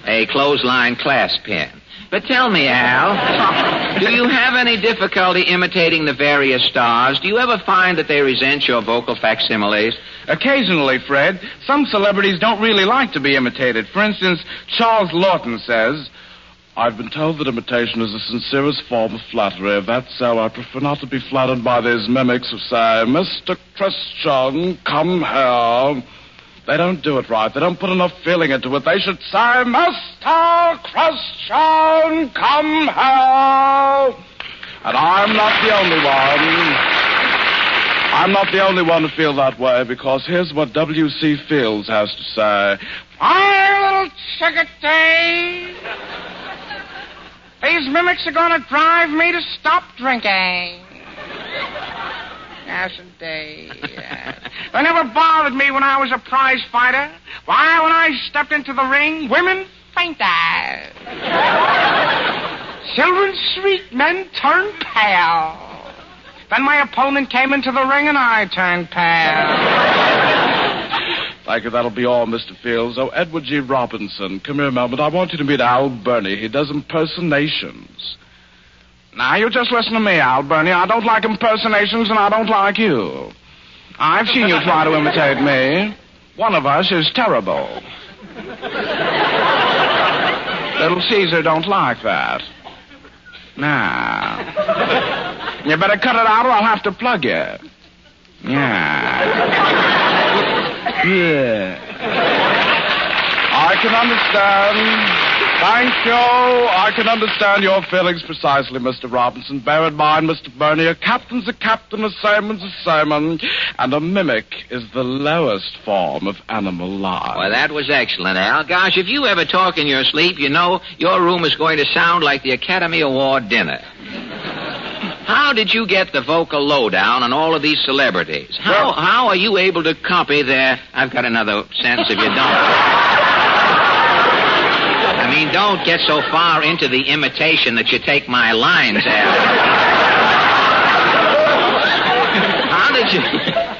a clothesline clasp-pin. But tell me, Al, do you have any difficulty imitating the various stars? Do you ever find that they resent your vocal facsimiles? Occasionally, Fred. Some celebrities don't really like to be imitated. For instance, Charles Lawton says, "I've been told that imitation is the sincerest form of flattery. If that's so, I prefer not to be flattered by these mimics who say, 'Mr. Christian, come here.' They don't do it right. They don't put enough feeling into it. They should say, 'Mr. Christian, come here.' And I'm not the only one. I'm not the only one to feel that way, because here's what W.C. Fields has to say. "My little chickadee, these mimics are going to drive me to stop drinking." Yes, indeed. They never bothered me when I was a prize fighter. Why, when I stepped into the ring, women fainted. Children shrieked, men turned pale. Then my opponent came into the ring and I turned pale. Thank you, that'll be all, Mr. Fields. Oh, Edward G. Robinson, come here a moment. I want you to meet Al Burney. He does impersonations. Now, you just listen to me, Al Burney. I don't like impersonations, and I don't like you. I've seen you try to imitate me. One of us is terrible. Little Caesar don't like that. Now, you better cut it out or I'll have to plug you. Yeah. I can understand. Thank you. I can understand your feelings precisely, Mr. Robinson. Bear in mind, Mr. Bernie, a captain's a captain, a seaman's a seaman, and a mimic is the lowest form of animal life. Well, that was excellent, Al. Gosh, if you ever talk in your sleep, you know your room is going to sound like the Academy Award dinner. How did you get the vocal lowdown on all of these celebrities? How are you able to copy their... I've got another sentence if you don't. I mean, don't get so far into the imitation that you take my lines, Al. How did you...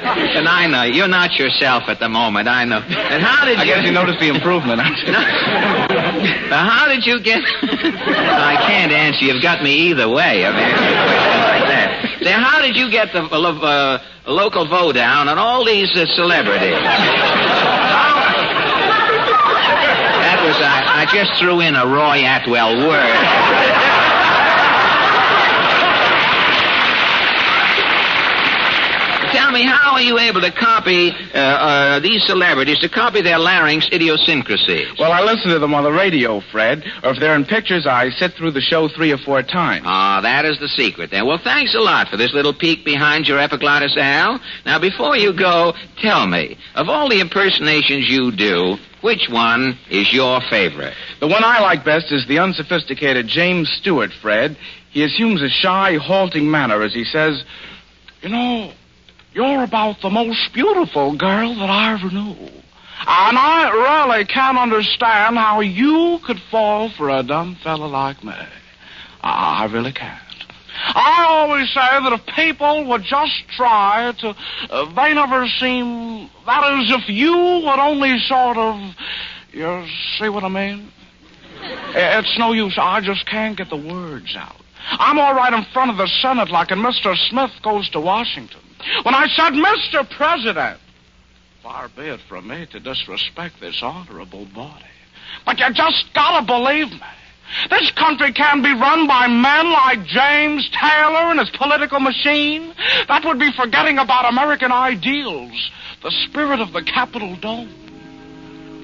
And I know, you're not yourself at the moment, I know. And how did you... I guess you noticed the improvement. How did you get... I can't answer. You've got me either way. I mean, like that. Say, how did you get the local vote down on all these celebrities? That was... I just threw in a Roy Atwell word. Tell me, how are you able to copy these celebrities, to copy their larynx idiosyncrasies? Well, I listen to them on the radio, Fred, or if they're in pictures, I sit through the show 3 or 4 times. Ah, that is the secret then. Well, thanks a lot for this little peek behind your epiglottis, Al. Now, before you go, tell me, of all the impersonations you do, which one is your favorite? The one I like best is the unsophisticated James Stewart, Fred. He assumes a shy, halting manner as he says, "You know, you're about the most beautiful girl that I ever knew. And I really can't understand how you could fall for a dumb fella like me. I really can't. I always say that if people would just try to, they never seem, that is, if you would only sort of, you see what I mean? It's no use. I just can't get the words out. I'm all right in front of the Senate like in Mr. Smith Goes to Washington. When I said, Mr. President, far be it from me to disrespect this honorable body. But you just gotta believe me. This country can be run by men like James Taylor and his political machine. That would be forgetting about American ideals, the spirit of the Capitol Dome.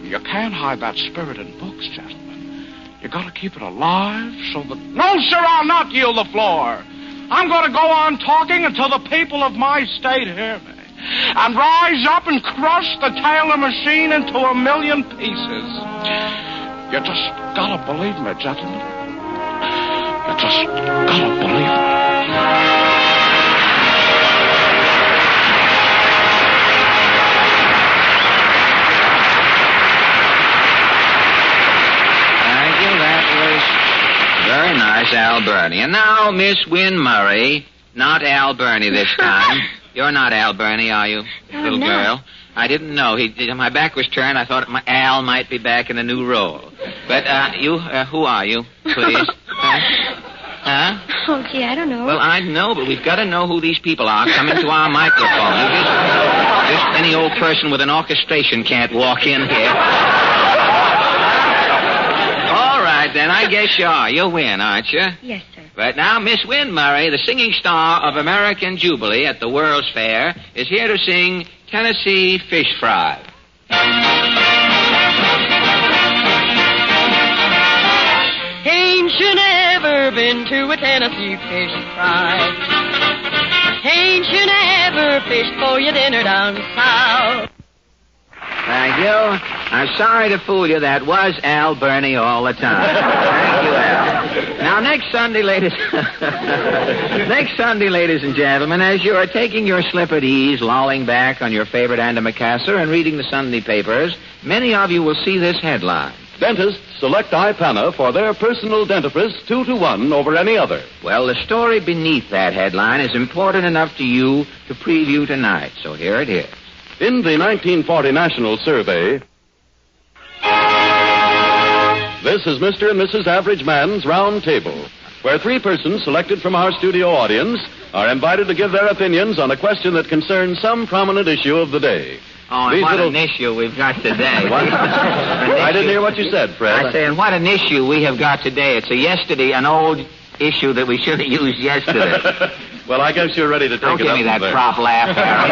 You can't hide that spirit in books, gentlemen. You gotta keep it alive so that... No, sir, I'll not yield the floor. I'm going to go on talking until the people of my state hear me and rise up and crush the Taylor machine into a million pieces. You just gotta believe me, gentlemen. You just gotta believe me. Very nice, Al Burney. And now, Miss Wynn Murray. Not Al Burney this time. You're not Al Burney, are you, little girl? I didn't know. My back was turned. I thought Al might be back in a new role. But who are you, please? Huh? Oh, gee, I don't know. Well, I know, but we've got to know who these people are coming to our microphone. Just any old person with an orchestration can't walk in here. Then I guess you are. You'll win, aren't you? Yes, sir. But now, Miss Wynn Murray, the singing star of American Jubilee at the World's Fair, is here to sing Tennessee Fish Fry. Ain't you never been to a Tennessee fish fry? Ain't you never fished for your dinner down south? Thank you. I'm sorry to fool you. That was Al Burney all the time. Thank you, Al. Now, next Sunday, ladies and gentlemen, as you are taking your slip at ease, lolling back on your favorite antimacassar and reading the Sunday papers, many of you will see this headline. Dentists select iPana for their personal dentifrice 2-to-1 over any other. Well, the story beneath that headline is important enough to you to preview tonight, so here it is. In the 1940 National Survey, this is Mr. and Mrs. Average Man's Round Table, where 3 persons selected from our studio audience are invited to give their opinions on a question that concerns some prominent issue of the day. Oh, and what an issue we've got today. I didn't hear what you said, Fred. I said, and what an issue we have got today. It's an old issue that we should have used yesterday. Well, I guess you're ready to take it up. Don't give me that there. prop laugh, Harry.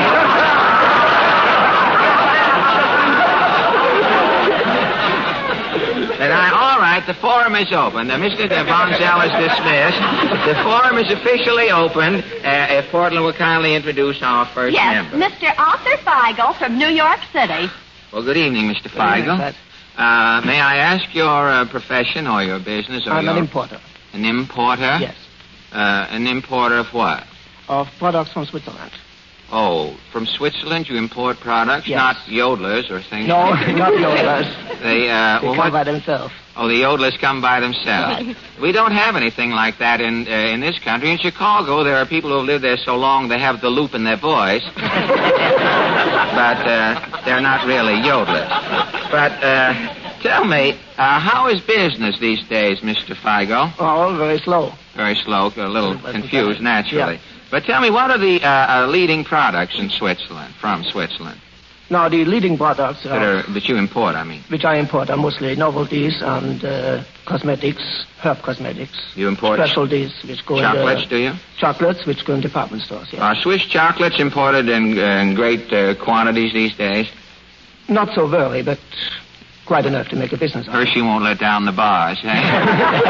All right, right, the forum is open. Mr. Bonzell is dismissed. The forum is officially opened. If Portland will kindly introduce our first member. Yes, Mr. Arthur Feigl from New York City. Well, good evening, Mr. Feigl. May I ask your profession or your business? Or I'm an importer. An importer? Yes. An importer of what? Of products from Switzerland. Oh, from Switzerland you import products? Yes. Not yodelers or things No, like that? not yodelers. They come by themselves. Oh, the yodelers come by themselves. Right. We don't have anything like that in this country. In Chicago, there are people who have lived there so long they have the loop in their voice. But they're not really yodelers. But tell me, how is business these days, Mr. Feigl? Oh, very slow. Very slow, a little confused, naturally. Yeah. But tell me, what are the leading products in Switzerland, from Switzerland? Now, the leading products that you import, I mean. Which I import are mostly novelties and cosmetics, herb cosmetics. You import specialties which go chocolates, do you? Chocolates which go in department stores, yes. Are Swiss chocolates imported in great quantities these days? Not so very, but quite enough to make a business of. Hershey won't let down the bars, eh?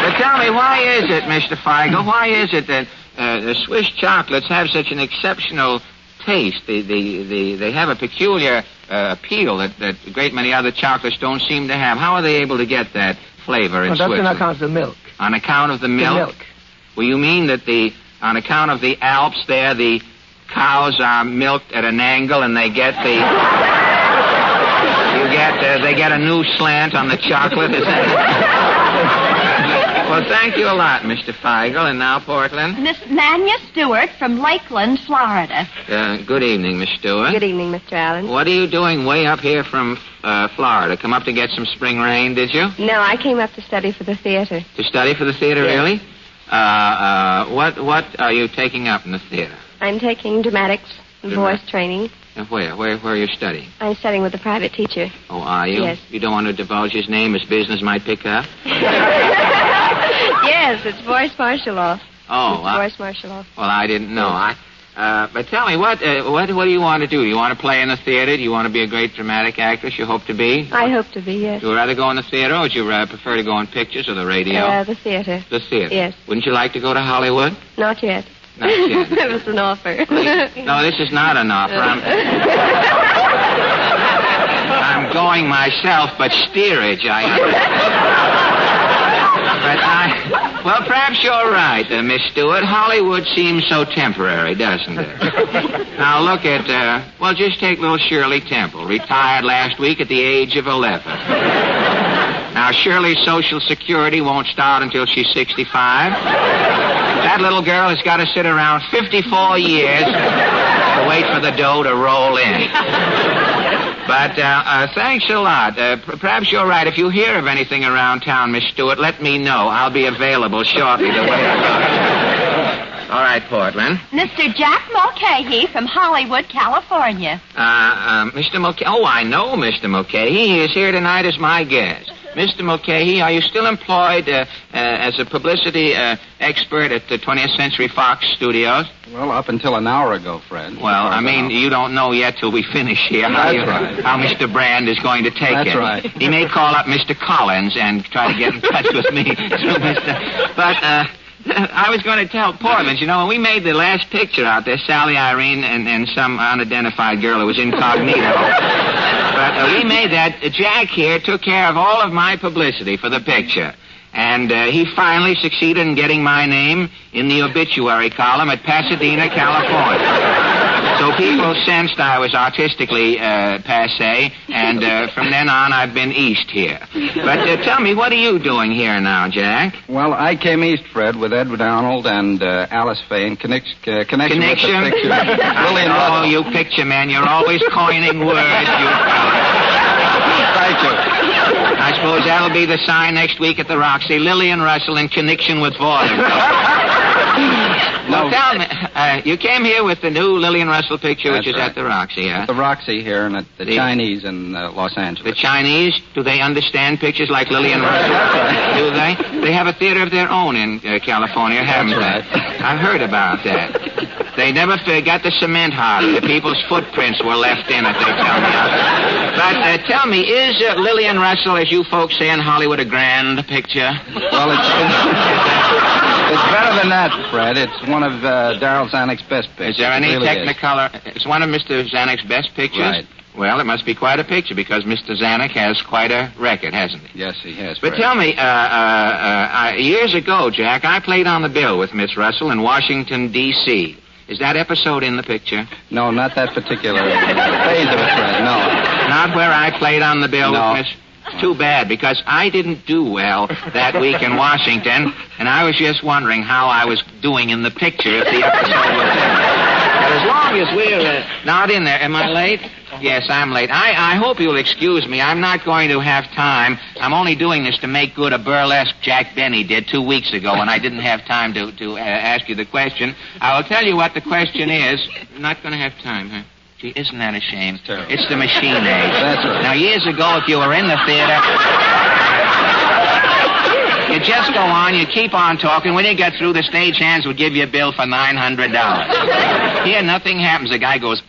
But tell me, why is it, Mr. Feigl, why is it that the Swiss chocolates have such an exceptional taste? They have a peculiar appeal that a great many other chocolates don't seem to have. How are they able to get that flavor in Switzerland? That's on account of the milk. On account of the milk? The milk. Well, you mean that on account of the Alps there, the cows are milked at an angle and they get they get a new slant on the chocolate? Is that... Well, thank you a lot, Mr. Feigl. And now, Portland? Miss Manya Stewart from Lakeland, Florida. Good evening, Miss Stewart. Good evening, Mr. Allen. What are you doing way up here from Florida? Come up to get some spring rain, did you? No, I came up to study for the theater. To study for the theater, yes. Really? What are you taking up in the theater? I'm taking dramatics and voice training. And where? Where are you studying? I'm studying with a private teacher. Oh, are you? Yes. You don't want to divulge his name? His business might pick up? Yes, it's voice martial law. Oh, voice martial law. Well, I didn't know. But tell me, what do you want to do? You want to play in the theater? Do you want to be a great dramatic actress? You hope to be? I hope to be, yes. You would rather go in the theater, or would you prefer to go in pictures or the radio? The theater. The theater? Yes. Wouldn't you like to go to Hollywood? Not yet. Not yet. It was an offer. No, this is not an offer. I'm going myself, but steerage, I understand. Well, perhaps you're right, Miss Stewart. Hollywood seems so temporary, doesn't it? Now, look at, just take little Shirley Temple, retired last week at the age of 11. Now, Shirley's Social Security won't start until she's 65. That little girl has got to sit around 54 years to wait for the dough to roll in. But thanks a lot. Perhaps you're right. If you hear of anything around town, Miss Stewart, let me know. I'll be available shortly to wait. All right, Portland. Mr. Jack Mulcahy from Hollywood, California. Mr. Mulcahy. Oh, I know Mr. Mulcahy. He is here tonight as my guest. Mr. Mulcahy, are you still employed as a publicity expert at the 20th Century Fox Studios? Well, up until an hour ago, Fred. Well, I mean, you don't know yet till we finish here That's right. how Mr. Brand is going to take it. That's right. He may call up Mr. Collins and try to get in touch with me. But I was going to tell Portland, when we made the last picture out there, Sally Irene and some unidentified girl who was incognito. But we made that. Jack here took care of all of my publicity for the picture. And he finally succeeded in getting my name in the obituary column at Pasadena, California. So people sensed I was artistically passé, and from then on I've been east here. But tell me, what are you doing here now, Jack? Well, I came east, Fred, with Ed Donald and Alice Faye in connection with the picture. Oh, you picture man, you're always coining words, you Thank you. I suppose that'll be the sign next week at the Roxy. Lillian Russell in connection with vaudeville. Well, tell me, you came here with the new Lillian Russell picture, which is at the Roxy, huh? At the Roxy here and at the Chinese in Los Angeles. The Chinese? Do they understand pictures like Lillian Russell? Do they? They have a theater of their own in California, haven't they? I've heard about that. They never got the cement hardened. The people's footprints were left in it, they tell me. But tell me, is Lillian Russell, as you folks say in Hollywood, a grand picture? Well, it's better than that, Fred. It's one of Darrell Zanuck's best pictures. Is there any It really Technicolor? It's one of Mr. Zanuck's best pictures? Right. Well, it must be quite a picture because Mr. Zanuck has quite a record, hasn't he? Yes, he has. But Fred. tell me, years ago, Jack, I played on the bill with Miss Russell in Washington, D.C. Is that episode in the picture? No, not that particular phase of it, Fred. No. Not where I played on the bill No. with Miss... Too bad, because I didn't do well that week in Washington, and I was just wondering how I was doing in the picture if the episode was in. But as long as we're not in there... Am I late? Yes, I'm late. I hope you'll excuse me. I'm not going to have time. I'm only doing this to make good a burlesque Jack Benny did 2 weeks ago when I didn't have time to ask you the question. I will tell you what the question is. Not going to have time, huh? Gee, isn't that a shame? It's the machine age. That's right. Now, years ago, if you were in the theater... You just go on, you keep on talking. When you get through, the stagehands would give you a bill for $900. Here, nothing happens. The guy goes...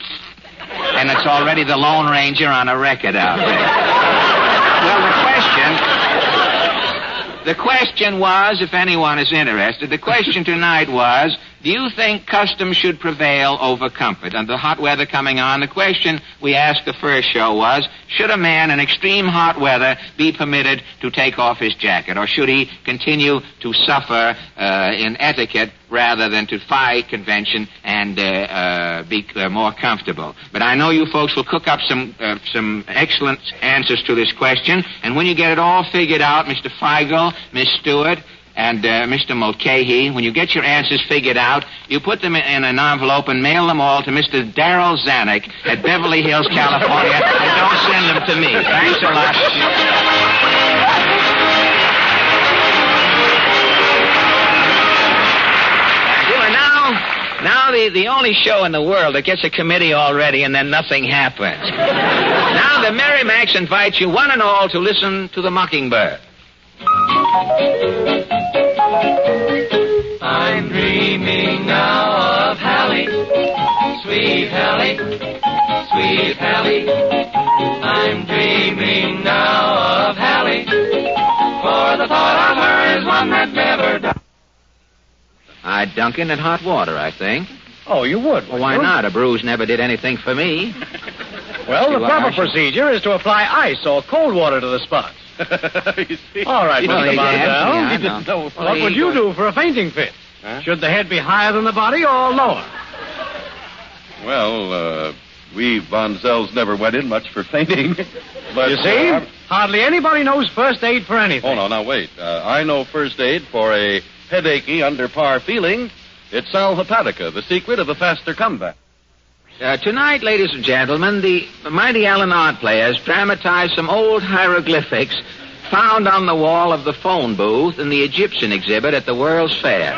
And it's already the Lone Ranger on a record out there. Well, the question was, if anyone is interested, the question tonight was, do you think custom should prevail over comfort? And the hot weather coming on, the question we asked the first show was, should a man in extreme hot weather be permitted to take off his jacket? Or should he continue to suffer in etiquette rather than to defy convention and be more comfortable? But I know you folks will cook up some excellent answers to this question. And when you get it all figured out, Mr. Feigl, Miss Stewart, and Mr. Mulcahy, when you get your answers figured out, you put them in an envelope and mail them all to Mr. Darrell Zanuck at Beverly Hills, California, and don't send them to me. Thanks a lot. Now the only show in the world that gets a committee already and then nothing happens. Now the Merrimacs invites you one and all to listen to the Mockingbird. I'm dreaming now of Hallie, sweet Hallie, sweet Hallie. I'm dreaming now of Hallie, for the thought of her is one that never dies. I'd dunk in hot water, I think. Oh, you would? Well, why not? A bruise never did anything for me. Well, the You proper are- procedure is to apply ice or cold water to the spots. All right, Well, Mr. he Mondale. has, He yeah, I didn't know. know. Well, What he would you goes- do for a fainting fit? Should the head be higher than the body or lower? Well, we Von Zells never went in much for fainting. But, You see? Hardly anybody knows first aid for anything. Oh, no, now, wait. I know first aid for a headachy, under par feeling. It's Sal Hepatica, the secret of a faster comeback. Tonight, ladies and gentlemen, the Mighty Allen Art Players dramatized some old hieroglyphics found on the wall of the phone booth in the Egyptian exhibit at the World's Fair.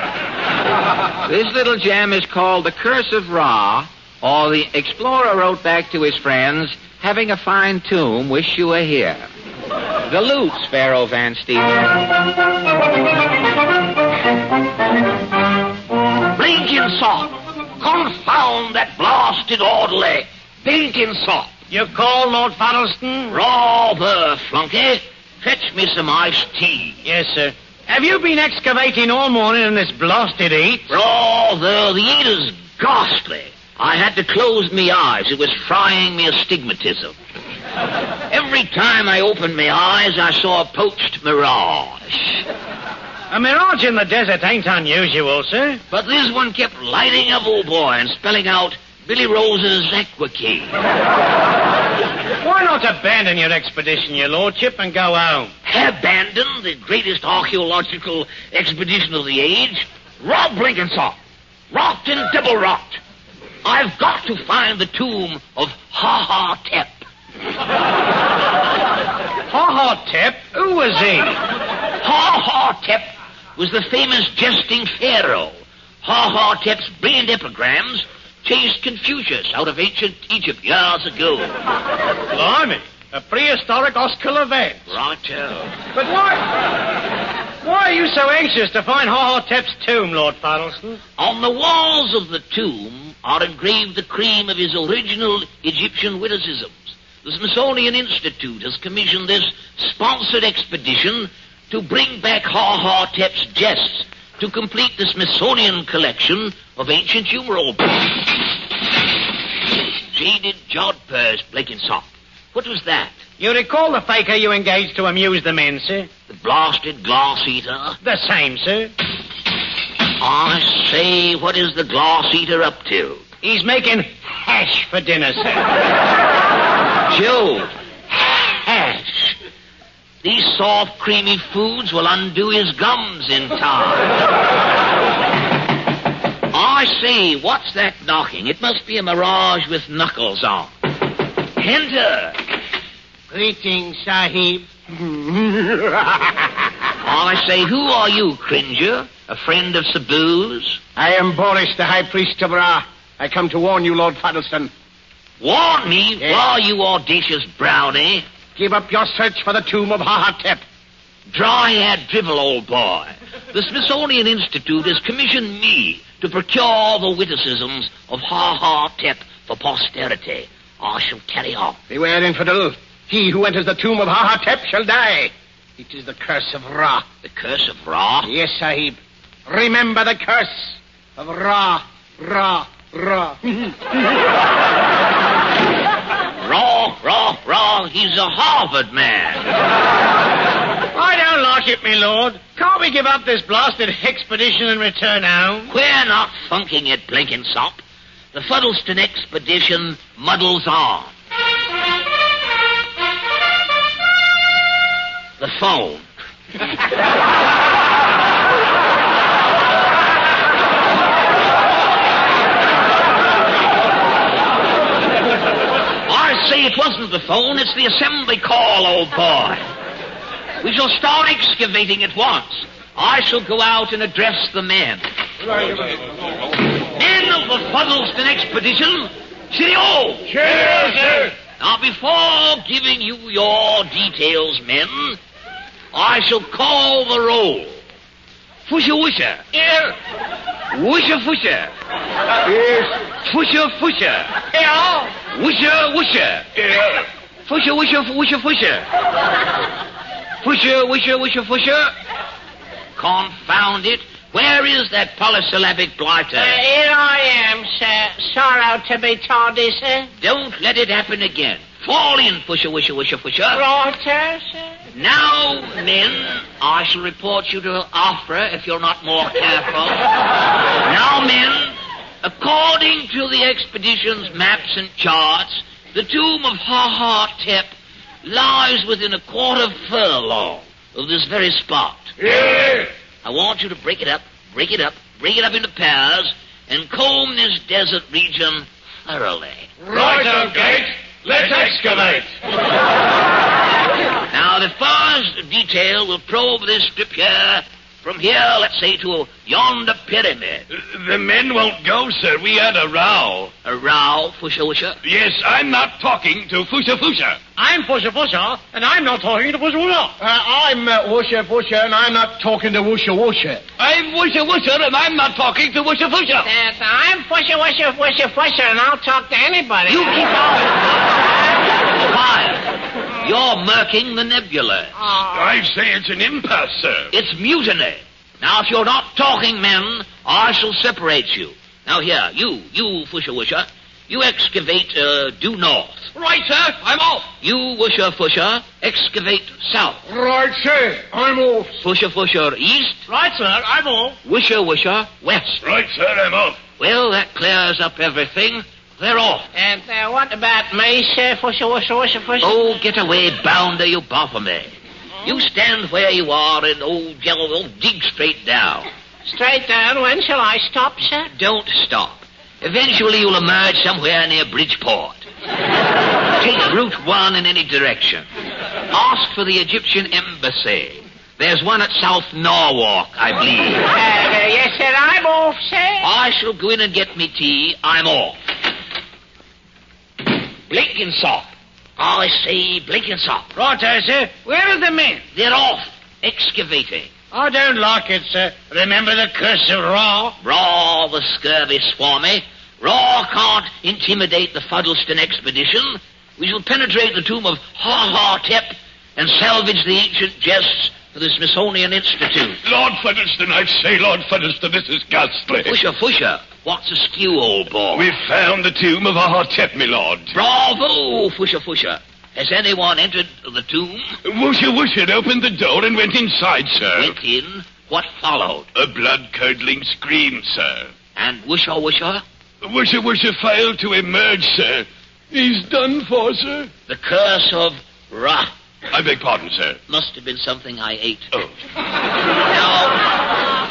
This little gem is called the Curse of Ra, or the explorer wrote back to his friends, having a fine tomb, wish you were here. The lute, Sparrow Van Stevens. Blinking sop! Confound that blasted orderly! Blinking sop! You call, Lord Fuddleston? Rather, flunky. Fetch me some iced tea. Yes, sir. Have you been excavating all morning in this blasted heat? Rather, the heat is ghastly. I had to close me eyes. It was frying me astigmatism. Every time I opened my eyes, I saw a poached mirage. A mirage in the desert ain't unusual, sir. But this one kept lighting up, old boy, and spelling out Billy Rose's Equikey. Why not abandon your expedition, your lordship, and go home? Abandon the greatest archaeological expedition of the age? Rob Blinkinsop. Rot and double rot. I've got to find the tomb of Ha-Ha-Tep. Ha-Ha-Tep? Who was he? Ha-Ha-Tep was the famous jesting pharaoh. Ha-Ha-Tep's brilliant epigrams chased Confucius out of ancient Egypt years ago. Blimey. A prehistoric Oscar event. Righto. But why are you so anxious to find Horhotep's tomb, Lord Fuddleston? On the walls of the tomb are engraved the cream of his original Egyptian witticisms. The Smithsonian Institute has commissioned this sponsored expedition to bring back Horhotep's jests to complete the Smithsonian collection of ancient numeral. Jaded jodhpurs, Blenkinsop. What was that? You recall the faker you engaged to amuse the men, sir? The blasted glass eater? The same, sir. I say, what is the glass eater up to? He's making hash for dinner, sir. Joe, hash. These soft, creamy foods will undo his gums in time. I say, what's that knocking? It must be a mirage with knuckles on. Enter. Greetings, Sahib. I say, who are you, Cringer? A friend of Sabu's? I am Boris, the High Priest of Ra. I come to warn you, Lord Fuddleston. Warn me? Yes. Why, you audacious brownie? Give up your search for the tomb of Horhotep. Dry-eyed drivel, old boy. The Smithsonian Institute has commissioned me to procure the witticisms of Horhotep for posterity. I shall carry on. Beware, infidel. He who enters the tomb of Horhotep shall die. It is the curse of Ra. The curse of Ra? Yes, Sahib. Remember the curse of Ra, Ra, Ra. Ra. He's a Harvard man. I don't like it, me lord. Can't we give up this blasted expedition and return home? We're not funking it, Blenkinsop. The Fuddleston expedition muddles on. The phone. I say it wasn't the phone, it's the assembly call, old boy. We shall start excavating at once. I shall go out and address the men. Men of the Fuddleston expedition, cheerio! Cheerio, sir! Now, before giving you your details, men, I shall call the roll. Fusha Wusha. Here. Wusha Fusha. Yes. Fusha Fusha. Here. Wusha Wusha. Here. Fusha Wusha Wusha Fusha. Fusha Wusha Wusha Fusha. Confound it. Where is that polysyllabic blighter? Here I am, sir. Sorrow to be tardy, sir. Don't let it happen again. Fall in, Fusha Wusha Wusha Fusha. Right, sir. Now, men, I shall report you to Afra if you're not more careful. Now, men, according to the expedition's maps and charts, the tomb of Horhotep lies within a quarter furlong of this very spot. Yeah. I want you to break it up into pairs, and comb this desert region thoroughly. Right, Gate. Let's excavate. Now, the first detail will probe this strip here. From here, let's say, to yonder pyramid. The men won't go, sir. We had a row. A row, Fusha Wusha? Yes, I'm not talking to Fusha Fusha. I'm Fusha Fusha, and I'm not talking to Fusha Wusha. I'm Wusha Fusha, and I'm not talking to Wusha Wusha. I'm Wusha Wusha, and I'm not talking to Wusha Fusha. Yes, I'm Fusha Wusha Wusha Fusha, and I'll talk to anybody. You keep on. Quiet. You're murking the nebula. I say it's an impasse, sir. It's mutiny. Now, if you're not talking, men, I shall separate you. Now, here, you, Fusha Wusha, you excavate due north. Right, sir. I'm off. You, Wusha Fusha, excavate south. Right, sir. I'm off. Fusha Fusha east. Right, sir. I'm off. Wusha Wusha west. Right, sir. I'm off. Well, that clears up everything. They're off. And what about me, sir? Fusha Wusha Wusha Fusha? Oh, get away, bounder, you bother me. You stand where you are and, dig straight down. Straight down? When shall I stop, sir? Don't stop. Eventually you'll emerge somewhere near Bridgeport. Take Route 1 in any direction. Ask for the Egyptian embassy. There's one at South Norwalk, I believe. Yes, sir, I'm off, sir. I shall go in and get me tea. I'm off. Blenkinsop, I say, Blenkinsop. Right, sir. Where are the men? They're off, excavating. I don't like it, sir. Remember the curse of Ra? Ra, the scurvy swarmy. Ra can't intimidate the Fuddleston expedition. We shall penetrate the tomb of Ha-Ha-Tep and salvage the ancient jests for the Smithsonian Institute. Lord Fuddleston, I say, Lord Fuddleston, this is ghastly. Fusher, what's askew, old boy? We've found the tomb of Ha-Ha-Tep, my lord. Bravo, Fusher. Has anyone entered the tomb? Wusher opened the door and went inside, sir. Went in? What followed? A blood-curdling scream, sir. And Wusher? Wusher failed to emerge, sir. He's done for, sir. The curse of Ra. I beg pardon, sir. Must have been something I ate. Oh.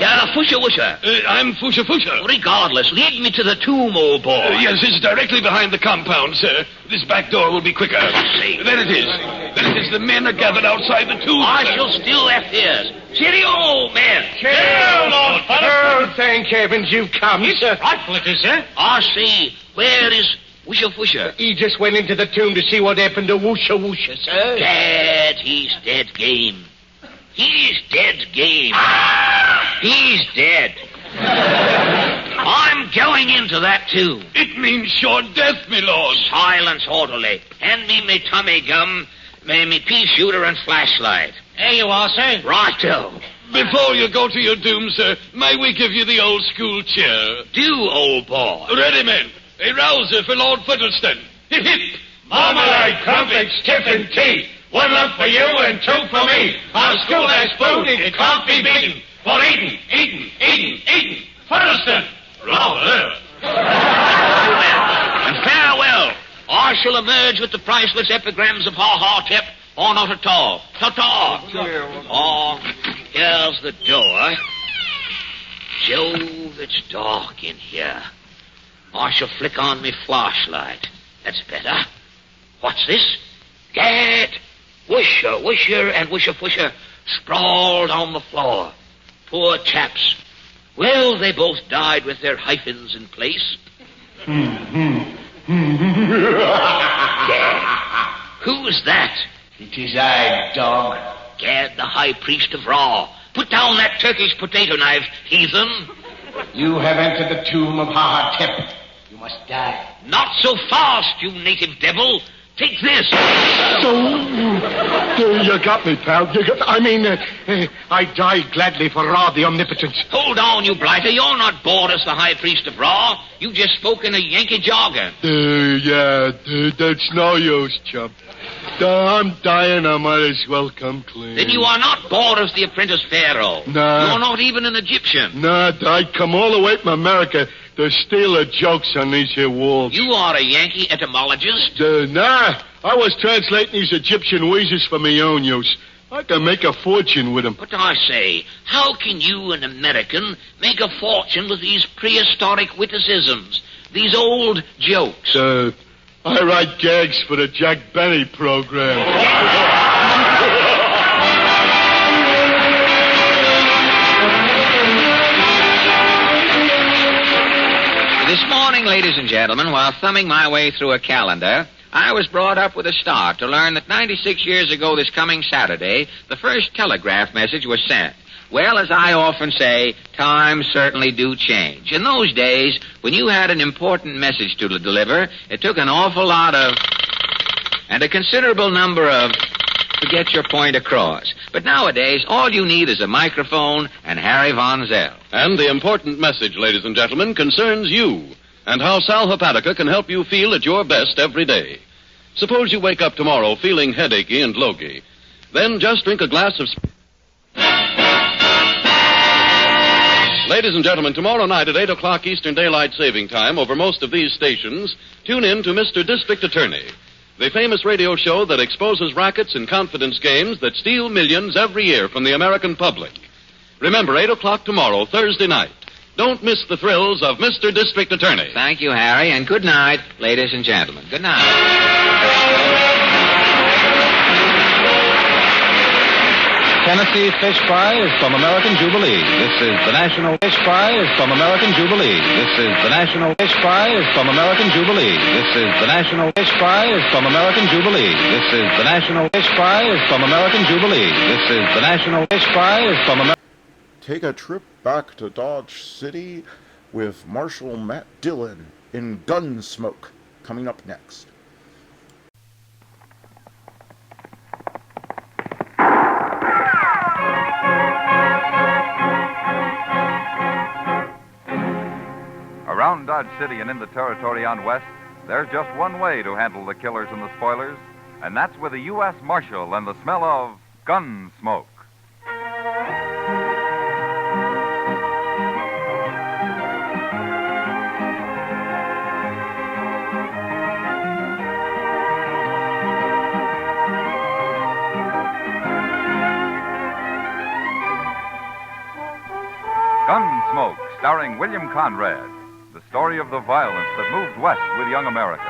Now, Fusher. I'm Fusher. Regardless, lead me to the tomb, old boy. Yes, it's directly behind the compound, sir. This back door will be quicker. See. There it is. The men are gathered outside the tomb, I sir. shall still left ears. Cheerio, men. Cheerio, Lord Fuddleston. Oh, thank heavens you've come. It's frightful, it is, sir. I see. Where is Fusher? He just went into the tomb to see what happened to Wusher, sir. Dad, he's dead game. He's dead. I'm going into that tomb. It means sure death, my lord. Silence, orderly. Hand me my tummy gum, me pea shooter and flashlight. There you are, sir. Righto. Before you go to your doom, sir, may we give you the old school cheer? Do, old boy. Ready, men. A rouser for Lord Fuddleston. Hip, hip. Marmalade, crumpets, tiffin, tea. 1 lump for you and 2 for me. Our school has food, it can't be beaten. For eating. Fuddleston. Rather. And farewell. I shall emerge with the priceless epigrams of Ha-Ha-Tep, or not at all. Ta-ta. Oh, here's the door. Jove, it's dark in here. I shall flick on me flashlight. That's better. What's this? Gad! Wusher and Wusher sprawled on the floor. Poor chaps. Well, they both died with their hyphens in place. Gad. Who's that? It is I, dog. Gad, the high priest of Ra. Put down that Turkish potato knife, heathen. You have entered the tomb of Ha-Ha-Tep. You must die. Not so fast, you native devil. Take this. You got me, pal. I die gladly for Ra the Omnipotent. Hold on, you blighter. You're not Boris, the high priest of Ra. You just spoke in a Yankee jargon. That's no use, chump. I'm dying. I might as well come clean. Then you are not Boris, the apprentice pharaoh. Nah. You're not even an Egyptian. Nah, I'd come all the way from America to steal the jokes on these here walls. You are a Yankee etymologist? Nah, I was translating these Egyptian wheezes for my own use. I can make a fortune with them. But I say, how can you, an American, make a fortune with these prehistoric witticisms, these old jokes? I write gags for the Jack Benny program. This morning, ladies and gentlemen, while thumbing my way through a calendar, I was brought up with a start to learn that 96 years ago this coming Saturday, the first telegraph message was sent. Well, as I often say, times certainly do change. In those days, when you had an important message to deliver, it took an awful lot of, and a considerable number of, to get your point across. But nowadays, all you need is a microphone and Harry Von Zell. And the important message, ladies and gentlemen, concerns you and how Sal Hepatica can help you feel at your best every day. Suppose you wake up tomorrow feeling headachy and logy. Then just drink a glass of... Ladies and gentlemen, tomorrow night at 8 o'clock Eastern Daylight Saving Time, over most of these stations, tune in to Mr. District Attorney, the famous radio show that exposes rackets and confidence games that steal millions every year from the American public. Remember, 8 o'clock tomorrow, Thursday night. Don't miss the thrills of Mr. District Attorney. Thank you, Harry, and good night, ladies and gentlemen. Good night. Tennessee Fish Prize from American Jubilee. This is the National Fish Prize from American Jubilee. This is the National Fish Prize from American Jubilee. This is the National Fish Prize from American Jubilee. This is the National Fish Prize from American Jubilee. This is the National Fish Prize from American... Take a trip back to Dodge City with Marshal Matt Dillon in Gunsmoke, coming up next. Around Dodge City and in the territory on west, there's just one way to handle the killers and the spoilers, and that's with a U.S. Marshal and the smell of Gunsmoke. Gunsmoke, starring William Conrad. The story of the violence that moved west with young America.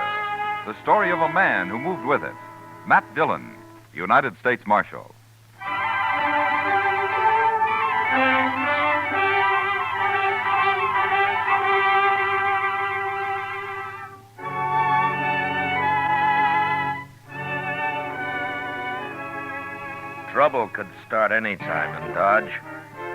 The story of a man who moved with it. Matt Dillon, United States Marshal. Trouble could start any time in Dodge,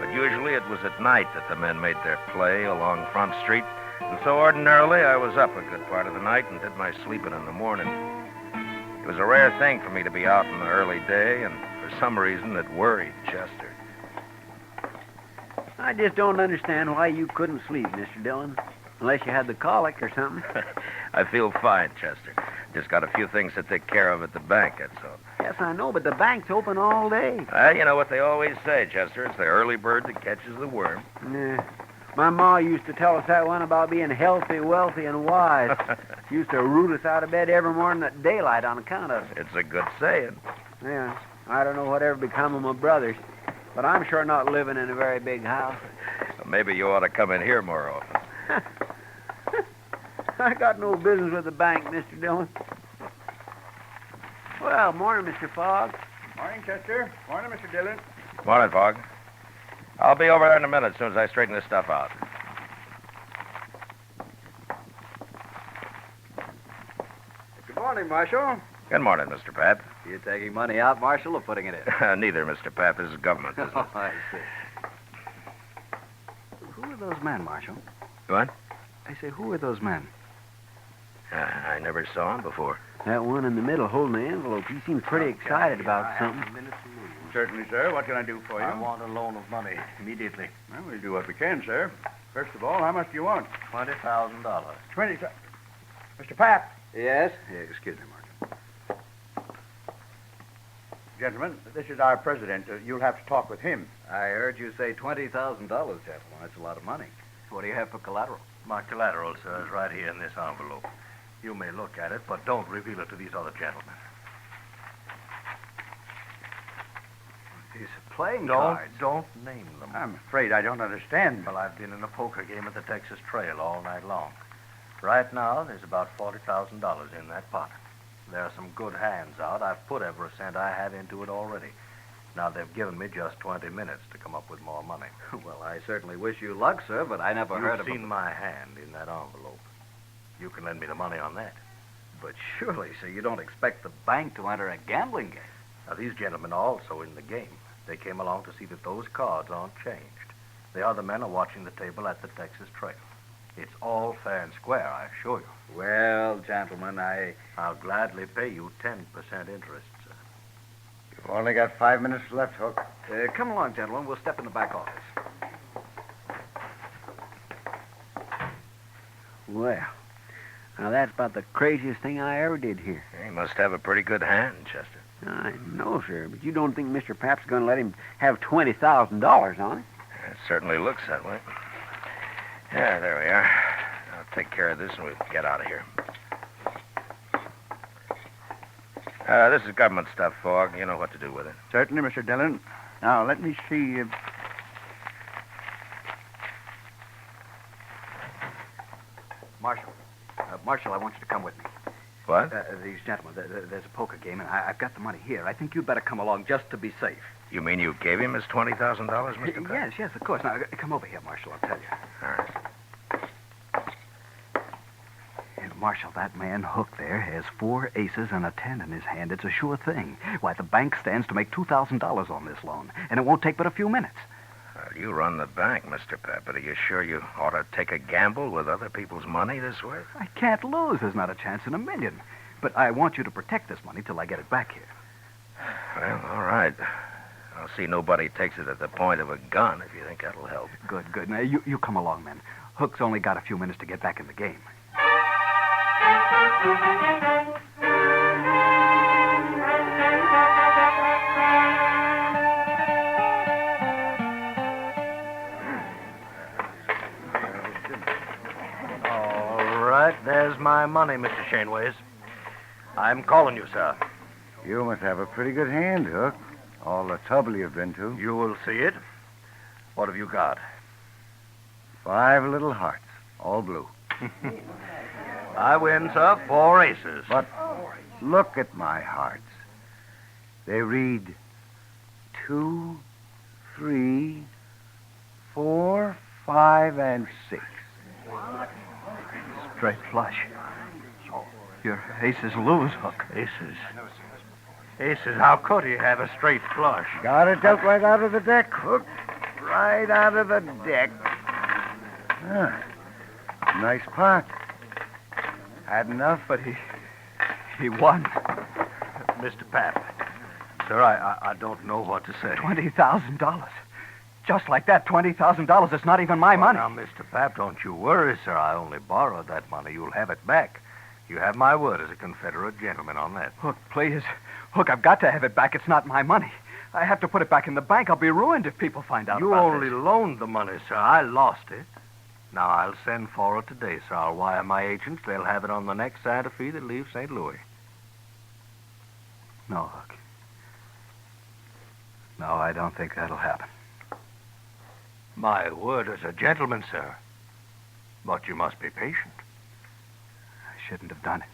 but usually it was at night that the men made their play along Front Street. And so ordinarily, I was up a good part of the night and did my sleeping in the morning. It was a rare thing for me to be out in the early day, and for some reason it worried Chester. I just don't understand why you couldn't sleep, Mr. Dillon. Unless you had the colic or something. I feel fine, Chester. Just got a few things to take care of at the bank, that's all. Yes, I know, but the bank's open all day. You know what they always say, Chester. It's the early bird that catches the worm. Yeah. My ma used to tell us that one about being healthy, wealthy, and wise. She used to root us out of bed every morning at daylight on account of it. It's a good saying. Yeah. I don't know whatever become of my brothers, but I'm sure not living in a very big house. Well, maybe you ought to come in here more often. I got no business with the bank, Mr. Dillon. Well, morning, Mr. Fogg. Morning, Chester. Morning, Mr. Dillon. Morning, Fogg. I'll be over there in a minute as soon as I straighten this stuff out. Good morning, Marshal. Good morning, Mr. Pap. You taking money out, Marshal, or putting it in? Neither, Mr. Pap. This is government business. Oh, I see. Who are those men, Marshal? What? I say, who are those men? I never saw him before. That one in the middle holding the envelope, he seems pretty excited about something. Certainly, sir. What can I do for you? I want a loan of money immediately. Well, we'll do what we can, sir. First of all, how much do you want? $20,000. 20. Mr. Pap. Yes? Excuse me, Marshal. Gentlemen, this is our president. You'll have to talk with him. I heard you say $20,000, gentlemen. That's a lot of money. What do you have for collateral? My collateral, sir, is right here in this envelope. You may look at it, but don't reveal it to these other gentlemen. These playing cards. Don't name them. I'm afraid I don't understand. Well, I've been in a poker game at the Texas Trail all night long. Right now, there's about $40,000 in that pot. There are some good hands out. I've put every cent I have into it already. Now, they've given me just 20 minutes to come up with more money. Well, I certainly wish you luck, sir, but I never heard of You've seen my hand in that envelope. You can lend me the money on that. But surely, sir, you don't expect the bank to enter a gambling game. Now, these gentlemen are also in the game. They came along to see that those cards aren't changed. The other men are watching the table at the Texas Trail. It's all fair and square, I assure you. Well, gentlemen, I'll gladly pay you 10% interest, sir. You've only got 5 minutes left, Hook. Come along, gentlemen. We'll step in the back office. Well, now that's about the craziest thing I ever did here. He must have a pretty good hand, Chester. I know, sir, but you don't think Mr. Pap's going to let him have $20,000 on it? It certainly looks that way. Yeah, there we are. I'll take care of this and we'll get out of here. This is government stuff, Fogg. You know what to do with it. Certainly, Mr. Dillon. Now, let me see. Marshal. Marshal, I want you to come with me. What? These gentlemen, there's a poker game, and I've got the money here. I think you'd better come along just to be safe. You mean you gave him his $20,000, Mr. Pep? Yes, of course. Now, come over here, Marshal, I'll tell you. All right. Marshal, that man Hook there has 4 aces and a 10 in his hand. It's a sure thing. Why, the bank stands to make $2,000 on this loan, and it won't take but a few minutes. Well, you run the bank, Mr. Pep, but are you sure you ought to take a gamble with other people's money this way? I can't lose. There's not a chance in a million. But I want you to protect this money till I get it back here. Well, all right. I'll see nobody takes it at the point of a gun if you think that'll help. Good. Now, you come along, men. Hook's only got a few minutes to get back in the game. All right, there's my money, Mr. Shaneways. I'm calling you, sir. You must have a pretty good hand, Hook. All the trouble you've been to. You will see it. What have you got? 5 little hearts, all blue. I win, sir. 4 aces. But look at my hearts. They read 2, 3, 4, 5, and 6. Straight flush. Your aces lose, Hook. Aces? How could he have a straight flush? Got it dealt right out of the deck, Hook. Right out of the deck. Nice pot. Had enough? But he won. Mr. Pap. Sir, I don't know what to say. $20,000. Just like that, $20,000. It's not even my money. Now, Mr. Pap, don't you worry, sir. I only borrowed that money. You'll have it back. You have my word as a Confederate gentleman on that. Hook, please. Hook, I've got to have it back. It's not my money. I have to put it back in the bank. I'll be ruined if people find out You about only loaned the money, sir. I lost it. Now, I'll send for it today, sir. I'll wire my agents. They'll have it on the next Santa Fe that leaves St. Louis. No, Hook. No, I don't think that'll happen. My word as a gentleman, sir. But you must be patient. I shouldn't have done it.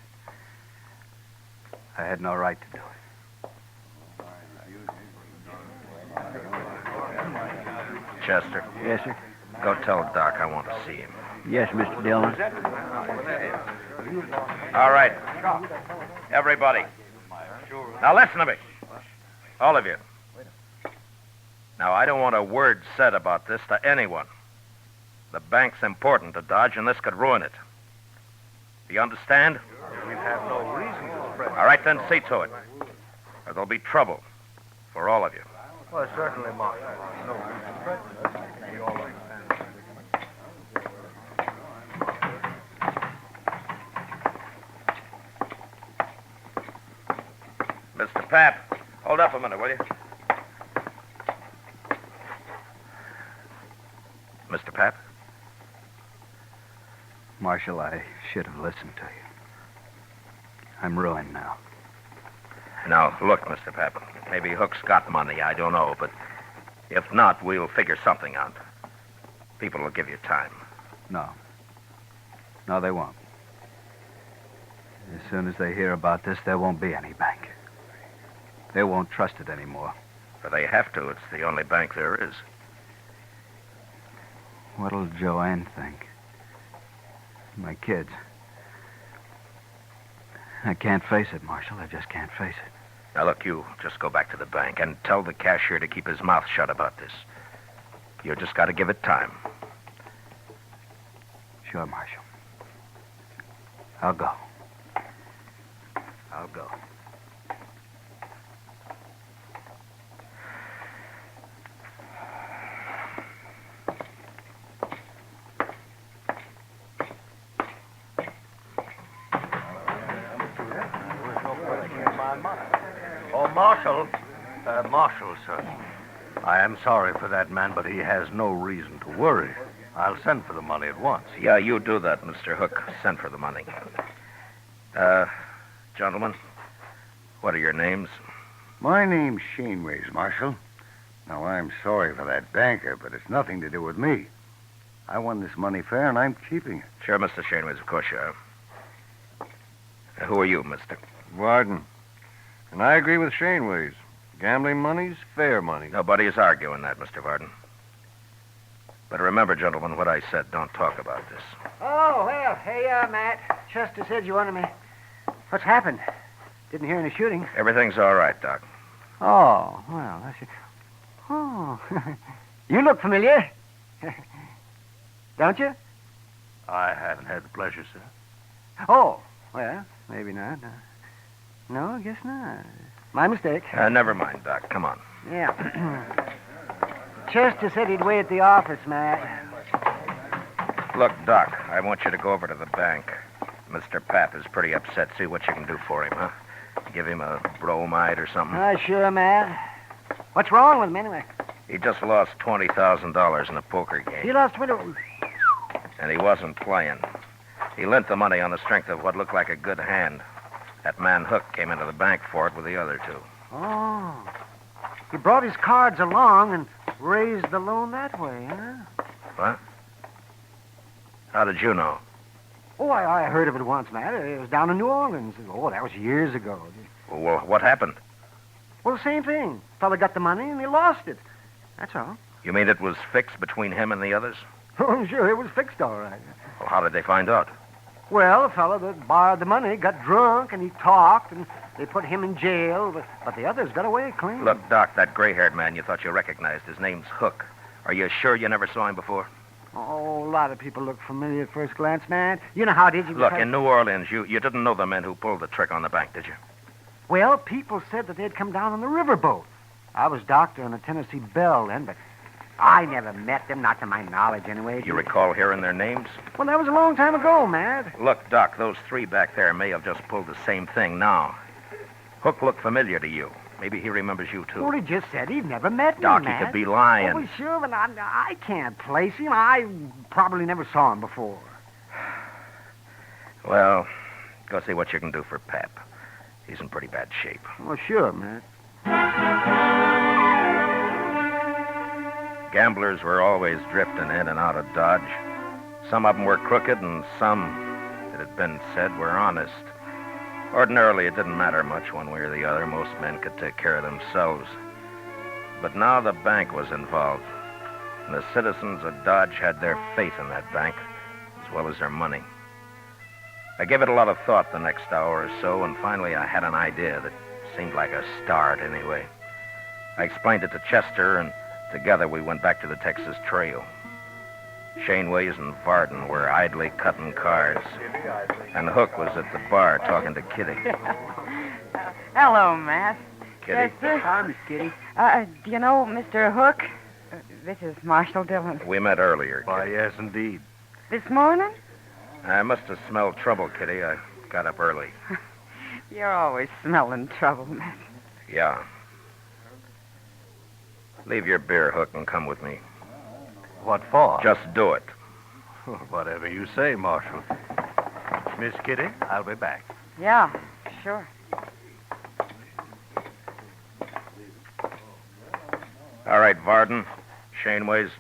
I had no right to do it. Chester. Yes, sir. Go tell Doc I want to see him. Yes, Mr. Dillon. All right. Everybody. Now listen to me. All of you. Now, I don't want a word said about this to anyone. The bank's important to Dodge, and this could ruin it. Do you understand? We have no reason to spread. All right, then see to it. Or there'll be trouble for all of you. Well, certainly, Mark. No. Mr. Pap, hold up a minute, will you? Mr. Pap? Marshal, I should have listened to you. I'm ruined now. Now, look, Mr. Pap. Maybe Hook's got money, I don't know, but if not, we'll figure something out. People will give you time. No. No, they won't. As soon as they hear about this, there won't be any bank. They won't trust it anymore. But they have to. It's the only bank there is. What'll Joanne think? My kids. I can't face it, Marshal. I just can't face it. Now, look, you just go back to the bank and tell the cashier to keep his mouth shut about this. You just got to give it time. Sure, Marshal. I'll go. I'll go. Oh, Marshal. Marshal, sir. I am sorry for that man, but he has no reason to worry. I'll send for the money at once. Yeah, you do that, Mr. Hook. Send for the money. Gentlemen, what are your names? My name's Shaneways, Marshal. Now, I'm sorry for that banker, but it's nothing to do with me. I won this money fair, and I'm keeping it. Sure, Mr. Shaneways, of course you are. Who are you, mister? Varden. And I agree with Shaneways. Gambling money's fair money. Nobody's arguing that, Mr. Varden. But remember, gentlemen, what I said. Don't talk about this. Oh, well, hey, Matt. Chester said you wanted me. What's happened? Didn't hear any shooting. Everything's all right, Doc. Oh, well, I see. Oh, you look familiar. Don't you? I haven't had the pleasure, sir. Oh, well, maybe not. No, I guess not. My mistake. Never mind, Doc. Come on. Yeah. Chester said he'd wait at the office, Matt. Look, Doc, I want you to go over to the bank. Mr. Pap is pretty upset. See what you can do for him, huh? Give him a bromide or something. Sure, Matt. What's wrong with him, anyway? He just lost $20,000 in a poker game. He lost 20... And he wasn't playing. He lent the money on the strength of what looked like a good hand. That man Hook came into the bank for it with the other two. Oh. He brought his cards along and raised the loan that way, huh? What? How did you know? Oh, I heard of it once, Matt. It was down in New Orleans. Oh, that was years ago. Well, what happened? Well, the same thing. Fella got the money and he lost it. That's all. You mean it was fixed between him and the others? Oh, sure, it was fixed all right. Well, how did they find out? Well, the fella that borrowed the money got drunk and he talked and they put him in jail, but the others got away clean. Look, Doc, that gray-haired man you thought you recognized, his name's Hook. Are you sure you never saw him before? Oh, a lot of people look familiar at first glance, man. You know how it is. Look, in New Orleans, you didn't know the men who pulled the trick on the bank, did you? Well, people said that they'd come down on the riverboat. I was doctor on the Tennessee Belle then, but I never met them, not to my knowledge anyway. You recall hearing their names? Well, that was a long time ago, Matt. Look, Doc, those three back there may have just pulled the same thing now. Hook looked familiar to you. Maybe he remembers you, too. Well, he just said he'd never met me, Doc, Matt. he could be lying. Oh, sure, but I can't place him. I probably never saw him before. Well, go see what you can do for Pap. He's in pretty bad shape. Well, sure, Matt. Gamblers were always drifting in and out of Dodge. Some of them were crooked, and some, it had been said, were honest. Ordinarily, it didn't matter much one way or the other. Most men could take care of themselves. But now the bank was involved, and the citizens of Dodge had their faith in that bank, as well as their money. I gave it a lot of thought the next hour or so, and finally I had an idea that seemed like a start anyway. I explained it to Chester, and together we went back to the Texas Trail. Shaneways and Varden were idly cutting cars, and Hook was at the bar talking to Kitty. Hello, Matt. Kitty? Hi, Miss Kitty. Do you know Mr. Hook? This is Marshal Dillon. We met earlier, Kitty. Why, yes, indeed. This morning? I must have smelled trouble, Kitty. I got up early. You're always smelling trouble, Matt. Yeah. Leave your beer, Hook, and come with me. What for? Just do it. Whatever you say, Marshal. Miss Kitty, I'll be back. Yeah, sure. All right, Varden, Shaneways,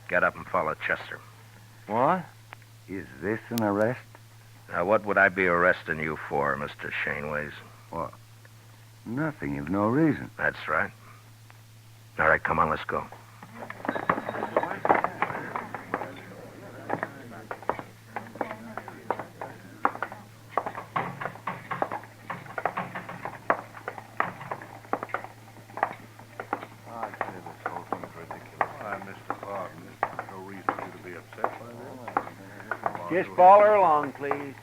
get up and follow Chester. What? Is this an arrest? Now, what would I be arresting you for, Mr. Shaneways? What? Nothing. You've no reason. That's right. All right, come on, let's go. Just follow her along, please.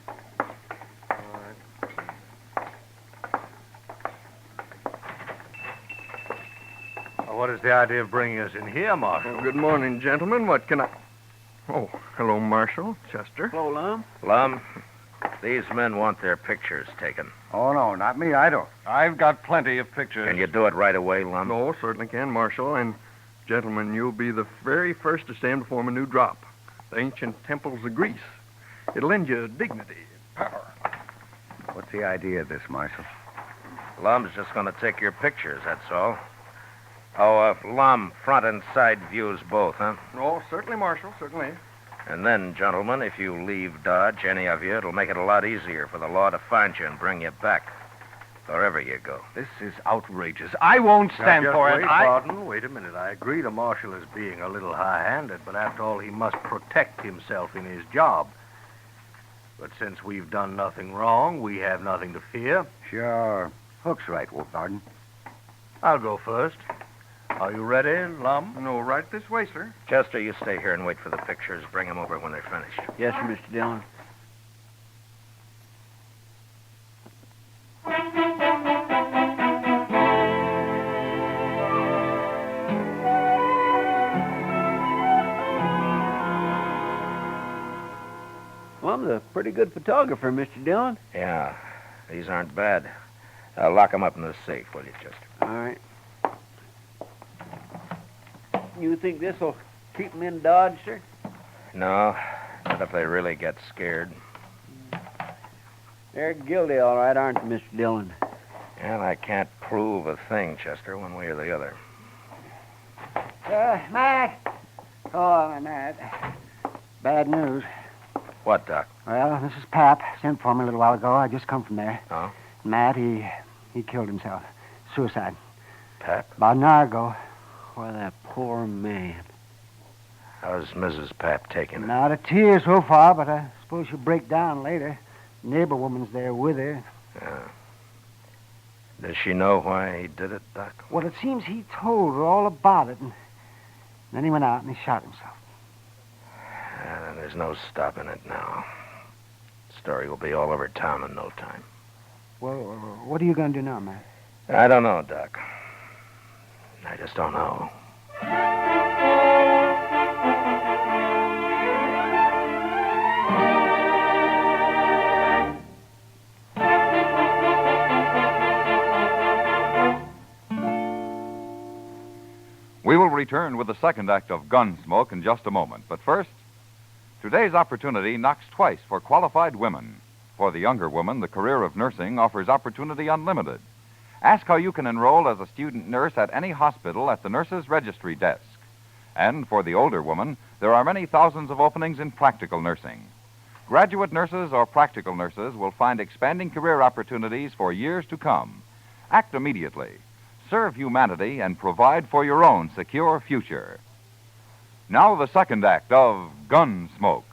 What is the idea of bringing us in here, Marshal? Good morning, gentlemen. What can I... Oh, hello, Marshal. Chester. Hello, Lum. Lum, these men want their pictures taken. Oh, no, not me. I don't. I've got plenty of pictures. Can you do it right away, Lum? Oh, certainly can, Marshal. And, gentlemen, you'll be the very first to stand before a new drop. The ancient temples of Greece. It'll lend you dignity and power. What's the idea of this, Marshal? Lum's just going to take your pictures, that's all. Oh, Lum, front and side views both, huh? Oh, certainly, Marshal, certainly. And then, gentlemen, if you leave Dodge, any of you, it'll make it a lot easier for the law to find you and bring you back. Wherever you go. This is outrageous. I won't stand for it. Pardon, wait a minute. I agree the marshal is being a little high-handed, but after all, he must protect himself in his job. But since we've done nothing wrong, we have nothing to fear. Sure. Hook's right, Wolf Garden. I'll go first. Are you ready, Lum? No, right this way, sir. Chester, you stay here and wait for the pictures. Bring them over when they're finished. Yes, sir, Mr. Dillon. Well, I'm a pretty good photographer, Mr. Dillon. Yeah, these aren't bad. Lock them up in the safe, will you, Chester? All right. You think this will keep them in Dodge, sir? No, not if they really get scared. They're guilty, all right, aren't they, Mr. Dillon? And I can't prove a thing, Chester, one way or the other. Mac. Oh, Matt. Bad news. What, Doc? Well, this is Pap. Sent for me a little while ago. I just come from there. Oh? Matt, he killed himself. Suicide. Pap? About an hour ago. Why, that poor man. How's Mrs. Pap taking it? Not a tear so far, but I suppose she'll break down later. Neighbor woman's there with her. Yeah. Does she know why he did it, Doc? Well, it seems he told her all about it, and then he went out and he shot himself. And there's no stopping it now. The story will be all over town in no time. Well, what are you going to do now, Matt? I don't know, Doc. I just don't know. We will return with the second act of Gunsmoke in just a moment. But first, today's opportunity knocks twice for qualified women. For the younger woman, the career of nursing offers opportunity unlimited. Ask how you can enroll as a student nurse at any hospital at the nurse's registry desk. And for the older woman, there are many thousands of openings in practical nursing. Graduate nurses or practical nurses will find expanding career opportunities for years to come. Act immediately. Serve humanity and provide for your own secure future. Now the second act of Gunsmoke.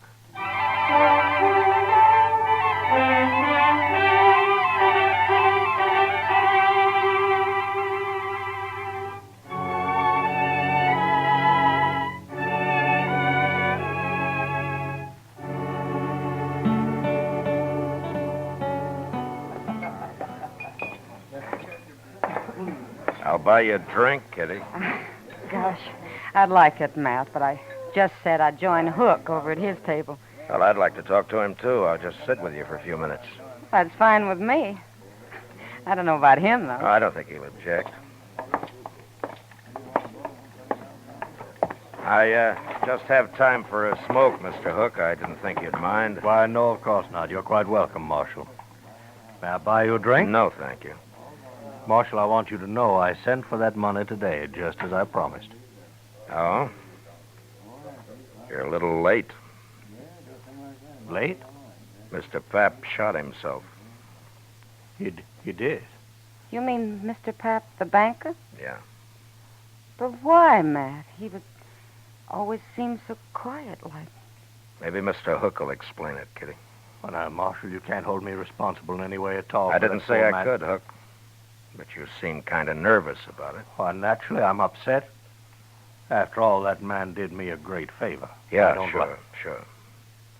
I'll buy you a drink, Kitty. Gosh, I'd like it, Matt, but I just said I'd join Hook over at his table. Well, I'd like to talk to him, too. I'll just sit with you for a few minutes. That's fine with me. I don't know about him, though. I don't think he'll object. I just have time for a smoke, Mr. Hook. I didn't think you'd mind. Why, no, of course not. You're quite welcome, Marshal. May I buy you a drink? No, thank you. Marshal, I want you to know I sent for that money today, just as I promised. Oh? You're a little late. Late? Mr. Pap shot himself. He did? You mean Mr. Pap, the banker? Yeah. But why, Matt? He would always seem so quiet like. Maybe Mr. Hook will explain it, Kitty. Well, now, Marshal, you can't hold me responsible in any way at all. I didn't say I could, Hook. But you seem kind of nervous about it. Well, naturally, I'm upset. After all, that man did me a great favor. Yeah, sure.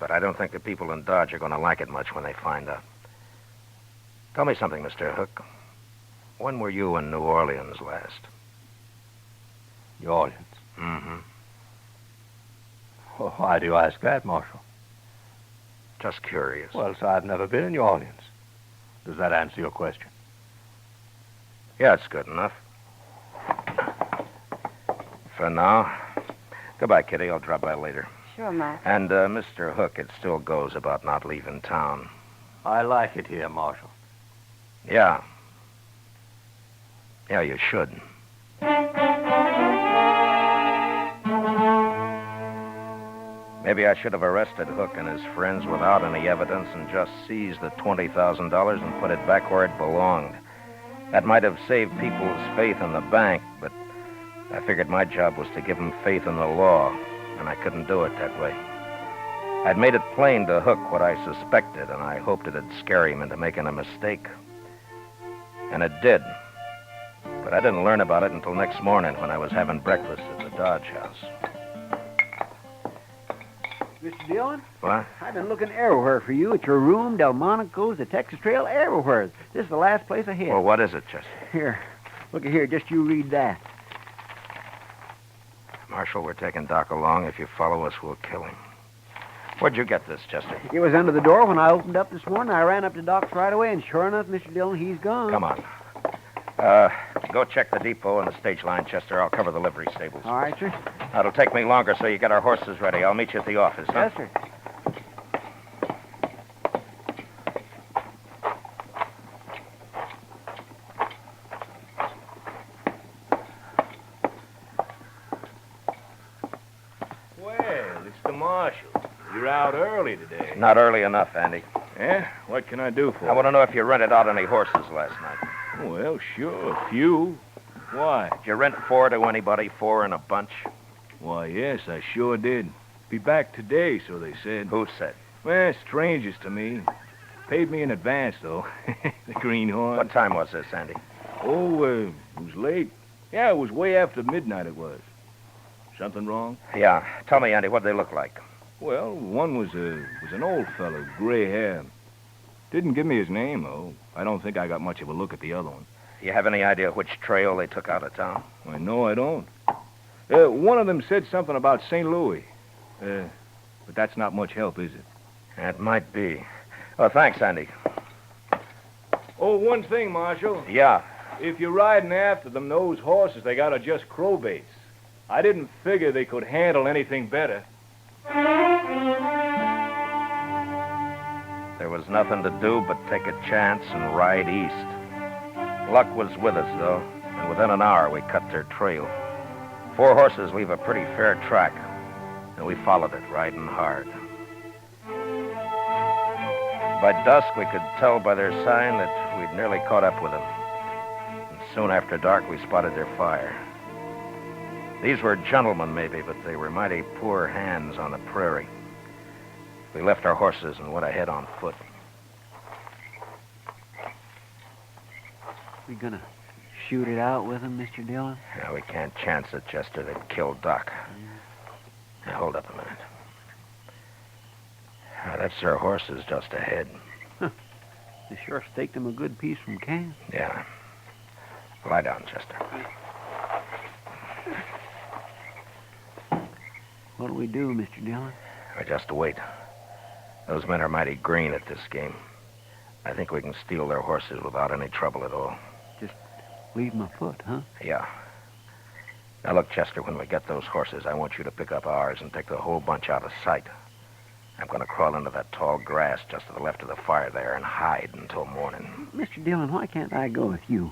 But I don't think the people in Dodge are going to like it much when they find out. Tell me something, Mr. Hook. When were you in New Orleans last? New Orleans? Mm-hmm. Well, why do you ask that, Marshal? Just curious. Well, sir, I've never been in New Orleans. Does that answer your question? Yeah, it's good enough. For now. Goodbye, Kitty. I'll drop by later. Sure, Matt. And, Mr. Hook, it still goes about not leaving town. I like it here, Marshal. Yeah. Yeah, you should. Maybe I should have arrested Hook and his friends without any evidence and just seized the $20,000 and put it back where it belonged. That might have saved people's faith in the bank, but I figured my job was to give them faith in the law, and I couldn't do it that way. I'd made it plain to Hook what I suspected, and I hoped it'd scare him into making a mistake. And it did. But I didn't learn about it until next morning when I was having breakfast at the Dodge House. Mr. Dillon? What? I've been looking everywhere for you. At your room, Delmonico's, the Texas Trail, everywhere. This is the last place I hit. Well, what is it, Chester? Here. Look at here. Just you read that. Marshal, we're taking Doc along. If you follow us, we'll kill him. Where'd you get this, Chester? It was under the door when I opened up this morning. I ran up to Doc's right away, and sure enough, Mr. Dillon, he's gone. Come on. Go check the depot and the stage line, Chester. I'll cover the livery stables. All right, sir. It'll take me longer, so you get our horses ready. I'll meet you at the office, huh? Yes, sir. Well, it's the marshal. You're out early today. Not early enough, Andy. Yeah? What can I do for you? I want to know if you rented out any horses last night. Well, sure, a few. Why? Did you rent 4 to anybody, 4 in a bunch? Why, yes, I sure did. Be back today, so they said. Who said? Well, strangers to me. Paid me in advance, though. The Green Hornet. What time was this, Andy? Oh, it was late. Yeah, it was way after midnight it was. Something wrong? Yeah. Tell me, Andy, what'd they look like? Well, one was an old fellow, gray hair. Didn't give me his name, though. I don't think I got much of a look at the other one. You have any idea which trail they took out of town? I know I don't. One of them said something about St. Louis. But that's not much help, is it? That might be. Oh, thanks, Andy. Oh, one thing, Marshal. Yeah. If you're riding after them, those horses, they got just crowbaits. I didn't figure they could handle anything better. There was nothing to do but take a chance and ride east. Luck was with us, though, and within an hour we cut their trail. 4 horses leave a pretty fair track, and we followed it, riding hard. By dusk, we could tell by their sign that we'd nearly caught up with them. And soon after dark, we spotted their fire. These were gentlemen, maybe, but they were mighty poor hands on the prairie. We left our horses and went ahead on foot. We gonna shoot it out with them, Mr. Dillon? Yeah, we can't chance it, Chester. They'd kill Doc. Now, hold up a minute. That's their horses just ahead. Huh. They sure staked them a good piece from camp. Yeah. Lie down, Chester. What'll we do, Mr. Dillon? We just wait. Those men are mighty green at this game. I think we can steal their horses without any trouble at all. Just leave them afoot, huh? Yeah. Now, look, Chester, when we get those horses, I want you to pick up ours and take the whole bunch out of sight. I'm going to crawl into that tall grass just to the left of the fire there and hide until morning. Mr. Dillon, why can't I go with you?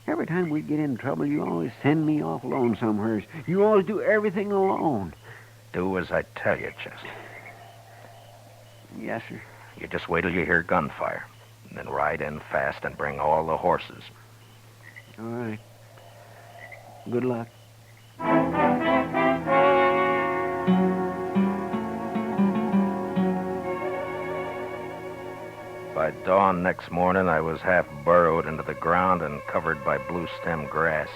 Every time we get in trouble, you always send me off alone somewheres. You always do everything alone. Do as I tell you, Chester. Yes, sir. You just wait till you hear gunfire, and then ride in fast and bring all the horses. All right. Good luck. By dawn next morning, I was half burrowed into the ground and covered by blue-stem grass,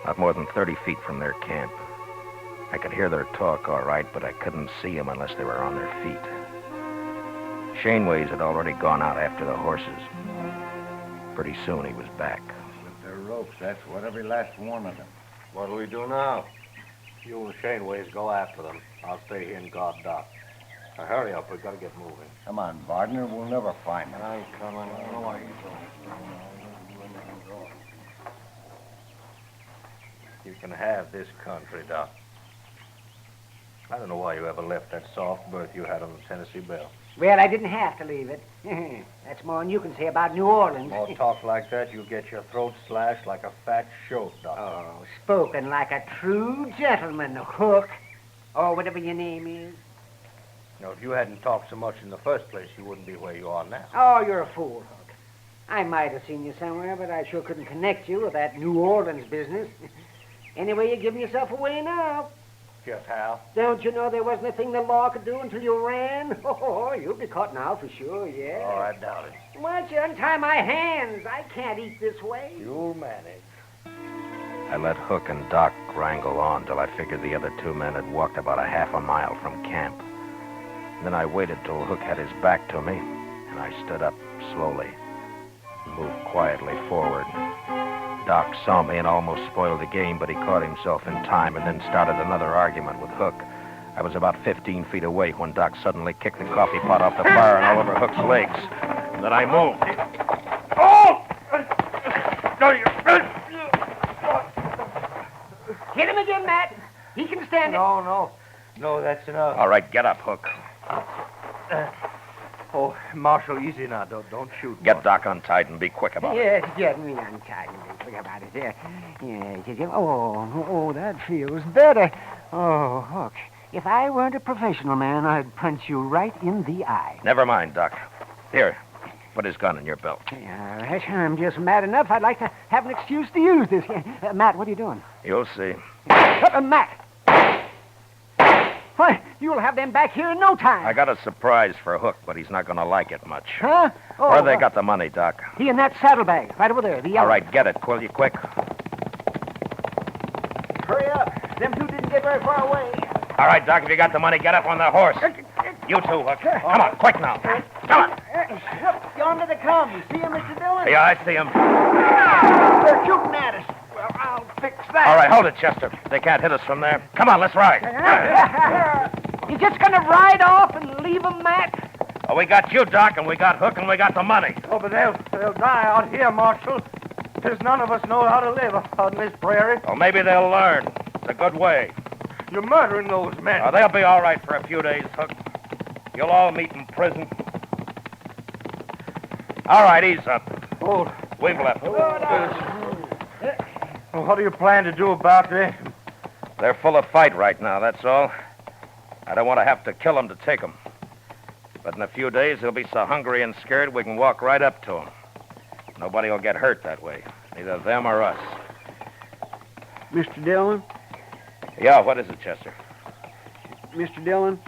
not more than 30 feet from their camp. I could hear their talk all right, but I couldn't see them unless they were on their feet. Shaneways had already gone out after the horses. Pretty soon he was back. With their ropes, that's what every last one of them. What'll we do now? You and Shaneways go after them. I'll stay here and guard Doc. Now, hurry up. We've got to get moving. Come on, Gardner. We'll never find them. I'm coming. I don't know why you don't. You can have this country, Doc. I don't know why you ever left that soft berth you had on the Tennessee Belle. Well, I didn't have to leave it. That's more than you can say about New Orleans. More talk like that, you'll get your throat slashed like a fat shoat, Doc. Oh, spoken like a true gentleman, Hook. Or whatever your name is. Now, if you hadn't talked so much in the first place, you wouldn't be where you are now. Oh, you're a fool, Hook. I might have seen you somewhere, but I sure couldn't connect you with that New Orleans business. Anyway, you're giving yourself away now. Just how? Don't you know there wasn't a thing the law could do until you ran? Oh, you'll be caught now for sure, yeah. Oh, I doubt it. Why don't you untie my hands? I can't eat this way. You'll manage. I let Hook and Doc wrangle on till I figured the other two men had walked about a half a mile from camp. Then I waited till Hook had his back to me, and I stood up slowly and moved quietly forward. Doc saw me and almost spoiled the game, but he caught himself in time and then started another argument with Hook. I was about 15 feet away when Doc suddenly kicked the coffee pot off the fire and all over Hook's legs. And then I moved. Oh! Hit him again, Matt. He can stand it. No, that's enough. All right, get up, Hook. Oh, Marshal, easy now. Don't shoot. Get Doc untied and be quick about it. Yes, get me untied and think about it. Yeah. Oh, that feels better. Oh, Hook, if I weren't a professional man, I'd punch you right in the eye. Never mind, Doc. Here, put his gun in your belt. All right, I'm just mad enough. I'd like to have an excuse to use this. Matt, what are you doing? You'll see. Matt! Why, you'll have them back here in no time. I got a surprise for Hook, but he's not going to like it much. Huh? Oh, Where they got the money, Doc? He in that saddlebag, right over there. The yellow. All right, get it, will you, quick? Hurry up. Them two didn't get very far away. All right, Doc, if you got the money, get up on the horse. You too, Hook. Come on, quick now. Come on. Yonder they come. You see him, Mr. Dillon? Yeah, I see him. They're shooting at us. Well, I'll fix that. All right, hold it, Chester. They can't hit us from there. Come on, let's ride. You just gonna ride off and leave them, Matt? Oh, we got you, Doc, and we got Hook, and we got the money. Oh, but they'll die out here, Marshal. There's none of us know how to live out in this prairie. Well, maybe they'll learn. It's a good way. You're murdering those men. Oh, they'll be all right for a few days, Hook. You'll all meet in prison. All right, ease up. Oh, We've left. what do you plan to do about this? They're full of fight right now, that's all. I don't want to have to kill them to take them. But in a few days, they'll be so hungry and scared we can walk right up to them. Nobody will get hurt that way, neither them or us. Mr. Dillon? Yeah, what is it, Chester? Mr. Dillon,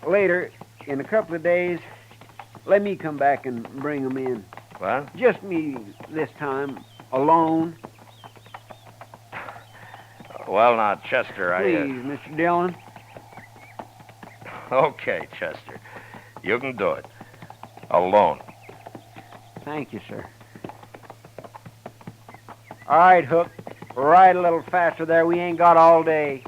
later, in a couple of days, let me come back and bring them in. What? Just me this time, alone. Well, now, Chester, Please, Mr. Dillon. Okay, Chester. You can do it. Alone. Thank you, sir. All right, Hook. Ride a little faster there. We ain't got all day.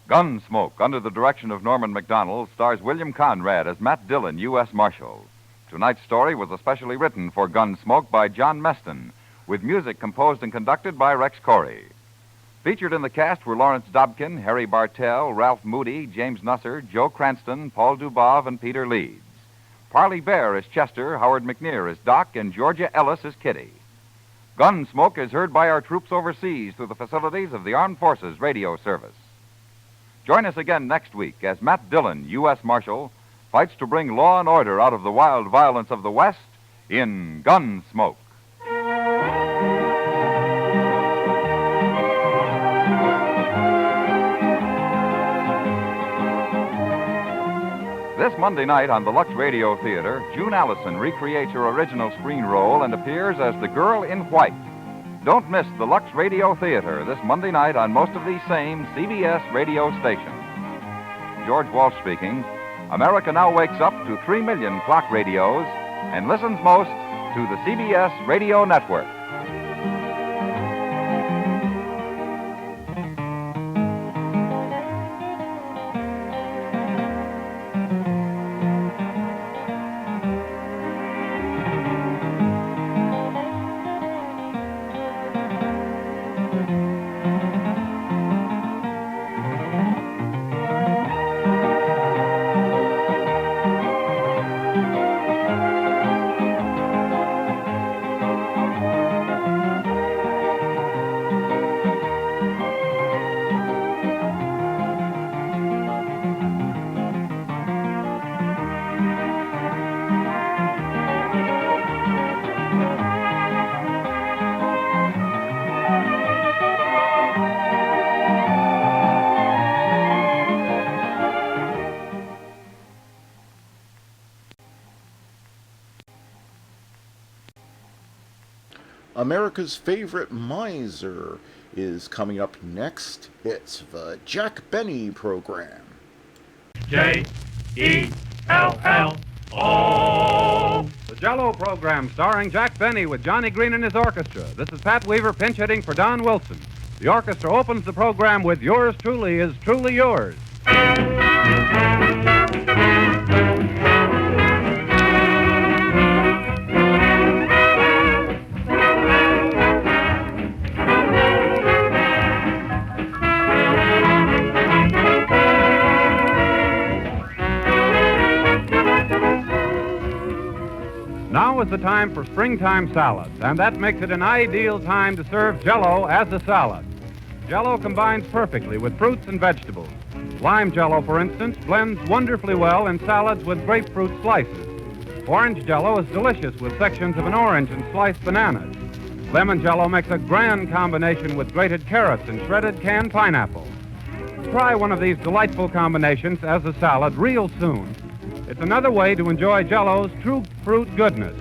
Gunsmoke, under the direction of Norman MacDonald, stars William Conrad as Matt Dillon, U.S. Marshal. Tonight's story was especially written for Gunsmoke by John Meston, with music composed and conducted by Rex Corey. Featured in the cast were Lawrence Dobkin, Harry Bartell, Ralph Moody, James Nusser, Joe Cranston, Paul Dubov, and Peter Leeds. Parley Bear as Chester, Howard McNear as Doc, and Georgia Ellis as Kitty. Gunsmoke is heard by our troops overseas through the facilities of the Armed Forces Radio Service. Join us again next week as Matt Dillon, U.S. Marshal, fights to bring law and order out of the wild violence of the West in Gunsmoke. This Monday night on the Lux Radio Theater, June Allison recreates her original screen role and appears as the Girl in White. Don't miss the Lux Radio Theater this Monday night on most of these same CBS radio stations. George Walsh speaking. America now wakes up to 3 million clock radios and listens most to the CBS Radio Network. America's favorite miser is coming up next. It's the Jack Benny program. J-E-L-L-O. The Jell-O program starring Jack Benny with Johnny Green and his orchestra. This is Pat Weaver pinch hitting for Don Wilson. The orchestra opens the program with Yours Truly Is Truly Yours. Now is the time for springtime salads, and that makes it an ideal time to serve Jell-O as a salad. Jell-O combines perfectly with fruits and vegetables. Lime Jell-O, for instance, blends wonderfully well in salads with grapefruit slices. Orange Jell-O is delicious with sections of an orange and sliced bananas. Lemon Jell-O makes a grand combination with grated carrots and shredded canned pineapple. Try one of these delightful combinations as a salad real soon. It's another way to enjoy Jell-O's true fruit goodness.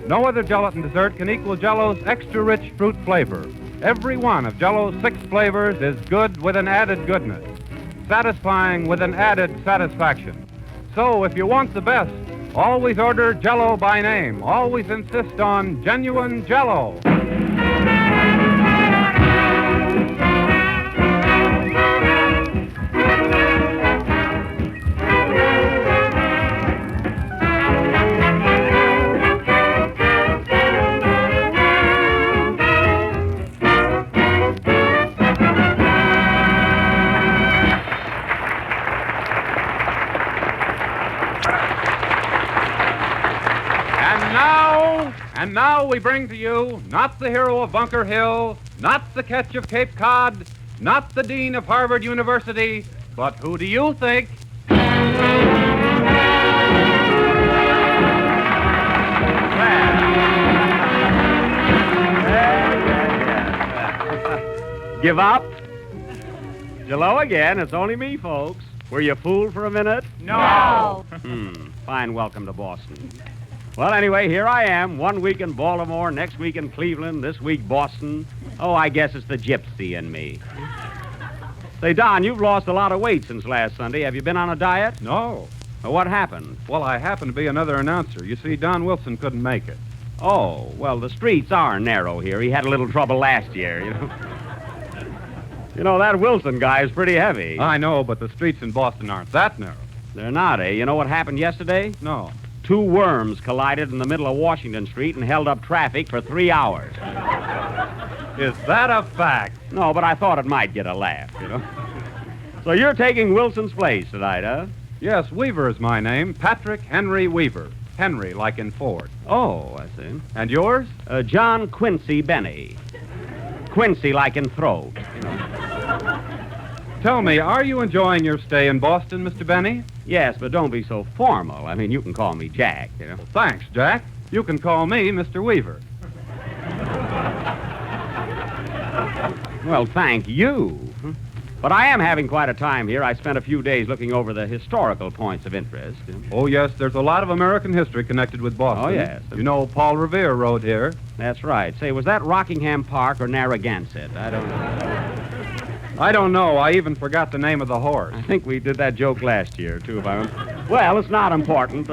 No other gelatin dessert can equal Jell-O's extra-rich fruit flavor. Every one of Jell-O's 6 flavors is good with an added goodness, satisfying with an added satisfaction. So if you want the best, always order Jell-O by name. Always insist on genuine Jell-O. And now we bring to you not the hero of Bunker Hill, not the catch of Cape Cod, not the dean of Harvard University, but who do you think? Give up? Jell-O again. It's only me, folks. Were you fooled for a minute? No. Fine welcome to Boston. Well, anyway, here I am. 1 week in Baltimore, next week in Cleveland, this week Boston. Oh, I guess it's the gypsy in me. Say, Don, you've lost a lot of weight since last Sunday. Have you been on a diet? No. Well, what happened? Well, I happen to be another announcer. You see, Don Wilson couldn't make it. Oh, well, the streets are narrow here. He had a little trouble last year, you know. You know, that Wilson guy is pretty heavy. I know, but the streets in Boston aren't that narrow. They're not, eh? You know what happened yesterday? No. 2 worms collided in the middle of Washington Street and held up traffic for 3 hours. Is that a fact? No, but I thought it might get a laugh, you know. So you're taking Wilson's place tonight, huh? Yes, Weaver is my name. Patrick Henry Weaver. Henry, like in Ford. Oh, I see. And yours? John Quincy Benny. Quincy like in throat, you know. Tell me, are you enjoying your stay in Boston, Mr. Benny? Yes, but don't be so formal. I mean, you can call me Jack, you know. Well, thanks, Jack. You can call me Mr. Weaver. Well, thank you. But I am having quite a time here. I spent a few days looking over the historical points of interest. Oh, yes, there's a lot of American history connected with Boston. Oh, yes. You know, Paul Revere rode here. That's right. Say, was that Rockingham Park or Narragansett? I don't know. I don't know. I even forgot the name of the horse. I think we did that joke last year, too, if I remember. Well, it's not important.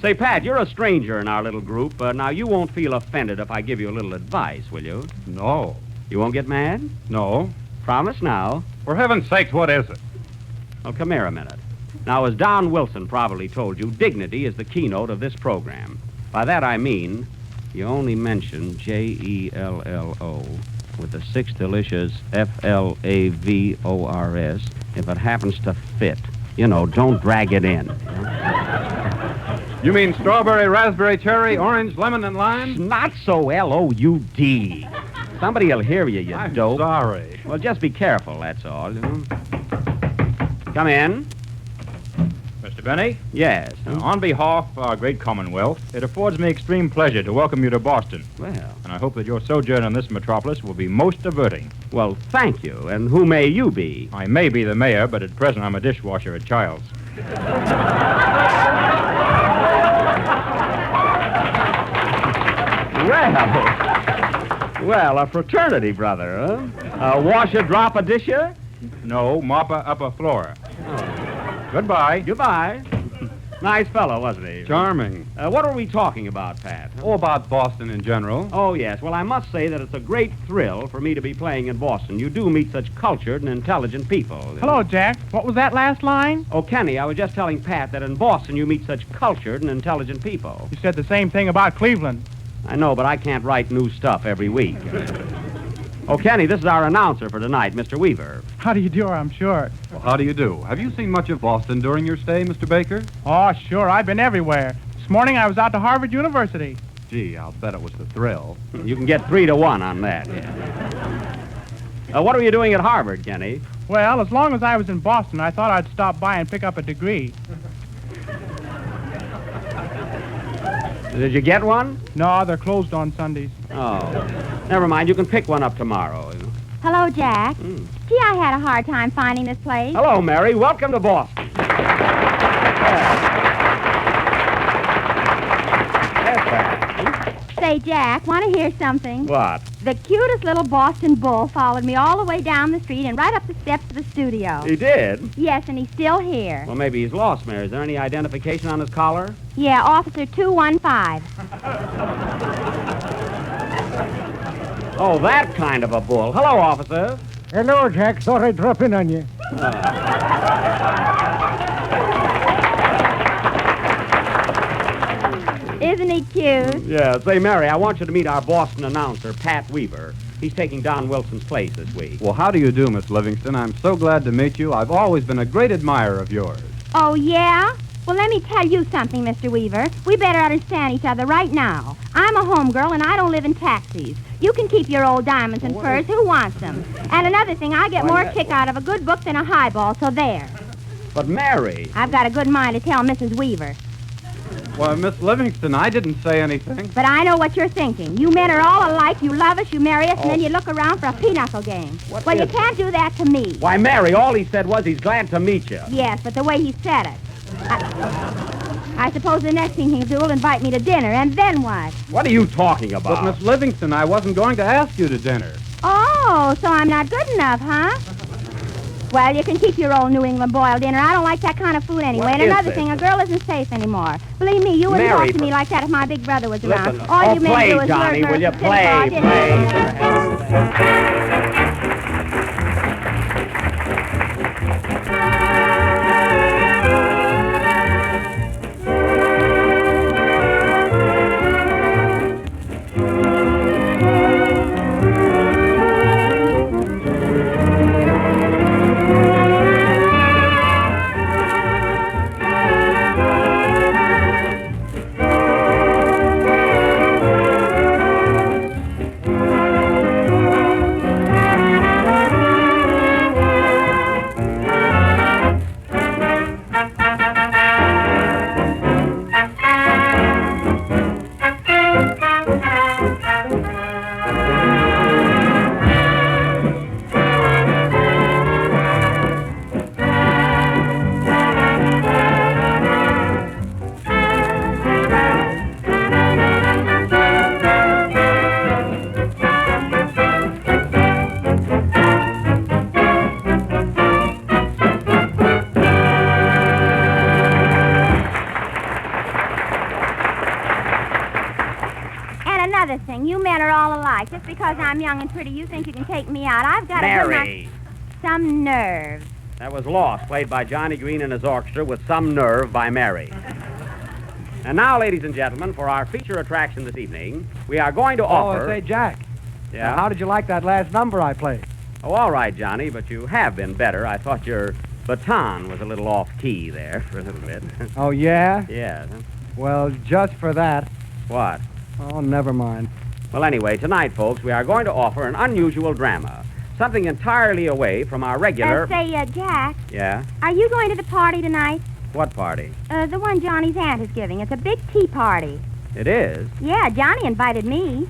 Say, Pat, you're a stranger in our little group. Now, you won't feel offended if I give you a little advice, will you? No. You won't get mad? No. Promise now. For heaven's sakes, what is it? Well, come here a minute. Now, as Don Wilson probably told you, dignity is the keynote of this program. By that I mean, you only mention Jell-O with the 6 delicious Flavors if it happens to fit. You know, don't drag it in. You mean strawberry, raspberry, cherry, orange, lemon, and lime? Not so L-O-U-D. Somebody'll hear you, you dope. I'm sorry. Well, just be careful, that's all. You know? Come in. Mr. Benny? Yes. On behalf of our great Commonwealth, it affords me extreme pleasure to welcome you to Boston. Well. And I hope that your sojourn in this metropolis will be most diverting. Well, thank you. And who may you be? I may be the mayor, but at present I'm a dishwasher at Child's. Well, Well, a fraternity brother, huh? Washer, drop a disher? No, mopper upper floor. Oh. Goodbye. Goodbye. Nice fellow, wasn't he? Charming. What are we talking about, Pat? Oh, about Boston in general. Oh, yes. Well, I must say that it's a great thrill for me to be playing in Boston. You do meet such cultured and intelligent people. Hello, Jack. What was that last line? Oh, Kenny, I was just telling Pat that in Boston you meet such cultured and intelligent people. You said the same thing about Cleveland. I know, but I can't write new stuff every week. Oh, Kenny, this is our announcer for tonight, Mr. Weaver. How do you do, I'm sure. Well, how do you do? Have you seen much of Boston during your stay, Mr. Baker? Oh, sure. I've been everywhere. This morning I was out to Harvard University. Gee, I'll bet it was the thrill. You can get 3 to 1 on that. Yeah. What were you doing at Harvard, Kenny? Well, as long as I was in Boston, I thought I'd stop by and pick up a degree. Did you get one? No, they're closed on Sundays. Oh. Never mind. You can pick one up tomorrow. Hello, Jack. Gee, I had a hard time finding this place. Hello, Mary. Welcome to Boston. Say, Jack, want to hear something? What? The cutest little Boston bull followed me all the way down the street and right up the steps of the studio. He did? Yes, and he's still here. Well, maybe he's lost, Mary. Is there any identification on his collar? Yeah, Officer 215. Oh, that kind of a bull. Hello, officer. Hello, Jack. Thought I'd drop in on you. Isn't he cute? Yeah, say, Mary, I want you to meet our Boston announcer, Pat Weaver. He's taking Don Wilson's place this week. Well, how do you do, Miss Livingston? I'm so glad to meet you. I've always been a great admirer of yours. Oh, yeah? Well, let me tell you something, Mr. Weaver. We better understand each other right now. I'm a homegirl, and I don't live in taxis. You can keep your old diamonds and furs. Who wants them? And another thing, I get more kick out of a good book than a highball, so there. But, Mary... I've got a good mind to tell Mrs. Weaver. Well, Miss Livingston, I didn't say anything. But I know what you're thinking. You men are all alike. You love us, you marry us, and then you look around for a pinochle game. Well, you can't do that to me. Why, Mary, all he said was he's glad to meet you. Yes, but the way he said it. I suppose the next thing he'll do will invite me to dinner, and then what? What are you talking about? But, Miss Livingston, I wasn't going to ask you to dinner. Oh, so I'm not good enough, huh? Well, you can keep your old New England boiled dinner. I don't like that kind of food anyway. And another thing, a girl isn't safe anymore. Believe me, you wouldn't talk to me like that if my big brother was around. All you men do is Johnny, work, will you work, play? You men are all alike. Just because I'm young and pretty, you think you can take me out. I've got Mary. some nerve. That was Lost, played by Johnny Green and his orchestra with Some Nerve by Mary. And now, ladies and gentlemen, for our feature attraction this evening, we are going to offer... Oh, say, Jack. Yeah? Now, how did you like that last number I played? Oh, all right, Johnny, but you have been better. I thought your baton was a little off-key there for a little bit. Oh, yeah? Yeah. Well, just for that. What? Oh, never mind. Well, anyway, tonight, folks, we are going to offer an unusual drama. Something entirely away from our regular... Jack. Yeah? Are you going to the party tonight? What party? The one Johnny's aunt is giving. It's a big tea party. It is? Yeah, Johnny invited me.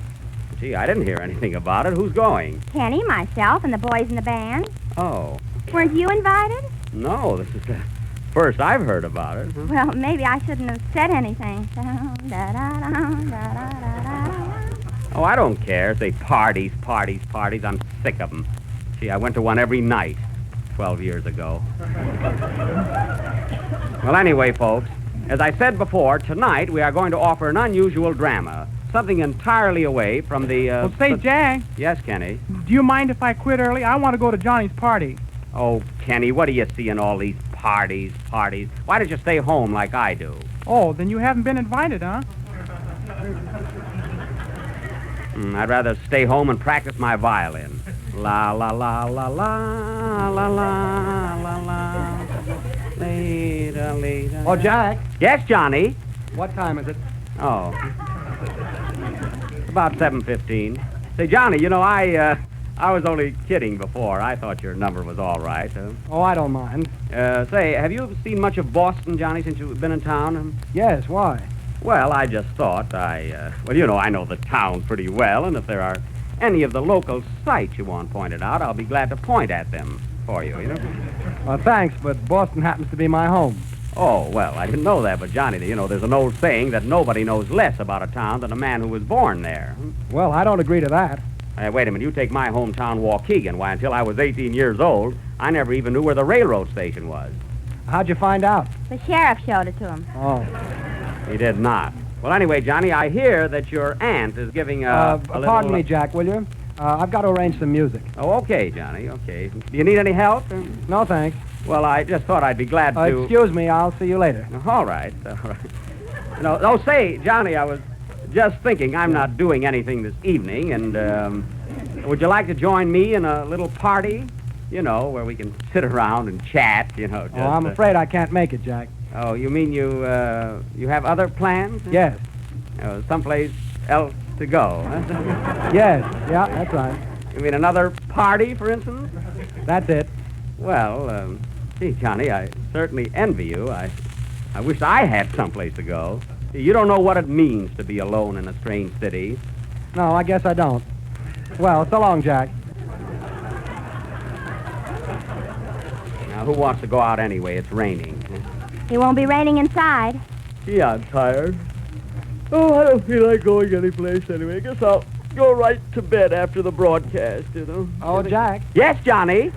Gee, I didn't hear anything about it. Who's going? Kenny, myself, and the boys in the band. Oh. Weren't you invited? No, this is the first I've heard about it. Huh? Well, maybe I shouldn't have said anything. Oh, I don't care. Say parties. I'm sick of them. Gee, I went to one every night 12 years ago. Well, anyway, folks, as I said before, tonight we are going to offer an unusual drama. Something entirely away from the... Well, say, Jack. Yes, Kenny? Do you mind if I quit early? I want to go to Johnny's party. Oh, Kenny, what do you see in all these parties? Why don't you stay home like I do? Oh, then you haven't been invited, huh? I'd rather stay home and practice my violin. La, la, la, la, la, la, la, la, la. Later, later. Oh, Jack. Yes, Johnny? What time is it? Oh. About 7:15. Say, Johnny, you know, I was only kidding before. I thought your number was all right. Oh, I don't mind. Say, have you seen much of Boston, Johnny, since you've been in town? Yes, why? Well, I just thought well, you know, I know the town pretty well, and if there are any of the local sights you want pointed out, I'll be glad to point at them for you, you know? Well, thanks, but Boston happens to be my home. Oh, well, I didn't know that, but Johnny, you know, there's an old saying that nobody knows less about a town than a man who was born there. Well, I don't agree to that. Wait a minute, you take my hometown, Waukegan. Why, until I was 18 years old, I never even knew where the railroad station was. How'd you find out? The sheriff showed it to him. Oh. He did not. Well, anyway, Johnny, I hear that your aunt is giving a little... Pardon me, Jack, will you? I've got to arrange some music. Oh, okay, Johnny, okay. Do you need any help? No, thanks. Well, I just thought I'd be glad to... Excuse me, I'll see you later. All right. No, say, Johnny, I was just thinking I'm not doing anything this evening, and would you like to join me in a little party? You know, where we can sit around and chat, you know. Just, I'm afraid I can't make it, Jack. Oh, you mean you have other plans? Yes. Someplace else to go, huh? Yes, yeah, that's right. You mean another party, for instance? That's it. Well, gee, Johnny, I certainly envy you. I wish I had someplace to go. You don't know what it means to be alone in a strange city. No, I guess I don't. Well, so long, Jack. Now, who wants to go out anyway? It's raining. It won't be raining inside. Gee, I'm tired. Oh, I don't feel like going anyplace anyway. Guess I'll go right to bed after the broadcast, you know. Oh, Jack. Yes, Johnny.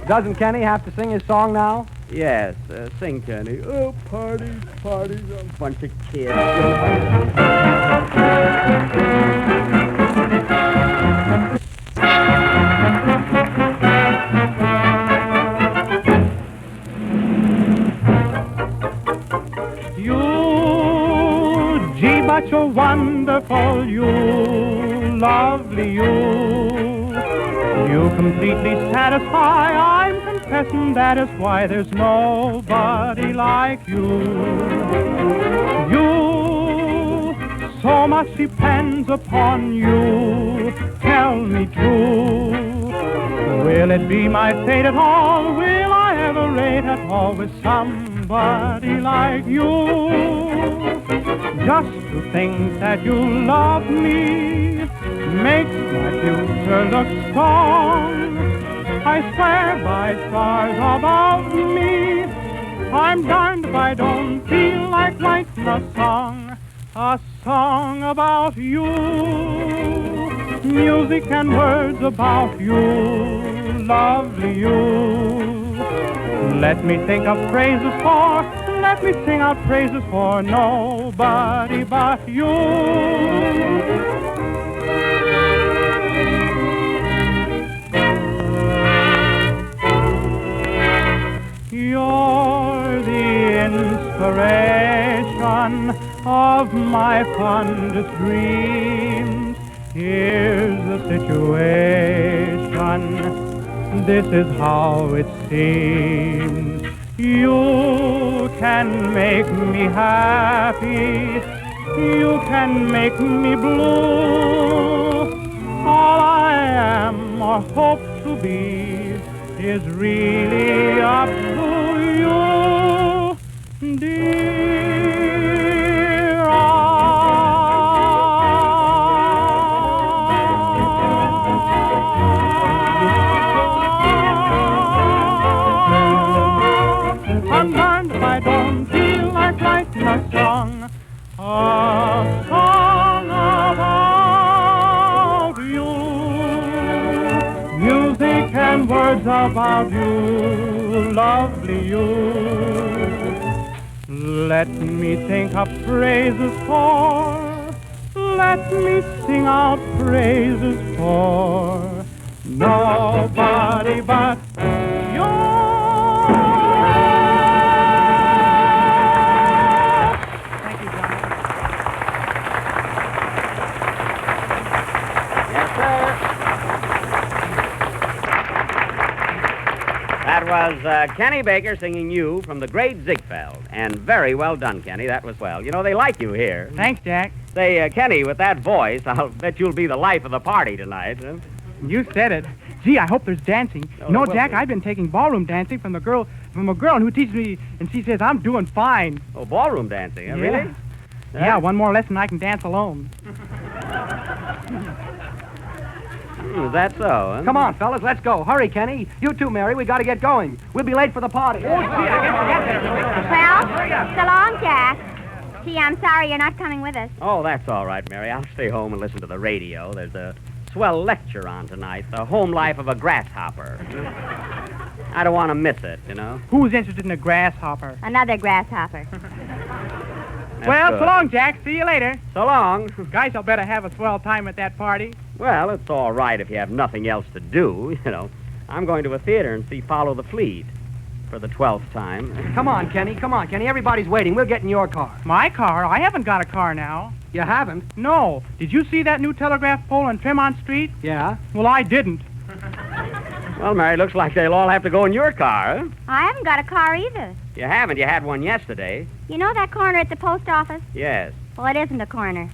Doesn't Kenny have to sing his song now? Yes, sing, Kenny. Oh, parties, a bunch of kids. But you're wonderful, you lovely you. You completely satisfy, I'm confessing that is why there's nobody like you. You, so much depends upon you. Tell me true, will it be my fate at all? Will I ever rate at all with somebody like you? Just to think that you love me makes my future look strong. I swear by stars above me, I'm darned if I don't feel like writing a song about you. Music and words about you, lovely you. Let me think of phrases for, let me sing out praises for nobody but you. You're the inspiration of my fondest dreams. Here's the situation, this is how it seems. You can make me happy, you can make me blue. All I am or hope to be is really up to you, dear. I'm darned if I don't feel like writing a song and words about you, lovely you. Let me think of phrases for, let me sing out praises for nobody but you. That was Kenny Baker singing You from the great Ziegfeld. And very well done, Kenny. That was swell. You know, they like you here. Thanks, Jack. Say, Kenny, with that voice, I'll bet you'll be the life of the party tonight. Huh? You said it. Gee, I hope there's dancing. Oh, You know, there will Jack, be. I've been taking ballroom dancing from a girl who teaches me, and she says I'm doing fine. Oh, ballroom dancing, huh? Yeah. Really? Yeah, one more lesson I can dance alone. Is that so, huh? Come on, fellas, let's go. Hurry, Kenny. You too, Mary. We got to get going. We'll be late for the party. Well, so long, Jack. Gee, I'm sorry you're not coming with us. Oh, that's all right, Mary. I'll stay home and listen to the radio. There's a swell lecture on tonight, The Home Life of a Grasshopper. I don't want to miss it, you know. Who's interested in a grasshopper? Another grasshopper. Well, good. so long, Jack. See you later. So long. Guys, I'll better have a swell time at that party. Well, it's all right if you have nothing else to do, you know. I'm going to a theater and see Follow the Fleet for the 12th time. Come on, Kenny. Everybody's waiting. We'll get in your car. My car? I haven't got a car now. You haven't? No. Did you see that new telegraph pole on Tremont Street? Yeah. Well, I didn't. Well, Mary, looks like they'll all have to go in your car, huh? I haven't got a car either. You haven't. You had one yesterday. You know that corner at the post office? Yes. Well, it isn't a corner.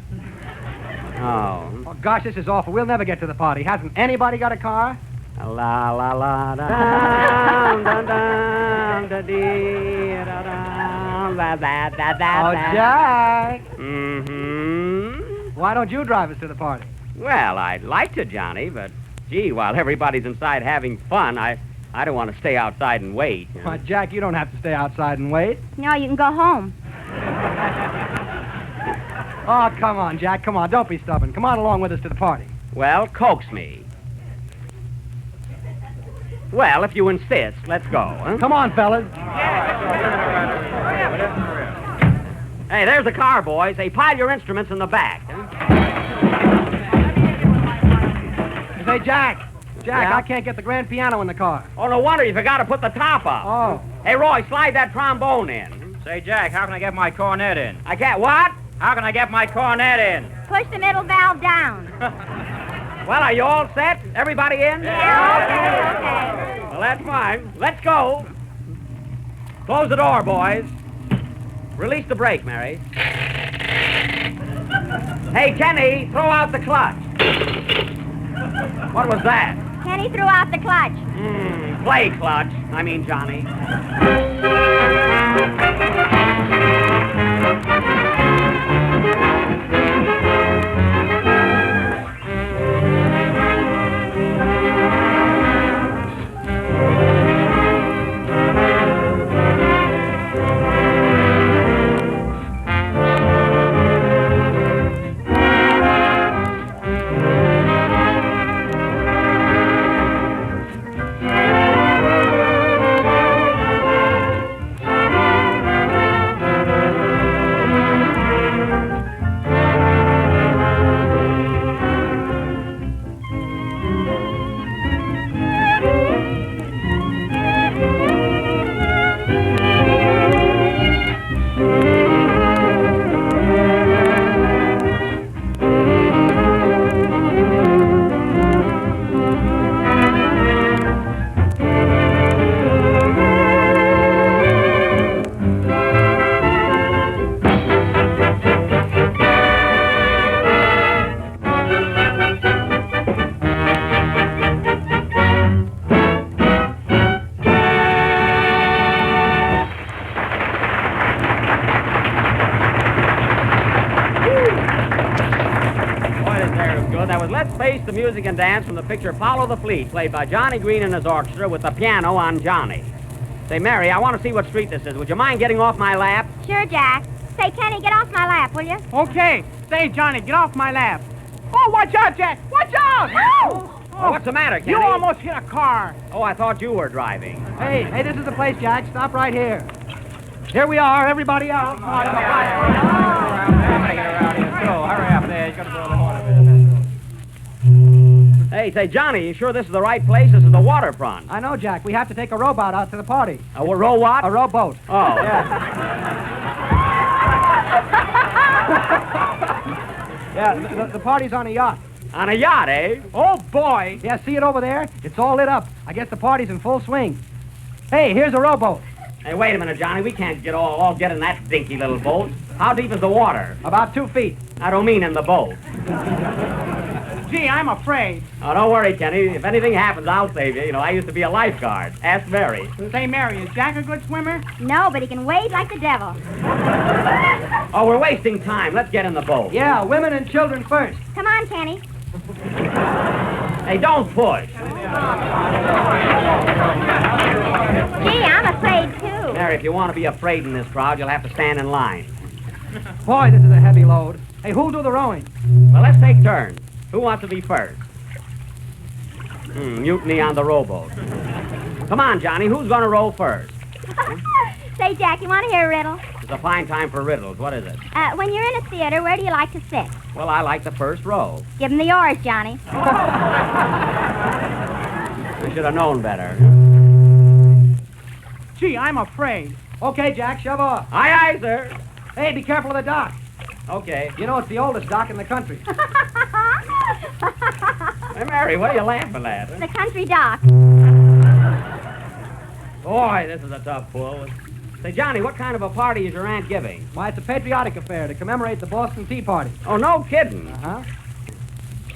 Oh. Gosh, this is awful. We'll never get to the party. Hasn't anybody got a car? La la la da dum dum da dee da dum da da da da. Oh, Jack. Mm-hmm. Why don't you drive us to the party? Well, I'd like to, Johnny, but gee, while everybody's inside having fun, I don't want to stay outside and wait. You know? Why, Jack, you don't have to stay outside and wait. No, you can go home. Oh, come on, Jack. Come on. Don't be stubborn. Come on along with us to the party. Well, coax me. Well, if you insist, let's go. Huh? Come on, fellas. Hey, there's the car, boys. Hey, pile your instruments in the back. Huh? Say, Jack. Yeah? I can't get the grand piano in the car. Oh, no wonder you forgot to put the top up. Oh. Hey, Roy, slide that trombone in. Say, Jack, how can I get my cornet in? I can't. What? How can I get my cornet in? Push the middle valve down. Well, are you all set? Everybody in? Yeah, okay. Well, that's fine. Let's go. Close the door, boys. Release the brake, Mary. Hey, Kenny, throw out the clutch. What was that? Kenny threw out the clutch. Play clutch. I mean, Johnny. The music and dance from the picture Follow the Fleet, played by Johnny Green and his orchestra with the piano on Johnny. Say, Mary, I want to see what street this is. Would you mind getting off my lap? Sure, Jack. Say, Kenny, get off my lap, will you? Okay. Say, Johnny, get off my lap. Oh, watch out, Jack. Watch out. Oh! Oh, what's the matter, Kenny? You almost hit a car. Oh, I thought you were driving. Hey, this is the place, Jack. Stop right here. Here we are, everybody out. Hurry up there. You gotta throw the water. Hey, say, Johnny, you sure this is the right place? This is the waterfront. I know, Jack. We have to take a rowboat out to the party. A row what? A rowboat. Oh. Yeah, the party's on a yacht. On a yacht, eh? Oh, boy. Yeah, see it over there? It's all lit up. I guess the party's in full swing. Hey, here's a rowboat. Hey, wait a minute, Johnny. We can't all get in that dinky little boat. How deep is the water? About 2 feet. I don't mean in the boat. Gee, I'm afraid. Oh, don't worry, Kenny. If anything happens, I'll save you. You know, I used to be a lifeguard. Ask Mary. Say, Mary, is Jack a good swimmer? No, but he can wade like the devil. Oh, we're wasting time. Let's get in the boat. Yeah, women and children first. Come on, Kenny. Hey, don't push. Gee, I'm afraid, too. Mary, if you want to be afraid in this crowd, you'll have to stand in line. Boy, this is a heavy load. Hey, who'll do the rowing? Well, let's take turns. Who wants to be first? Mutiny on the rowboat. Come on, Johnny. Who's going to row first? Say, Jack, you want to hear a riddle? It's a fine time for riddles. What is it? When you're in a theater, where do you like to sit? Well, I like the first row. Give him the oars, Johnny. I should have known better. Gee, I'm afraid. Okay, Jack, shove off. Aye, aye, sir. Hey, be careful of the dock. Okay. You know, it's the oldest dock in the country. Hey, Mary, what are you laughing at? The country dock. Boy, this is a tough pull. Say, Johnny, what kind of a party is your aunt giving? Why, it's a patriotic affair to commemorate the Boston Tea Party. Oh, no kidding. Uh-huh.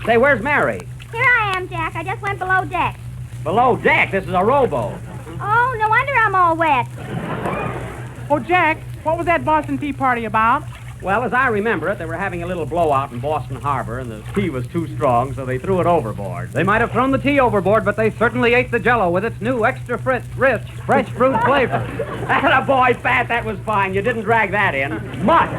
Say, where's Mary? Here I am, Jack. I just went below deck. Below deck? This is a rowboat. Oh, no wonder I'm all wet. Oh, Jack, what was that Boston Tea Party about? Well, as I remember it, they were having a little blowout in Boston Harbor, and the tea was too strong, so they threw it overboard. They might have thrown the tea overboard, but they certainly ate the Jell-O with its new extra rich fresh fruit flavor. Attaboy, Pat, that was fine. You didn't drag that in. Much.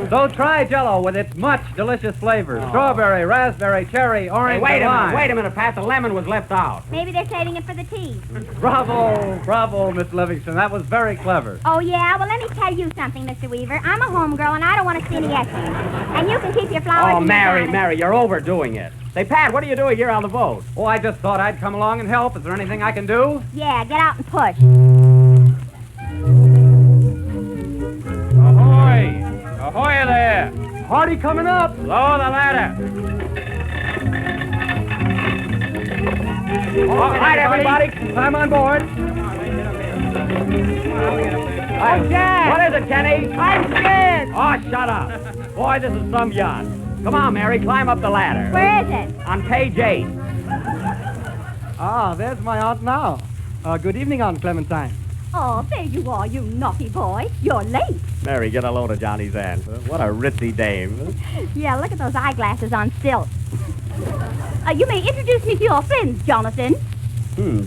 So try Jell-O with its much delicious flavors. Strawberry, raspberry, cherry, orange, Hey, and lime. wait a minute, Pat. The lemon was left out. Maybe they're saving it for the tea. Bravo, Miss Livingston. That was very clever. Oh, yeah? Well, let me tell you something, Mr. Weaver. I'm a homegirl, and I don't want to see any extras. And you can keep your flowers Oh, in your Mary, diamonds. Mary, you're overdoing it. Say, Pat, what are you doing here on the boat? Oh, I just thought I'd come along and help. Is there anything I can do? Yeah, get out and push. Ahoy! Ahoy there! Party coming up. Lower the ladder. All right, everybody. Climb on board. Oh, Jack! What is it, Kenny? I'm scared. Oh, shut up. Boy, this is some yacht. Come on, Mary, climb up the ladder. Where is it? On page 8. Ah, there's my aunt now. Good evening, Aunt Clementine. Oh, there you are, you naughty boy. You're late. Mary, get a load of Johnny's aunt. What a ritzy dame. Yeah, look at those eyeglasses on stilts. You may introduce me to your friends, Jonathan.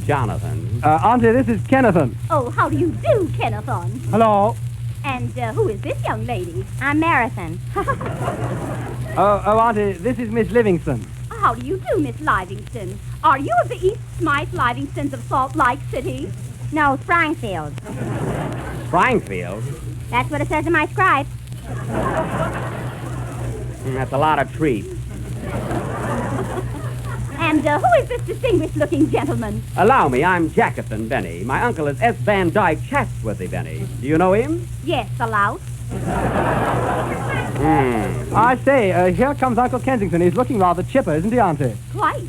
Jonathan. Auntie, this is Kennethan. Oh, how do you do, Kennethan? Hello. And who is this young lady? I'm Marathon. Auntie, this is Miss Livingston. How do you do, Miss Livingston? Are you of the East Smythe Livingstons of Salt Lake City? No, Springfield. Springfield? That's what it says in my scribe. That's a lot of treats. And who is this distinguished-looking gentleman? Allow me, I'm Jackerson Benny. My uncle is S. Van Dyke Chatsworthy Benny. Do you know him? Yes, the louse. I say, here comes Uncle Kensington. He's looking rather chipper, isn't he, Auntie? Quite.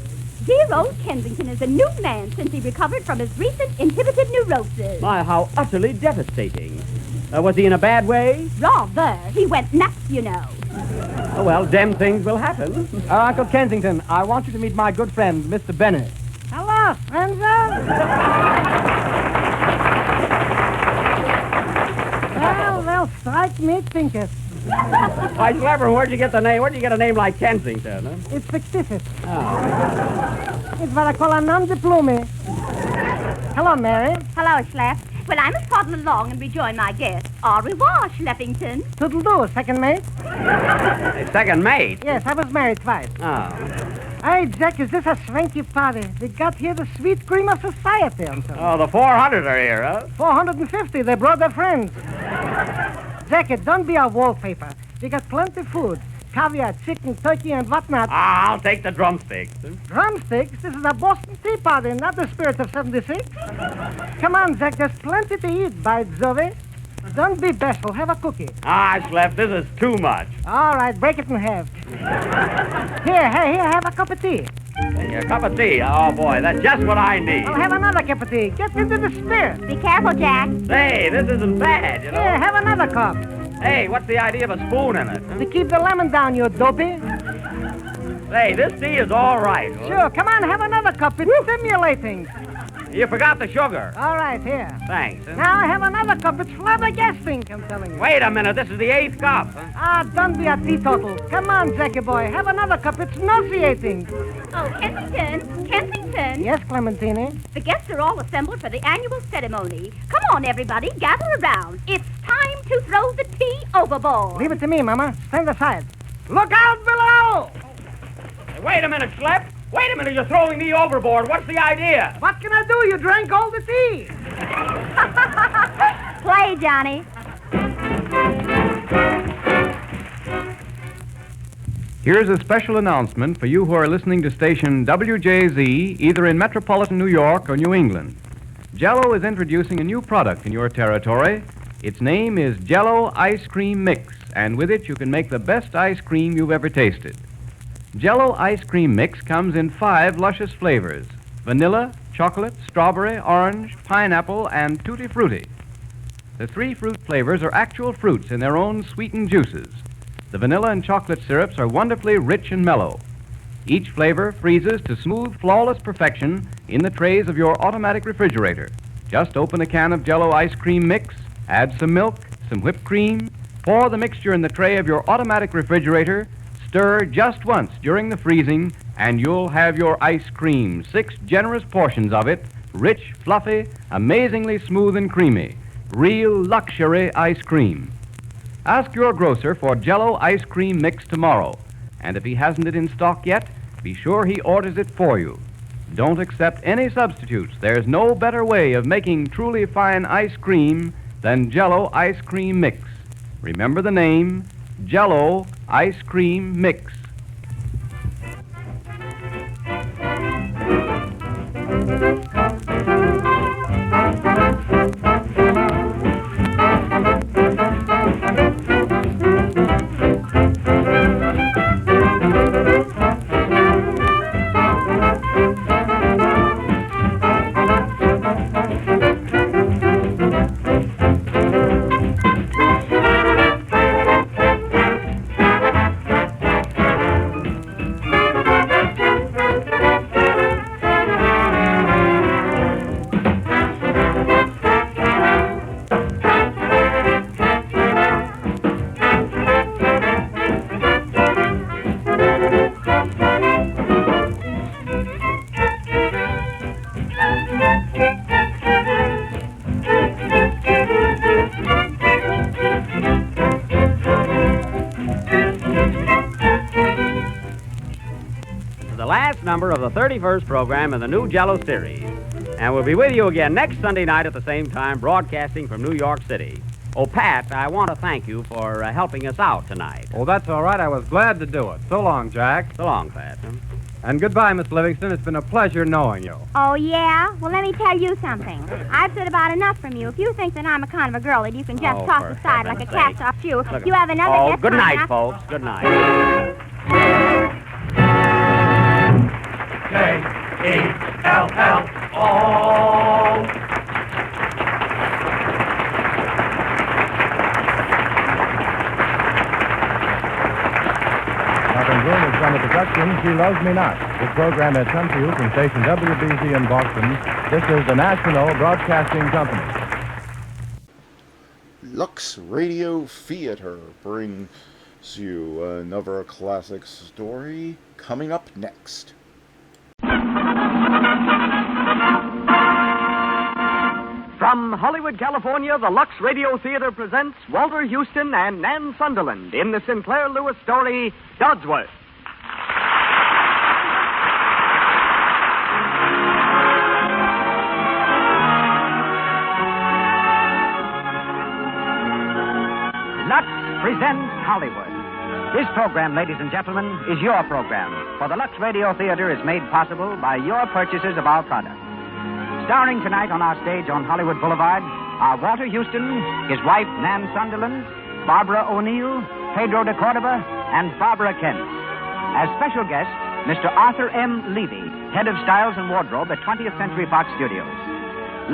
Dear old Kensington is a new man since he recovered from his recent inhibited neurosis. My, how utterly devastating. Was he in a bad way? Rather. He went nuts, you know. Oh, well, dem things will happen. Uncle Kensington, I want you to meet my good friend, Mr. Bennett. Hello, friends. Well, they'll strike me thinketh. Why, clever, where'd you get the name? Where'd you get a name like Kensington? Huh? It's fictitious. Oh. It's what I call a non-diplomy. Hello, Mary. Hello, Schlepp. Well, I must toddle along and rejoin my guest. Au revoir, Schleppington. Toodle-doo, second mate. Hey, second mate? Yes, I was married twice. Oh. Hey, Jack, is this a swanky party? They got here the sweet cream of society. Oh, the 400 are here, huh? 450. They brought their friends. Jack, it don't be our wallpaper. We got plenty of food. Caviar, chicken, turkey, and whatnot. I'll take the drumsticks. Drumsticks? This is a Boston Tea Party, not the Spirit of 76. Come on, Jack, there's plenty to eat, by Jove. Don't be bashful. Have a cookie. Schlep, this is too much. All right, break it in half. Here, have a cup of tea. A cup of tea? Oh, boy, that's just what I need. Well, have another cup of tea. Get into the spirit. Be careful, Jack. Say, this isn't bad, you know. Here, have another cup. Hey, what's the idea of a spoon in it? Huh? To keep the lemon down, you dopey. Say, this tea is all right. Huh? Sure, come on, have another cup. It's stimulating. You forgot the sugar. All right, here. Thanks. Huh? Now have another cup. It's flabbergasting, I'm telling you. Wait a minute, this is the 8th cup. Huh? Don't be a teetotal. Come on, Jackie boy, have another cup. It's nauseating. Oh, Kensington. Yes, Clementine? The guests are all assembled for the annual ceremony. Come on, everybody, gather around. It's time to throw the tea overboard. Leave it to me, Mama. Stand aside. Look out below! Hey, wait a minute, Schlep. Wait a minute, you're throwing me overboard. What's the idea? What can I do? You drank all the tea. Play, Johnny. Here's a special announcement for you who are listening to station WJZ, either in metropolitan New York or New England. Jell-O is introducing a new product in your territory. Its name is Jell-O Ice Cream Mix, and with it you can make the best ice cream you've ever tasted. Jell-O Ice Cream Mix comes in 5 luscious flavors: vanilla, chocolate, strawberry, orange, pineapple, and tutti frutti. The 3 fruit flavors are actual fruits in their own sweetened juices. The vanilla and chocolate syrups are wonderfully rich and mellow. Each flavor freezes to smooth, flawless perfection in the trays of your automatic refrigerator. Just open a can of Jell-O Ice Cream Mix, add some milk, some whipped cream, pour the mixture in the tray of your automatic refrigerator, stir just once during the freezing, and you'll have your ice cream, 6 generous portions of it, rich, fluffy, amazingly smooth and creamy. Real luxury ice cream. Ask your grocer for Jell-O Ice Cream Mix tomorrow, and if he hasn't it in stock yet, be sure he orders it for you. Don't accept any substitutes. There's no better way of making truly fine ice cream than Jell-O Ice Cream Mix. Remember the name, Jell-O Ice Cream Mix. Number of the 31st program in the new Jell-O series. And we'll be with you again next Sunday night at the same time, broadcasting from New York City. Oh, Pat, I want to thank you for helping us out tonight. Oh, that's all right. I was glad to do it. So long, Jack. So long, Pat. And goodbye, Miss Livingston. It's been a pleasure knowing you. Oh, yeah? Well, let me tell you something. I've said about enough from you. If you think that I'm a kind of a girl that you can just toss aside like a cast-off shoe, you have another guest. Good night, folks. Good night. J-E-L-L-O. Room is from the production She Loves Me Not. This program has come to you from station WBZ in Boston. This is the National Broadcasting Company. Lux Radio Theater brings you another classic story coming up next. From Hollywood, California, the Lux Radio Theater presents Walter Houston and Nan Sunderland in the Sinclair Lewis story, Dodsworth. Hollywood. This program, ladies and gentlemen, is your program, for the Lux Radio Theater is made possible by your purchases of our product. Starring tonight on our stage on Hollywood Boulevard are Walter Houston, his wife Nan Sunderland, Barbara O'Neill, Pedro de Cordova, and Barbara Kent. As special guest, Mr. Arthur M. Levy, head of Styles and Wardrobe at 20th Century Fox Studios.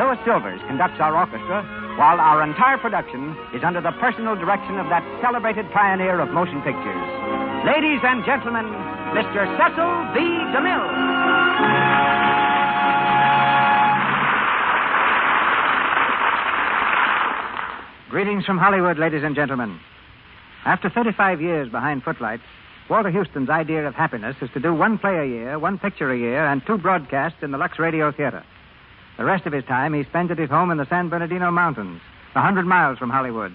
Lois Silvers conducts our orchestra, while our entire production is under the personal direction of that celebrated pioneer of motion pictures. Ladies and gentlemen, Mr. Cecil B. DeMille. Greetings from Hollywood, ladies and gentlemen. After 35 years behind footlights, Walter Houston's idea of happiness is to do one play a year, one picture a year, and 2 broadcasts in the Lux Radio Theater. The rest of his time he spends at his home in the San Bernardino Mountains, 100 miles from Hollywood,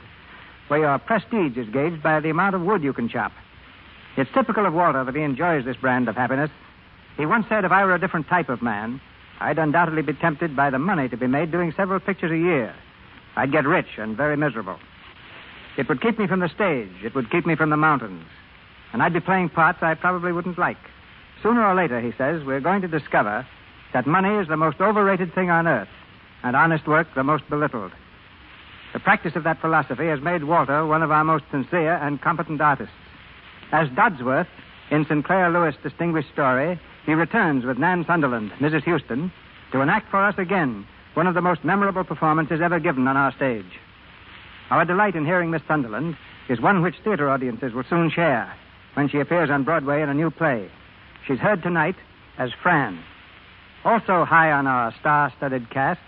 where your prestige is gauged by the amount of wood you can chop. It's typical of Walter that he enjoys this brand of happiness. He once said if I were a different type of man, I'd undoubtedly be tempted by the money to be made doing several pictures a year. I'd get rich and very miserable. It would keep me from the stage. It would keep me from the mountains. And I'd be playing parts I probably wouldn't like. Sooner or later, he says, we're going to discover that money is the most overrated thing on earth, and honest work the most belittled. The practice of that philosophy has made Walter one of our most sincere and competent artists. As Dodsworth, in Sinclair Lewis' distinguished story, he returns with Nan Sunderland, Mrs. Houston, to enact for us again one of the most memorable performances ever given on our stage. Our delight in hearing Miss Sunderland is one which theater audiences will soon share when she appears on Broadway in a new play. She's heard tonight as Fran. Also high on our star-studded cast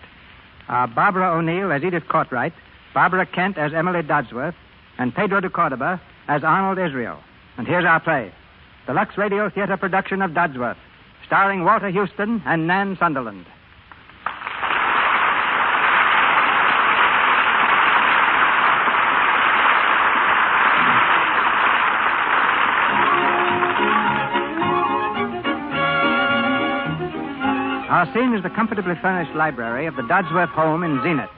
are Barbara O'Neill as Edith Cartwright, Barbara Kent as Emily Dodsworth, and Pedro de Cordova as Arnold Israel. And here's our play, the Lux Radio Theater production of Dodsworth, starring Walter Houston and Nan Sunderland. Our scene is the comfortably furnished library of the Dodsworth home in Zenith.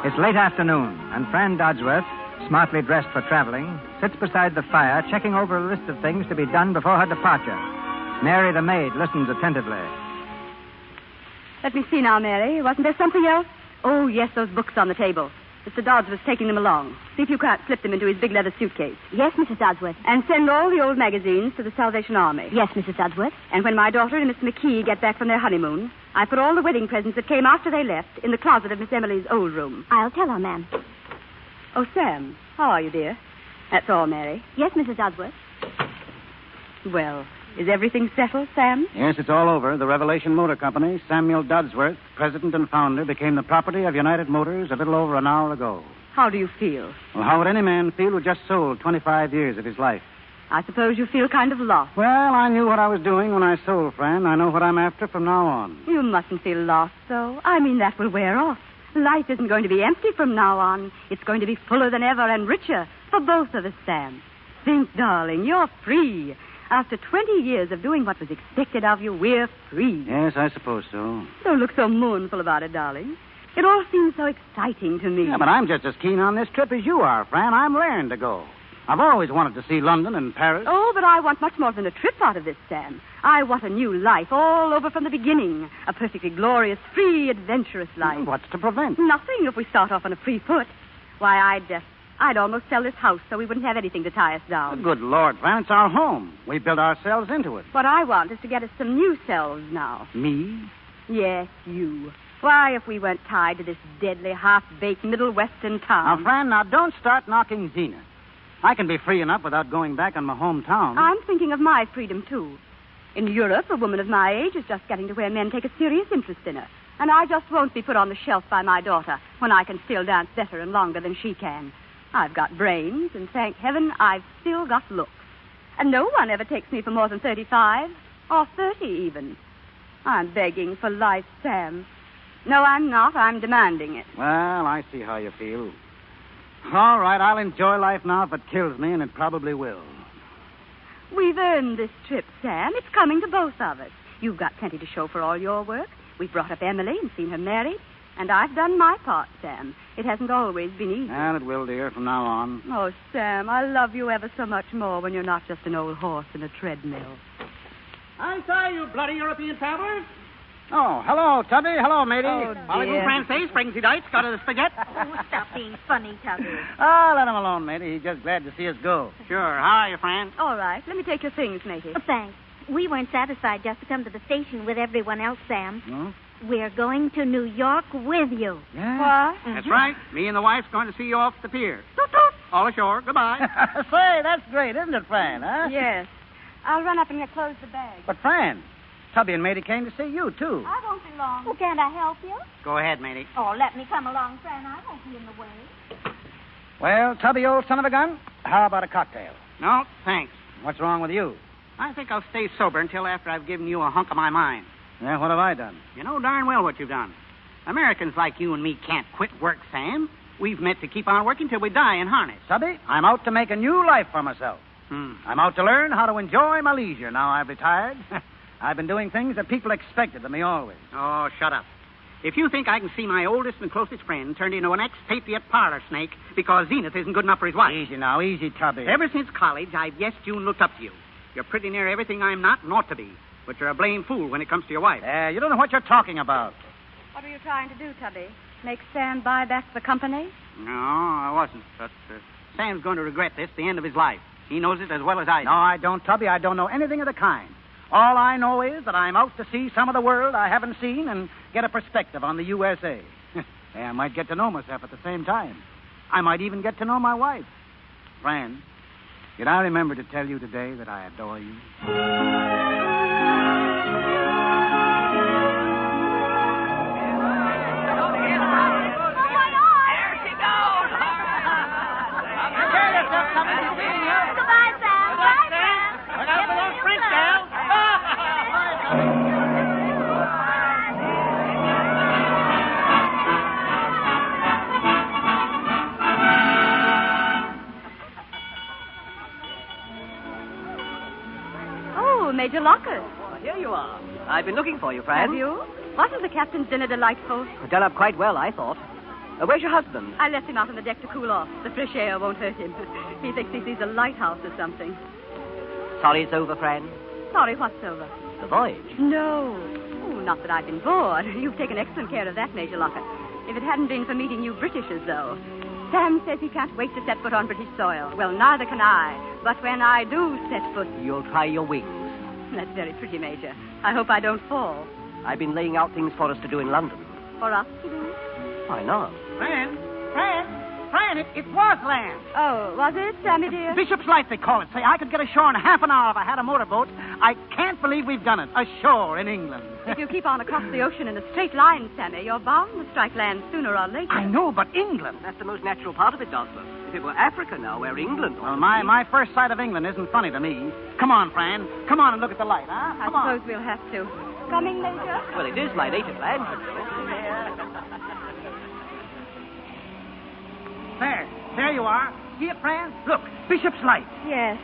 It's late afternoon, and Fran Dodsworth, smartly dressed for traveling, sits beside the fire checking over a list of things to be done before her departure. Mary, the maid, listens attentively. Let me see now, Mary. Wasn't there something else? Oh, yes, those books on the table. Mr. Dodds was taking them along. See if you can't slip them into his big leather suitcase. Yes, Mrs. Dodsworth. And send all the old magazines to the Salvation Army. Yes, Mrs. Dodsworth. And when my daughter and Miss McKee get back from their honeymoon, I put all the wedding presents that came after they left in the closet of Miss Emily's old room. I'll tell her, ma'am. Oh, Sam, how are you, dear? That's all, Mary. Yes, Mrs. Dodsworth. Well, is everything settled, Sam? Yes, it's all over. The Revelation Motor Company, Samuel Dodsworth, president and founder, became the property of United Motors a little over an hour ago. How do you feel? Well, how would any man feel who just sold 25 years of his life? I suppose you feel kind of lost. Well, I knew what I was doing when I sold, Fran. I know what I'm after from now on. You mustn't feel lost, though. I mean, that will wear off. Life isn't going to be empty from now on. It's going to be fuller than ever and richer for both of us, Sam. Think, darling, you're free. After 20 years of doing what was expected of you, we're free. Yes, I suppose so. Don't look so mournful about it, darling. It all seems so exciting to me. Yeah, but I'm just as keen on this trip as you are, Fran. I'm raring to go. I've always wanted to see London and Paris. Oh, but I want much more than a trip out of this, Sam. I want a new life all over from the beginning. A perfectly glorious, free, adventurous life. What's to prevent? Nothing if we start off on a free foot. Why, I'd almost sell this house so we wouldn't have anything to tie us down. Good Lord, Fran, it's our home. We built ourselves into it. What I want is to get us some new selves now. Me? Yes, you. Why, if we weren't tied to this deadly, half-baked Middle Western town... Now, Fran, don't start knocking Zenith. I can be free enough without going back on my hometown. I'm thinking of my freedom, too. In Europe, a woman of my age is just getting to where men take a serious interest in her. And I just won't be put on the shelf by my daughter when I can still dance better and longer than she can. I've got brains, and thank heaven, I've still got looks. And no one ever takes me for more than 35, or 30 even. I'm begging for life, Sam. No, I'm not. I'm demanding it. Well, I see how you feel. All right, I'll enjoy life now if it kills me, and it probably will. We've earned this trip, Sam. It's coming to both of us. You've got plenty to show for all your work. We've brought up Emily and seen her married. And I've done my part, Sam. It hasn't always been easy. And it will, dear, from now on. Oh, Sam, I love you ever so much more when you're not just an old horse in a treadmill. I saw you, bloody European travelers. Oh, hello, Tubby. Hello, matey. Oh, Voulez-vous dear. français, Springsy Dites? Got a spaghetti? Oh, stop being funny, Tubby. Oh, let him alone, matey. He's just glad to see us go. Sure. How are you, Fran? All right. Let me take your things, matey. Thanks. We weren't satisfied just to come to the station with everyone else, Sam. Hmm? We're going to New York with you. Yeah. What? That's right. Me and the wife's going to see you off the pier. All ashore. Goodbye. Say, that's great, isn't it, Fran, huh? Yes. I'll run up and close the bag. But, Fran, Tubby and matey came to see you, too. I won't be long. Oh, can't I help you? Go ahead, matey. Oh, let me come along, Fran. I won't be in the way. Well, Tubby, old son of a gun, how about a cocktail? No, thanks. What's wrong with you? I think I'll stay sober until after I've given you a hunk of my mind. Yeah, what have I done? You know darn well what you've done. Americans like you and me can't quit work, Sam. We've meant to keep on working till we die in harness. Tubby, I'm out to make a new life for myself. I'm out to learn how to enjoy my leisure now I've retired. I've been doing things that people expected of me always. Oh, shut up. If you think I can see my oldest and closest friend turned into an ex-patriot parlor snake because Zenith isn't good enough for his wife. Easy now, easy, Tubby. Ever since college, I've yes, June, looked up to you. You're pretty near everything I'm not and ought to be. But you're a blame fool when it comes to your wife. You don't know what you're talking about. What are you trying to do, Tubby? Make Sam buy back the company? No, I wasn't. But Sam's going to regret this the end of his life. He knows it as well as I do. No, I don't, Tubby. I don't know anything of the kind. All I know is that I'm out to see some of the world I haven't seen and get a perspective on the USA. I might get to know myself at the same time. I might even get to know my wife. Fran, did I remember to tell you today that I adore you? Major Lockers. Here you are. I've been looking for you, Fran. Have you? Wasn't the captain's dinner delightful? Done up quite well, I thought. Where's your husband? I left him out on the deck to cool off. The fresh air won't hurt him. He thinks he sees a lighthouse or something. Sorry it's over, Fran. Sorry, what's over? The voyage. No. Oh, not that I've been bored. You've taken excellent care of that, Major Locker. If it hadn't been for meeting you Britishers, though. Sam says he can't wait to set foot on British soil. Well, neither can I. But when I do set foot... You'll try your wings. That's very pretty, Major. I hope I don't fall. I've been laying out things for us to do in London. For us to do? Why not? Fran, it was land. Oh, was it, Sammy dear? Bishop's Light, they call it. Say, I could get ashore in half an hour if I had a motorboat. I can't believe we've done it. Ashore in England. If you keep on across the ocean in a straight line, Sammy, you're bound to strike land sooner or later. I know, but England. That's the most natural part of it, Doctor. If it were Africa now, where England... Well, my first sight of England isn't funny to me. Come on, Fran. Come on and look at the light, huh? I suppose we'll have to. Coming, Major? Well, it is light 8 at land. There you are. See it, Fran? Look, Bishop's Light. Yes,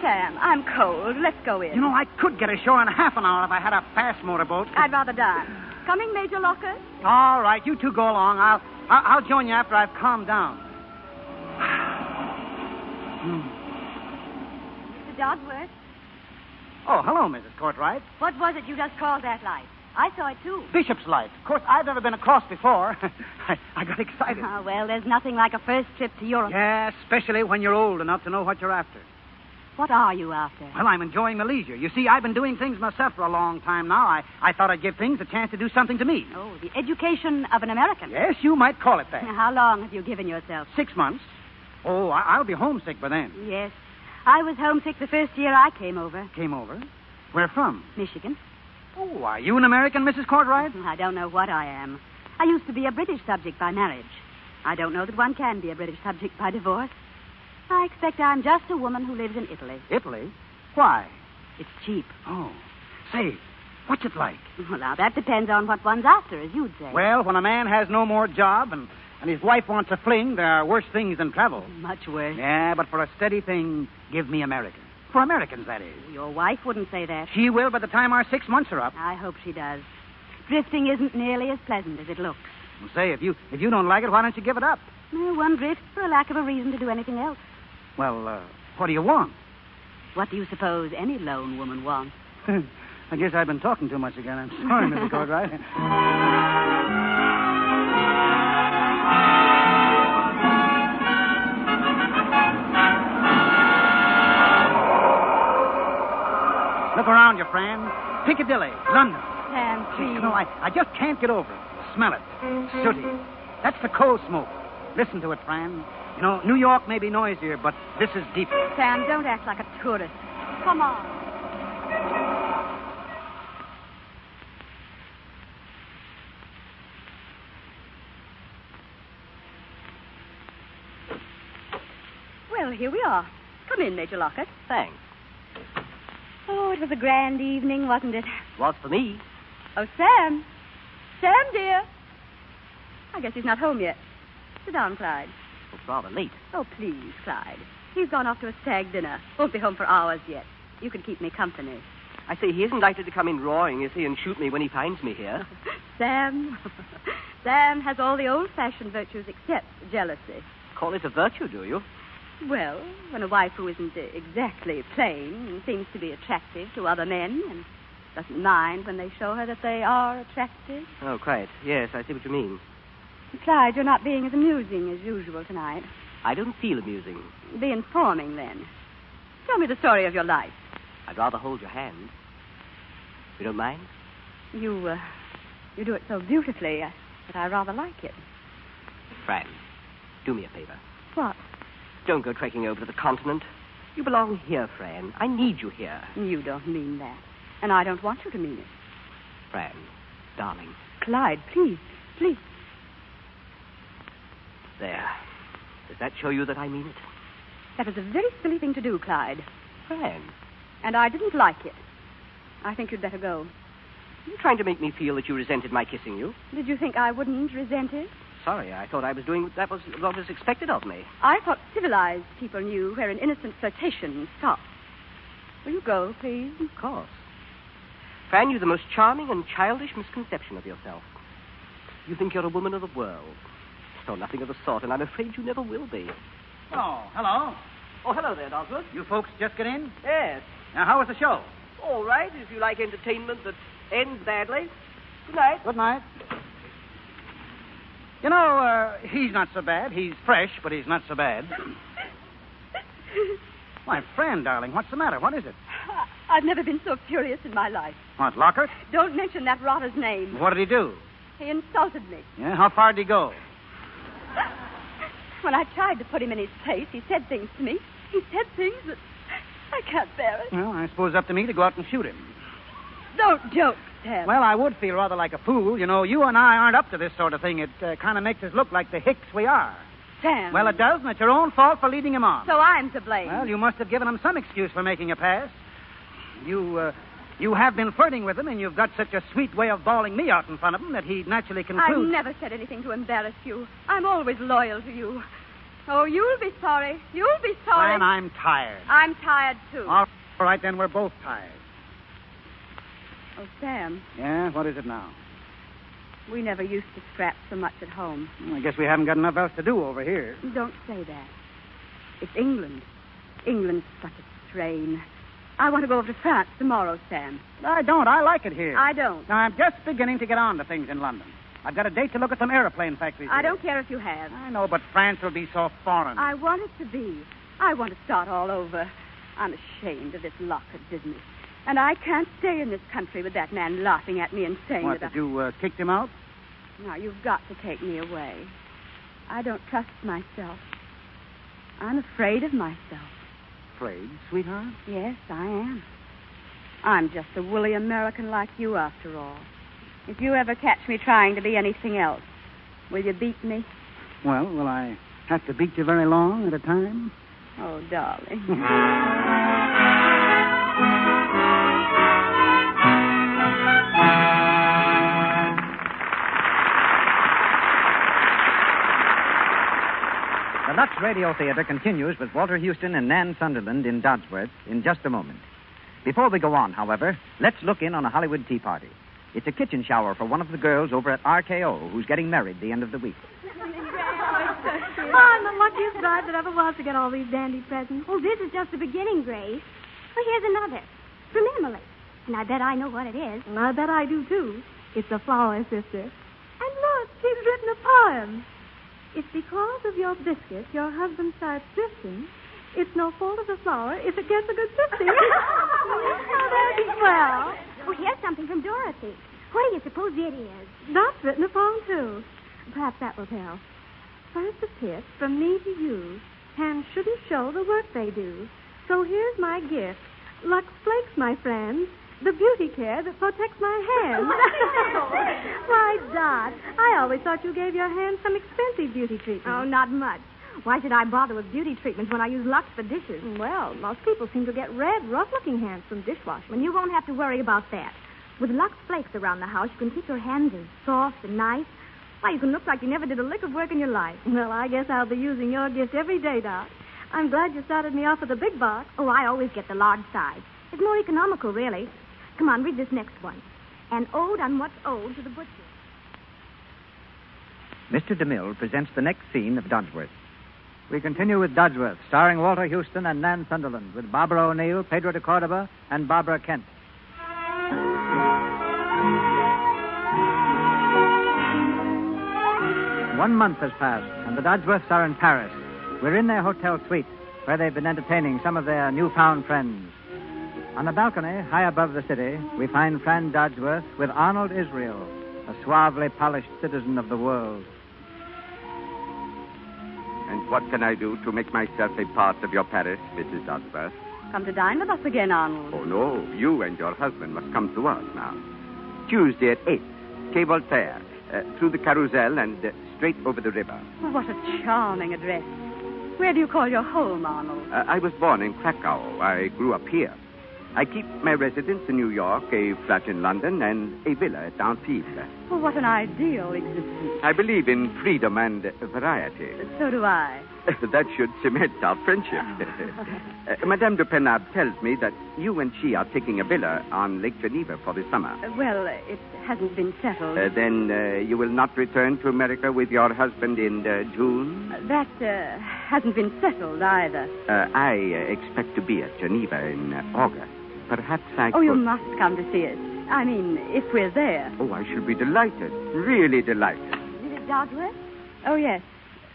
Sam, I'm cold. Let's go in. You know, I could get ashore in half an hour if I had a fast motorboat. I'd rather dance. Coming, Major Locker? All right, you two go along. I'll join you after I've calmed down. Mr. Dodsworth. Oh, hello, Mrs. Courtright. What was it you just called that light? I saw it, too. Bishop's Light. Of course, I've never been across before. I got excited. Oh, well, there's nothing like a first trip to Europe. Yeah, especially when you're old enough to know what you're after. What are you after? Well, I'm enjoying the leisure. You see, I've been doing things myself for a long time now. I thought I'd give things a chance to do something to me. Oh, the education of an American. Yes, you might call it that. How long have you given yourself? 6 months. Oh, I'll be homesick by then. Yes. I was homesick the first year I came over. Came over? Where from? Michigan. Oh, are you an American, Mrs. Courtright? I don't know what I am. I used to be a British subject by marriage. I don't know that one can be a British subject by divorce. I expect I'm just a woman who lives in Italy. Italy? Why? It's cheap. Oh. Say, what's it like? Well, now, that depends on what one's after, as you'd say. Well, when a man has no more job and his wife wants a fling, there are worse things than travel. Much worse. Yeah, but for a steady thing, give me America. For Americans, that is. Your wife wouldn't say that. She will by the time our 6 months are up. I hope she does. Drifting isn't nearly as pleasant as it looks. Well, say, if you don't like it, why don't you give it up? One drifts for a lack of a reason to do anything else. Well, what do you want? What do you suppose any lone woman wants? I guess I've been talking too much again. I'm sorry, Mrs. Cartwright. Look around you, friend. Piccadilly, London. Sam, please. No, I just can't get over it. Smell it. Sooty. That's the coal smoke. Listen to it, Fran. You know, New York may be noisier, but this is deeper. Sam, don't act like a tourist. Come on. Well, here we are. Come in, Major Lockett. Thanks. Oh, it was a grand evening, wasn't it? Was for me. Oh, Sam. Sam, dear. I guess he's not home yet. Sit down, Clyde. It's rather late. Oh, please, Clyde. He's gone off to a stag dinner. Won't be home for hours yet. You can keep me company. I say, he isn't likely to come in roaring, is he, and shoot me when he finds me here. Sam. Sam has all the old-fashioned virtues except jealousy. Call it a virtue, do you? Well, when a wife who isn't exactly plain and seems to be attractive to other men and doesn't mind when they show her that they are attractive. Oh, quite. Yes, I see what you mean. Clyde, you're not being as amusing as usual tonight. I don't feel amusing. Be informing, then. Tell me the story of your life. I'd rather hold your hand. You don't mind? You do it so beautifully that I rather like it. Fran, do me a favor. What? Don't go trekking over to the continent. You belong here, Fran. I need you here. You don't mean that. And I don't want you to mean it. Fran, darling. Clyde, please, please. There. Does that show you that I mean it? That was a very silly thing to do, Clyde. Fran. And I didn't like it. I think you'd better go. Are you trying to make me feel that you resented my kissing you? Did you think I wouldn't resent it? Sorry, I thought I was doing what was expected of me. I thought civilized people knew where an innocent flirtation stops. Will you go, please? Of course. Fran, you've the most charming and childish misconception of yourself. You think you're a woman of the world. You're nothing of the sort, and I'm afraid you never will be. Oh, hello. Oh, hello there, Dosworth. You folks just get in? Yes. Now, how was the show? All right, if you like entertainment that ends badly. Good night. Good night. You know, he's not so bad. He's fresh, but he's not so bad. My friend, darling, what's the matter? What is it? I've never been so furious in my life. What, Lockhart? Don't mention that rotter's name. What did he do? He insulted me. Yeah, how far did he go? When I tried to put him in his place, he said things to me. He said things that I can't bear it. Well, I suppose it's up to me to go out and shoot him. Don't joke, Sam. Well, I would feel rather like a fool. You know, you and I aren't up to this sort of thing. It kind of makes us look like the hicks we are. Sam. Well, it does, and it's your own fault for leading him on. So I'm to blame. Well, you must have given him some excuse for making a pass. You have been flirting with him, and you've got such a sweet way of bawling me out in front of him that he naturally concludes... I've never said anything to embarrass you. I'm always loyal to you. Oh, you'll be sorry. You'll be sorry. And I'm tired. I'm tired, too. All right, then, we're both tired. Oh, Sam. Yeah, what is it now? We never used to scrap so much at home. I guess we haven't got enough else to do over here. Don't say that. It's England. England's such a strain. I want to go over to France tomorrow, Sam. I don't. I like it here. I don't. Now, I'm just beginning to get on to things in London. I've got a date to look at some aeroplane factories I here. don't care if you have. I know, but France will be so foreign. I want it to be. I want to start all over. I'm ashamed of this Lockett business. And I can't stay in this country with that man laughing at me and saying What, that did you kick him out? Now, you've got to take me away. I don't trust myself. I'm afraid of myself. Afraid, sweetheart? Yes, I am. I'm just a woolly American like you, after all. If you ever catch me trying to be anything else, will you beat me? Well, will I have to beat you very long at a time? Oh, darling. The Lux Radio Theater continues with Walter Houston and Nan Sunderland in Dodsworth in just a moment. Before we go on, however, let's look in on a Hollywood tea party. It's a kitchen shower for one of the girls over at RKO who's getting married the end of the week. Oh, I'm the luckiest bride that ever was to get all these dandy presents. Oh, this is just the beginning, Grace. Well, here's another. From Emily. And I bet I know what it is. And I bet I do, too. It's a flower, sister. And look, she's written a poem. It's because of your biscuit your husband starts drifting. It's no fault of the flower if it gets a good sifting. Oh, that'd be swell. Oh, here's something from Dorothy. What do you suppose it is? Dot's written a poem, too. Perhaps that will tell. First a tip from me to you. Hands shouldn't show the work they do. So here's my gift. Lux Flakes, my friend. The beauty care that protects my hands. Why, Dot, I always thought you gave your hands some expensive beauty treatment. Oh, not much. Why should I bother with beauty treatments when I use Lux for dishes? Well, most people seem to get red, rough-looking hands from dishwashing. Well, you won't have to worry about that. With Lux Flakes around the house, you can keep your hands as soft and nice. Why, you can look like you never did a lick of work in your life. Well, I guess I'll be using your gift every day, Dot. I'm glad you started me off with a big box. Oh, I always get the large size. It's more economical, really. Come on, read this next one. An ode on what's owed to the butcher. Mr. DeMille presents the next scene of Dodsworth. We continue with Dodsworth, starring Walter Houston and Nan Sunderland, with Barbara O'Neill, Pedro de Cordova, and Barbara Kent. One month has passed, and the Dodsworths are in Paris. We're in their hotel suite, where they've been entertaining some of their newfound friends. On a balcony, high above the city, we find Fran Dodsworth with Arnold Israel, a suavely polished citizen of the world. And what can I do to make myself a part of your Paris, Mrs. Dodsworth? Come to dine with us again, Arnold. Oh, no. You and your husband must come to us now. Tuesday at 8, Quai Voltaire, through the Carousel and straight over the river. Oh, what a charming address. Where do you call your home, Arnold? I was born in Krakow. I grew up here. I keep my residence in New York, a flat in London, and a villa at Antibes. Oh, what an ideal existence. I believe in freedom and variety. So do I. That should cement our friendship. Madame de Penab tells me that you and she are taking a villa on Lake Geneva for the summer. Well, it hasn't been settled. Then you will not return to America with your husband in June? That hasn't been settled either. I expect to be at Geneva in August. Perhaps I Oh, could... you must come to see us. I mean, if we're there. Oh, I shall be delighted. Really delighted. Mrs. Dodsworth? Oh, yes.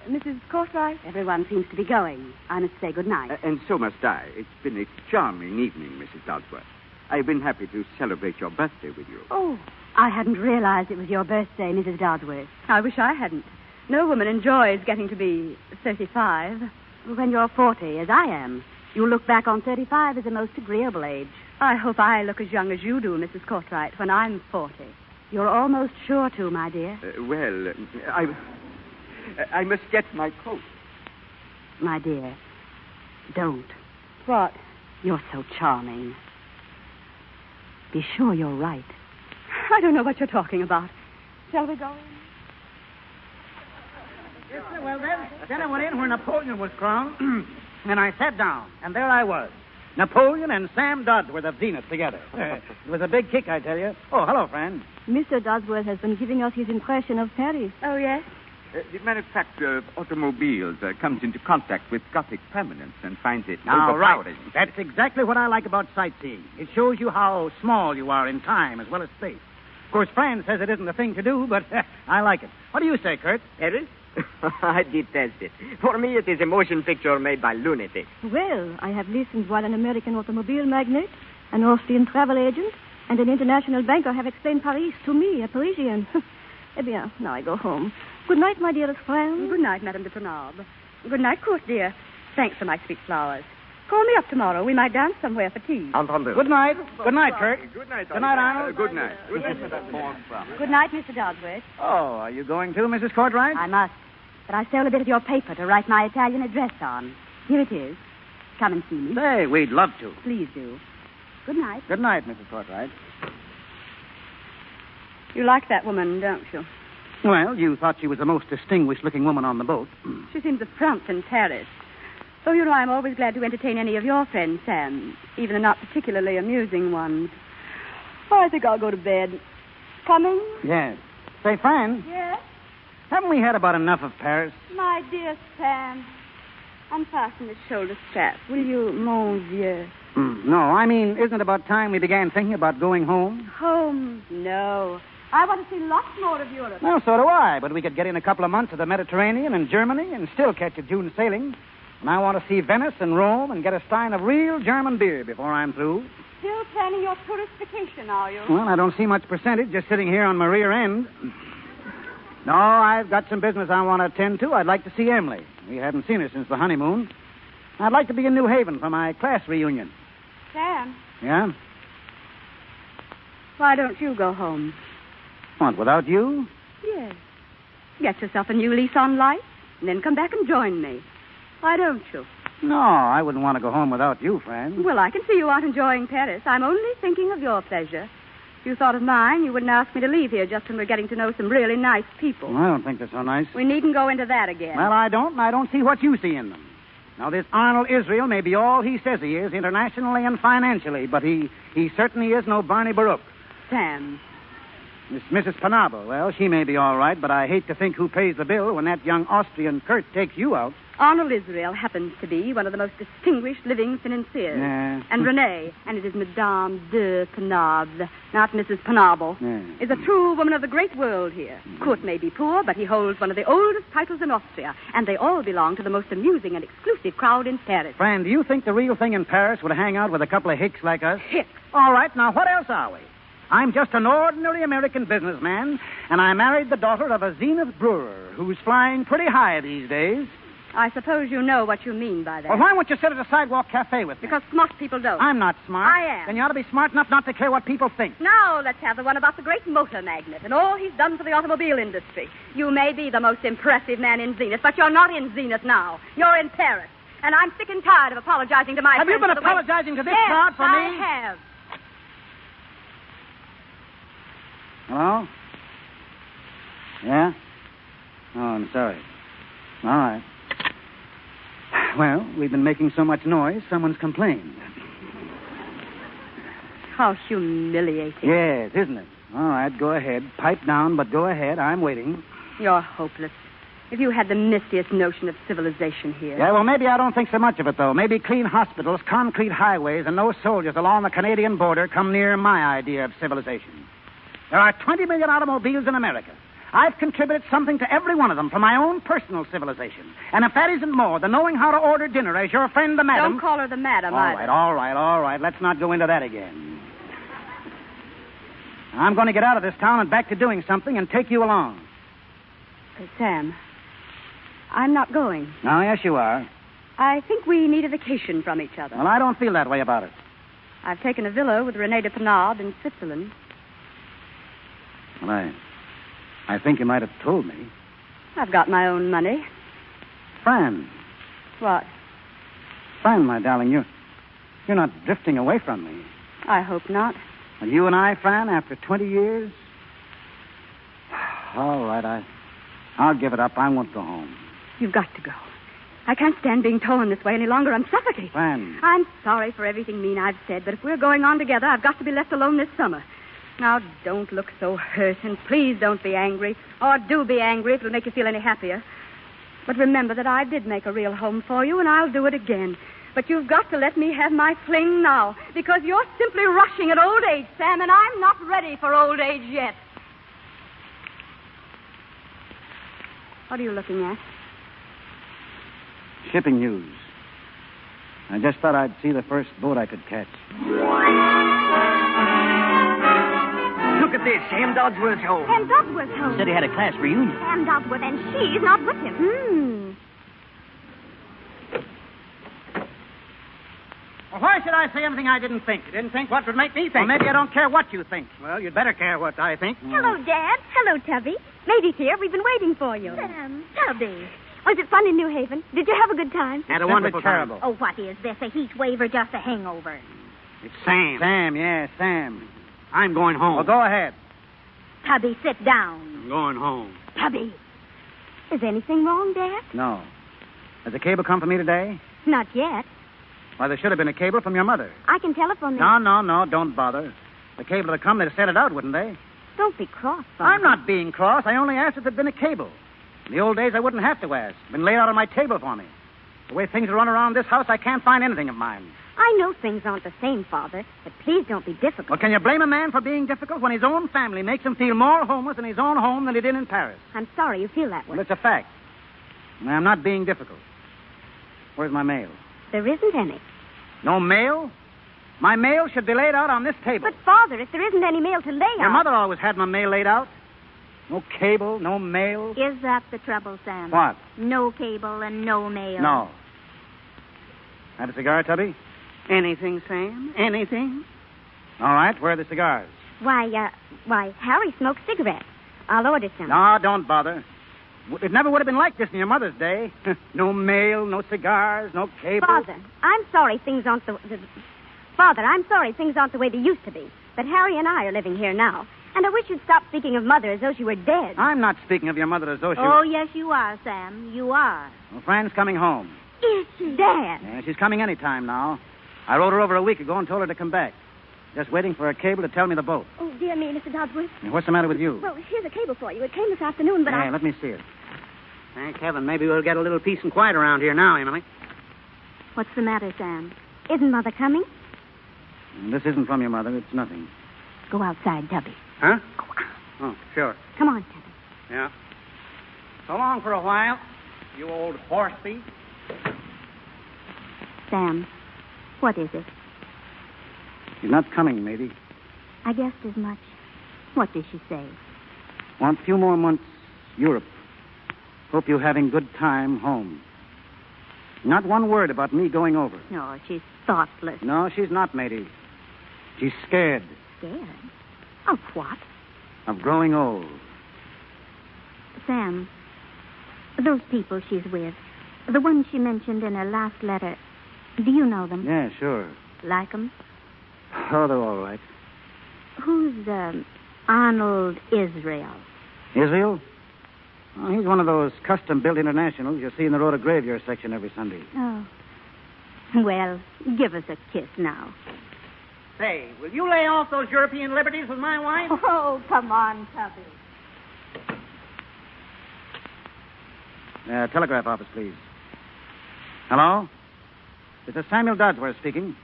Mrs. Cartwright? Everyone seems to be going. I must say good night. And so must I. It's been a charming evening, Mrs. Dodsworth. I've been happy to celebrate your birthday with you. Oh, I hadn't realized it was your birthday, Mrs. Dodsworth. I wish I hadn't. No woman enjoys getting to be 35. When you're 40, as I am, you look back on 35 as a most agreeable age. I hope I look as young as you do, Mrs. Cartwright, when I'm 40. You're almost sure to, my dear. I must get my coat. My dear, don't. What? You're so charming. Be sure you're right. I don't know what you're talking about. Shall we go in? Yes, sir. Well, then I went in where Napoleon was crowned, and I sat down, and there I was. Napoleon and Sam Dodsworth of Zenith together. It was a big kick, I tell you. Oh, hello, friend. Mr. Dodsworth has been giving us his impression of Paris. Oh, yes? The manufacturer of automobiles comes into contact with Gothic permanence and finds it Now, overpowering. right. That's exactly what I like about sightseeing. It shows you how small you are in time as well as space. Of course, Fran says it isn't the thing to do, but I like it. What do you say, Kurt? Paris? I detest it. For me, it is a motion picture made by lunatics. Well, I have listened while an American automobile magnate, an Austrian travel agent, and an international banker have explained Paris to me, a Parisian. Eh bien, now I go home. Good night, my dearest friend. Good night, Madame de Penab. Good night, Court, dear. Thanks for my sweet flowers. Call me up tomorrow. We might dance somewhere for tea. Entendu. Good night. Good night, Kurt. Good night, Good night, Arnold. Good night. Good night, Mr. Dodsworth. Oh, are you going too, Mrs. Cartwright? I must. But I stole a bit of your paper to write my Italian address on. Here it is. Come and see me. Say, we'd love to. Please do. Good night. Good night, Mrs. Cartwright. You like that woman, don't you? Well, you thought she was the most distinguished-looking woman on the boat. She seems a front in Paris. So, you know, I'm always glad to entertain any of your friends, Sam, even the not particularly amusing ones. Oh, I think I'll go to bed. Coming? Yes. Say, Fran, Yes? haven't we had about enough of Paris? My dear Sam, unfasten the shoulder strap, will you, mon vieux? No, I mean, isn't it about time we began thinking about going home? Home? No. I want to see lots more of Europe. Well, so do I, but we could get in a couple of months of the Mediterranean and Germany and still catch a June sailing. And I want to see Venice and Rome and get a stein of real German beer before I'm through. Still planning your tourist vacation, are you? Well, I don't see much percentage just sitting here on my rear end. No, I've got some business I want to attend to. I'd like to see Emily. We haven't seen her since the honeymoon. I'd like to be in New Haven for my class reunion. Sam, Yeah? why don't you go home? What, without you? Yes. Get yourself a new lease on life, and then come back and join me. Why don't you? No, I wouldn't want to go home without you, Fran. Well, I can see you aren't enjoying Paris. I'm only thinking of your pleasure. If you thought of mine, you wouldn't ask me to leave here just when we're getting to know some really nice people. I don't think they're so nice. We needn't go into that again. Well, I don't, and I don't see what you see in them. Now, this Arnold Israel may be all he says he is, internationally and financially, but he certainly is no Barney Baruch. Sam. This Mrs. Penable, well, she may be all right, but I hate to think who pays the bill when that young Austrian Kurt takes you out. Arnold Israel happens to be one of the most distinguished living financiers. Yeah. And Renee, and it is Madame de Penable, not Mrs. Penable, Yeah. is a true woman of the great world here. Kurt may be poor, but he holds one of the oldest titles in Austria, and they all belong to the most amusing and exclusive crowd in Paris. Fran, do you think the real thing in Paris would hang out with a couple of hicks like us? Hicks? All right, now what else are we? I'm just an ordinary American businessman, and I married the daughter of a Zenith brewer who's flying pretty high these days. I suppose you know what you mean by that. Well, why won't you sit at a sidewalk cafe with me? Because smart people don't. I'm not smart. I am. Then you ought to be smart enough not to care what people think. Now let's have the one about the great motor magnate and all he's done for the automobile industry. You may be the most impressive man in Zenith, but you're not in Zenith now. You're in Paris. And I'm sick and tired of apologizing to my Have you friends been for the way- apologizing to this Yes, crowd for me? I have. Hello? Yeah? Oh, I'm sorry. All right. Well, we've been making so much noise, someone's complained. How humiliating. Yes, isn't it? All right, go ahead. Pipe down, but go ahead. I'm waiting. You're hopeless. If you had the mistiest notion of civilization here. Yeah, well, maybe I don't think so much of it, though. Maybe clean hospitals, concrete highways, and no soldiers along the Canadian border come near my idea of civilization. There are 20 million automobiles in America. I've contributed something to every one of them for my own personal civilization. And if that isn't more than knowing how to order dinner as your friend the madam... Don't call her the madam, All either. right. Let's not go into that again. I'm going to get out of this town and back to doing something and take you along. Sam, I'm not going. Oh, yes, you are. I think we need a vacation from each other. Well, I don't feel that way about it. I've taken a villa with Renee de Penable in Switzerland. Well, I think you might have told me. I've got my own money. Fran. What? Fran, my darling, you're not drifting away from me. I hope not. Well, you and I, Fran, after 20 years? All right, I'll give it up. I won't go home. You've got to go. I can't stand being torn this way any longer. I'm suffocating. Fran. I'm sorry for everything mean I've said, but if we're going on together, I've got to be left alone this summer. Now, don't look so hurt, and please don't be angry. Or do be angry if it'll make you feel any happier. But remember that I did make a real home for you, and I'll do it again. But you've got to let me have my fling now, because you're simply rushing at old age, Sam, and I'm not ready for old age yet. What are you looking at? Shipping news. I just thought I'd see the first boat I could catch. Look at this, Sam Dodsworth's home. Sam Dodsworth's home. Said he had a class reunion. Sam Dodsworth, and she's not with him. Well, why should I say anything I didn't think? You didn't think what would make me think? Well, maybe I don't care what you think. Well, you'd better care what I think. Hello, Dad. Hello, Tubby. Maggie's here. We've been waiting for you. Tubby. Was it fun in New Haven? Did you have a good time? Had a wonderful time. Oh, what is this? A heat wave or just a hangover? It's Sam. Sam, yes, Sam. I'm going home. Well, go ahead. Tubby, sit down. I'm going home. Tubby. Is anything wrong, Dad? No. Has a cable come for me today? Not yet. Why, there should have been a cable from your mother. I can telephone them. No, don't bother. The cable would have come, they'd have sent it out, wouldn't they? Don't be cross, Father. I'm not being cross. I only asked if there'd been a cable. In the old days, I wouldn't have to ask. Been laid out on my table for me. The way things are run around this house, I can't find anything of mine. I know things aren't the same, Father, but please don't be difficult. Well, can you blame a man for being difficult when his own family makes him feel more homeless in his own home than he did in Paris? I'm sorry you feel that way. Well, it's a fact. And I'm not being difficult. Where's my mail? There isn't any. No mail? My mail should be laid out on this table. But, Father, if there isn't any mail to lay out... Your mother always had my mail laid out. No cable, no mail. Is that the trouble, Sam? What? No cable and no mail. No. Have a cigar, Tubby? Anything, Sam? Anything? All right, where are the cigars? Why, Harry smokes cigarettes. I'll order some. No, don't bother. It never would have been like this in your mother's day. No mail, no cigars, no cable. Father, I'm sorry things aren't Father, I'm sorry things aren't the way they used to be. But Harry and I are living here now. And I wish you'd stop speaking of Mother as though she were dead. I'm not speaking of your mother as though she Oh, yes, you are, Sam. You are. Well, Fran's coming home. Is she? Dad. Yeah, she's coming any time now. I wrote her over a week ago and told her to come back. Just waiting for a cable to tell me the boat. Oh, dear me, Mr. Dodsworth. Now, what's the matter with you? Well, here's a cable for you. It came this afternoon, but let me see it. Thank heaven. Maybe we'll get a little peace and quiet around here now, Emily. What's the matter, Sam? Isn't Mother coming? This isn't from your mother. It's nothing. Go outside, Tubby. Huh? Go out. Oh, sure. Come on, Tubby. Yeah. So long for a while, you old horse thief. Sam, what is it? She's not coming, maybe. I guessed as much. What did she say? Want a few more months, Europe. Hope you're having good time home. Not one word about me going over. No, she's thoughtless. No, she's not, matey. She's scared. Scared? Of what? Of growing old. Sam, those people she's with, the ones she mentioned in her last letter, do you know them? Yeah, sure. Like them? Oh, they're all right. Who's, Arnold Israel? Israel? Oh, he's one of those custom-built internationals you see in the Road to Graveyard section every Sunday. Oh. Well, give us a kiss now. Say, will you lay off those European liberties with my wife? Oh, come on, Tubby. Telegraph office, please. Hello? This is Samuel Dodsworth speaking.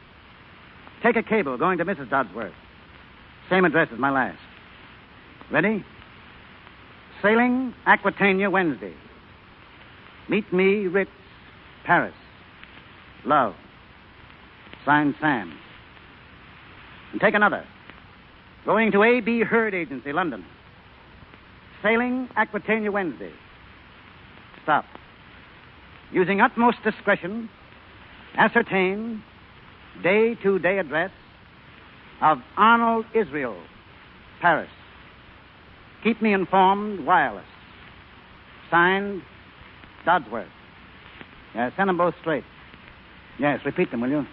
Take a cable going to Mrs. Dodsworth. Same address as my last. Ready? Sailing Aquitania Wednesday. Meet me, Ritz, Paris. Love. Signed, Sam. And take another. Going to A.B. Hurd Agency, London. Sailing Aquitania Wednesday. Stop. Using utmost discretion, ascertain day-to-day address of Arnold Israel, Paris. Keep me informed, wireless. Signed, Dodsworth. Yeah, send them both straight. Yes, repeat them, will you?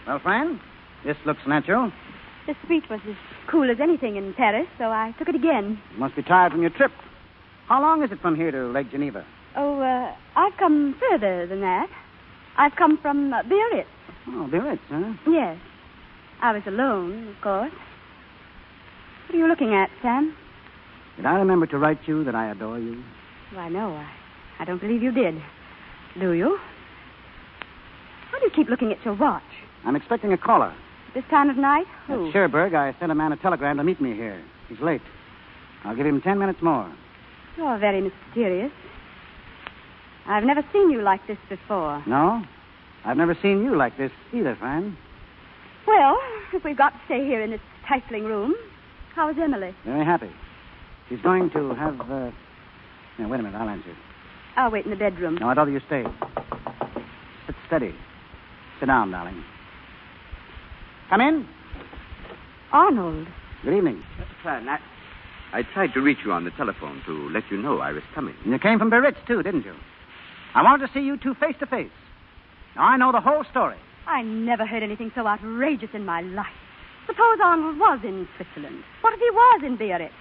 Well, Fran, this looks natural. The street was as cool as anything in Paris, so I took it again. You must be tired from your trip. How long is it from here to Lake Geneva? Oh, I've come further than that. I've come from Biarritz. Oh, Biarritz, huh? Yes. I was alone, of course. What are you looking at, Sam? Did I remember to write you that I adore you? Why, no, I don't believe you did. Do you? Why do you keep looking at your watch? I'm expecting a caller. This time of night? Who? At Cherbourg, I sent a man a telegram to meet me here. He's late. I'll give him 10 minutes more. You're very mysterious. I've never seen you like this before. No? I've never seen you like this either, Fran. Well, if we've got to stay here in this stifling room, how is Emily? Very happy. She's going to have, Now, wait a minute, I'll answer. I'll wait in the bedroom. No, I'd rather you stay. Sit steady. Sit down, darling. Come in. Arnold. Good evening. Fran, I tried to reach you on the telephone to let you know I was coming. And you came from Biarritz, too, didn't you? I wanted to see you two face to face. Now, I know the whole story. I never heard anything so outrageous in my life. Suppose Arnold was in Switzerland. What if he was in Biarritz?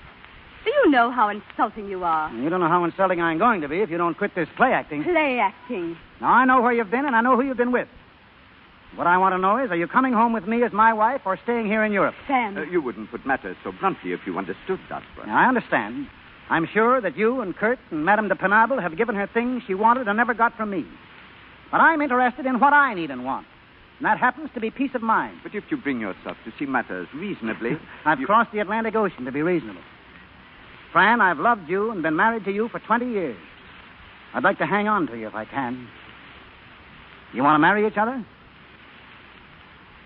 You know how insulting you are. You don't know how insulting I'm going to be if you don't quit this play acting. Play acting. Now, I know where you've been, and I know who you've been with. What I want to know is, are you coming home with me as my wife or staying here in Europe? Sam. You wouldn't put matters so bluntly if you understood that, brother. Now, I understand. I'm sure that you and Kurt and Madame de Penable have given her things she wanted and never got from me. But I'm interested in what I need and want. And that happens to be peace of mind. But if you bring yourself to see matters reasonably... I've crossed the Atlantic Ocean to be reasonable. Fran, I've loved you and been married to you for 20 years. I'd like to hang on to you if I can. You want to marry each other?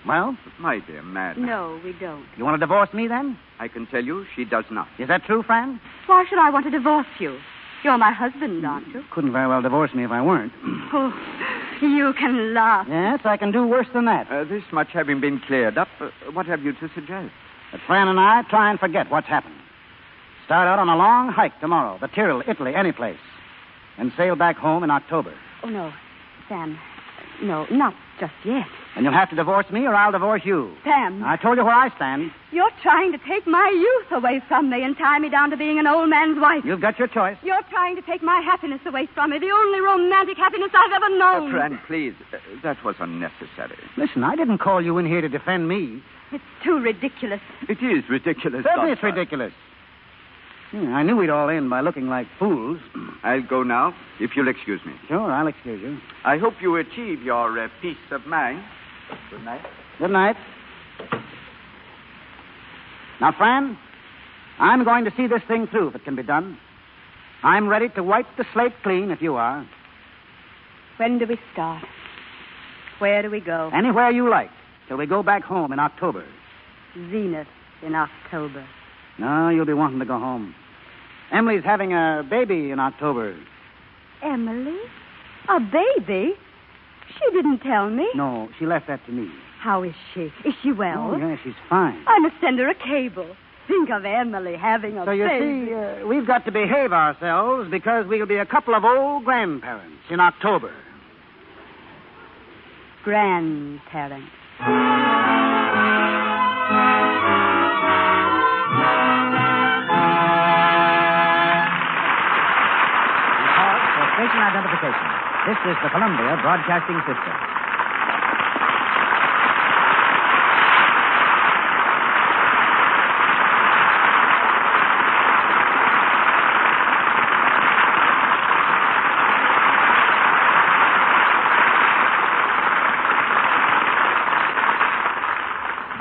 Well? But my dear man... No, we don't. You want to divorce me, then? I can tell you she does not. Is that true, Fran? Why should I want to divorce you? You're my husband, aren't you? Couldn't very well divorce me if I weren't. Oh, you can laugh. Yes, I can do worse than that. This much having been cleared up, what have you to suggest? That Fran and I try and forget what's happened. Start out on a long hike tomorrow, the Tyrol, Italy, any place. And sail back home in October. Oh, no. Sam, no, not just yet. And you'll have to divorce me or I'll divorce you. Sam. I told you where I stand. You're trying to take my youth away from me and tie me down to being an old man's wife. You've got your choice. You're trying to take my happiness away from me, the only romantic happiness I've ever known. Fran, please, that was unnecessary. Listen, I didn't call you in here to defend me. It's too ridiculous. It is ridiculous. Certainly it's ridiculous. I knew we'd all end by looking like fools. I'll go now, if you'll excuse me. Sure, I'll excuse you. I hope you achieve your peace of mind. Good night. Good night. Now, Fran, I'm going to see this thing through if it can be done. I'm ready to wipe the slate clean if you are. When do we start? Where do we go? Anywhere you like, till we go back home in October. Zenith in October. No, you'll be wanting to go home. Emily's having a baby in October. Emily? A baby? She didn't tell me. No, she left that to me. How is she? Is she well? Oh, yeah, she's fine. I must send her a cable. Think of Emily having a baby. So you see, we've got to behave ourselves because we'll be a couple of old grandparents in October. Grandparents. Station identification. This is the Columbia Broadcasting System.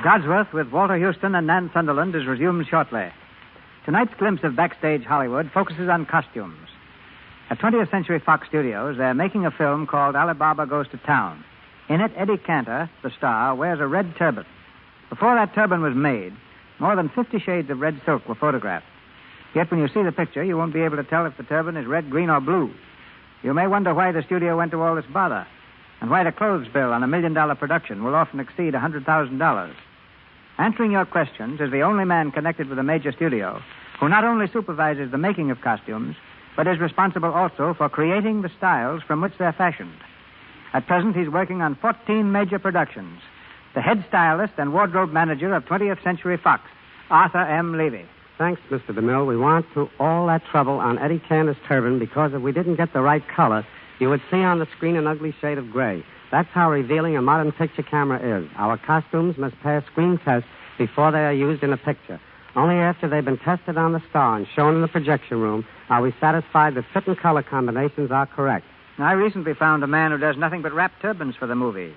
Godsworth with Walter Houston and Nan Sunderland is resumed shortly. Tonight's glimpse of backstage Hollywood focuses on costumes. At 20th Century Fox Studios, they're making a film called Alibaba Goes to Town. In it, Eddie Cantor, the star, wears a red turban. Before that turban was made, more than 50 shades of red silk were photographed. Yet when you see the picture, you won't be able to tell if the turban is red, green, or blue. You may wonder why the studio went to all this bother, and why the clothes bill on $1 million production will often exceed $100,000. Answering your questions is the only man connected with a major studio who not only supervises the making of costumes, but is responsible also for creating the styles from which they're fashioned. At present, he's working on 14 major productions. The head stylist and wardrobe manager of 20th Century Fox, Arthur M. Levy. Thanks, Mr. DeMille. We went to all that trouble on Eddie Cantor's turban because if we didn't get the right color, you would see on the screen an ugly shade of gray. That's how revealing a modern picture camera is. Our costumes must pass screen tests before they are used in a picture. Only after they've been tested on the star and shown in the projection room are we satisfied that fit and color combinations are correct. I recently found a man who does nothing but wrap turbans for the movie.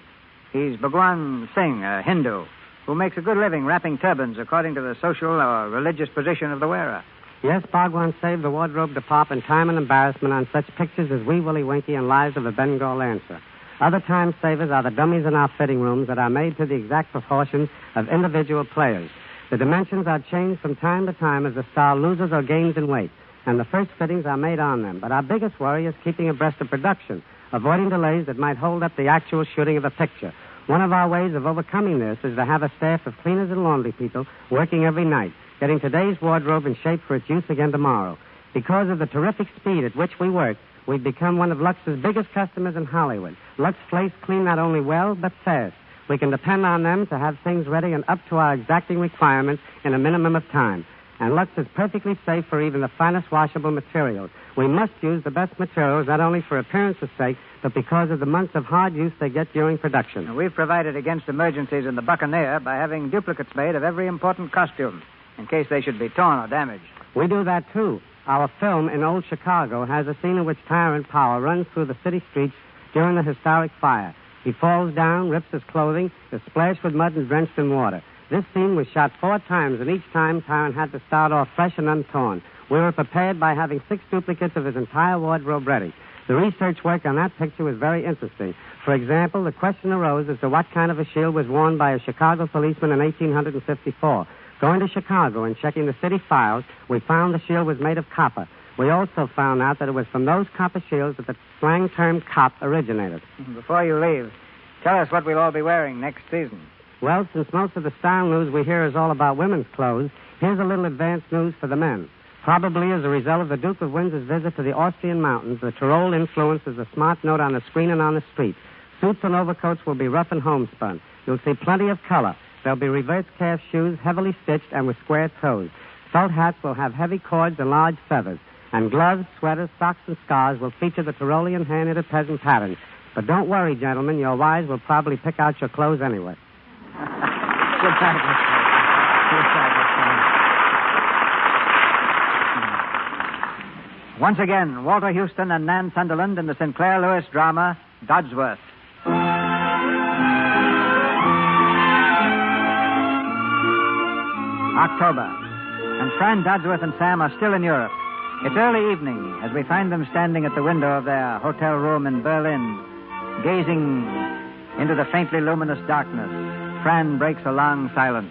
He's Bhagwan Singh, a Hindu, who makes a good living wrapping turbans according to the social or religious position of the wearer. Yes, Bhagwan saved the wardrobe department time and embarrassment on such pictures as Wee Willie Winky and Lives of a Bengal Lancer. Other time savers are the dummies in our fitting rooms that are made to the exact proportions of individual players. The dimensions are changed from time to time as the star loses or gains in weight, and the first fittings are made on them. But our biggest worry is keeping abreast of production, avoiding delays that might hold up the actual shooting of the picture. One of our ways of overcoming this is to have a staff of cleaners and laundry people working every night, getting today's wardrobe in shape for its use again tomorrow. Because of the terrific speed at which we work, we've become one of Lux's biggest customers in Hollywood. Lux flakes clean not only well, but fast. We can depend on them to have things ready and up to our exacting requirements in a minimum of time. And Lux is perfectly safe for even the finest washable materials. We must use the best materials not only for appearance's sake, but because of the months of hard use they get during production. We've provided against emergencies in the Buccaneer by having duplicates made of every important costume, in case they should be torn or damaged. We do that, too. Our film in Old Chicago has a scene in which Tyrant Power runs through the city streets during the historic fire. He falls down, rips his clothing, is splashed with mud and drenched in water. This scene was shot 4 times, and each time Tyrant had to start off fresh and untorn. We were prepared by having 6 duplicates of his entire wardrobe ready. The research work on that picture was very interesting. For example, the question arose as to what kind of a shield was worn by a Chicago policeman in 1854. Going to Chicago and checking the city files, we found the shield was made of copper. We also found out that it was from those copper shields that the slang term cop originated. Before you leave, tell us what we'll all be wearing next season. Well, since most of the style news we hear is all about women's clothes, here's a little advanced news for the men. Probably as a result of the Duke of Windsor's visit to the Austrian mountains, the Tyrol influence is a smart note on the screen and on the street. Suits and overcoats will be rough and homespun. You'll see plenty of color. There'll be reverse calf shoes, heavily stitched and with square toes. Felt hats will have heavy cords and large feathers. And gloves, sweaters, socks, and scarves will feature the Tyrolean hand-knitted peasant pattern. But don't worry, gentlemen, your wives will probably pick out your clothes anyway. Good time, Once again, Walter Houston and Nan Sunderland in the Sinclair Lewis drama, Dodsworth. October, and Fran Dodsworth and Sam are still in Europe. It's early evening as we find them standing at the window of their hotel room in Berlin, gazing into the faintly luminous darkness. Fran breaks a long silence.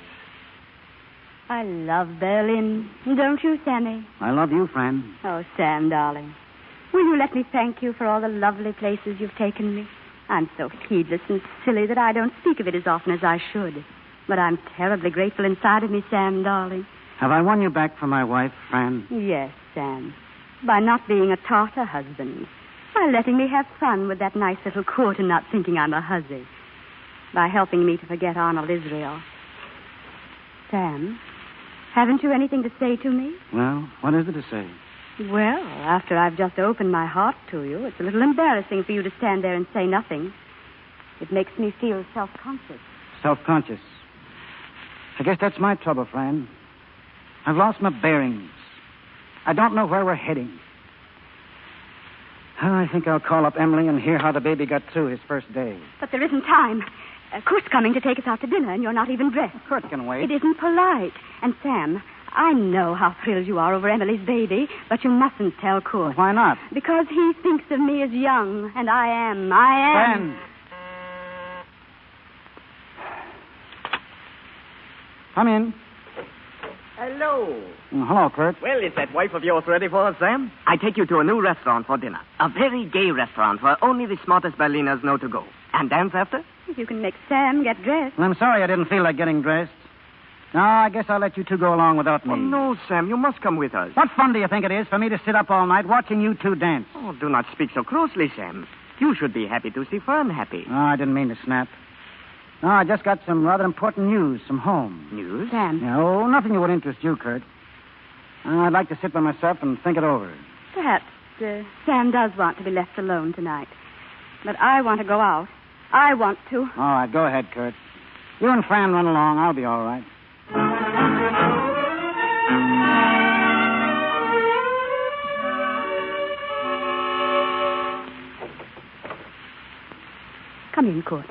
I love Berlin. Don't you, Sammy? I love you, Fran. Oh, Sam, darling. Will you let me thank you for all the lovely places you've taken me? I'm so heedless and silly that I don't speak of it as often as I should. But I'm terribly grateful inside of me, Sam, darling. Have I won you back for my wife, Fran? Yes, Sam. By not being a Tartar husband. By letting me have fun with that nice little court and not thinking I'm a hussy. By helping me to forget Arnold Israel. Sam, haven't you anything to say to me? Well, what is it to say? Well, after I've just opened my heart to you, it's a little embarrassing for you to stand there and say nothing. It makes me feel self-conscious. Self-conscious. I guess that's my trouble, Fran. I've lost my bearings. I don't know where we're heading. I think I'll call up Emily and hear how the baby got through his first day. But there isn't time. Kurt's coming to take us out to dinner, and you're not even dressed. Kurt can wait. It isn't polite. And, Sam, I know how thrilled you are over Emily's baby, but you mustn't tell Kurt. Why not? Because he thinks of me as young, and I am. Fran. Come in. Hello. Hello, Kurt. Well, is that wife of yours ready for us, Sam? I take you to a new restaurant for dinner. A very gay restaurant where only the smartest Berliners know to go. And dance after? If you can make Sam get dressed. Well, I'm sorry I didn't feel like getting dressed. No, I guess I'll let you two go along without me. Oh, no, Sam. You must come with us. What fun do you think it is for me to sit up all night watching you two dance? Oh, do not speak so closely, Sam. You should be happy to see Fern happy. Oh, I didn't mean to snap. No, I just got some rather important news from home. News? Sam. No, nothing that would interest you, Kurt. I'd like to sit by myself and think it over. Perhaps Sam does want to be left alone tonight. But I want to go out. I want to. All right, go ahead, Kurt. You and Fran run along. I'll be all right. Come in, Kurt.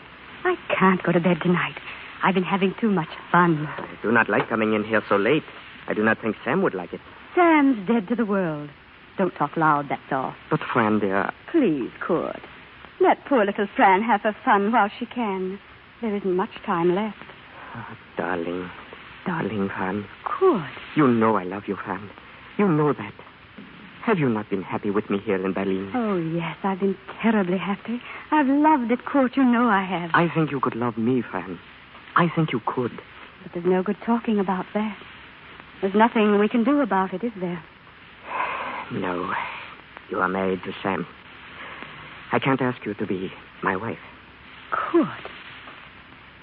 I can't go to bed tonight. I've been having too much fun. I do not like coming in here so late. I do not think Sam would like it. Sam's dead to the world. Don't talk loud, that's all. But, Fran, dear... Please, Kurt. Let poor little Fran have her fun while she can. There isn't much time left. Oh, darling, Fran. Kurt. You know I love you, Fran. You know that. Have you not been happy with me here in Berlin? Oh, yes, I've been terribly happy. I've loved it, Kurt. You know I have. I think you could love me, Fran. I think you could. But there's no good talking about that. There's nothing we can do about it, is there? No. You are married to Sam. I can't ask you to be my wife. Kurt,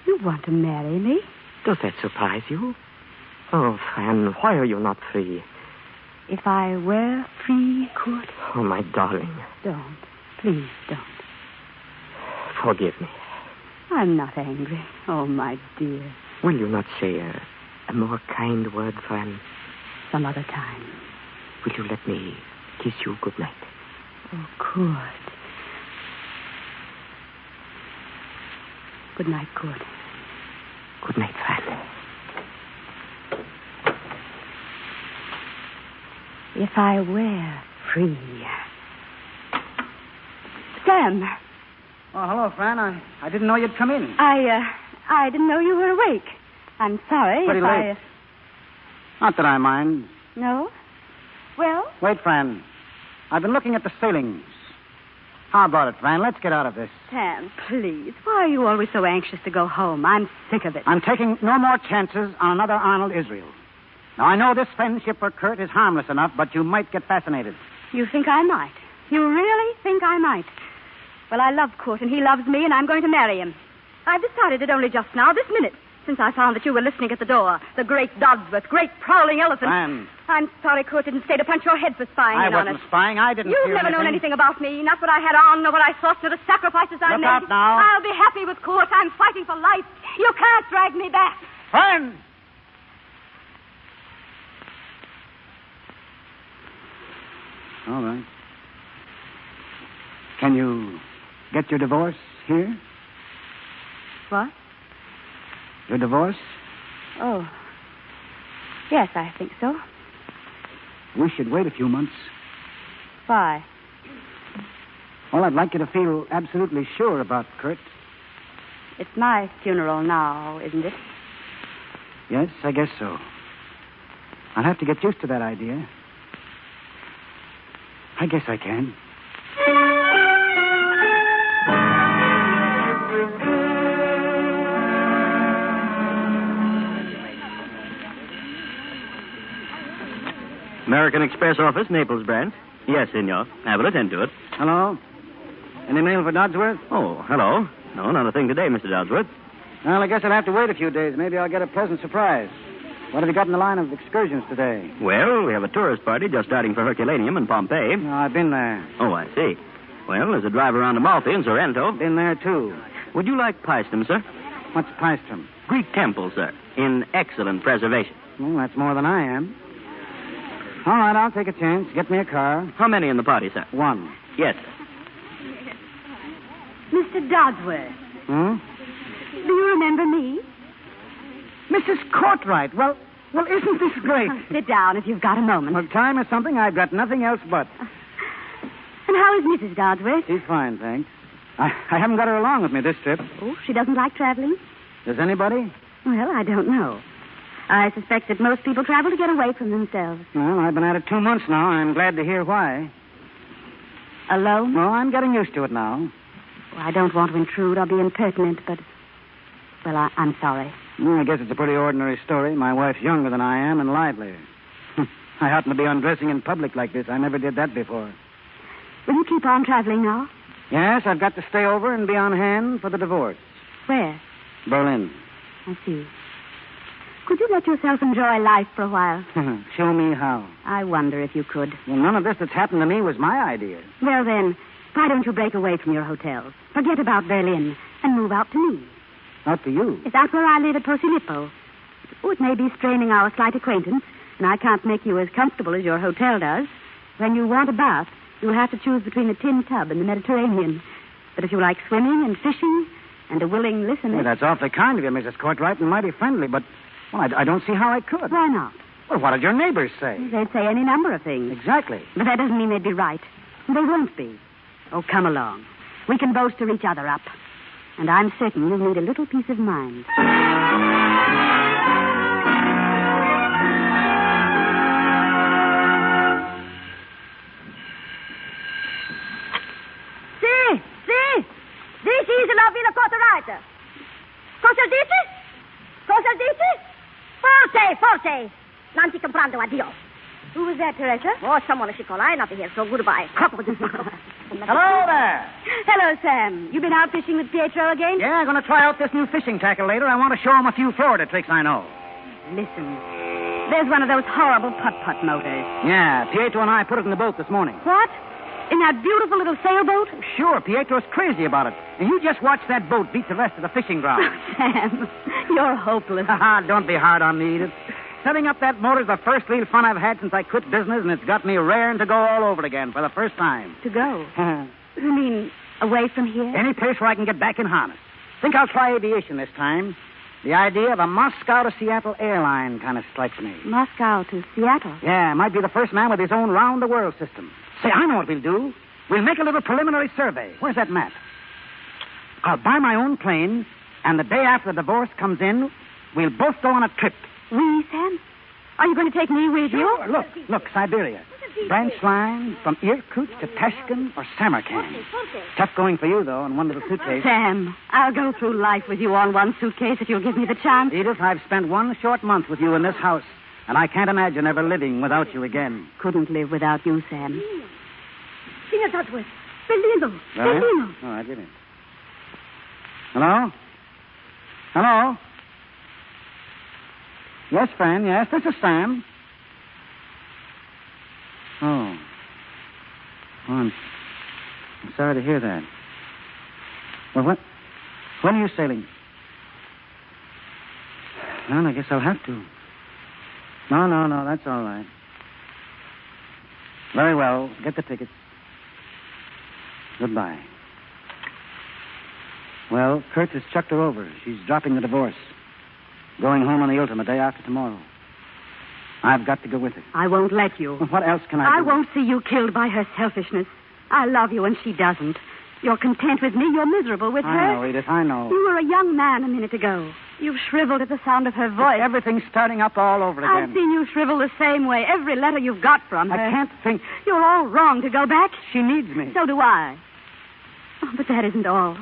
you want to marry me? Does that surprise you? Oh, Fran, why are you not free? If I were free, Kurt. Oh, my darling. Don't. Please don't. Forgive me. I'm not angry. Oh, my dear. Will you not say a more kind word, Fran? Some other time. Will you let me kiss you good night? Oh, Kurt. Good night, Kurt. Good night, Fran. If I were free. Sam. Oh, hello, Fran. I didn't know you'd come in. I didn't know you were awake. I'm sorry. Pretty if late. Not that I mind. No? Well? Wait, Fran. I've been looking at the ceilings. How about it, Fran? Let's get out of this. Sam, please. Why are you always so anxious to go home? I'm sick of it. I'm taking no more chances on another Arnold Israel. Now, I know this friendship for Kurt is harmless enough, but you might get fascinated. You think I might? You really think I might? Well, I love Kurt, and he loves me, and I'm going to marry him. I've decided it only just now, this minute, since I found that you were listening at the door. The great Dodsworth, great prowling elephant. Fran. I'm sorry Kurt didn't stay to punch your head for spying I in on wasn't us. spying. I didn't You've hear never known anything. anything about me, not what I had on, nor what I thought, nor the sacrifices I Look made. out now. I'll be happy with Kurt. I'm fighting for life. You can't drag me back. Fran! All right. Can you get your divorce here? What? Your divorce? Oh. Yes, I think so. We should wait a few months. Why? Well, I'd like you to feel absolutely sure about Kurt. It's my funeral now, isn't it? Yes, I guess so. I'll have to get used to that idea. I guess I can. American Express office, Naples branch. Yes, senor. I will attend to it. Hello? Any mail for Dodsworth? Oh, hello. No, not a thing today, Mr. Dodsworth. Well, I guess I'll have to wait a few days. Maybe I'll get a pleasant surprise. What have you got in the line of excursions today? Well, we have a tourist party just starting for Herculaneum and Pompeii. No, I've been there. Oh, I see. Well, there's a drive around Amalfi and Sorrento. Been there, too. Would you like Paestum, sir? What's Paestum? Greek temple, sir. In excellent preservation. Well, that's more than I am. All right, I'll take a chance. Get me a car. How many in the party, sir? One. Yes, sir. Mr. Dodsworth, Hmm? do you remember me? Mrs. Courtright. Well, isn't this great? Sit down if you've got a moment. Well, time is something I've got nothing else but. And how is Mrs. Dodsworth? She's fine, thanks. I haven't got her along with me this trip. Oh, she doesn't like traveling? Does anybody? Well, I don't know. I suspect that most people travel to get away from themselves. Well, I've been at it 2 months now. I'm glad to hear why. Alone? Well, I'm getting used to it now. Well, I don't want to intrude or be impertinent, but... Well, I'm sorry. Well, I guess it's a pretty ordinary story. My wife's younger than I am and livelier. I happen to be undressing in public like this. I never did that before. Will you keep on traveling now? Yes, I've got to stay over and be on hand for the divorce. Where? Berlin. I see. Could you let yourself enjoy life for a while? Show me how. I wonder if you could. Well, none of this that's happened to me was my idea. Well, then, why don't you break away from your hotels? Forget about Berlin and move out to me. Out to you? Is that where I live at Posilippo? Oh, it may be straining our slight acquaintance, and I can't make you as comfortable as your hotel does. When you want a bath, you'll have to choose between a tin tub and the Mediterranean. But if you like swimming and fishing and a willing listener... Well, that's awfully kind of you, Mrs. Courtright, and mighty friendly, but... Well, I don't see how I could. Why not? Well, what did your neighbors say? They'd say any number of things. Exactly. But that doesn't mean they'd be right. They won't be. Oh, come along. We can bolster each other up. And I'm certain you'll need a little peace of mind. Sì. This is la Villa Courtright. Cosa dici? Cosa dici? Forte. Non ti comprendo, addio. Who was that, Teresa? Oh, someone is calling. I'm not here, so goodbye. Hello there. Hello, Sam. You been out fishing with Pietro again? Yeah, I'm going to try out this new fishing tackle later. I want to show him a few Florida tricks I know. Listen. There's one of those horrible putt-putt motors. Yeah, Pietro and I put it in the boat this morning. What? In that beautiful little sailboat? Sure, Pietro's crazy about it. And you just watch that boat beat the rest of the fishing ground. Sam, you're hopeless. Don't be hard on me, Edith. Setting up that motor's the first real fun I've had since I quit business, and it's got me raring to go all over again for the first time. To go? You mean away from here? Any place where I can get back in harness. Think I'll try aviation this time. The idea of a Moscow to Seattle airline kind of strikes me. Moscow to Seattle? Yeah, might be the first man with his own round-the-world system. Say, I know what we'll do. We'll make a little preliminary survey. Where's that map? I'll buy my own plane, and the day after the divorce comes in, we'll both go on a trip. We, Sam? Are you going to take me with you? Sure. Look, Siberia. Branch line from Irkutsk to Tashkent or Samarkand. Tough going for you, though, in one little suitcase. Sam, I'll go through life with you on one suitcase if you'll give me the chance. Edith, I've spent one short month with you in this house, and I can't imagine ever living without you again. Couldn't live without you, Sam. Bellino. Oh, I didn't. Hello? Hello? Yes, Fran, yes, this is Sam. Oh, I'm sorry to hear that. Well, when are you sailing? Well, I guess I'll have to. No, that's all right. Very well, get the tickets. Goodbye. Well, Kurt has chucked her over. She's dropping the divorce. Going home on the Ilton the day after tomorrow. I've got to go with her. I won't let you. Well, what else can I do? I won't see you killed by her selfishness. I love you and she doesn't. You're content with me. You're miserable with her. I know, Edith, I know. You were a young man a minute ago. You've shriveled at the sound of her voice. Everything's starting up all over again. I've seen you shrivel the same way. Every letter you've got from her. I can't think. You're all wrong to go back. She needs me. So do I. Oh, but that isn't all.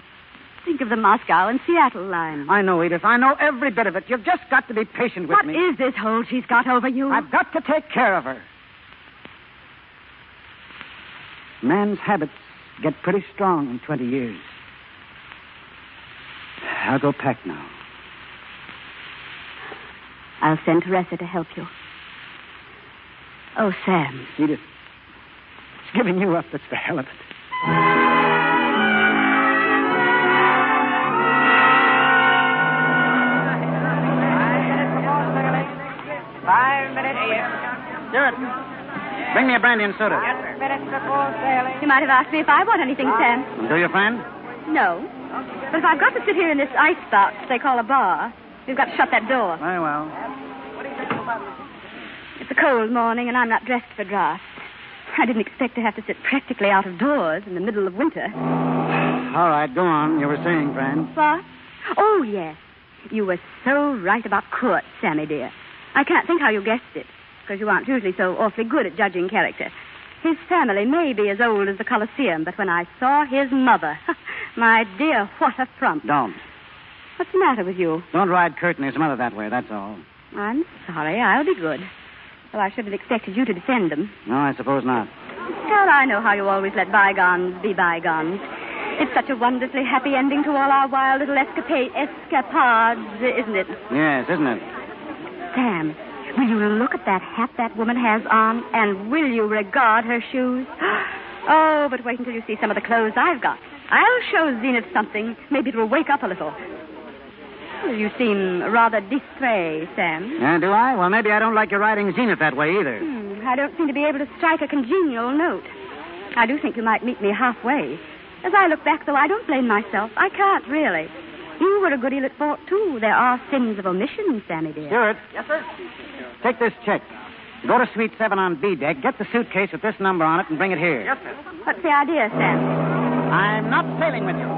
Think of the Moscow and Seattle line. I know, Edith. I know every bit of it. You've just got to be patient with me. What is this hold she's got over you? I've got to take care of her. Man's habits get pretty strong in 20 years. I'll go pack now. I'll send Teresa to help you. Oh, Sam. Edith, it's giving you up that's the hell of it. 5 minutes. Stewart, bring me a brandy and soda. 10 minutes before sailing. You might have asked me if I want anything, Sam. Do you, friend? No. But if I've got to sit here in this icebox they call a bar, you've got to shut that door. Very well. It's a cold morning, and I'm not dressed for draught. I didn't expect to have to sit practically out of doors in the middle of winter. All right, go on. You were saying, friend. What? Oh, yes. You were so right about Kurt, Sammy dear. I can't think how you guessed it, because you aren't usually so awfully good at judging character. His family may be as old as the Colosseum, but when I saw his mother, my dear, what a frump. Don't. What's the matter with you? Don't ride Kurt and his mother that way, that's all. I'm sorry. I'll be good. Well, I should have expected you to defend them. No, I suppose not. Well, I know how you always let bygones be bygones. It's such a wonderfully happy ending to all our wild little escapades, isn't it? Yes, isn't it? Sam, will you look at that hat that woman has on, and will you regard her shoes? Oh, but wait until you see some of the clothes I've got. I'll show Zenith something. Maybe it will wake up a little. Well, you seem rather distrait, Sam. Yeah, do I? Well, maybe I don't like your riding Zenith that way either. I don't seem to be able to strike a congenial note. I do think you might meet me halfway. As I look back, though, I don't blame myself. I can't, really. You were a good deal at fault, too. There are sins of omission, Sammy dear. Stewart. Yes, sir? Take this check. Go to Suite 7 on B deck, get the suitcase with this number on it, and bring it here. Yes, sir. What's the idea, Sam? I'm not sailing with you.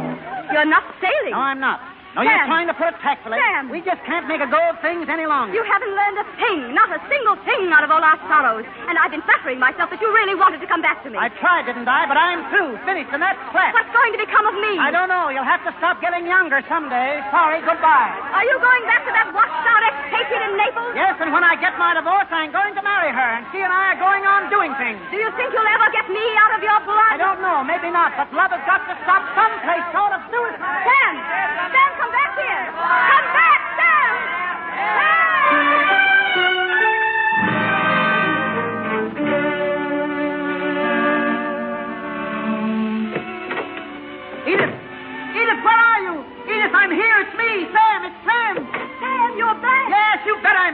You're not sailing? No, I'm not. No, Sam. you're trying to put it tactfully. Sam. We just can't make a go of things any longer. You haven't learned a thing, not a single thing out of all our sorrows. And I've been flattering myself that you really wanted to come back to me. I tried, didn't I? But I'm through. Finished, and that's flat. What's going to become of me? I don't know. You'll have to stop getting younger someday. Sorry, goodbye. Are you going back to that washed-out expatriate in Naples? Yes, and when I get my divorce, I'm going to marry her, and she and I are going on doing things. Do you think you'll ever get me out of your blood? I don't know. Maybe not. But love has got to stop someplace. So let's do it. Sam! Sam, come back here! Come back, Sam! Sam!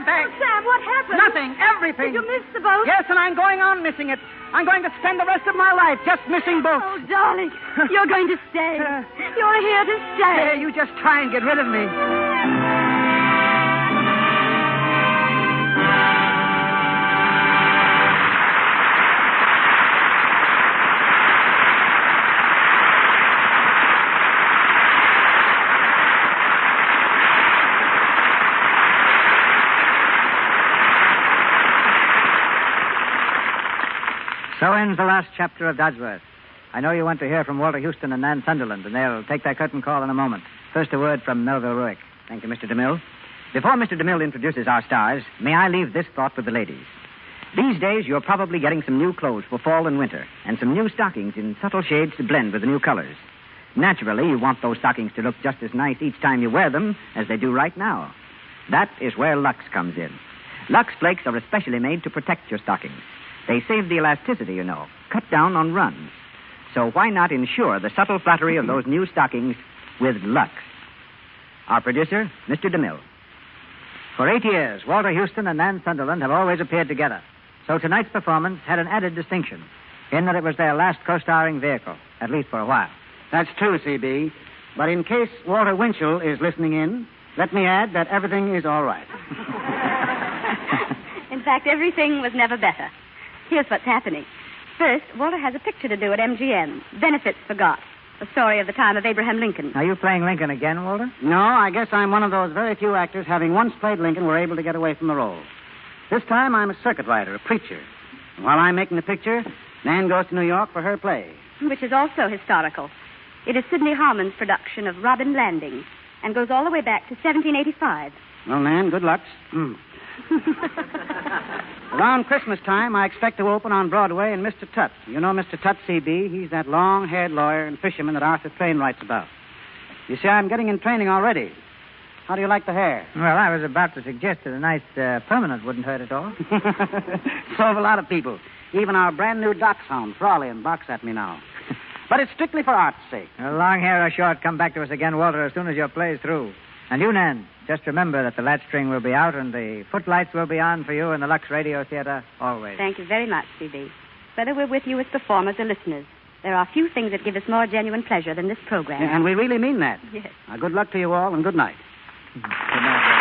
I'm back. Oh, Sam, what happened? Nothing. Everything. Did you miss the boat? Yes, and I'm going on missing it. I'm going to spend the rest of my life just missing boats. Oh, darling, you're going to stay. You're here to stay. Hey, you just try and get rid of me. So ends the last chapter of Dodsworth. I know you want to hear from Walter Houston and Nan Sunderland, and they'll take their curtain call in a moment. First, a word from Melville Ruick. Thank you, Mr. DeMille. Before Mr. DeMille introduces our stars, may I leave this thought with the ladies. These days, you're probably getting some new clothes for fall and winter, and some new stockings in subtle shades to blend with the new colors. Naturally, you want those stockings to look just as nice each time you wear them as they do right now. That is where Lux comes in. Lux Flakes are especially made to protect your stockings. They save the elasticity, you know, cut down on runs. So why not ensure the subtle flattery of those new stockings with Lux? Our producer, Mr. DeMille. For 8 years, Walter Houston and Nan Sunderland have always appeared together. So tonight's performance had an added distinction in that it was their last co-starring vehicle, at least for a while. That's true, C.B. But in case Walter Winchell is listening in, let me add that everything is all right. In fact, everything was never better. Here's what's happening. First, Walter has a picture to do at MGM. Benefits Forgot. The story of the time of Abraham Lincoln. Are you playing Lincoln again, Walter? No, I guess I'm one of those very few actors having once played Lincoln were able to get away from the role. This time I'm a circuit rider, a preacher. And while I'm making the picture, Nan goes to New York for her play. Which is also historical. It is Sidney Harmon's production of Robin Landing and goes all the way back to 1785. Well, Nan, good luck. Around Christmas time, I expect to open on Broadway in Mr. Tut. You know Mr. Tut, C.B.? He's that long-haired lawyer and fisherman that Arthur Train writes about. You see, I'm getting in training already. How do you like the hair? Well, I was about to suggest that a nice permanent wouldn't hurt at all. So have a lot of people. Even our brand-new dachshund, Fraulein, barks at me now. But it's strictly for art's sake. Long hair or short, come back to us again, Walter, as soon as your play's through. And you, Nan, just remember that the latch string will be out and the footlights will be on for you in the Lux Radio Theater always. Thank you very much, C.B. Whether we're with you as performers or listeners, there are few things that give us more genuine pleasure than this program. Yeah, and we really mean that. Yes. Now, good luck to you all, and good night. Good night.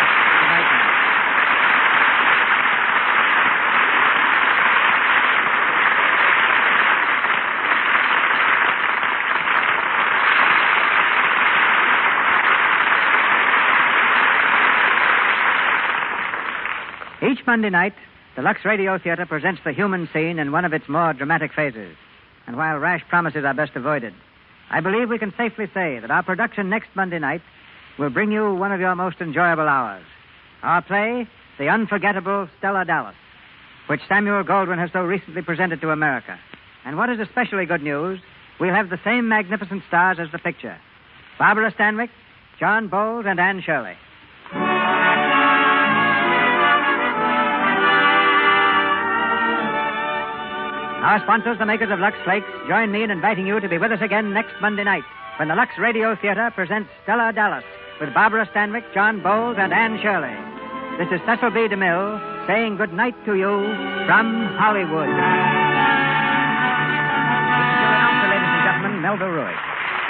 Each Monday night, the Lux Radio Theater presents the human scene in one of its more dramatic phases. And while rash promises are best avoided, I believe we can safely say that our production next Monday night will bring you one of your most enjoyable hours. Our play, The Unforgettable Stella Dallas, which Samuel Goldwyn has so recently presented to America. And what is especially good news, we'll have the same magnificent stars as the picture. Barbara Stanwyck, John Bowles, and Anne Shirley. Our sponsors, the makers of Lux Flakes, join me in inviting you to be with us again next Monday night when the Lux Radio Theater presents Stella Dallas with Barbara Stanwyck, John Bowles, and Anne Shirley. This is Cecil B. DeMille saying good night to you from Hollywood. Ladies and gentlemen, Melville Ruick.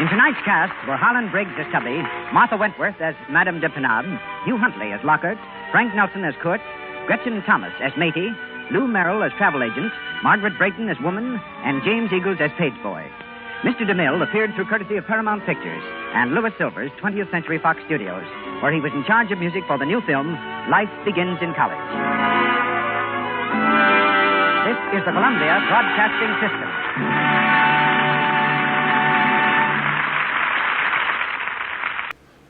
In tonight's cast were Harlan Briggs as Tubby, Martha Wentworth as Madame de Penab, Hugh Huntley as Lockhart, Frank Nelson as Kurt, Gretchen Thomas as Matey, Lou Merrill as travel agent, Margaret Brayton as woman, and James Eagles as page boy. Mr. DeMille appeared through courtesy of Paramount Pictures and Louis Silver's 20th Century Fox Studios, where he was in charge of music for the new film, Life Begins in College. This is the Columbia Broadcasting System.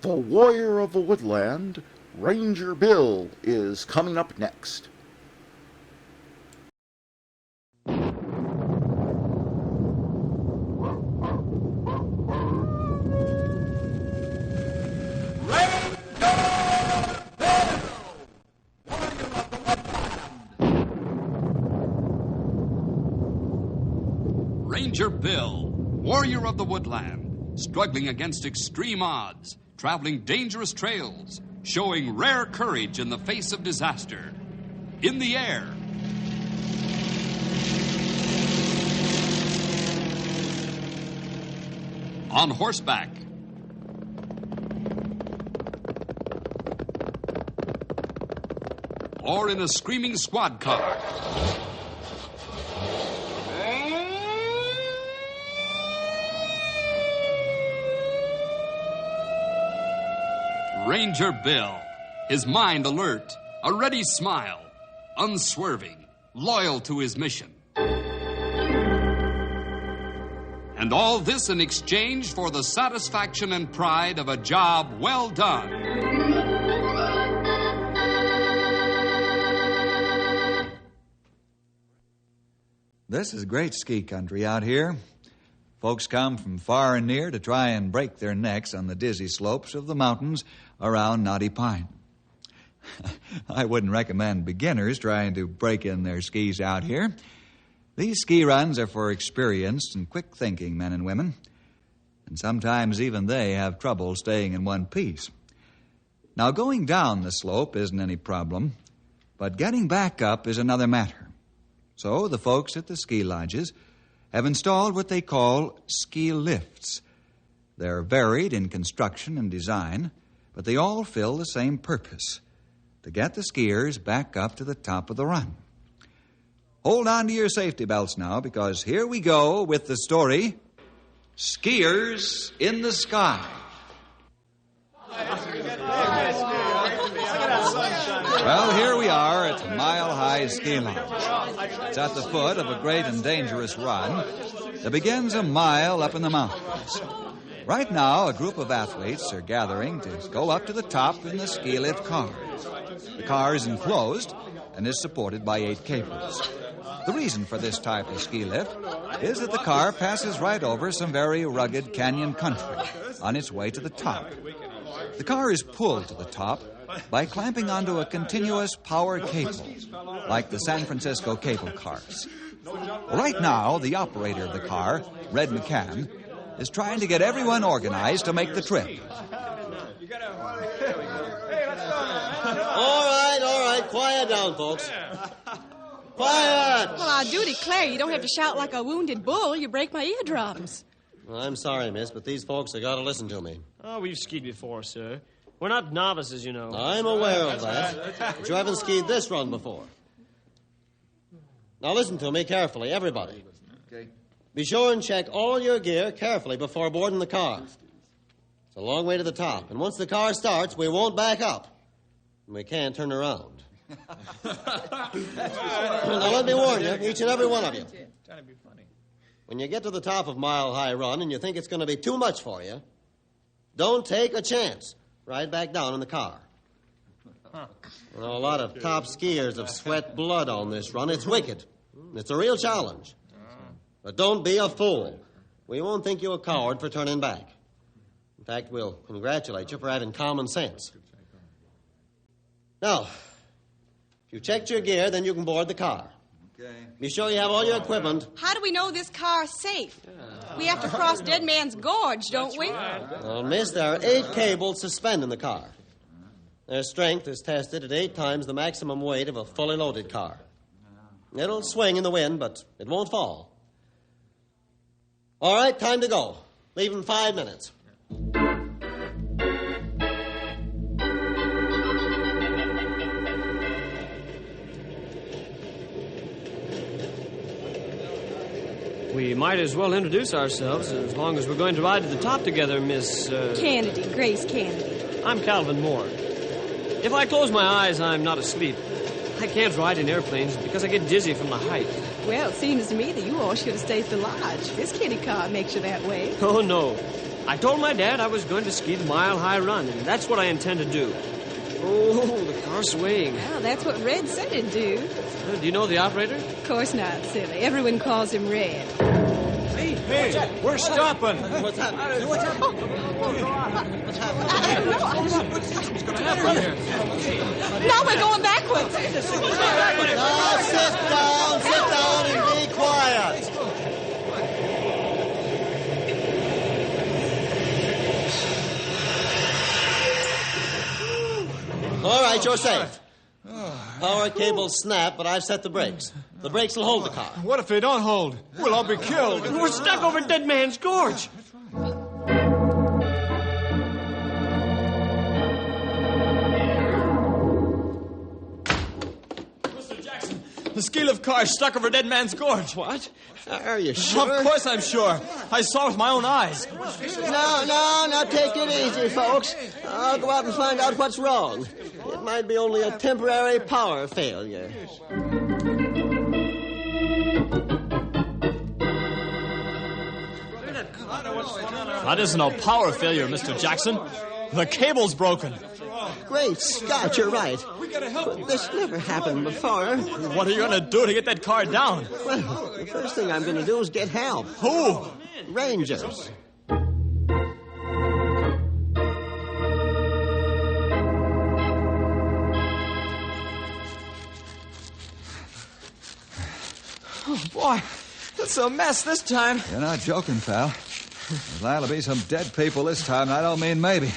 The Warrior of the Woodland, Ranger Bill, is coming up next. Ranger Bill, warrior of the woodland, struggling against extreme odds, traveling dangerous trails, showing rare courage in the face of disaster. In the Air. On horseback. Or in a screaming squad car. Ranger Bill, his mind alert, a ready smile, unswerving, loyal to his mission. And all this in exchange for the satisfaction and pride of a job well done. This is great ski country out here. Folks come from far and near to try and break their necks on the dizzy slopes of the mountains around Knotty Pine. I wouldn't recommend beginners trying to break in their skis out here. These ski runs are for experienced and quick-thinking men and women, and sometimes even they have trouble staying in one piece. Now, going down the slope isn't any problem, but getting back up is another matter. So the folks at the ski lodges have installed what they call ski lifts. They're varied in construction and design, but they all fill the same purpose, to get the skiers back up to the top of the run. Hold on to your safety belts now, because here we go with the story, Skiers in the Sky. Well, here we are at Mile High Ski Lodge. It's at the foot of a great and dangerous run that begins a mile up in the mountains. Right now, a group of athletes are gathering to go up to the top in the ski lift car. The car is enclosed and is supported by 8 cables. The reason for this type of ski lift is that the car passes right over some very rugged canyon country on its way to the top. The car is pulled to the top by clamping onto a continuous power cable, like the San Francisco cable cars. Right now, the operator of the car, Red McCann, is trying to get everyone organized to make the trip. All right, quiet down, folks. Quiet! Well, I do declare you don't have to shout like a wounded bull. You break my eardrums. Well, I'm sorry, miss, but these folks have got to listen to me. Oh, we've skied before, sir. We're not novices, you know. I'm aware of that, but you haven't skied this run before. Now listen to me carefully, everybody. Okay. Be sure and check all your gear carefully before boarding the car. It's a long way to the top, and once the car starts, we won't back up. And we can't turn around. Now let me warn you, each and every one of you. When you get to the top of Mile High Run and you think it's going to be too much for you, don't take a chance. Ride back down in the car. You know, a lot of top skiers have sweat blood on this run. It's wicked. It's a real challenge. But don't be a fool. We won't think you a coward for turning back. In fact, we'll congratulate you for having common sense. Now, if you checked your gear, then you can board the car. Okay. Be sure you have all your equipment. How do we know this car's safe? We have to cross Dead Man's Gorge, don't we? Well, miss, there are 8 cables suspending the car. Their strength is tested at 8 times the maximum weight of a fully loaded car. It'll swing in the wind, but it won't fall. All right, time to go. Leave in 5 minutes. We might as well introduce ourselves as long as we're going to ride to the top together, Miss... Kennedy, Grace Kennedy. I'm Calvin Moore. If I close my eyes, I'm not asleep. I can't ride in airplanes because I get dizzy from the height. Well, it seems to me that you all should have stayed at the lodge. This kiddie car makes you that way. Oh, no. I told my dad I was going to ski the Mile High Run, and that's what I intend to do. Oh, the car's swaying. Well, that's what Red said it'd do. Do you know the operator? Of course not, silly. Everyone calls him Red. Hey, we're stopping. What's happening? What's happening? I don't know. What's going to happen here? Now we're going backwards. Now sit down and be quiet. right, you're safe. Power cable snap, but I've set the brakes. The brakes will hold the car. What if they don't hold? We'll all be killed. We're stuck over Dead Man's Gorge. Mr. Jackson, the ski lift car is stuck over Dead Man's Gorge. What? Are you sure? Of course I'm sure. I saw it with my own eyes. No, take it easy, folks. I'll go out and find out what's wrong. It might be only a temporary power failure. That isn't a power failure, Mr. Jackson. The cable's broken. Great Scott, you're right. But this never happened before. What are you going to do to get that car down? Well, the first thing I'm going to do is get help. Who? Rangers. Oh, boy. It's a mess this time. You're not joking, pal. There's liable to be some dead people this time, and I don't mean maybe.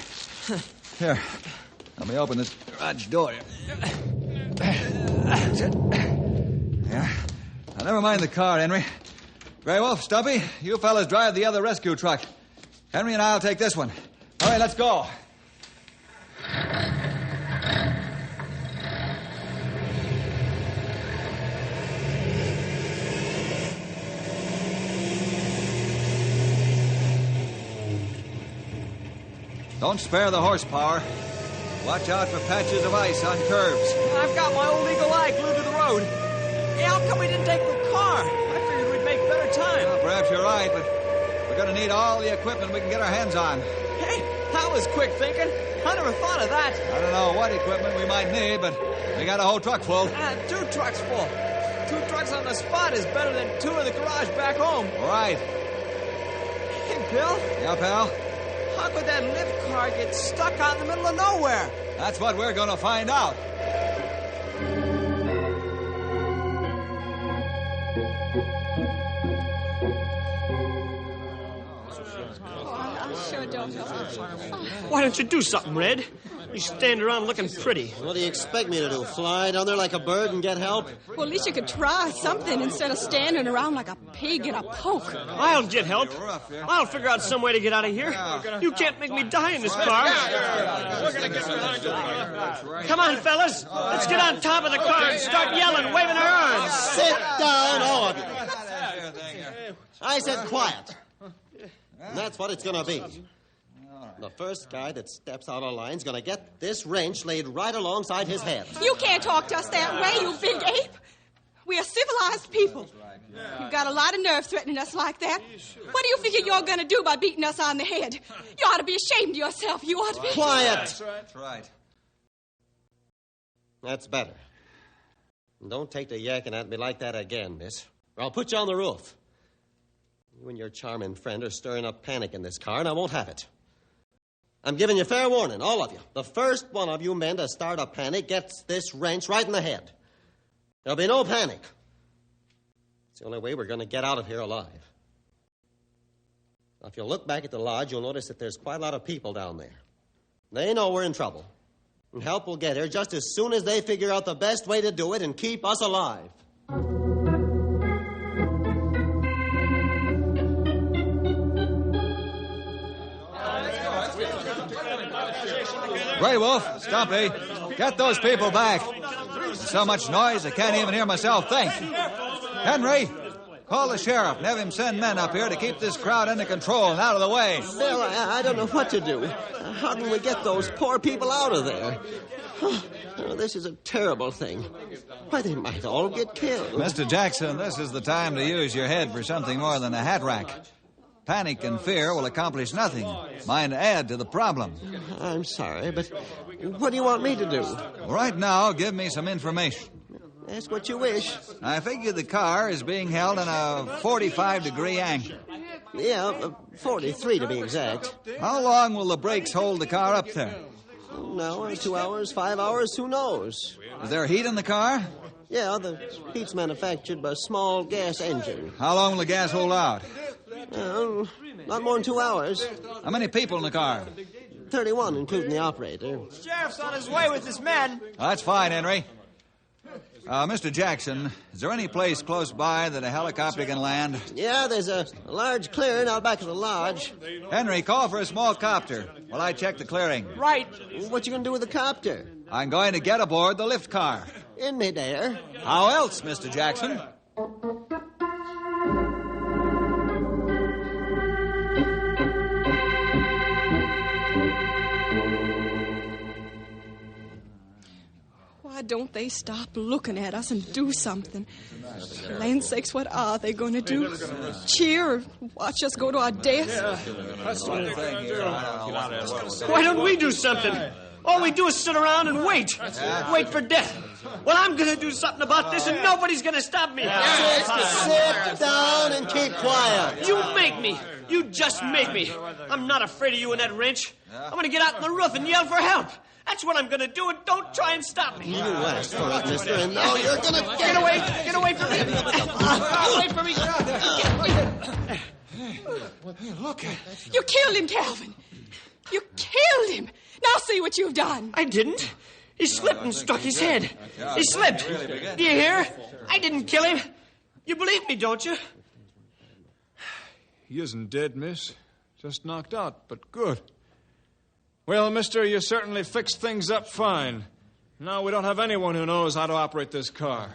Here, let me open this garage door. Yeah. Now, never mind the car, Henry. Grey Wolf, Stumpy, you fellas drive the other rescue truck. Henry and I'll take this one. All right, let's go. Don't spare the horsepower. Watch out for patches of ice on curves. I've got my old eagle eye glued to the road. Hey, how come we didn't take the car? I figured we'd make better time. Well, perhaps you're right, but we're going to need all the equipment we can get our hands on. Hey, that was quick thinking. I never thought of that. I don't know what equipment we might need, but we got a whole truck full. 2 trucks full. 2 trucks on the spot is better than 2 in the garage back home. All right. Hey, Bill. Yeah, pal? How could that lift car get stuck out in the middle of nowhere? That's what we're going to find out. Why don't you do something, Red? You stand around looking pretty. What do you expect me to do? Fly down there like a bird and get help? Well, at least you could try something instead of standing around like a pig in a poke. I'll get help. I'll figure out some way to get out of here. You can't make me die in this car. Come on, fellas. Let's get on top of the car and start yelling, waving our arms. Sit down, all of you. I said quiet. And that's what it's going to be. The first guy that steps out of line's going to get this wrench laid right alongside his head. You can't talk to us that way, you big ape. We are civilized people. You've got a lot of nerve threatening us like that. What do you figure you're going to do by beating us on the head? You ought to be ashamed of yourself. You ought to be... Quiet! That's right. That's better. And don't take to yakking at me like that again, miss, or I'll put you on the roof. You and your charming friend are stirring up panic in this car, and I won't have it. I'm giving you fair warning, all of you. The first one of you men to start a panic gets this wrench right in the head. There'll be no panic. It's the only way we're going to get out of here alive. Now, if you look back at the lodge, you'll notice that there's quite a lot of people down there. They know we're in trouble. And help will get here just as soon as they figure out the best way to do it and keep us alive. Grey Wolf, Stumpy, get those people back. There's so much noise I can't even hear myself think. Henry, call the sheriff and have him send men up here to keep this crowd under control and out of the way. Bill, I don't know what to do. How can we get those poor people out of there? Oh, this is a terrible thing. Why, they might all get killed. Mr. Jackson, this is the time to use your head for something more than a hat rack. Panic and fear will accomplish nothing. Might add to the problem. I'm sorry, but what do you want me to do? Right now, give me some information. Ask what you wish. I figure the car is being held in a 45-degree angle. Yeah, 43 to be exact. How long will the brakes hold the car up there? An hour, 2 hours, 5 hours, who knows? Is there heat in the car? Yeah, the heat's manufactured by a small gas engine. How long will the gas hold out? Not more than 2 hours. How many people in the car? 31, including the operator. Sheriff's on his way with his men. That's fine, Henry. Mr. Jackson, is there any place close by that a helicopter can land? Yeah, there's a large clearing out back of the lodge. Henry, call for a small copter while I check the clearing. Right. What you gonna do with the copter? I'm going to get aboard the lift car. In midair. How else, Mr. Jackson? Why don't they stop looking at us and do something? For land's sakes, what are they going to do? Cheer or watch us go to our death? That's what they think here. Why don't we do something? All we do is sit around and wait. Wait for death. Well, I'm going to do something about this, and nobody's going to stop me. Sit down and keep quiet. You make me. You just make me. I'm not afraid of you and that wrench. I'm going to get out on the roof and yell for help. That's what I'm going to do, and don't try and stop me. You asked for it, mister, and now you're going to get away. Get away from me. Away from me. Look. You killed him, Calvin. You killed him. Now see what you've done. I didn't. He slipped and struck his head. He slipped. Do you hear? I didn't kill him. You believe me, don't you? He isn't dead, miss. Just knocked out, but good. Well, mister, you certainly fixed things up fine. Now we don't have anyone who knows how to operate this car.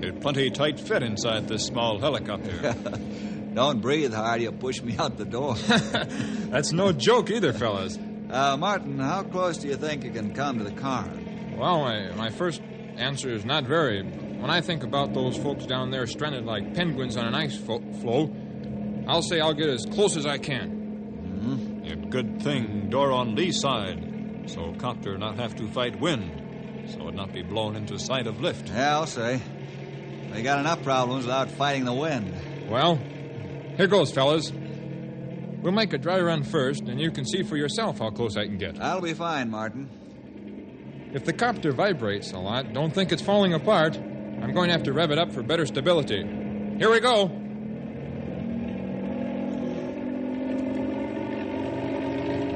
It's plenty tight fit inside this small helicopter. Don't breathe hard, you'll push me out the door. That's no joke either, fellas. Martin, how close do you think you can come to the car? Well, my first answer is not very. When I think about those folks down there stranded like penguins on an ice floe, I'll say I'll get as close as I can. Mm-hmm. A good thing door on lee side, so copter not have to fight wind, so it not be blown into sight of lift. Yeah, I'll say. They got enough problems without fighting the wind. Well, here goes, fellas. We'll make a dry run first, and you can see for yourself how close I can get. That'll be fine, Martin. If the copter vibrates a lot, don't think it's falling apart. I'm going to have to rev it up for better stability. Here we go.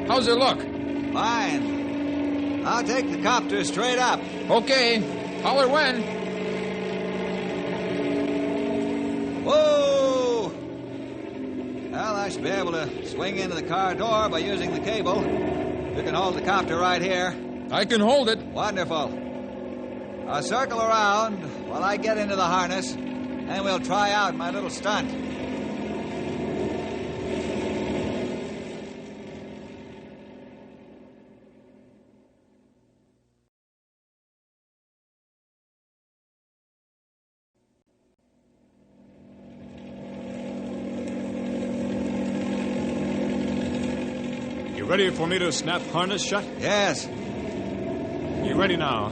How's it look? Fine. I'll take the copter straight up. Okay. Holler when. Whoa! Well, I should be able to swing into the car door by using the cable. You can hold the copter right here. I can hold it. Wonderful. I'll circle around while I get into the harness, and we'll try out my little stunt. You ready for me to snap harness shut? Yes. You ready now?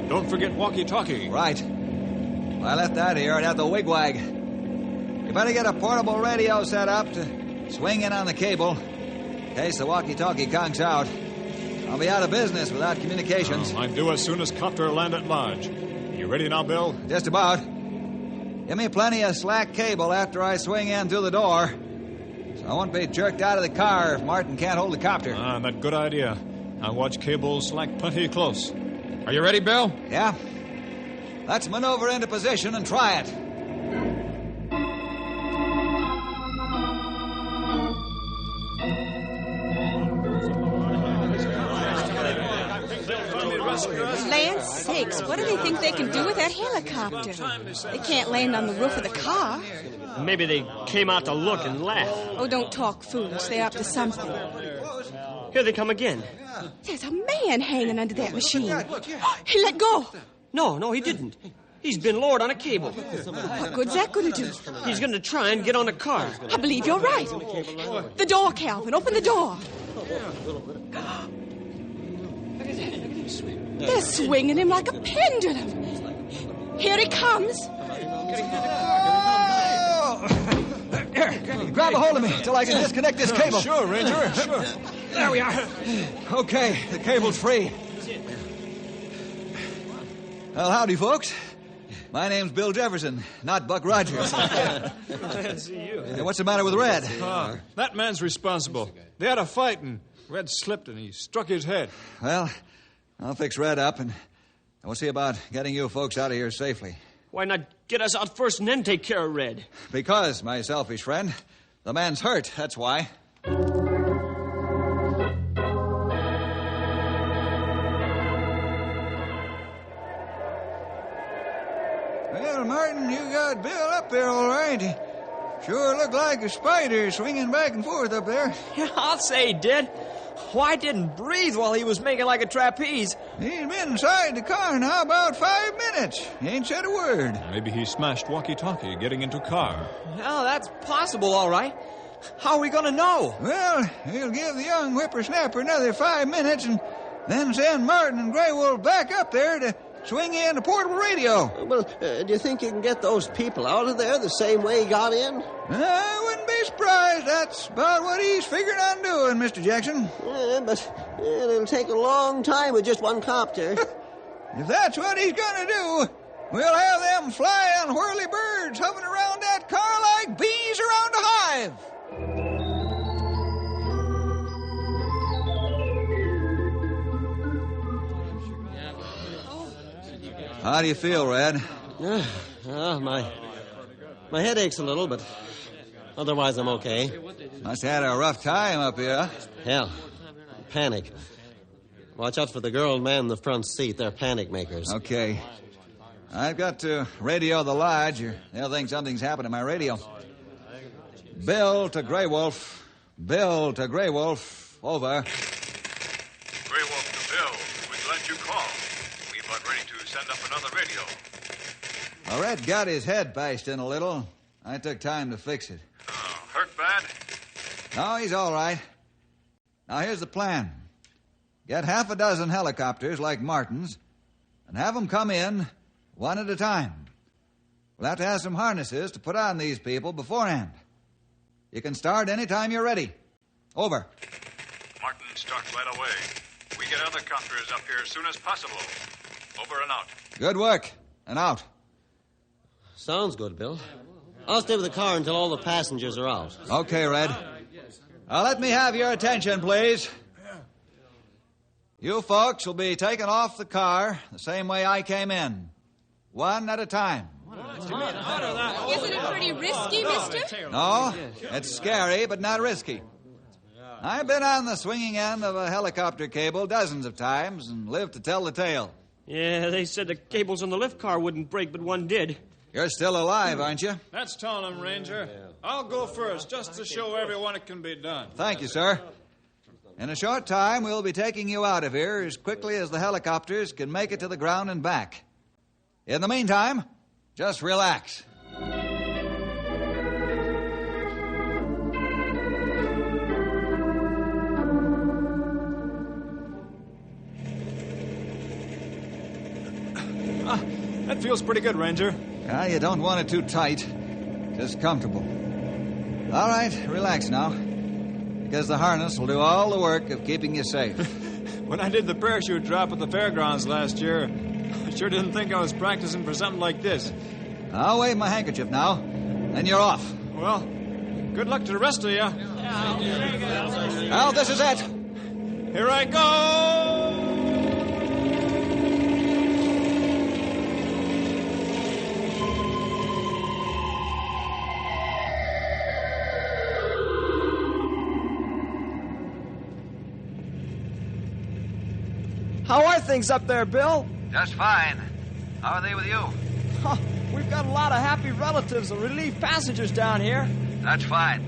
Don't forget walkie-talkie. Right. If I left that here, I'd have the wigwag. You better get a portable radio set up to swing in on the cable in case the walkie-talkie conks out. I'll be out of business without communications. I'm due as soon as copter land at lodge. You ready now, Bill? Just about. Give me plenty of slack cable after I swing in through the door, so I won't be jerked out of the car if Martin can't hold the copter. That good idea. I'll watch cable slack plenty close. Are you ready, Bill? Yeah. Let's maneuver into position and try it. Land's sakes, what do they think they can do with that helicopter? They can't land on the roof of the car. Maybe they came out to look and laugh. Oh, don't talk foolish. They're up to something. Here they come again. There's a man hanging under that machine. He let go. No, he didn't. He's been lowered on a cable. What good's that going to do? He's going to try and get on the car. I believe you're right. The door, Calvin. Open the door. They're swinging him like a pendulum. Here he comes. Here, grab a hold of me till I can disconnect this cable. Sure, Ranger, sure. There we are. Okay, the cable's free. Well, howdy, folks. My name's Bill Jefferson, not Buck Rogers. Glad to see you. Hey, what's the matter with Red? That man's responsible. They had a fight, and Red slipped, and he struck his head. Well, I'll fix Red up, and we'll see about getting you folks out of here safely. Why not get us out first and then take care of Red? Because, my selfish friend, the man's hurt, that's why. Well, Martin, you got Bill up there all right. Sure looked like a spider swinging back and forth up there. Yeah, I'll say he did. Why didn't breathe while he was making like a trapeze? He's been inside the car now about 5 minutes. He ain't said a word. Maybe he smashed walkie-talkie getting into car. Well, that's possible, all right. How are we going to know? Well, we'll give the young whippersnapper another 5 minutes and then send Martin and Grey Wolf back up there to swing in a portable radio. Well, do you think you can get those people out of there the same way he got in? I wouldn't be surprised. That's about what he's figuring on doing, Mr. Jackson. But it'll take a long time with just one copter. If that's what he's going to do, we'll have them fly on whirly birds hovering around that car like bees around a hive. How do you feel, Red? My head aches a little, but otherwise I'm okay. Must have had a rough time up here. Hell, panic. Watch out for the girl and man in the front seat. They're panic makers. Okay. I've got to radio the lodge, or they'll think something's happened to my radio. Bill to Grey Wolf. Bill to Grey Wolf. Over. Grey Wolf to Bill. We're glad you called. We're about ready to send up another radio. Well, Red got his head bashed in a little. I took time to fix it. Hurt bad? No, he's all right. Now, here's the plan. Get half a dozen helicopters like Martin's and have them come in one at a time. We'll have to have some harnesses to put on these people beforehand. You can start any time you're ready. Over. Martin, start right away. We get other copters up here as soon as possible. Over and out. Good work. And out. Sounds good, Bill. I'll stay with the car until all the passengers are out. Okay, Red. Now, let me have your attention, please. You folks will be taken off the car the same way I came in. One at a time. Isn't it pretty risky, mister? No, it's scary, but not risky. I've been on the swinging end of a helicopter cable dozens of times and lived to tell the tale. Yeah, they said the cables on the lift car wouldn't break, but one did. You're still alive, aren't you? That's telling him, Ranger. I'll go first, just to show everyone it can be done. Thank you, sir. In a short time, we'll be taking you out of here as quickly as the helicopters can make it to the ground and back. In the meantime, just relax. That feels pretty good, Ranger. You don't want it too tight. Just comfortable. All right, relax now. Because the harness will do all the work of keeping you safe. When I did the parachute drop at the fairgrounds last year, I sure didn't think I was practicing for something like this. I'll wave my handkerchief now, then you're off. Well, good luck to the rest of you. Well, this is it. Here I go! How are things up there, Bill? Just fine. How are they with you? Huh, we've got a lot of happy relatives and relief passengers down here. That's fine.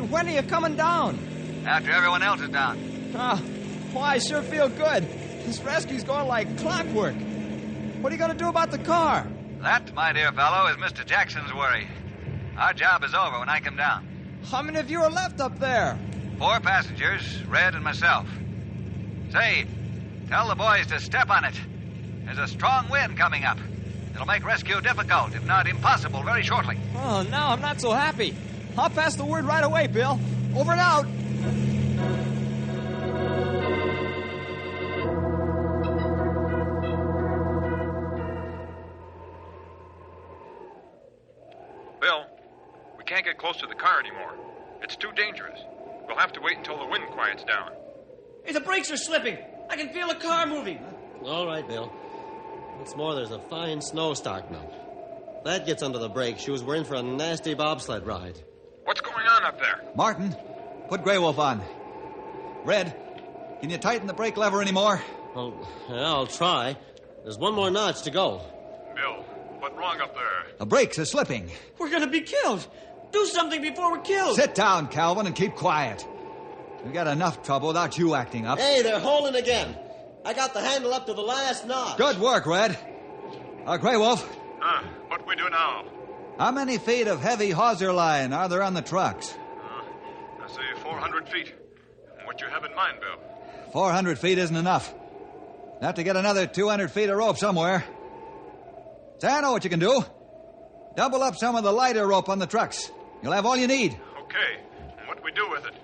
When are you coming down? After everyone else is down. I sure feel good. This rescue's going like clockwork. What are you going to do about the car? That, my dear fellow, is Mr. Jackson's worry. Our job is over when I come down. How many of you are left up there? 4 passengers, Red and myself. Say, tell the boys to step on it. There's a strong wind coming up. It'll make rescue difficult, if not impossible, very shortly. Oh, now I'm not so happy. I'll pass the word right away, Bill. Over and out. Bill, we can't get close to the car anymore. It's too dangerous. We'll have to wait until the wind quiets down. Hey, the brakes are slipping. I can feel the car moving. All right, Bill. What's more, there's a fine snow starting up. If that gets under the brake shoes, we're in for a nasty bobsled ride. What's going on up there? Martin, put Grey Wolf on. Red, can you tighten the brake lever anymore? Well, yeah, I'll try. There's one more notch to go. Bill, what's wrong up there? The brakes are slipping. We're going to be killed. Do something before we're killed. Sit down, Calvin, and keep quiet. We've got enough trouble without you acting up. Hey, they're holding again. I got the handle up to the last notch. Good work, Red. Grey Wolf. What we do now? How many feet of heavy hawser line are there on the trucks? I say 400 feet. What you have in mind, Bill? 400 feet isn't enough. Have to get another 200 feet of rope somewhere. So I know what you can do. Double up some of the lighter rope on the trucks. You'll have all you need. Okay. What we do with it?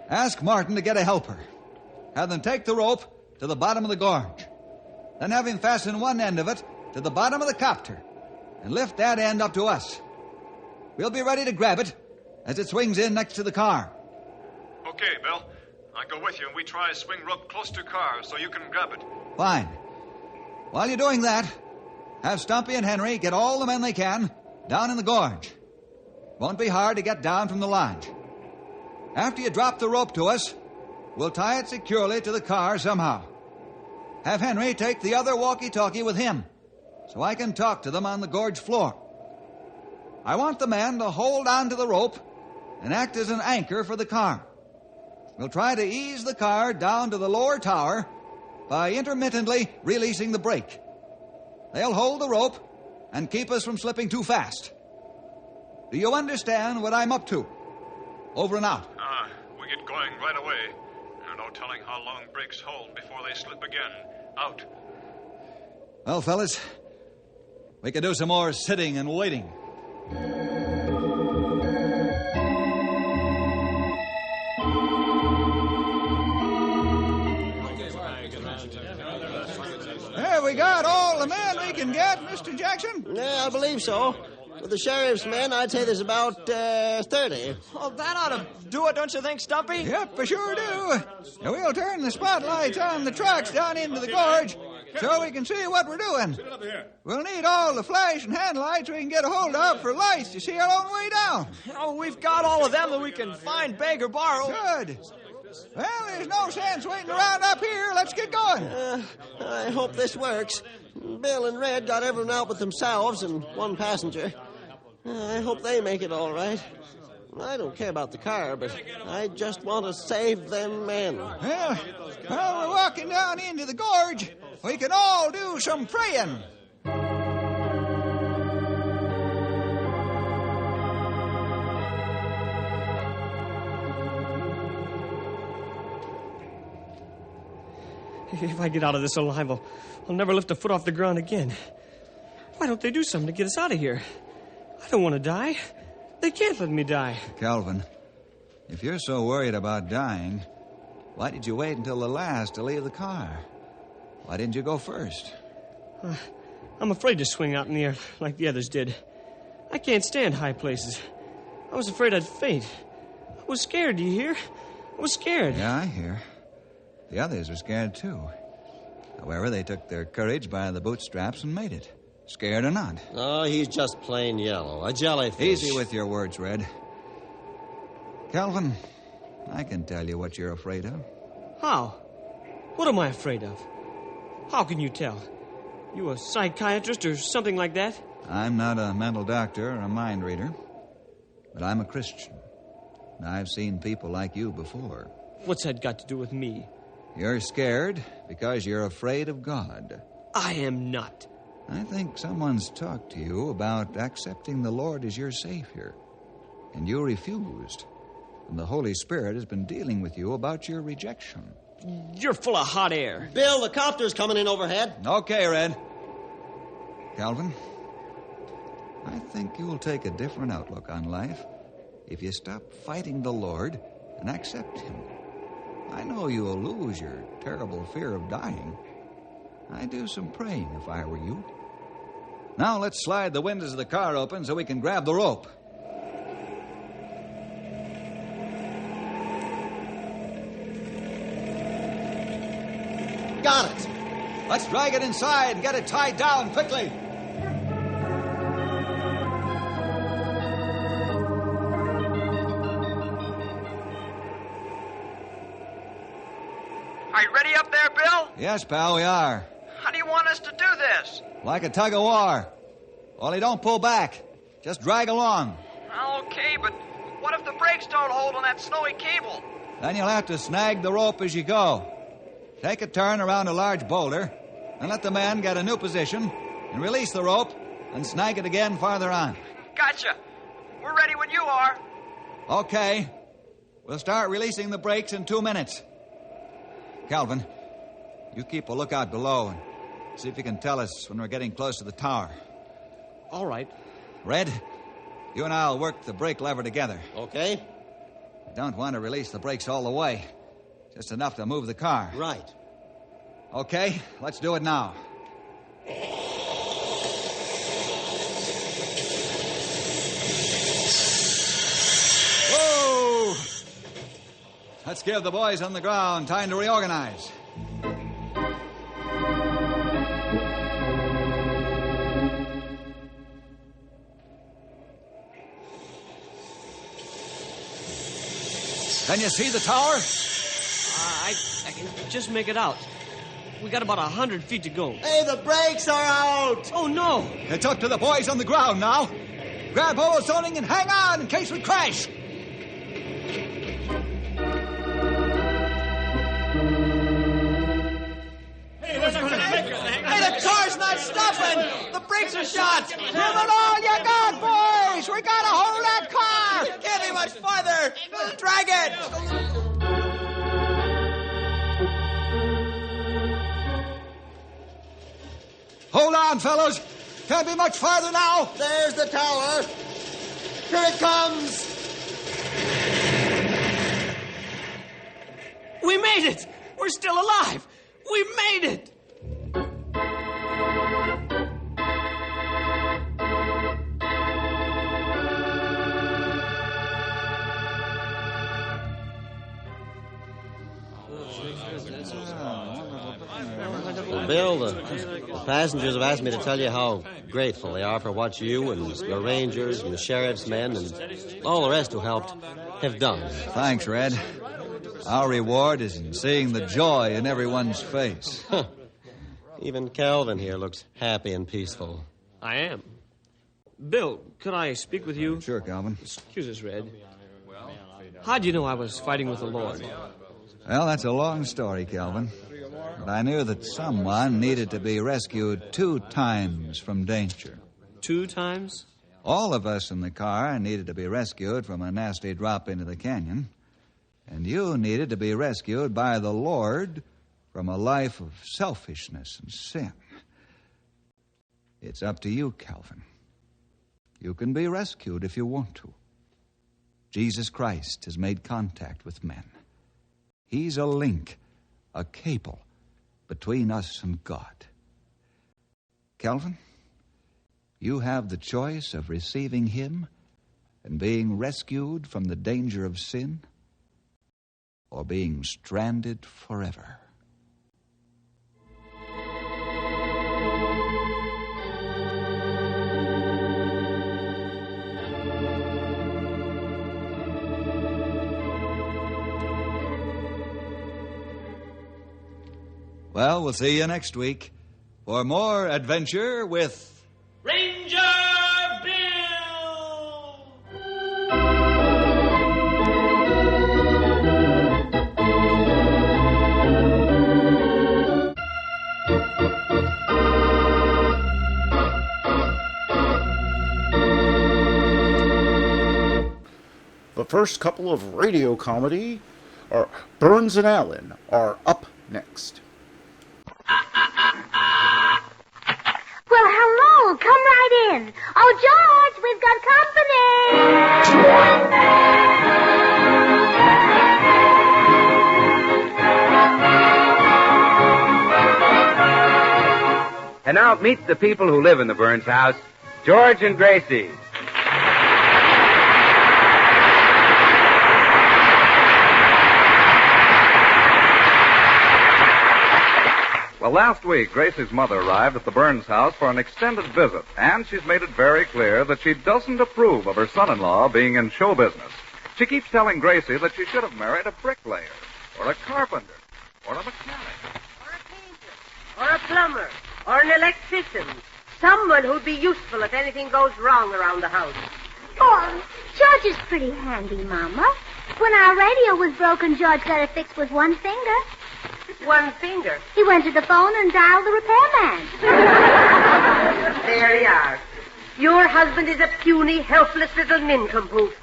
Ask Martin to get a helper. Have them take the rope to the bottom of the gorge. Then have him fasten one end of it to the bottom of the copter and lift that end up to us. We'll be ready to grab it as it swings in next to the car. Okay, Bill. I'll go with you and we try to swing rope close to car so you can grab it. Fine. While you're doing that, have Stumpy and Henry get all the men they can down in the gorge. Won't be hard to get down from the lodge. After you drop the rope to us, we'll tie it securely to the car somehow. Have Henry take the other walkie-talkie with him so I can talk to them on the gorge floor. I want the men to hold on to the rope and act as an anchor for the car. We'll try to ease the car down to the lower tower by intermittently releasing the brake. They'll hold the rope and keep us from slipping too fast. Do you understand what I'm up to? Over and out. We get going right away. There's no telling how long brakes hold before they slip again. Out. Well, fellas, we can do some more sitting and waiting. Have we got all the men we can get, Mr. Jackson? Yeah, I believe so. With the sheriff's men, I'd say there's about 30. Oh, that ought to do it, don't you think, Stumpy? Yep, I sure do. Now, we'll turn the spotlights on the trucks down into the gorge so we can see what we're doing. We'll need all the flash and hand lights we can get a hold of for lights to see our own way down. Oh, we've got all of them that we can find, beg, or borrow. Good. Well, there's no sense waiting around up here. Let's get going. I hope this works. Bill and Red got everyone out with themselves and one passenger. I hope they make it all right. I don't care about the car, but I just want to save them men. Well, we're walking down into the gorge. We can all do some praying. If I get out of this alive, I'll never lift a foot off the ground again. Why don't they do something to get us out of here? I don't want to die. They can't let me die. Calvin, if you're so worried about dying, why did you wait until the last to leave the car? Why didn't you go first? I'm afraid to swing out in the air like the others did. I can't stand high places. I was afraid I'd faint. I was scared, do you hear? I was scared. Yeah, I hear. The others were scared, too. However, they took their courage by the bootstraps and made it. Scared or not. Oh, he's just plain yellow. A jellyfish. Easy with your words, Red. Calvin, I can tell you what you're afraid of. How? What am I afraid of? How can you tell? You a psychiatrist or something like that? I'm not a mental doctor or a mind reader, but I'm a Christian. And I've seen people like you before. What's that got to do with me? You're scared because you're afraid of God. I am not. I think someone's talked to you about accepting the Lord as your Savior, and you refused. And the Holy Spirit has been dealing with you about your rejection. You're full of hot air. Bill, the copter's coming in overhead. Okay, Red. Calvin, I think you'll take a different outlook on life if you stop fighting the Lord and accept Him. I know you'll lose your terrible fear of dying. I'd do some praying if I were you. Now let's slide the windows of the car open so we can grab the rope. Got it. Let's drag it inside and get it tied down quickly. Are you ready up there, Bill? Yes, pal, we are. How do you want us to do this? Like a tug of war. Only don't pull back. Just drag along. Okay, but what if the brakes don't hold on that snowy cable? Then you'll have to snag the rope as you go. Take a turn around a large boulder, and let the man get a new position, and release the rope, and snag it again farther on. Gotcha. We're ready when you are. Okay. We'll start releasing the brakes in 2 minutes. Calvin, you keep a lookout below and see if you can tell us when we're getting close to the tower. All right. Red, you and I'll work the brake lever together. Okay. I don't want to release the brakes all the way. Just enough to move the car. Right. Okay, let's do it now. Whoa! Let's give the boys on the ground time to reorganize. Can you see the tower? I can just make it out. We got about 100 feet to go. Hey, the brakes are out! Oh, no! It's up to the boys on the ground now. Grab hold of something and hang on in case we crash. Hey, the car's not stopping! The brakes are shot! Give it all you got, boys! We gotta hold that car! Can't be much farther! Drag it! Hold on, fellows. Can't be much farther now. There's the tower. Here it comes. We made it! We're still alive! We made it! Bill, the passengers have asked me to tell you how grateful they are for what you and your rangers and the sheriff's men and all the rest who helped have done. Thanks, Red. Our reward is in seeing the joy in everyone's face. Even Calvin here looks happy and peaceful. I am. Bill, could I speak with you? Sure, Calvin. Excuse us, Red. How'd you know I was fighting with the Lord? Well, that's a long story, Calvin. But I knew that someone needed to be rescued 2 times from danger. 2 times? All of us in the car needed to be rescued from a nasty drop into the canyon. And you needed to be rescued by the Lord from a life of selfishness and sin. It's up to you, Calvin. You can be rescued if you want to. Jesus Christ has made contact with men. He's a link, a cable between us and God. Calvin, you have the choice of receiving him and being rescued from the danger of sin, or being stranded forever. Well, we'll see you next week for more adventure with Ranger Bill! The first couple of radio comedy are Burns and Allen are up next. Well, hello. Come right in. Oh, George, we've got company. And now meet the people who live in the Burns house, George and Gracie. Well, last week, Gracie's mother arrived at the Burns house for an extended visit, and she's made it very clear that she doesn't approve of her son-in-law being in show business. She keeps telling Gracie that she should have married a bricklayer, or a carpenter, or a mechanic. Or a plumber, or an electrician. Someone who'd be useful if anything goes wrong around the house. Oh, George is pretty handy, Mama. When our radio was broken, George got it fixed with one finger. One finger? He went to the phone and dialed the repairman. There you are. Your husband is a puny, helpless little nincompoop.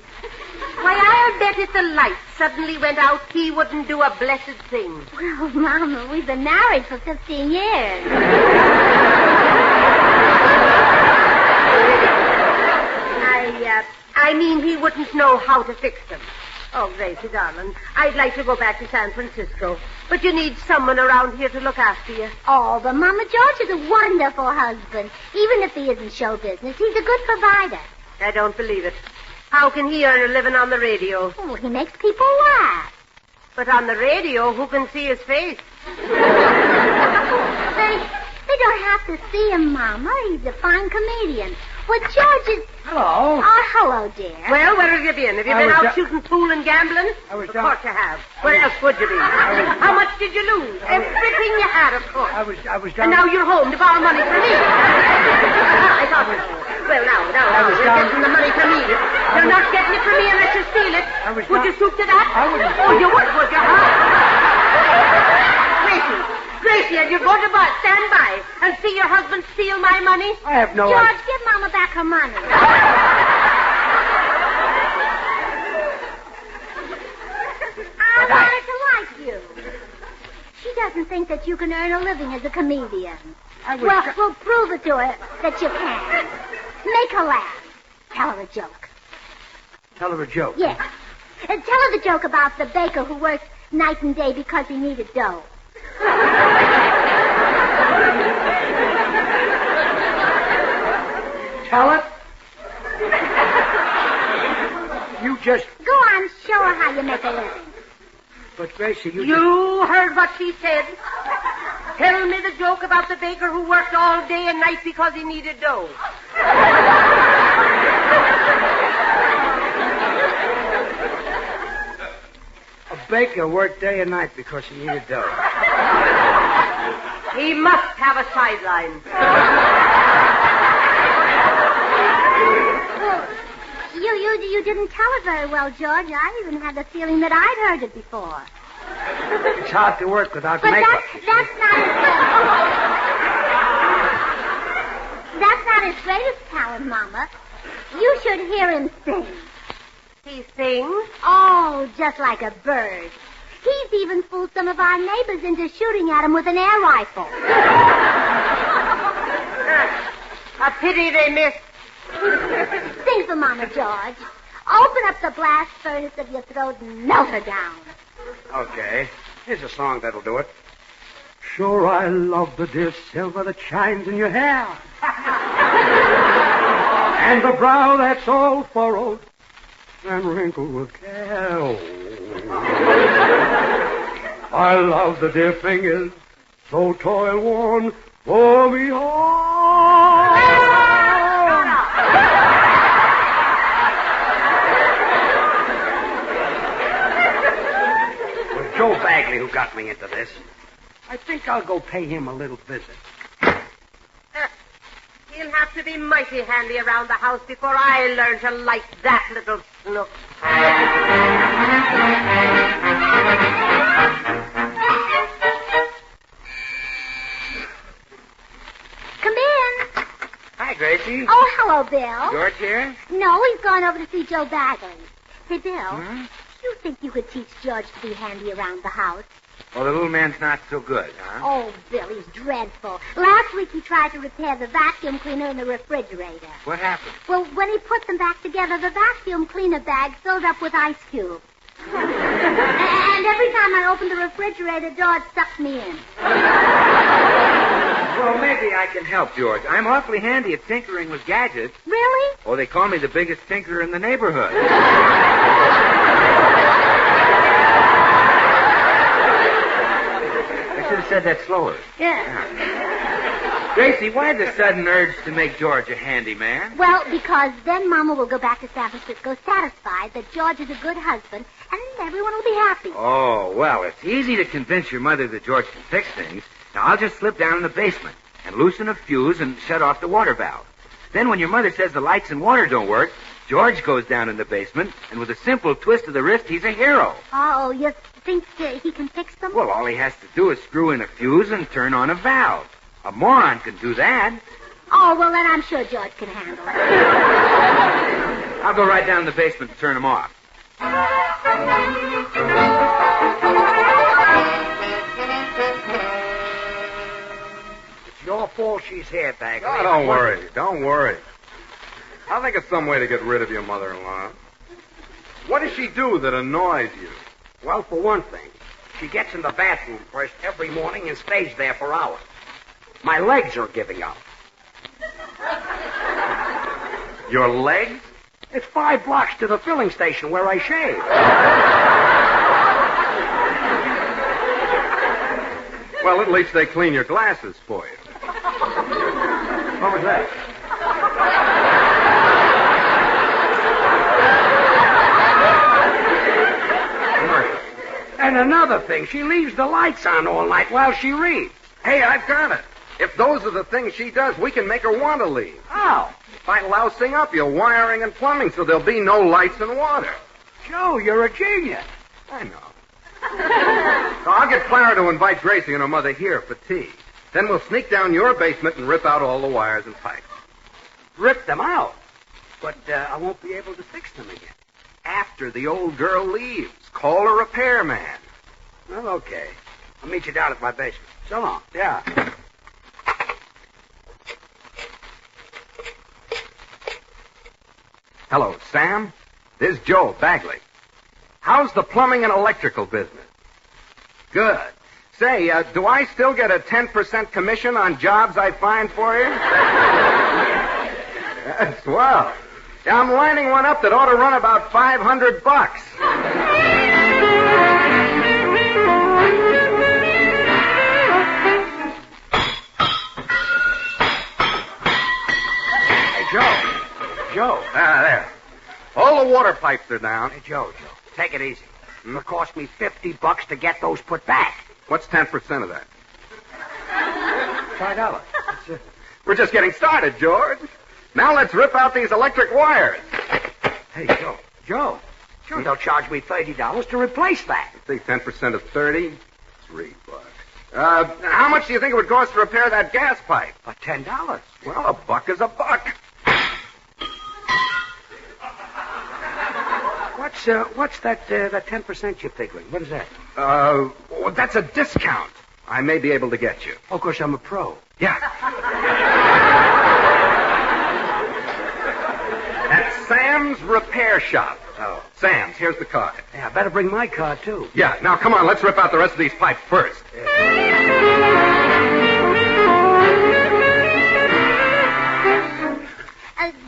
Why, I'll bet if the lights suddenly went out, he wouldn't do a blessed thing. Well, Mama, we've been married for 15 years. I mean he wouldn't know how to fix them. Oh, Gracie, darling, I'd like to go back to San Francisco, but you need someone around here to look after you. Oh, but Mama, George is a wonderful husband. Even if he isn't show business, he's a good provider. I don't believe it. How can he earn a living on the radio? Oh, he makes people laugh. But on the radio, who can see his face? They don't have to see him, Mama. He's a fine comedian. Well, George is... Hello. Oh, hello, dear. Well, where have you been? Have you been out shooting pool and gambling? Of course you have. Where else would you be? How much did you lose? Everything you had, of course. I was down... And now you're home to borrow money from me. I thought... Well, now, you're getting the money from me. You're not getting it from me unless you steal it. Would you stoop to that? I wouldn't. Oh, you would you, huh? Gracie, are you going to stand by and see your husband steal my money? I have no... George, give Mama back her money. I wanted to like you. She doesn't think that you can earn a living as a comedian. Well, we'll prove it to her that you can. Make her laugh. Tell her a joke. Tell her a joke? Yes. Tell her the joke about the baker who worked night and day because he needed dough. Tell it? You just... Go on, show her how you make a living. But, Gracie, You heard what she said. Tell me the joke about the baker who worked all day and night because he needed dough. A baker worked day and night because he needed dough. He must have a sideline. You didn't tell it very well, George. I even had the feeling that I'd heard it before. It's hard to work without but makeup. That's not his greatest talent, Mama. You should hear him sing. He sings? Oh, just like a bird. He's even fooled some of our neighbors into shooting at him with an air rifle. A pity they missed. Sing for Mama, George. Open up the blast furnace of your throat and melt her down. Okay. Here's a song that'll do it. Sure, I love the dear silver that shines in your hair. And the brow that's all furrowed and wrinkled with care. I love the dear fingers so toil-worn for me home. Joe Bagley who got me into this. I think I'll go pay him a little visit. He'll have to be mighty handy around the house before I learn to like that little snook. Come in. Hi, Gracie. Oh, hello, Bill. George here? No, he's gone over to see Joe Bagley. Say, Bill, do you think you could teach George to be handy around the house? Well, the little man's not so good, huh? Oh, Bill, he's dreadful. Last week he tried to repair the vacuum cleaner in the refrigerator. What happened? Well, when he put them back together, the vacuum cleaner bag filled up with ice cubes. And every time I opened the refrigerator, George sucked me in. Well, maybe I can help, George. I'm awfully handy at tinkering with gadgets. Really? Oh, they call me the biggest tinkerer in the neighborhood. should have said that slower. Yeah. Gracie, why the sudden urge to make George a handyman? Well, because then Mama will go back to San Francisco satisfied that George is a good husband, and everyone will be happy. Oh, well, it's easy to convince your mother that George can fix things. Now, I'll just slip down in the basement and loosen a fuse and shut off the water valve. Then when your mother says the lights and water don't work, George goes down in the basement, and with a simple twist of the wrist, he's a hero. Oh, you think he can fix them? Well, all he has to do is screw in a fuse and turn on a valve. A moron can do that. Oh, well, then I'm sure George can handle it. I'll go right down in the basement and turn him off. It's your fault she's here, Bagley. Oh, don't worry. Don't worry. I'll think of some way to get rid of your mother-in-law. What does she do that annoys you? Well, for one thing, she gets in the bathroom first every morning and stays there for hours. My legs are giving out. Your legs? It's 5 blocks to the filling station where I shave. Well, at least they clean your glasses for you. What was that? And another thing, she leaves the lights on all night while she reads. Hey, I've got it. If those are the things she does, we can make her want to leave. How? By lousing up your wiring and plumbing so there'll be no lights and water. Joe, you're a genius. I know. So I'll get Clara to invite Gracie and her mother here for tea. Then we'll sneak down your basement and rip out all the wires and pipes. Rip them out? But I won't be able to fix them again. After the old girl leaves, call a repairman. Well, okay. I'll meet you down at my basement. So long. Yeah. Hello, Sam. This is Joe Bagley. How's the plumbing and electrical business? Good. Say, do I still get a 10% commission on jobs I find for you? Swell. Yeah, I'm lining one up that ought to run about $500. Joe. There. All the water pipes are down. Hey, Joe, take it easy. It'll cost me $50 to get those put back. What's 10% of that? $5. We're just getting started, George. Now let's rip out these electric wires. Hey, Joe, they'll charge me $30 to replace that. See, 10% of 30, $3. How much do you think it would cost to repair that gas pipe? For $10. Well, a buck is a buck. What's that 10% you're figuring? What is that? Well, that's a discount I may be able to get you. Oh, of course, I'm a pro. Yeah. At Sam's Repair Shop. Oh. Sam's, here's the card. Yeah, I better bring my card, too. Yeah, now come on, let's rip out the rest of these pipes first.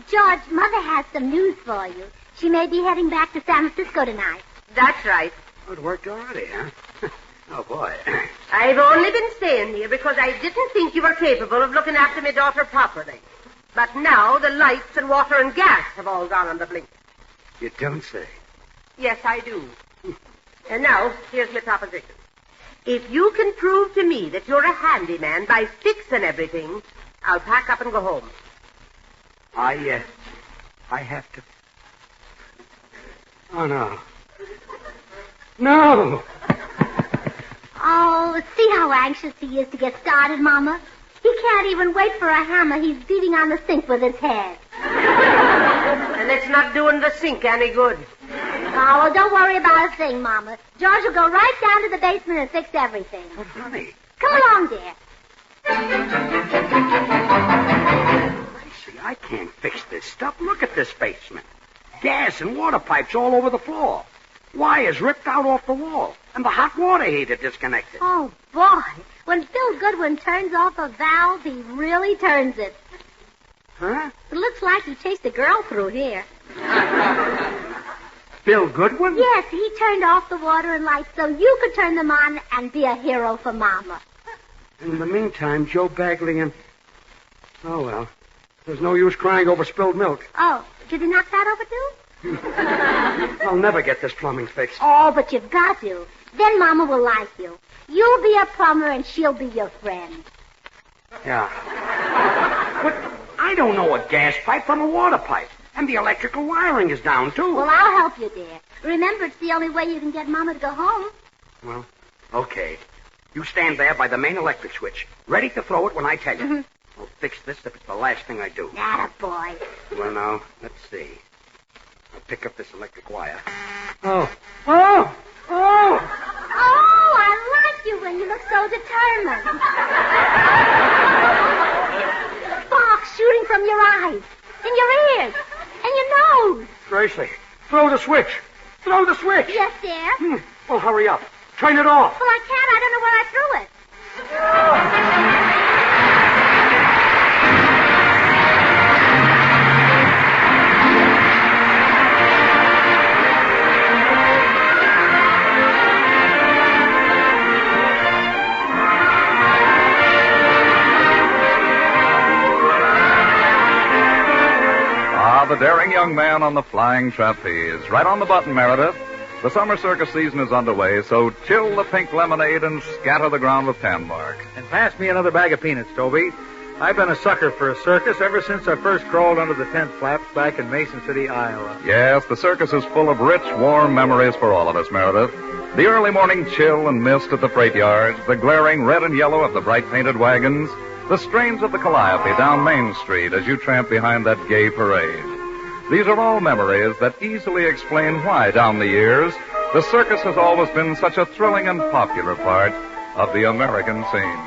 George, Mother has some news for you. She may be heading back to San Francisco tonight. That's right. Oh, it worked already, huh? Oh, boy. I've only been staying here because I didn't think you were capable of looking after my daughter properly. But now the lights and water and gas have all gone on the blink. You don't say. Yes, I do. And now, here's my proposition. If you can prove to me that you're a handyman by fixing everything, I'll pack up and go home. I have to... Oh, no. No! Oh, see how anxious he is to get started, Mama? He can't even wait for a hammer. He's beating on the sink with his head. And it's not doing the sink any good. Oh, well, don't worry about a thing, Mama. George will go right down to the basement and fix everything. But, honey... Come along, dear. Gracie, I can't fix this stuff. Look at this basement. Gas and water pipes all over the floor. Wires ripped out off the wall. And the hot water heater disconnected. Oh, boy. When Bill Goodwin turns off a valve, he really turns it. Huh? It looks like he chased a girl through here. Bill Goodwin? Yes, he turned off the water and lights so you could turn them on and be a hero for Mama. In the meantime, Joe Bagley and... Oh, well. There's no use crying over spilled milk. Oh, did you knock that over, too? I'll never get this plumbing fixed. Oh, but you've got to. Then Mama will like you. You'll be a plumber and she'll be your friend. Yeah. But I don't know a gas pipe from a water pipe. And the electrical wiring is down, too. Well, I'll help you, dear. Remember, it's the only way you can get Mama to go home. Well, okay. You stand there by the main electric switch, ready to throw it when I tell you. Mm-hmm. I'll fix this if it's the last thing I do. Attaboy. Well, now, let's see. I'll pick up this electric wire. Oh! Oh! Oh! Oh, I like you when you look so determined. Sparks shooting from your eyes, in your ears, and your nose. Gracie, throw the switch. Throw the switch. Yes, dear. Well, hurry up. Turn it off. Well, I can't. I don't know where I threw it. The daring young man on the flying trapeze. Right on the button, Meredith. The summer circus season is underway, so chill the pink lemonade and scatter the ground with tanbark. And pass me another bag of peanuts, Toby. I've been a sucker for a circus ever since I first crawled under the tent flaps back in Mason City, Iowa. Yes, the circus is full of rich, warm memories for all of us, Meredith. The early morning chill and mist at the freight yards, the glaring red and yellow of the bright painted wagons, the strains of the calliope down Main Street as you tramp behind that gay parade. These are all memories that easily explain why, down the years, the circus has always been such a thrilling and popular part of the American scene.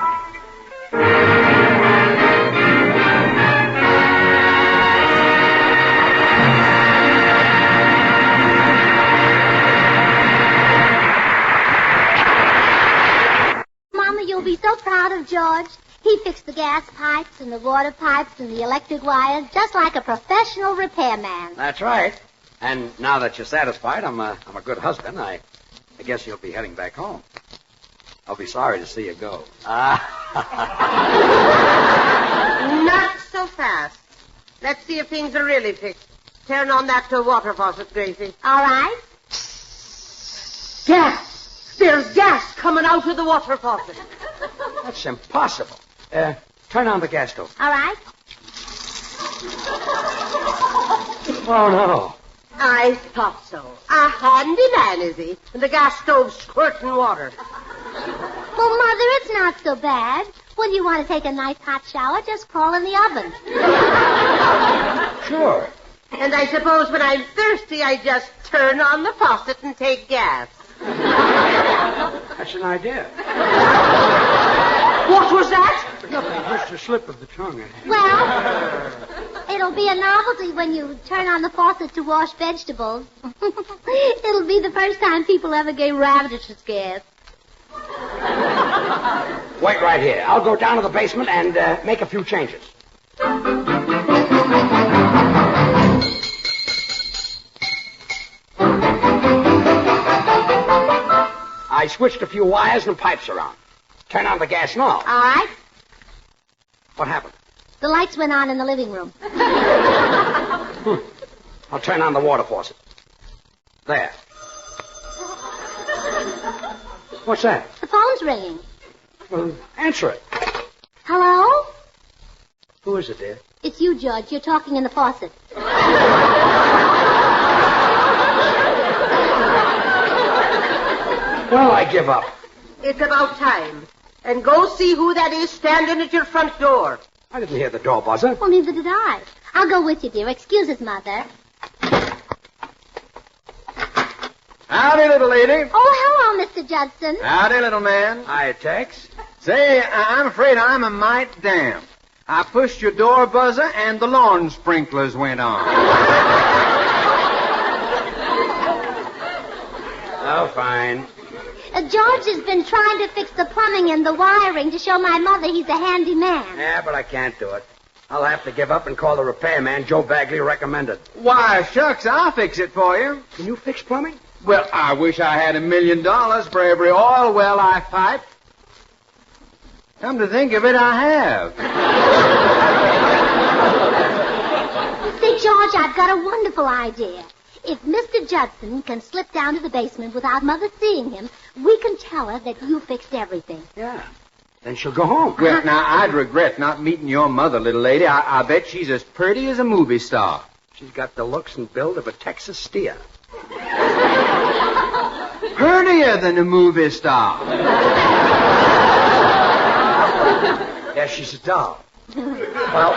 Mama, you'll be so proud of George. He fixed the gas pipes and the water pipes and the electric wires just like a professional repairman. That's right. And now that you're satisfied, I'm a good husband. I guess you'll be heading back home. I'll be sorry to see you go. Not so fast. Let's see if things are really fixed. Turn on that water faucet, Gracie. All right. Gas! There's gas coming out of the water faucet. That's impossible. Turn on the gas stove. All right. Oh, no. I thought so. A handy man, is he? And the gas stove squirting water. Well, Mother, it's not so bad. When you want to take a nice hot shower, just crawl in the oven. Sure. And I suppose when I'm thirsty, I just turn on the faucet and take gas. That's an idea. What was that? Nothing, just a slip of the tongue. Well, it'll be a novelty when you turn on the faucet to wash vegetables. It'll be the first time people ever gave radishes gas. Wait right here. I'll go down to the basement and make a few changes. I switched a few wires and pipes around. Turn on the gas now. All right. What happened? The lights went on in the living room. I'll turn on the water faucet. There. What's that? The phone's ringing. Well, answer it. Hello? Who is it, dear? It's you, George. You're talking in the faucet. Well, I give up. It's about time. And go see who that is standing at your front door. I didn't hear the door buzzer. Well, neither did I. I'll go with you, dear. Excuse us, Mother. Howdy, little lady. Oh, hello, Mr. Judson. Howdy, little man. Hi, Tex. Say, I'm afraid I'm a mite damp. I pushed your door buzzer and the lawn sprinklers went on. Oh, fine. George has been trying to fix the plumbing and the wiring to show my mother he's a handy man. Yeah, but I can't do it. I'll have to give up and call the repairman Joe Bagley recommended. Why, shucks, I'll fix it for you. Can you fix plumbing? Well, I wish I had $1 million for every oil well I pipe. Come to think of it, I have. Say, George, I've got a wonderful idea. If Mr. Judson can slip down to the basement without Mother seeing him, we can tell her that you fixed everything. Yeah. Then she'll go home. Well, now, I'd regret not meeting your mother, little lady. I bet she's as pretty as a movie star. She's got the looks and build of a Texas steer. Prettier than a movie star. Yeah, she's a doll. Well,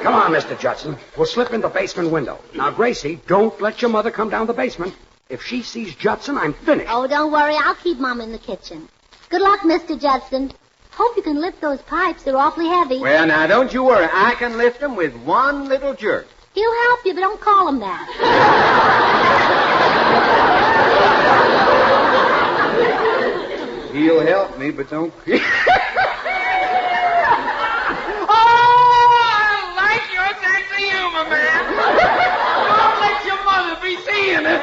come on, Mr. Judson. We'll slip in the basement window. Now, Gracie, don't let your mother come down the basement. If she sees Judson, I'm finished. Oh, don't worry. I'll keep Mom in the kitchen. Good luck, Mr. Judson. Hope you can lift those pipes. They're awfully heavy. Well, now, don't you worry. I can lift them with one little jerk. He'll help you, but don't call him that. He'll help me, but don't... Man. Don't let your mother be seeing it.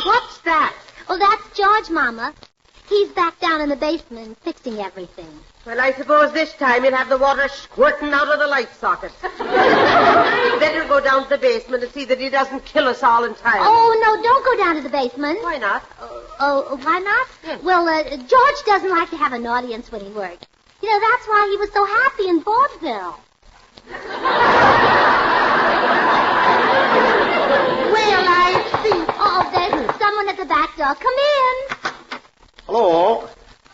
What's that? Oh, that's George, Mama. He's back down in the basement fixing everything. Well, I suppose this time he'll have the water squirting out of the light socket. Better go down to the basement and see that he doesn't kill us all entirely. Oh, no, don't go down to the basement. Why not? Oh, why not? Well, George doesn't like to have an audience when he works. You know, that's why he was so happy in vaudeville. Well, I see. Oh, there's someone at the back door. Come in. Hello.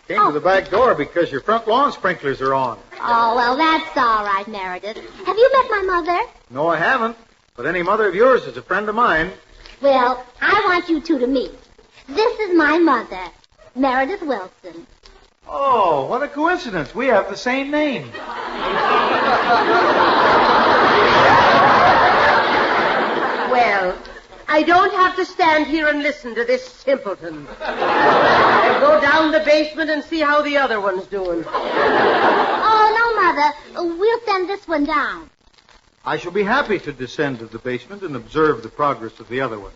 Came to the back door because your front lawn sprinklers are on. Oh, well, that's all right, Meredith. Have you met my mother? No, I haven't. But any mother of yours is a friend of mine. Well, I want you two to meet. This is my mother, Meredith Wilson. Oh, what a coincidence. We have the same name. Well, I don't have to stand here and listen to this simpleton. I'll go down the basement and see how the other one's doing. Oh, no, Mother. We'll send this one down. I shall be happy to descend to the basement and observe the progress of the other one.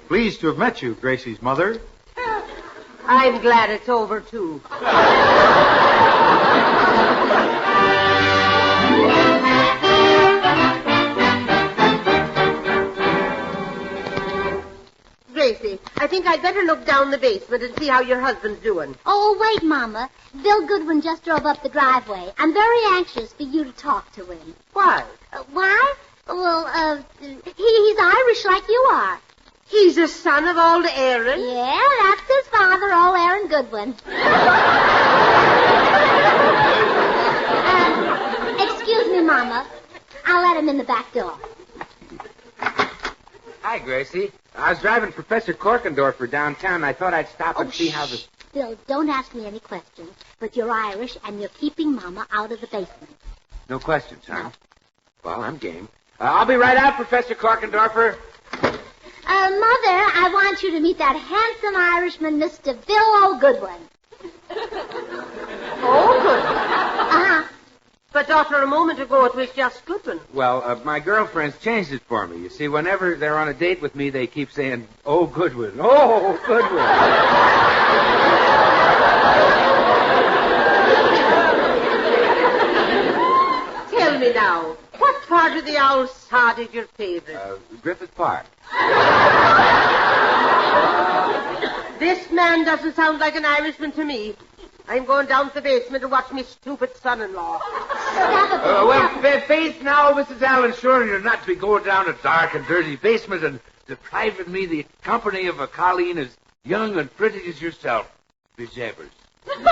Pleased to have met you, Gracie's mother. I'm glad it's over, too. Gracie, I think I'd better look down the basement and see how your husband's doing. Oh, wait, Mama. Bill Goodwin just drove up the driveway. I'm very anxious for you to talk to him. Why? Why? Well, he's Irish like you are. He's a son of old Aaron? Yeah, that's his father, old Aaron Goodwin. Excuse me, Mama. I'll let him in the back door. Hi, Gracie. I was driving Professor Korkendorfer downtown, and I thought I'd stop and see how the... Bill, don't ask me any questions, but you're Irish, and you're keeping Mama out of the basement. No questions, huh? Well, I'm game. I'll be right out, Professor Korkendorfer. Mother, I want you to meet that handsome Irishman, Mr. Bill O'Goodwin. Goodwin? Uh-huh. But, daughter, a moment ago it was just Goodwin. Well, my girlfriend's changed it for me. You see, whenever they're on a date with me, they keep saying, "Oh, Goodwin. Oh, Goodwin." Tell me now, what part of the old sod is your favorite? Griffith Park. This man doesn't sound like an Irishman to me. I'm going down to the basement to watch me stupid son-in-law. Faith now, Mrs. Allen, sure you're not to be going down a dark and dirty basement and depriving me the company of a colleen as young and pretty as yourself, Miss Evers. Go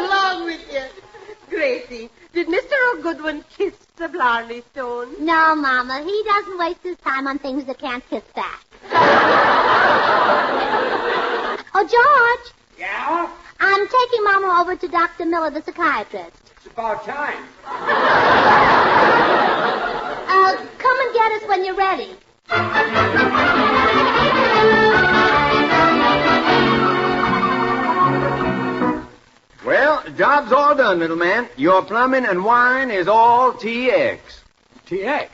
along with you. Gracie, did Mr. O'Goodwin kiss the Blarney Stone? No, Mama. He doesn't waste his time on things that can't kiss back. Oh, George. Yeah? I'm taking Mama over to Dr. Miller, the psychiatrist. It's about time. Come and get us when you're ready. Well, Job's all done, little man. Your plumbing and wiring is all TX. TX?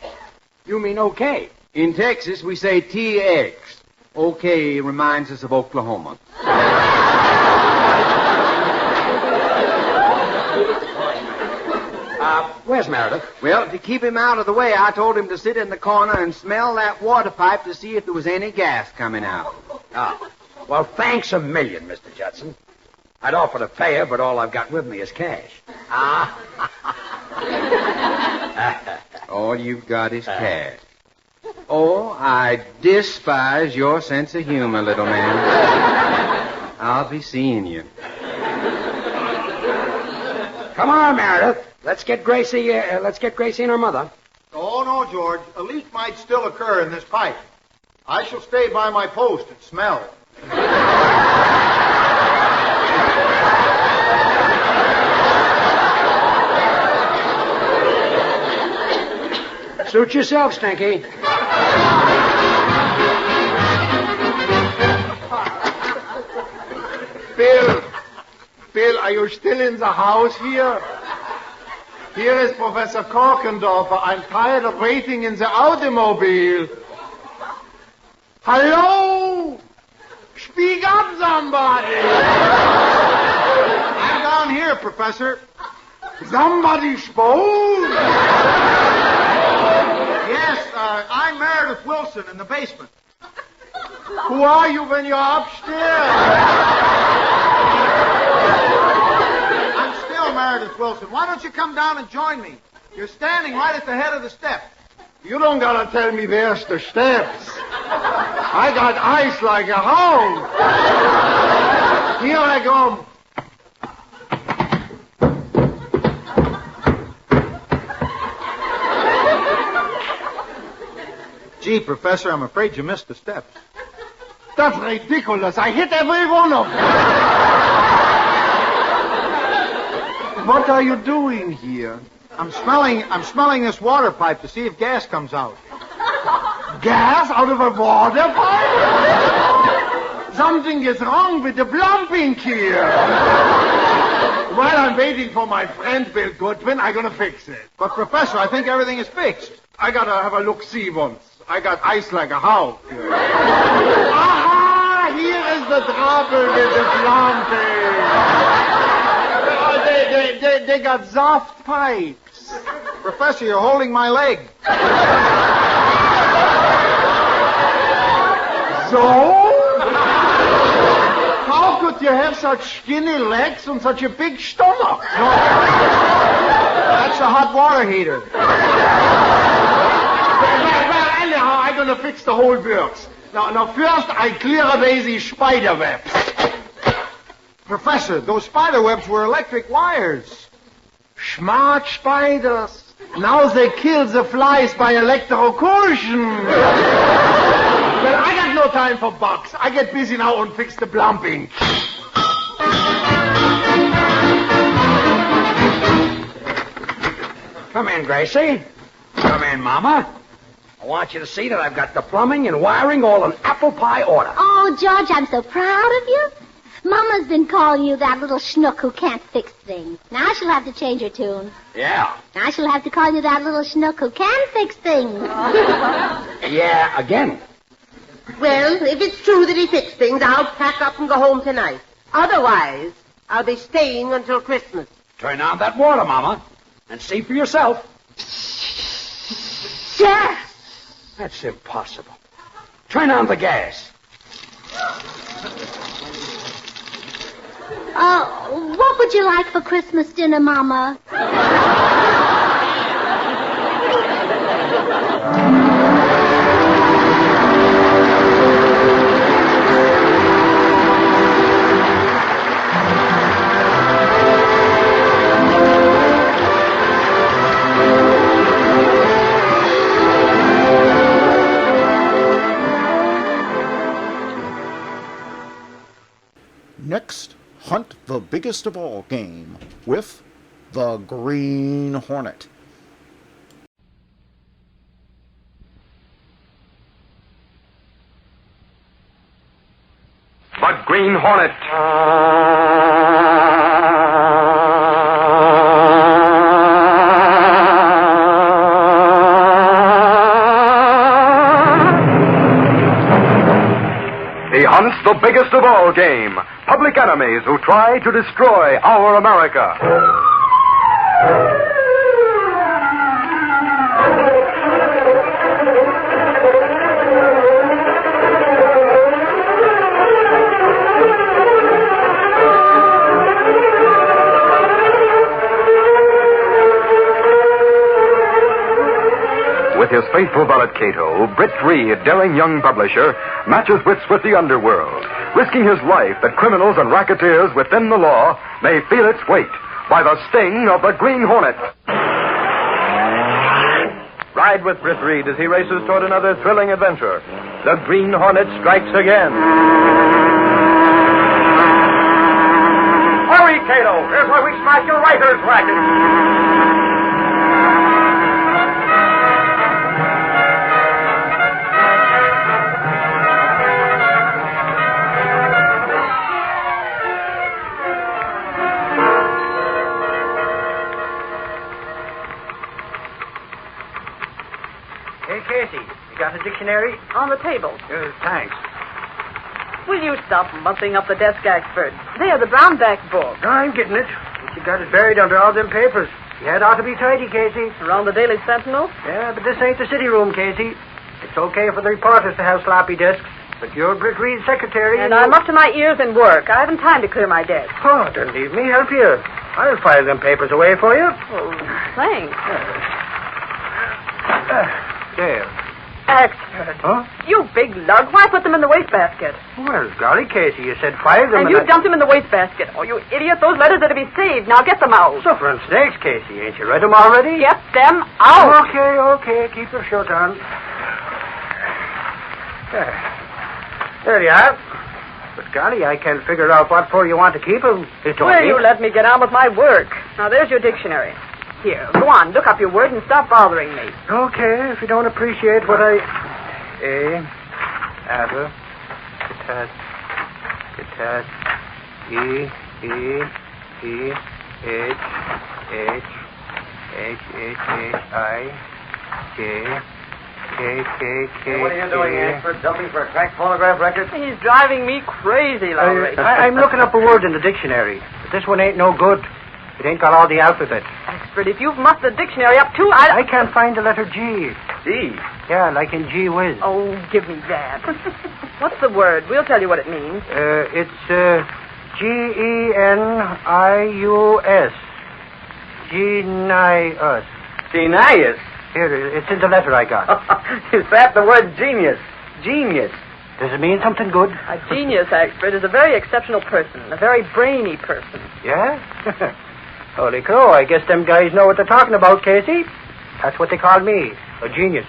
You mean okay? In Texas, we say TX. Okay reminds us of Oklahoma. Where's Meredith? Well, to keep him out of the way, I told him to sit in the corner and smell that water pipe to see if there was any gas coming out. Ah. Well, thanks a million, Mr. Judson. I'd offer to pay her, but all I've got with me is cash. Ah. All you've got is cash. Oh, I despise your sense of humor, little man. I'll be seeing you. Come on, Meredith. Let's get Gracie and her mother. Oh, no, George. A leak might still occur in this pipe. I shall stay by my post and smell. Suit yourself, Stinky. Bill, are you still in the house here? Here is Professor Korkendorfer. I'm tired of waiting in the automobile. Hello? Speak up, somebody. I'm down here, Professor. Somebody spoke? Yes, I'm Meredith Wilson in the basement. Who are you when you're upstairs? I'm still Meredith Wilson. Why don't you come down and join me? You're standing right at the head of the steps. You don't gotta tell me there's the steps. I got eyes like a hound. Here I go. Gee, Professor, I'm afraid you missed the steps. That's ridiculous. I hit every one of them. What are you doing here? I'm smelling this water pipe to see if gas comes out. Gas out of a water pipe? Something is wrong with the plumbing here. While I'm waiting for my friend Bill Goodwin, I'm gonna fix it. But Professor, I think everything is fixed. I gotta have a look-see once. I got ice like a hound. Aha! Here is the trouble with the plumbing. They got soft pipes. Professor, you're holding my leg. So? How could you have such skinny legs and such a big stomach? No. That's a hot water heater. Well, anyhow, I'm gonna fix the whole works. Now, first I clear away these spider webs. Professor, those spider webs were electric wires. Smart spiders. Now they kill the flies by electrocution. Well, I got no time for bugs. I get busy now and fix the plumbing. Come in, Gracie. Come in, Mama. I want you to see that I've got the plumbing and wiring all in apple pie order. Oh, George, I'm so proud of you. Mama's been calling you that little schnook who can't fix things. Now she'll have to change her tune. Yeah. Now she'll have to call you that little schnook who can fix things. Yeah, again. Well, if it's true that he fixed things, I'll pack up and go home tonight. Otherwise, I'll be staying until Christmas. Turn on that water, Mama, and see for yourself. Gas! That's impossible. Turn on the gas. What would you like for Christmas dinner, Mama? Next, hunt the biggest of all game with the Green Hornet. But Green Hornet. He hunts the biggest of all game, public enemies who try to destroy our America. With his faithful valet Cato, Britt Reed, daring young publisher, matches wits with the underworld, risking his life that criminals and racketeers within the law may feel its weight by the sting of the Green Hornet. Ride with Britt Reed as he races toward another thrilling adventure. The Green Hornet strikes again. Hurry, Cato! Here's where we smash your writer's racket! Casey, you got a dictionary? On the table. Thanks. Will you stop mumping up the desk, Axford? There, the brown-back book. No, I'm getting it. But you got it buried under all them papers. You had ought to be tidy, Casey. Around the Daily Sentinel? Yeah, but this ain't the city room, Casey. It's okay for the reporters to have sloppy desks, but you're Britt Reed's secretary. And I'm up to my ears in work. I haven't time to clear my desk. Oh, then leave me help you. I'll file them papers away for you. Oh, thanks. There. Axford. Huh? You big lug. Why put them in the wastebasket? Well, golly, Casey, you said file them And you dumped them in the wastebasket. Oh, you idiot. Those letters are to be saved. Now get them out. Suffering snakes, Casey. Ain't you read them already? Get them out. Okay. Keep your shirt on. There you are. But, golly, I can't figure out what for you want to keep them. Will you let me get on with my work? Now, there's your dictionary. Here, go on. Look up your words and stop bothering me. Okay, if you don't appreciate what I... Apple. Cat. H. I. K. What are you doing, Ashford? Dumping for a cracked phonograph record? He's driving me crazy, Lowry. I'm looking up a word in the dictionary. But this one ain't no good. It ain't got all the alphabet. Ashford, if you've mussed the dictionary up too, I can't find the letter G. G? Yeah, like in Gee Whiz. Oh, give me that. What's the word? We'll tell you what it means. It's Genius. Genius. Genius? Here, it's in the letter I got. Is that the word genius? Genius. Does it mean something good? A genius, Axford, is a very exceptional person, a very brainy person. Yeah? Holy crow, I guess them guys know what they're talking about, Casey. That's what they call me, a genius.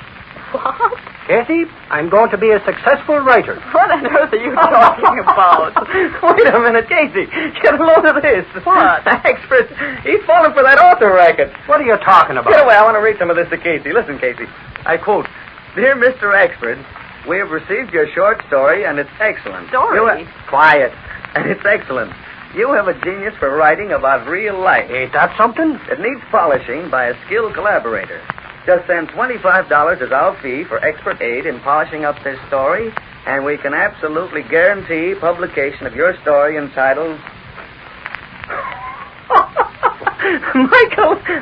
What? Casey, I'm going to be a successful writer. What on earth are you talking about? Wait a minute, Casey. Get a load of this. What? Axford, he's falling for that author racket. What are you talking about? Get away. I want to read some of this to Casey. Listen, Casey. I quote, Dear Mr. Axford, we have received your short story, and it's excellent. Story? Quiet. And it's excellent. You have a genius for writing about real life. Ain't that something? It needs polishing by a skilled collaborator. Just send $25 as our fee for expert aid in polishing up this story, and we can absolutely guarantee publication of your story entitled...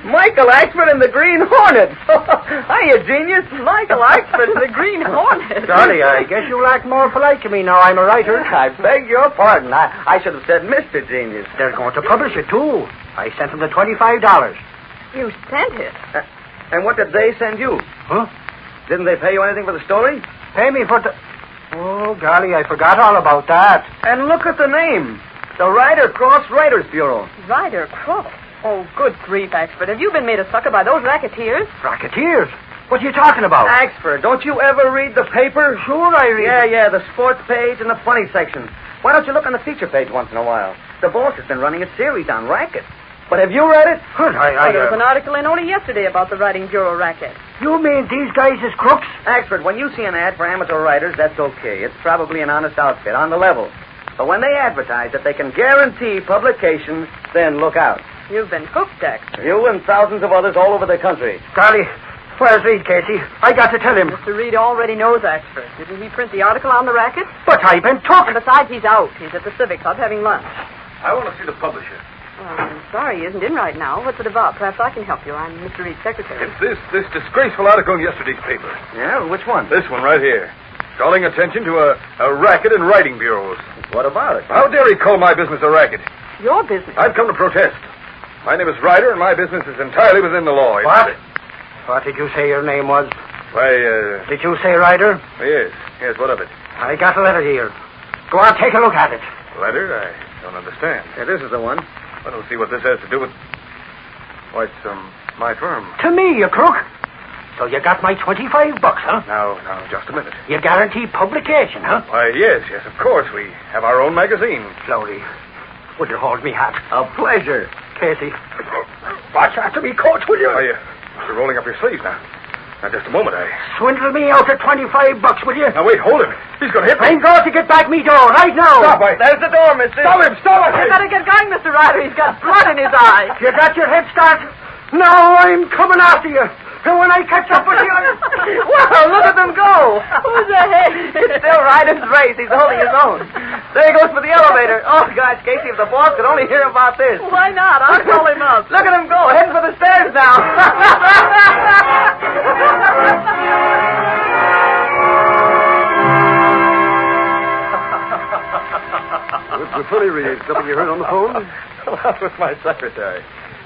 Michael Axford and the Green Hornet. Hiya, genius. Michael Axford and the Green Hornet. Golly, I guess you'll act more polite to me now I'm a writer. I beg your pardon. I should have said Mr. Genius. They're going to publish it, too. I sent them the $25. You sent it? And what did they send you? Huh? Didn't they pay you anything for the story? Pay me for the... Oh, golly, I forgot all about that. And look at the name. The Ryder Cross Writers Bureau. Ryder Cross? Oh, good grief, Axford. Have you been made a sucker by those racketeers? Racketeers? What are you talking about? Axford, don't you ever read the paper? Sure I read Yeah, the sports page and the funny section. Why don't you look on the feature page once in a while? The boss has been running a series on rackets. But have you read it? Well, there was an article in only yesterday about the writing bureau racket. You mean these guys is crooks? Axford, when you see an ad for amateur writers, that's okay. It's probably an honest outfit, on the level. But when they advertise that they can guarantee publication, then look out. You've been hooked, Axford. You and thousands of others all over the country. Golly, Where's Reed, Casey? I got to tell him. Mr. Reed already knows Axford. Didn't he print the article on the racket? But I've been took. And besides, he's out. He's at the Civic Club having lunch. I want to see the publisher. Well, I'm sorry he isn't in right now. What's it about? Perhaps I can help you. I'm Mr. Reed's secretary. It's this disgraceful article in yesterday's paper. Yeah? Which one? This one right here. Calling attention to a racket in writing bureaus. What about it? How dare he call my business a racket? Your business? I've come to protest. My name is Ryder, and my business is entirely within the law. What? What did you say your name was? Why, Did you say Ryder? Yes, what of it? I got a letter here. Go on, take a look at it. Letter? I don't understand. Yeah, this is the one. I don't see what this has to do with... Why, it's, my firm. To me, you crook. So you got my $25, huh? Now, just a minute. You guarantee publication, huh? Why, yes, of course. We have our own magazine. Slowly. Would you hold me hat? A pleasure. Casey. Watch after me, coach, will you? You're rolling up your sleeves now. Now, just a moment, Swindle me out at $25, will you? Now, wait, hold him. He's going to hit me. I'm going to get back me door right now. Stop, There's the door, mister. Stop him, You better get going, Mr. Ryder. He's got blood in his eye. You got your head start? Now I'm coming after you. And when I catch up with you... Well, look at them go. Who's ahead? It's still Ryder's race. He's holding his own. There he goes for the elevator. Oh, gosh, Casey, if the boss could only hear about this. Why not? I'll call him up. Look at him go, heading for the stairs now. What's the funny, Reed? Something you heard on the phone? That was my secretary.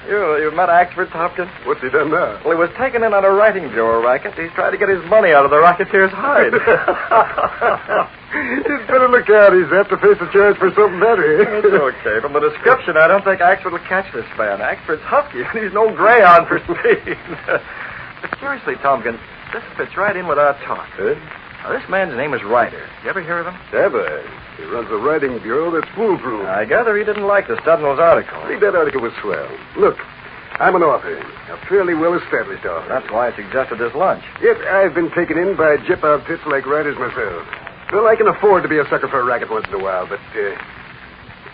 You met Axford, Tompkins? What's he done now? Well, he was taken in on a writing bureau racket. He's trying to get his money out of the racketeer's hide. You'd better look out. He's apt to face a charge for something better. It's okay. From the description, I don't think Axford will catch this man. Axford's husky, and he's no greyhound for speed. But seriously, Tompkins, this fits right in with our talk. Now, this man's name is Ryder. You ever hear of him? Never. He runs a writing bureau that's foolproof. I gather he didn't like the Studnell's article. I think that article was swell. Look, I'm an author, a fairly well-established author. That's why I suggested this lunch. Yet I've been taken in by jip outfits like writers myself. Well, I can afford to be a sucker for a racket once in a while, but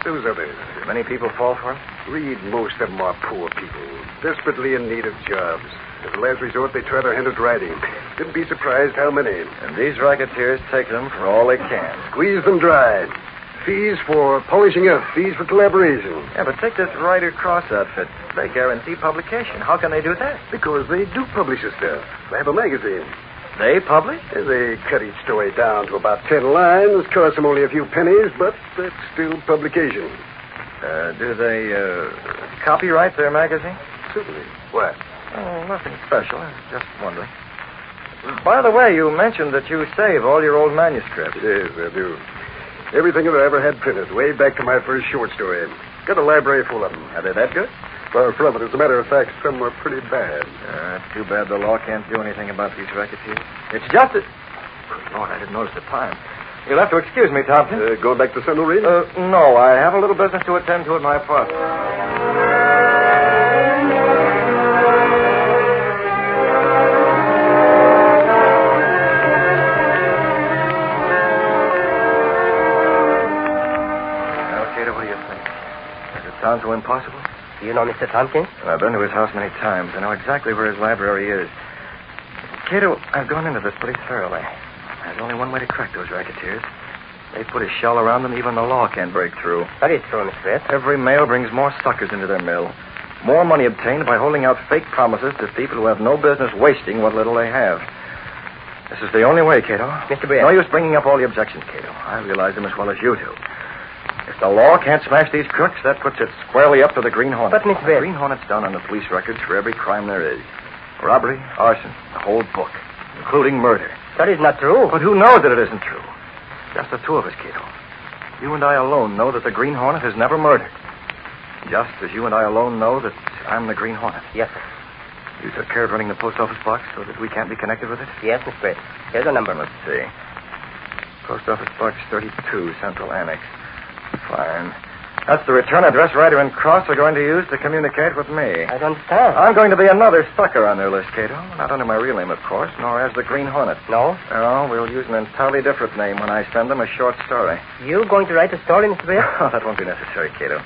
those others. Many people fall for it? Reed, most of them are poor people, desperately in need of jobs. As a last resort, they try their hand at writing. You'd be surprised how many. And these racketeers take them for all they can. Squeeze them dry. Fees for polishing up, fees for collaboration. Yeah, but take this Ryder Cross outfit. They guarantee publication. How can they do that? Because they do publish the stuff. They have a magazine. They publish? They cut each story down to about 10 lines. Cost them only a few pennies, but that's still publication. Do they copyright their magazine? Certainly. What? Oh, nothing special. I was just wondering. By the way, you mentioned that you save all your old manuscripts. Yes, I do. Everything that I ever had printed, way back to my first short story. Got a library full of them. Are they that good? Far from it. As a matter of fact, some are pretty bad. It's too bad the law can't do anything about these racketeers. It's just that... Good Lord, I didn't notice the time. You'll have to excuse me, Tompkins. Going back to Central Reed? No, I have a little business to attend to at my apartment. Sound so impossible? Do you know Mr. Tompkins? I've been to his house many times. I know exactly where his library is. Cato, I've gone into this pretty thoroughly. There's only one way to crack those racketeers. They put a shell around them, even the law can't break through. That is true, Mr. Red. Every mail brings more suckers into their mill. More money obtained by holding out fake promises to people who have no business wasting what little they have. This is the only way, Cato. Mr. Brett. No use bringing up all the objections, Cato. I realize them as well as you do. If the law can't smash these crooks, that puts it squarely up to the Green Hornet. But, Miss Bell... The Green Hornet's down on the police records for every crime there is. Robbery, arson, the whole book, including murder. That is not true. But who knows that it isn't true? Just the two of us, Cato. You and I alone know that the Green Hornet has never murdered. Just as you and I alone know that I'm the Green Hornet. Yes, sir. You took care of running the post office box so that we can't be connected with it? Yes, Miss Brett. Here's the number. Let's see. Post office box 32, Central Annex. Fine. That's the return address Ryder and Cross are going to use to communicate with me. I don't understand. I'm going to be another sucker on their list, Cato. Not under my real name, of course, nor as the Green Hornet. No? No, we'll use an entirely different name when I send them a short story. You going to write a story, Mr. Brett? Oh, that won't be necessary, Cato.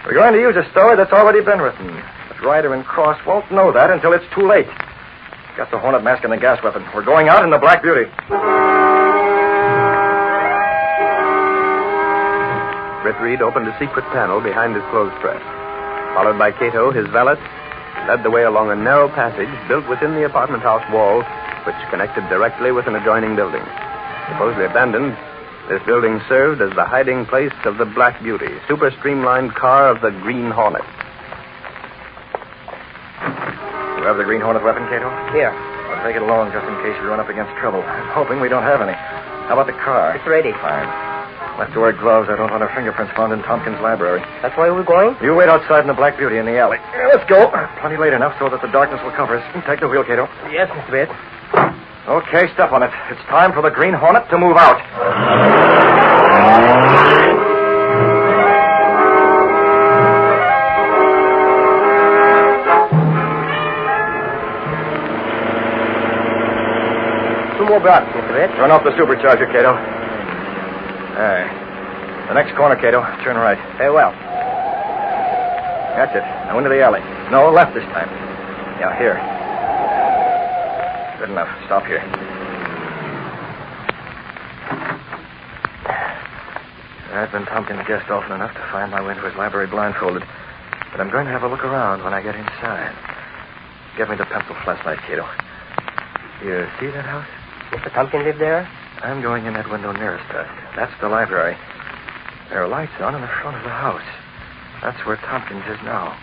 We're going to use a story that's already been written. But Ryder and Cross won't know that until it's too late. Got the Hornet mask and the gas weapon. We're going out in the Black Beauty. Britt Reed opened a secret panel behind his clothes press. Followed by Cato, his valet, led the way along a narrow passage built within the apartment house wall, which connected directly with an adjoining building. Supposedly abandoned, this building served as the hiding place of the Black Beauty, super streamlined car of the Green Hornet. You have the Green Hornet weapon, Cato? Here. I'll take it along just in case we run up against trouble. I'm hoping we don't have any. How about the car? It's ready. Fine. We'll have to wear gloves. I don't want our fingerprints found in Tompkins' library. That's why we're going? You wait outside in the Black Beauty in the alley. Let's go. Plenty late enough so that the darkness will cover us. Take the wheel, Cato. Yes, Mr. Britt. Okay, step on it. It's time for the Green Hornet to move out. Two more blocks, Mr. Britt. Turn off the supercharger, Cato. There. The next corner, Cato. Turn right. Very well. That's it. Now into the alley. No, left this time. Yeah, here. Good enough. Stop here. I've been Tompkins' guest often enough to find my way into his library blindfolded. But I'm going to have a look around when I get inside. Give me the pencil flashlight, Cato. You see that house? Mr. Tompkins lived there? I'm going in that window nearest us. That's the library. There are lights on in the front of the house. That's where Tompkins is now.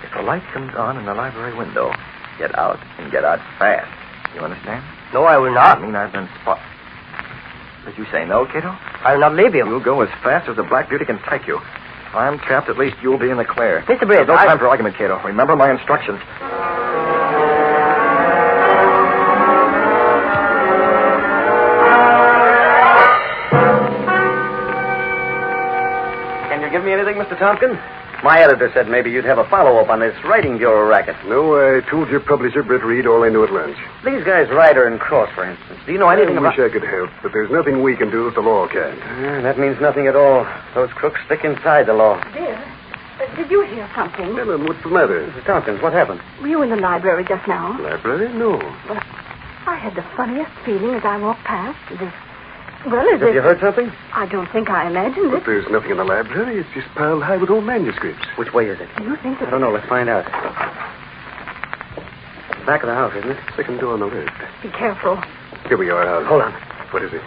If a light comes on in the library window, get out and get out fast. You understand? No, I will not. I mean, I've been spotted. Did you say no, Cato? I will not leave you. You'll go as fast as the Black Beauty can take you. If I'm trapped, at least you'll be in the clear. Mr. Britt, There's no time for argument, Cato. Remember my instructions. Can you give me anything, Mr. Tompkins? My editor said maybe you'd have a follow-up on this writing bureau racket. No, I told your publisher, Britt Reed, all I knew at lunch. These guys, Ryder and Cross, for instance. Do you know anything about... I wish I could help, but there's nothing we can do if the law can't. That means nothing at all. Those crooks stick inside the law. Dear, did you hear something? Ellen, what's the matter? Mr. Tompkins, what happened? Were you in the library just now? Library? No. Well, I had the funniest feeling as I walked past. Have you heard something? I don't think I imagined But it. there's nothing in the library. It's just piled high with old manuscripts. Which way is it? Do you think that... I don't know. Let's find out. Back of the house, isn't it? Second door on the left. Be careful. Here we are, Hal. Hold on. What is it?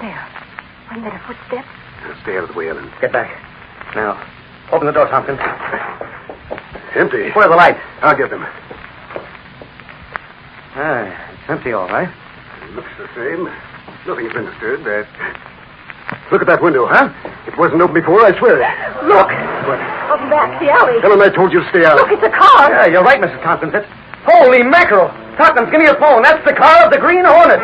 There. Wasn't that a footstep? Now, stay out of the way, Ellen. Get back. Now, open the door, Tompkins. Empty. Where are the lights? I'll get them. It's empty, all right. Looks the same. Nothing's been disturbed. Look at that window, huh? It wasn't open before, I swear. Look! What? Up back the alley. Tell him I told you to stay out. Look, it's a car. Yeah, you're right, Mrs. Tompkins. It's... Holy mackerel! Tompkins, give me your phone. That's the car of the Green Hornet.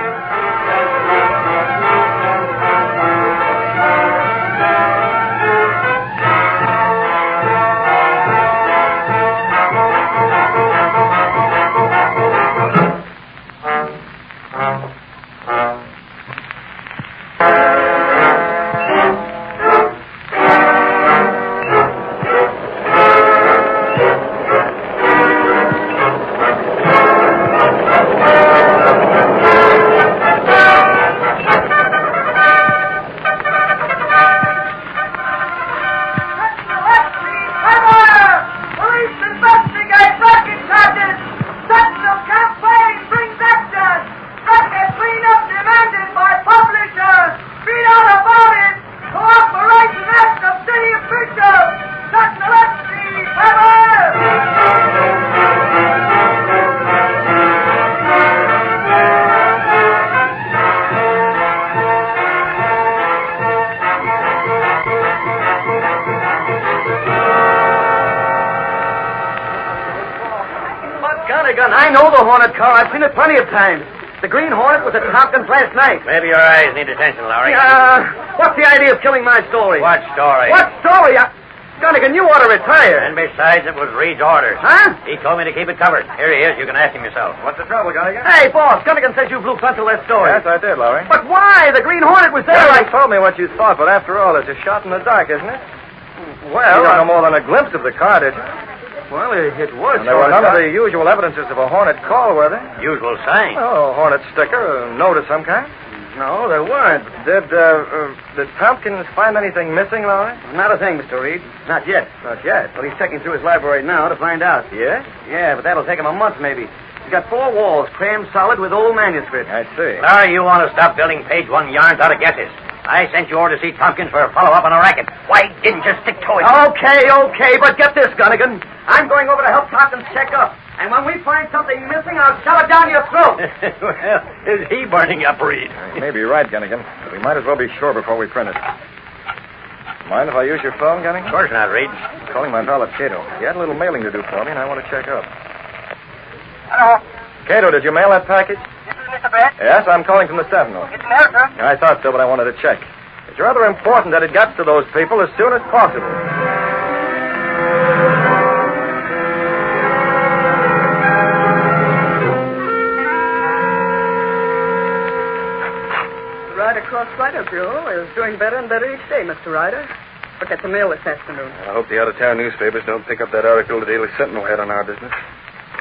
I know the Hornet car. I've seen it plenty of times. The Green Hornet was at Tompkins last night. Maybe your eyes need attention, Lowry. What's the idea of killing my story? What story? What story? Gunnigan, you ought to retire. And besides, it was Reed's orders. Huh? He told me to keep it covered. Here he is. You can ask him yourself. What's the trouble, Gunnigan? Hey, boss, Gunnigan says you blew pencil that story. Yes, I did, Lowry. But why? The Green Hornet was there. You told me what you thought, but after all, it's a shot in the dark, isn't it? Well, you don't know more than a glimpse of the car, did you? Well, it was. And there were none of the usual evidences of a Hornet call, were there? Usual sign. Oh, a Hornet sticker, a note of some kind? No, there weren't. Did Tompkins find anything missing, Lawrence? Not a thing, Mr. Reed. Not yet. Not yet. Well, he's checking through his library now to find out. Yeah? Yeah, but that'll take him a month, maybe. He's got 4 walls crammed solid with old manuscripts. I see. Larry, you want to stop building page 1 yarns out of guesses. I sent you over to see Tompkins for a follow-up on a racket. Why didn't you stick to it? Okay, but get this, Gunnigan. I'm going over to help Tompkins check up. And when we find something missing, I'll shove it down your throat. Well, is he burning up, Reed? You may be right, Gunnigan. But we might as well be sure before we print it. Mind if I use your phone, Gunnigan? Of course not, Reed. I'm calling my valet, Cato. He had a little mailing to do for me, and I want to check up. Hello. Cato, did you mail that package? This is Mr. Brett. Yes, I'm calling from the Sentinel. It's mail, sir. I thought so, but I wanted to check. It's rather important that it gets to those people as soon as possible. The Ryder Cross Writer Bureau is doing better and better each day, Mr. Ryder. Look at the mail this afternoon. I hope the out-of-town newspapers don't pick up that article the Daily Sentinel had on our business.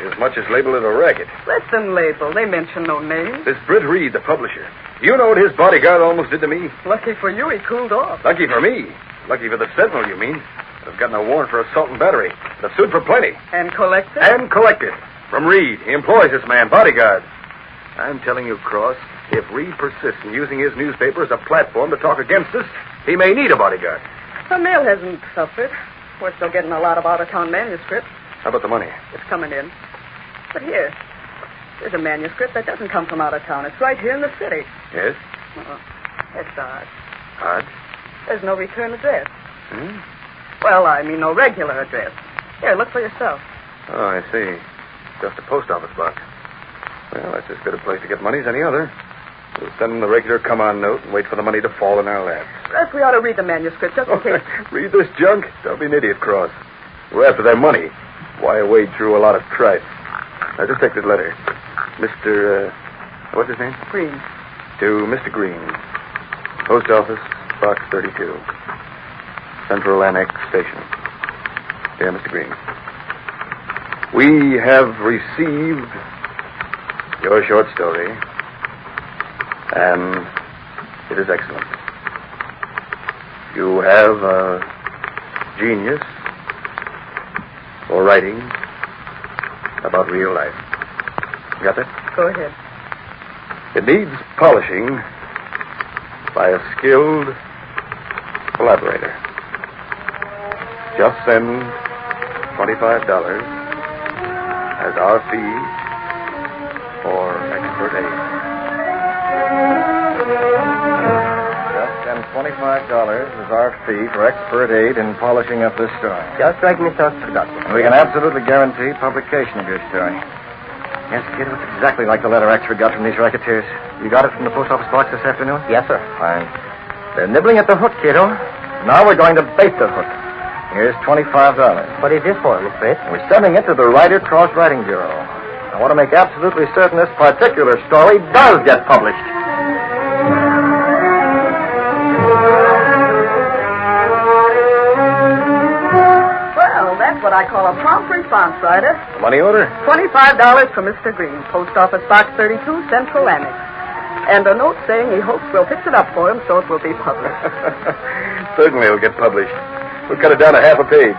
As much as label it a racket. Let them label. They mention no names. This Britt Reed, the publisher. You know what his bodyguard almost did to me? Lucky for you, he cooled off. Lucky for me. Lucky for the Sentinel, you mean? I've gotten a warrant for assault and battery. I've sued for plenty. And collected? And collected. From Reed. He employs this man, bodyguard. I'm telling you, Cross, if Reed persists in using his newspaper as a platform to talk against us, he may need a bodyguard. The mail hasn't suffered. We're still getting a lot of out-of-town manuscripts. How about the money? It's coming in. But here, there's a manuscript that doesn't come from out of town. It's right here in the city. Yes? That's odd. Odd? There's no return address. Hmm? Well, I mean no regular address. Here, look for yourself. Oh, I see. Just a post office box. Well, that's as good a place to get money as any other. We'll send them the regular come-on note and wait for the money to fall in our laps. Perhaps we ought to read the manuscript just in case. Read this junk? Don't be an idiot, Cross. We're after their money. Why wade through a lot of tripe? Now, just take this letter. Mr. What's his name? Green. To Mr. Green. Post office, box 32. Central Annex Station. Dear Mr. Green. We have received your short story, and it is excellent. You have a genius for writing about real life. Got that? Go ahead. It needs polishing by a skilled collaborator. Just send $25 as our fee for expert aid. Just send $25 as our fee for expert aid in polishing up this story. Just like Mr. Production. And we can absolutely guarantee publication of your story. Yes, kid, it's exactly like the letter Axford got from these racketeers. You got it from the post office box this afternoon? Yes, sir. Fine. They're nibbling at the hook, kiddo. Now we're going to bait the hook. Here's $25. What is this for, Miss Bates? We're sending it to the Ryder Cross Writing Bureau. I want to make absolutely certain this particular story does get published. Well, that's what I call a prompt response, Ryder. Money order? $25 from Mr. Green, Post Office Box 32, Central Annex. And a note saying he hopes we'll fix it up for him so it will be published. Certainly it'll get published. We'll cut it down to half a page.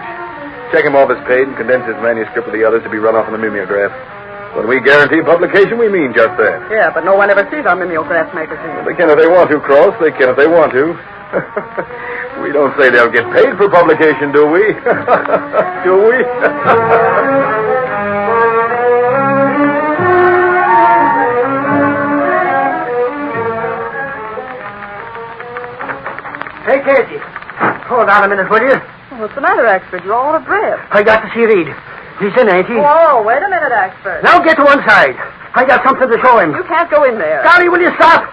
Check him off as paid and condense his manuscript with the others to be run off in the mimeograph. When we guarantee publication, we mean just that. Yeah, but no one ever sees our mimeograph magazine. They can if they want to, Cross. They can if they want to. We don't say they'll get paid for publication, do we? Do we? Hey, Casey. Hold on a minute, will you? What's the matter, Axford? You're all out of breath. I got to see Reed. He's in, ain't he? Whoa, wait a minute, Axford. Now get to one side. I got something to show him. You can't go in there. Golly, will you stop?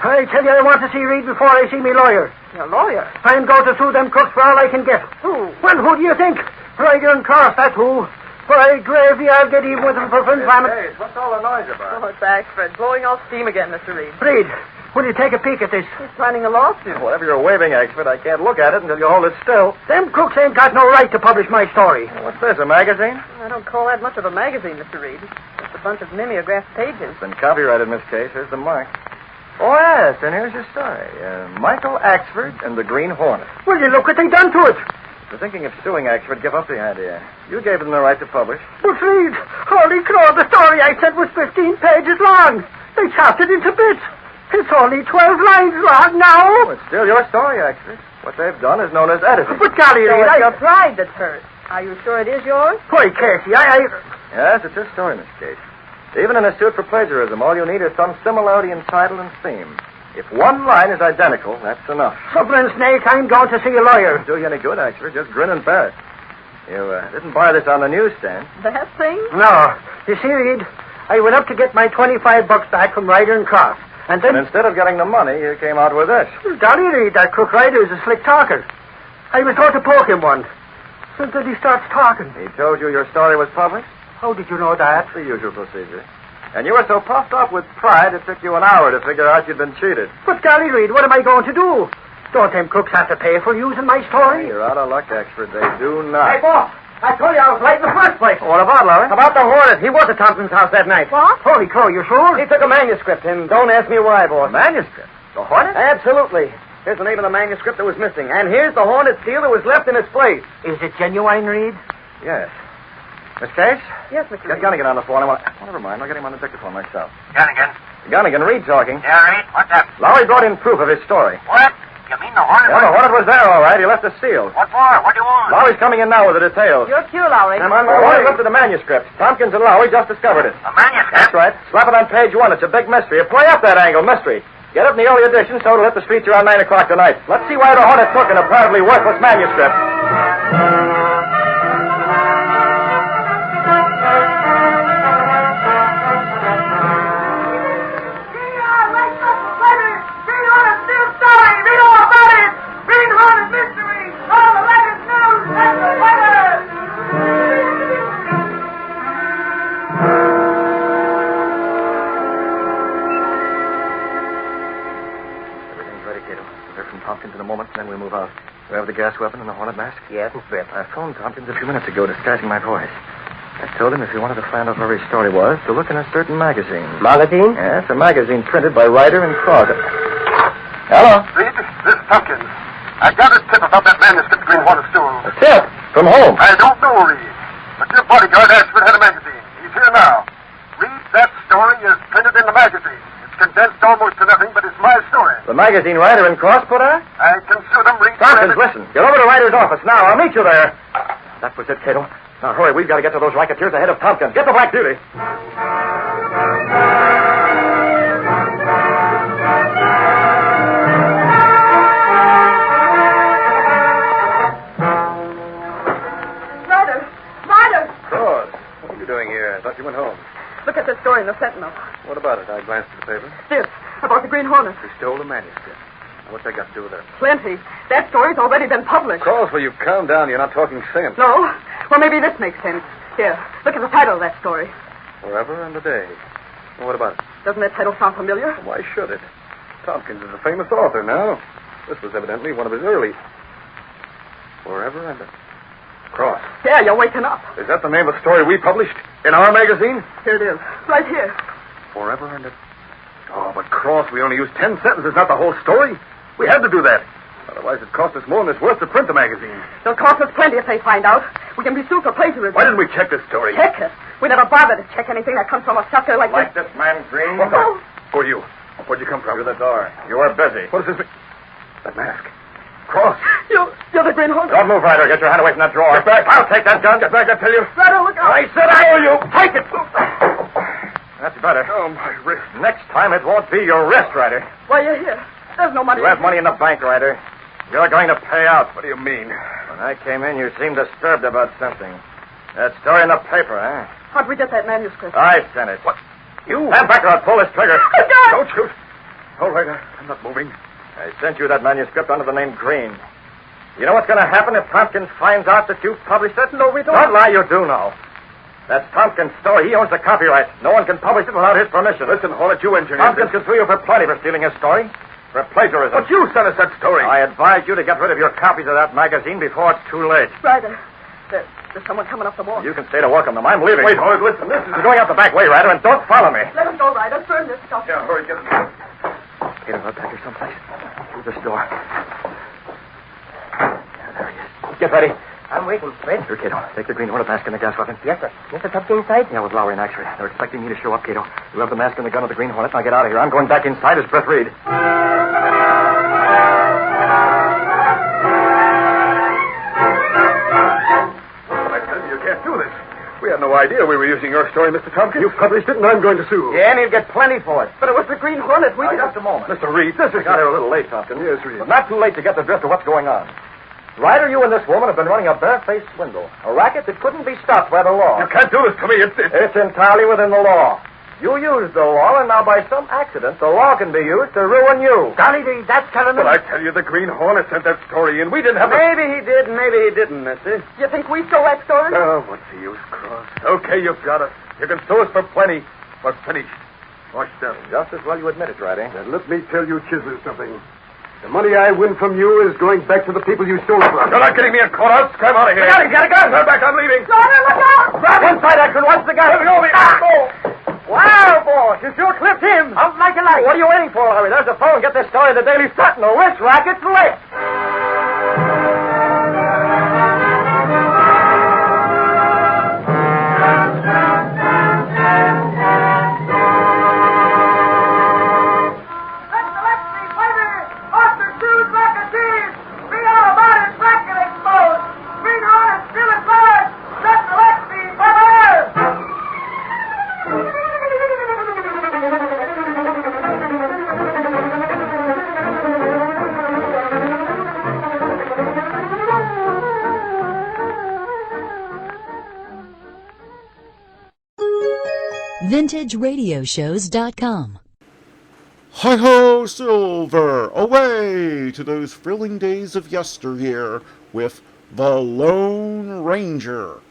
I tell you, I want to see Reed before I see me lawyer. Your lawyer? I'm going to sue them crooks for all I can get. Who? Well, who do you think? Ryder and Cross, that's who. Why, gravy, I'll get even with them for Finn Farmer. Hey, what's all the noise about? Oh, it's Axford. Blowing off steam again, Mr. Reed. Reed, Will you take a peek at this? He's planning a lawsuit. Whatever you're waving, expert, I can't look at it until you hold it still. Them crooks ain't got no right to publish my story. What's this, a magazine? I don't call that much of a magazine, Mr. Reed. Just a bunch of mimeographed pages. It's been copyrighted, Miss Case. Here's the mark. Oh, yes, and here's your story. Michael Axford and the Green Hornet. Will you look what they done to it? You're thinking of suing Axford. Give up the idea. You gave them the right to publish. But Reed, holy crow, the story I sent was 15 pages long. They chopped it into bits. It's only 12 lines long now. Oh, it's still your story, Axford. What they've done is known as editing. But golly, So Reed, it's your pride that's hurt. Are you sure it is yours? Why, Casey, Yes, it's your story, Miss Case. Even in a suit for plagiarism, all you need is some similarity in title and theme. If one line is identical, that's enough. Suffering Snake, I'm going to see a lawyer. Doesn't do you any good, Axford. Just grin and bear it. You didn't buy this on the newsstand. That thing? No. You see, Reed, I went up to get my $25 back from Ryder and Cross. And then... And instead of getting the money, you came out with this. Golly, Reed, that crook Ryder is a slick talker. I was going to poke him once. Until he starts talking. He told you your story was published? How did you know that? The usual procedure. And you were so puffed up with pride, it took you an hour to figure out you'd been cheated. But, golly, Reed, what am I going to do? Don't them crooks have to pay for using my story? You're out of luck, Axford. They do not. Hey, boss, I told you I was right in the first place. What about, Larry? About the Hornet. He was at Thompson's house that night. What? Holy crow, you sure? He took a manuscript, and don't ask me why, boss. A manuscript? The Hornet? Absolutely. Here's the name of the manuscript that was missing. And here's the Hornet seal that was left in its place. Is it genuine, Reed? Yes. Miss Case? Yes, Mr. Get Gunnigan on the phone. Never mind. I'll get him on the dictaphone myself. Gunnigan. Gunnigan, Reed talking. Yeah, Reed? What's up? Lowry brought in proof of his story. What? You mean the Hornet? Yeah, the Hornet was there, all right. He left a seal. What for? What do you want? Lowry's coming in now with the details. You're cute, Lowry. The Hornet left the manuscript. Tompkins and Lowry just discovered it. A manuscript? That's right. Slap it on page 1. It's a big mystery. Play up that angle, mystery. Get it in the early edition so it'll hit the streets around 9 o'clock tonight. Let's see why the Hornet took an apparently worthless manuscript. In a moment, then we'll move out. We have the gas weapon and the Hornet mask? Yes, Miss Britt. I phoned Tompkins a few minutes ago disguising my voice. I told him if he wanted to find out where his story was, to look in a certain magazine. Magazine? Yes, a magazine printed by Ryder and Cross. Hello? Reed, this is Tompkins. I got a tip about that manuscript Green Hornet stole. A tip? From whom? I don't know, Reed. But your bodyguard Ashford had a magazine. He's here now. Reed, that story is printed in the magazine. Condensed almost to nothing, but it's my story. The magazine Ryder and Cross put out? I can sue them, Reed. Tompkins, listen. Get over to Ryder's office now. I'll meet you there. That was it, Cato. Now, hurry. We've got to get to those racketeers ahead of Tompkins. Get the Black Beauty. Ryder! Cross, what are you doing here? I thought you went home. Look at this story in the Sentinel. What about it? I glanced at the paper. This, about the Green Hornet. He stole the manuscript. Now, what's that got to do with it? Plenty. That story's already been published. Cross, will you calm down? You're not talking sense. No? Well, maybe this makes sense. Here, look at the title of that story. Forever and a Day. Well, what about it? Doesn't that title sound familiar? Why should it? Tompkins is a famous author now. This was evidently one of his early. Forever and a... Cross. Yeah, you're waking up. Is that the name of the story we published in our magazine? Here it is. Right here. Forever and a... Oh, but Cross, we only used 10 sentences, not the whole story. We had to do that. Otherwise, it cost us more than it's worth to print the magazine. It'll cost us plenty if they find out. We can be sued for plagiarism. Why didn't we check this story? Check it? We never bother to check anything that comes from a sucker like this. Like this man, Green? Oh. Who are you? Where'd you come from? Through the door. You are busy. What does this mean? That mask. Cross. You're the Green Hornet. Don't move, Ryder. Get your hand away from that drawer. Get back. I'll take that gun. Get back, I tell you. Ryder, look out. I said I owe you. Take it. That's better. Oh, my wrist. Next time it won't be your wrist, Ryder. Why, you're here. There's no money. You have money in the bank, Ryder. You're going to pay out. What do you mean? When I came in, you seemed disturbed about something. That story in the paper, huh? How'd we get that manuscript? I sent it. What? You? Stand back or I'll pull this trigger. Oh, God. Don't shoot. All right, I'm not moving. I sent you that manuscript under the name Green. You know what's going to happen if Tompkins finds out that you've published it? No, we don't. Don't lie, you do know. That's Tompkins' story. He owns the copyright. No one can publish it without his permission. Listen, Hornet, you engineered Tompkins this. can sue you for plenty for stealing his story. For plagiarism. But you sent us that story. I advise you to get rid of your copies of that magazine before it's too late. Ryder, there's someone coming up the wall. You can stay to welcome them. I'm leaving. Wait, Hornet, listen. This is... You're going out the back way, Ryder, and don't follow me. Let him go, Ryder. Burn this stuff. Yeah, hurry, get it. Peter, I'll pack her someplace. Through this door. Yeah, there he is. Get ready. I'm waiting, Fred. Here, Cato. Take the Green Hornet mask and the gas weapon. Yes, sir. Mr. Tubbs inside? Yeah, with Lowry and Axray. They're expecting me to show up, Cato. You have the mask and the gun of the Green Hornet, and I'll get out of here. I'm going back inside as Brett Reed. I tell you, you can't do this. We had no idea we were using your story, Mr. Tompkins. You published it, and I'm going to sue. Yeah, and he'll get plenty for it. But it was the Green Hornet. We Just a moment. Mr. Reed, this is... Got here a little late, Tompkins. Yes, Reed. But not too late to get the drift of what's going on. Ryder, you and this woman have been running a barefaced swindle. A racket that couldn't be stopped by the law. You can't do this to me. It's entirely within the law. You used the law, and now by some accident, the law can be used to ruin you. Golly, that's telling But I tell you, the Green Hornet sent that story in. We didn't have... Maybe he did, maybe he didn't, mister. You think we stole that story? Oh, what's the use, Cross? Okay, you've got us. You can sue us for plenty. But finish. Wash down. Just as well you admit it, Ryder. Then let me tell you, Chisholm, something. The money I win from you is going back to the people you stole it from. You're not getting me in court. I'll scram out of here. Got him, got a gun. Stand back, I'm leaving. Ryder, look out! Grab inside, Action. Watch the gun. Let me over here. Go. Wow, boss, you sure clipped him. Out like a light. What are you waiting for, Larry? There's the phone. Get this story in the Daily Sentinel. Rich racket's lit. VintageRadioShows.com. Hi-ho, Silver! Away to those thrilling days of yesteryear with The Lone Ranger.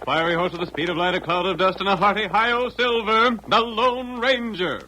Fiery horse with the speed of light, a cloud of dust, and a hearty hi-yo Silver, the Lone Ranger.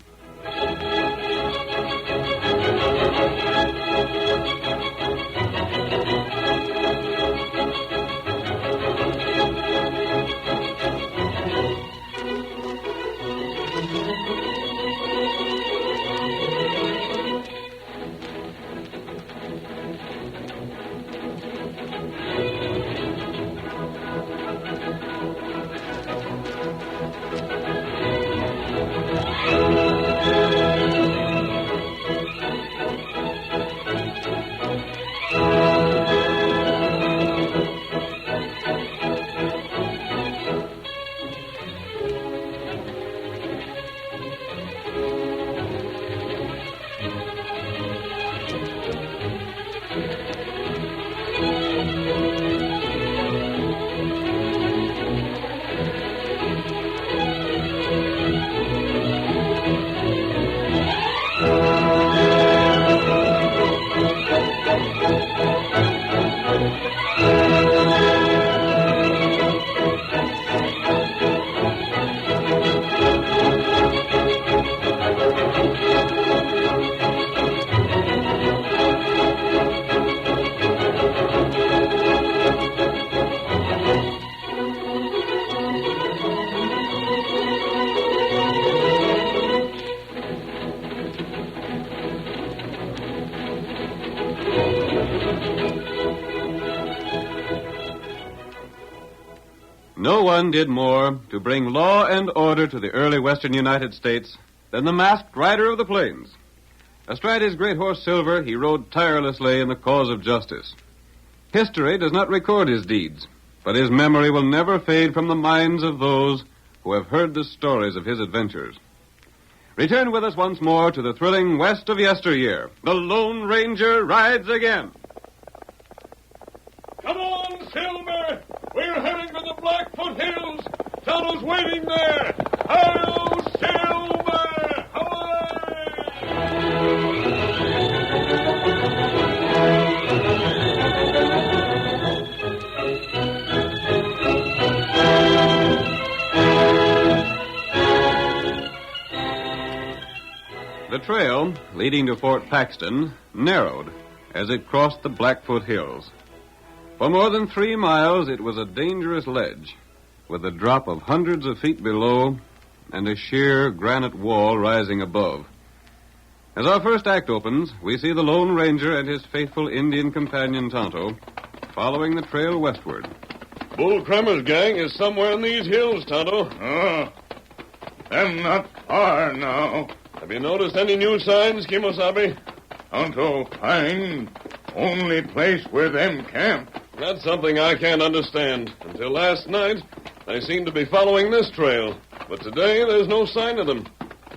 No one did more to bring law and order to the early western United States than the masked rider of the plains. Astride his great horse Silver, he rode tirelessly in the cause of justice. History does not record his deeds, but his memory will never fade from the minds of those who have heard the stories of his adventures. Return with us once more to the thrilling West of yesteryear. The Lone Ranger rides again. Come on, Silver! We're heading for the Blackfoot Hills! Tonto's waiting there! Hi-yo, Silver! The trail leading to Fort Paxton narrowed as it crossed the Blackfoot Hills. For more than 3 miles, it was a dangerous ledge, with a drop of hundreds of feet below and a sheer granite wall rising above. As our first act opens, we see the Lone Ranger and his faithful Indian companion Tonto following the trail westward. Bull Crummer's gang is somewhere in these hills, Tonto. Them not far now. Have you noticed any new signs, Kimosabe? Tonto find only place where them camp. That's something I can't understand. Until last night, they seemed to be following this trail. But today, there's no sign of them.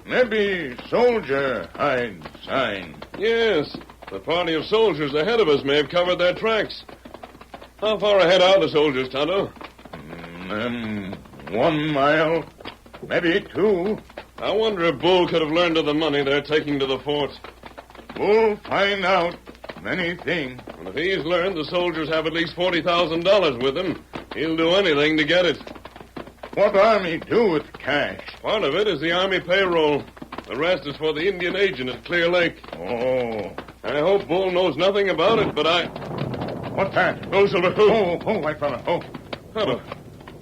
Maybe soldier hide sign. Yes, the party of soldiers ahead of us may have covered their tracks. How far ahead are the soldiers, Tonto? 1 mile, maybe 2. I wonder if Bull could have learned of the money they're taking to the fort. Bull find out many things. And if he's learned the soldiers have at least $40,000 with them, he'll do anything to get it. What army do with cash? Part of it is the army payroll. The rest is for the Indian agent at Clear Lake. Oh. I hope Bull knows nothing about it, but I... What's that? Oh, Silver. Oh, white fella. Oh. Tonto,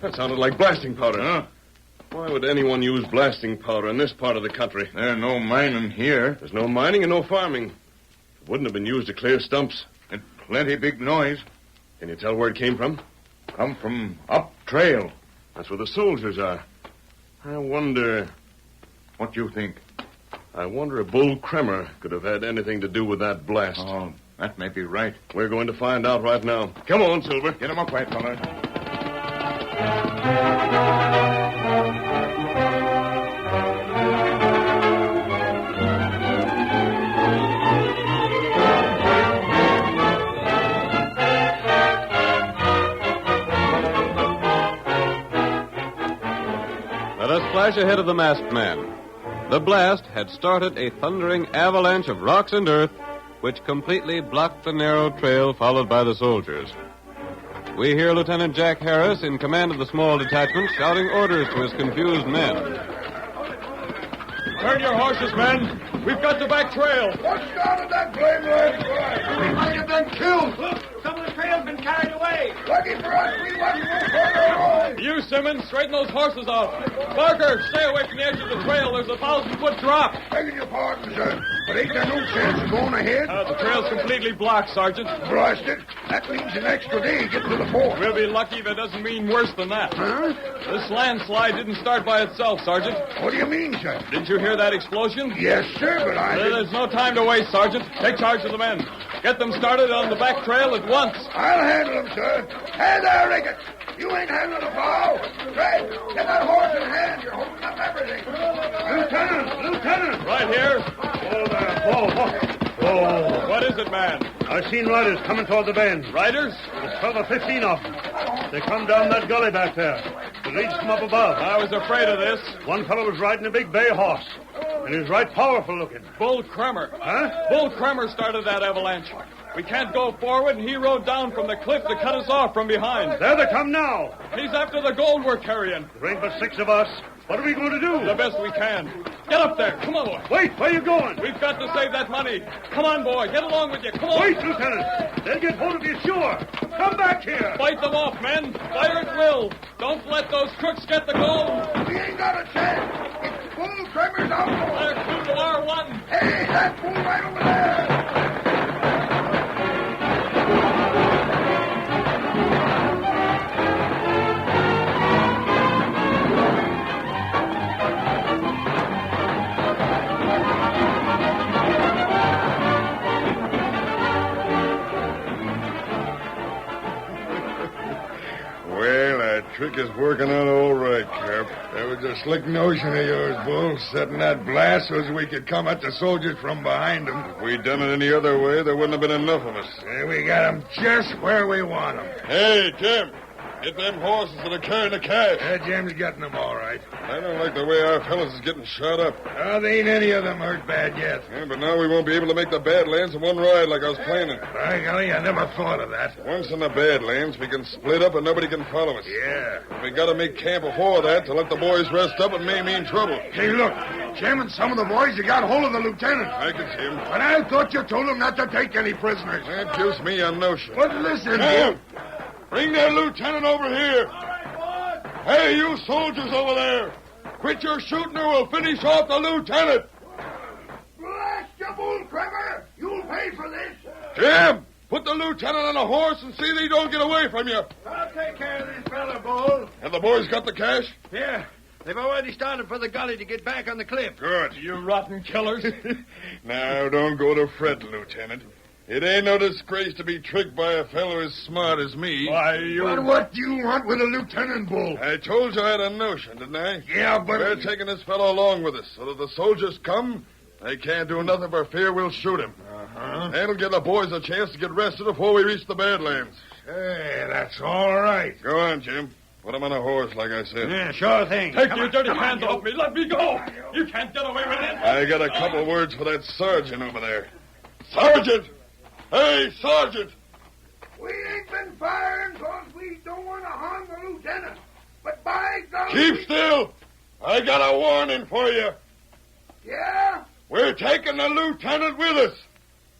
that sounded like blasting powder. Huh? Why would anyone use blasting powder in this part of the country? There's no mining here. There's no mining and no farming. It wouldn't have been used to clear stumps. And plenty big noise. Can you tell where it came from? Come from up trail. That's where the soldiers are. I wonder... What you think? I wonder if Bull Kremer could have had anything to do with that blast. Oh, that may be right. We're going to find out right now. Come on, Silver. Get him up, white fella. Let us flash ahead of the masked man. The blast had started a thundering avalanche of rocks and earth, which completely blocked the narrow trail followed by the soldiers. We hear Lieutenant Jack Harris, in command of the small detachment, shouting orders to his confused men. Turn your horses, men. We've got the back trail. What started that blame landslide? We might have been killed. Look, some of the trail's been carried away. Lucky for us, we wasn't no further away. You, Simmons, straighten those horses off. Barker, stay away from the edge of the trail. There's a 1,000-foot drop. Begging your pardon, sir, but ain't there no chance of going ahead? The trail's completely blocked, Sergeant. Blast it. That means an extra day getting to the fort. We'll be lucky if it doesn't mean worse than that. Huh? This landslide didn't start by itself, Sergeant. What do you mean, sir? Didn't you hear that explosion? Yes, sir, but I... There's no time to waste, Sergeant. Take charge of the men. Get them started on the back trail at once. I'll handle them, sir. Hey there, Rickett. You ain't handling the plow. Fred, get that horse in hand. You're holding up everything. Lieutenant! Right here. Oh, there. Oh, what is it, man? I've seen riders coming toward the bend. Riders? There's 12 or 15 of them. They come down that gully back there. The leads from up above. I was afraid of this. One fellow was riding a big bay horse, and he's right powerful looking. Bull Kremer. Huh? Bull Kremer started that avalanche. We can't go forward, and he rode down from the cliff to cut us off from behind. There they come now. He's after the gold we're carrying. There ain't but 6 of us. What are we going to do? The best we can. Get up there. Come on, boy. Wait, where you going? We've got to save that money. Come on, boy. Get along with you. Come on. Wait, Lieutenant. They'll get hold of you, sure. Come back here. Fight them off, men. Fire at will. Don't let those crooks get the gold. We ain't got a chance. It's Bull Kremer's outlaw. They're true to our one. Hey, that fool right over there. Well, that trick is working out all right, Cap. was a slick notion of yours, Bull, setting that blast so as we could come at the soldiers from behind them. If we'd done it any other way, there wouldn't have been enough of us. Yeah, we got them just where we want them. Hey, Jim, get them horses that are carrying the cash. Yeah, Jim's getting them all right. I don't like the way our fellas is getting shot up. There ain't any of them hurt bad yet. Yeah, but now we won't be able to make the Badlands in one ride like I was planning. By golly, I never thought of that. Once in the Badlands, we can split up and nobody can follow us. Yeah. But we got to make camp before that to let the boys rest up and may mean trouble. Hey, look. Jim and some of the boys, you got hold of the lieutenant. I can see him. But I thought you told him not to take any prisoners. That gives me a notion. But listen, Jim, bring that lieutenant over here. Hey, you soldiers over there. Quit your shooting or we'll finish off the lieutenant. Blast you, Bull Cremmer. You'll pay for this. Jim, put the lieutenant on a horse and see that he don't get away from you. I'll take care of this fella, Bull. Have the boys got the cash? Yeah. They've already started for the gully to get back on the cliff. Good. You rotten killers. Now, don't go to fretting, Lieutenant. It ain't no disgrace to be tricked by a fellow as smart as me. Why, you... But what do you want with a lieutenant, Bull? I told you I had a notion, didn't I? Yeah, but... We're taking this fellow along with us, so that the soldiers come, they can't do nothing for fear we'll shoot him. Uh-huh. That'll give the boys a chance to get rested before we reach the Badlands. Hey, that's all right. Go on, Jim. Put him on a horse, like I said. Yeah, sure thing. Take your dirty hands off me. Let me go. You can't get away with it. I got a couple words for that sergeant over there. Sergeant! Hey, Sergeant! We ain't been firing because we don't want to harm the lieutenant. But by God... Keep still! I got a warning for you. Yeah? We're taking the lieutenant with us.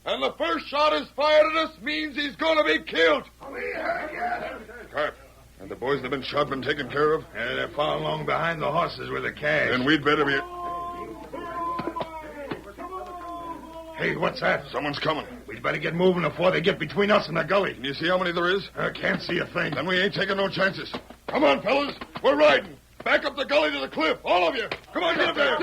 And the first shot is fired at us means he's going to be killed. We heard you. Carp, and the boys that have been shot been taken care of? Yeah, they're far along behind the horses with the cash. Then we'd better be... Hey, what's that? Someone's coming. We'd better get moving before they get between us and the gully. Can you see how many there is? I can't see a thing. Then we ain't taking no chances. Come on, fellas. We're riding. Back up the gully to the cliff. All of you. Come on, get up there.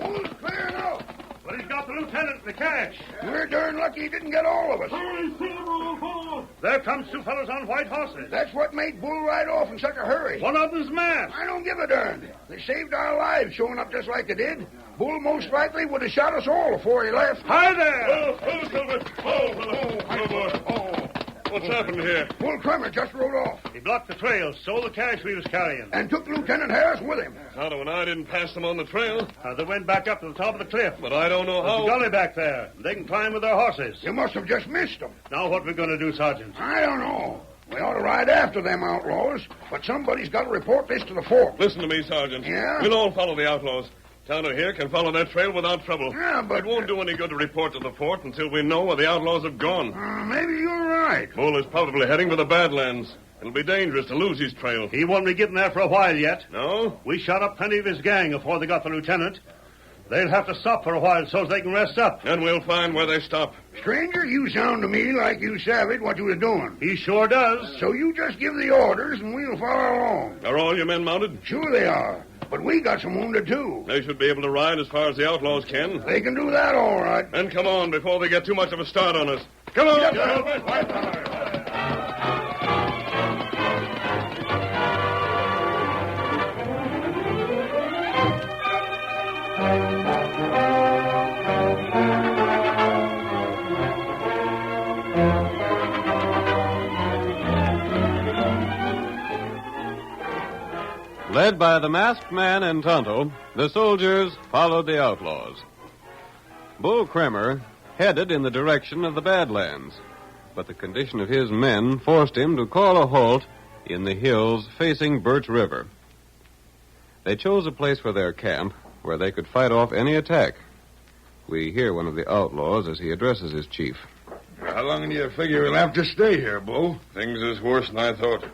Who's clearing out? But he's got the lieutenant and the cash. We're darn lucky he didn't get all of us. There comes two fellas on white horses. That's what made Bull ride off in such a hurry. One of them's masked. I don't give a darn. They saved our lives showing up just like they did. Bull most likely would have shot us all before he left. Hi there! Oh, Silver. What's happened here? Bull Cremmer just rode off. He blocked the trail, stole the cash we was carrying. And took Lieutenant Harris with him. Tonto and I didn't pass them on the trail. They went back up to the top of the cliff. But I don't know how. There's a gully back there. They can climb with their horses. You must have just missed them. Now what we going to do, Sergeant? I don't know. We ought to ride after them outlaws, but somebody's got to report this to the fort. Listen to me, Sergeant. Yeah? We'll all follow the outlaws. Tonto here can follow that trail without trouble. Yeah, but... It won't do any good to report to the fort until we know where the outlaws have gone. Maybe you're right. Bull is probably heading for the Badlands. It'll be dangerous to lose his trail. He won't be getting there for a while yet. No? We shot up plenty of his gang before they got the lieutenant. They'll have to stop for a while so they can rest up. And we'll find where they stop. Stranger, you sound to me like you savvied what you was doing. He sure does. So you just give the orders and we'll follow along. Are all your men mounted? Sure they are. But we got some wounded, too. They should be able to ride as far as the outlaws can. They can do that all right. Then come on before they get too much of a start on us. Come on! Led by the masked man and Tonto, the soldiers followed the outlaws. Bull Cremmer headed in the direction of the Badlands, but the condition of his men forced him to call a halt in the hills facing Birch River. They chose a place for their camp where they could fight off any attack. We hear one of the outlaws as he addresses his chief. How long do you figure we'll have to stay here, Bull? Things is worse than I thought.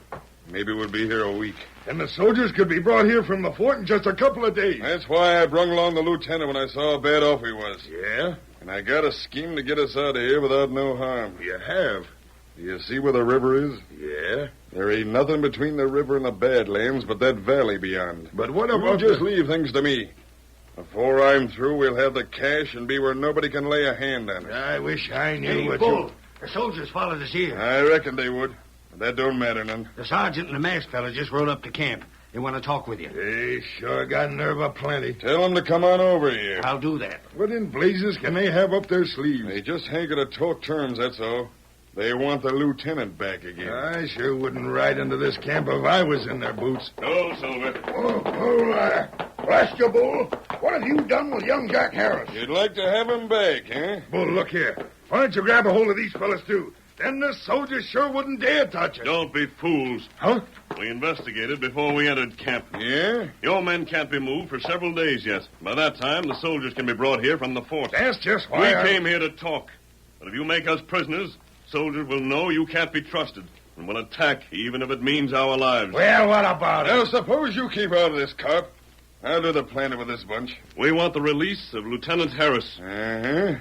Maybe we'll be here a week. And the soldiers could be brought here from the fort in just a couple of days. That's why I brung along the lieutenant when I saw how bad off he was. Yeah? And I got a scheme to get us out of here without no harm. You have? Do you see where the river is? Yeah. There ain't nothing between the river and the Badlands but that valley beyond. But what You about... just leave things to me. Before I'm through, we'll have the cash and be where nobody can lay a hand on it. I wish I knew Hey, what Bull, the soldiers followed us here. I reckon they would. That don't matter none. The sergeant and the masked fella just rode up to camp. They want to talk with you. They sure got nerve aplenty. Tell them to come on over here. I'll do that. What in blazes can they have up their sleeves? They just hanker to talk terms, that's all. They want the lieutenant back again. I sure wouldn't ride into this camp if I was in their boots. Go, Silver. Blast you, Bull. What have you done with young Jack Harris? You'd like to have him back, huh? Bull, look here. Why don't you grab a hold of these fellas, too? Then the soldiers sure wouldn't dare touch us. Don't be fools. Huh? We investigated before we entered camp. Yeah? Your men can't be moved for several days yet. By that time, the soldiers can be brought here from the fort. That's just why We came here to talk. But if you make us prisoners, soldiers will know you can't be trusted and will attack, even if it means our lives. Well, what about it? Now, suppose you keep out of this, Carp. I'll do the planning with this bunch. We want the release of Lieutenant Harris. Uh-huh.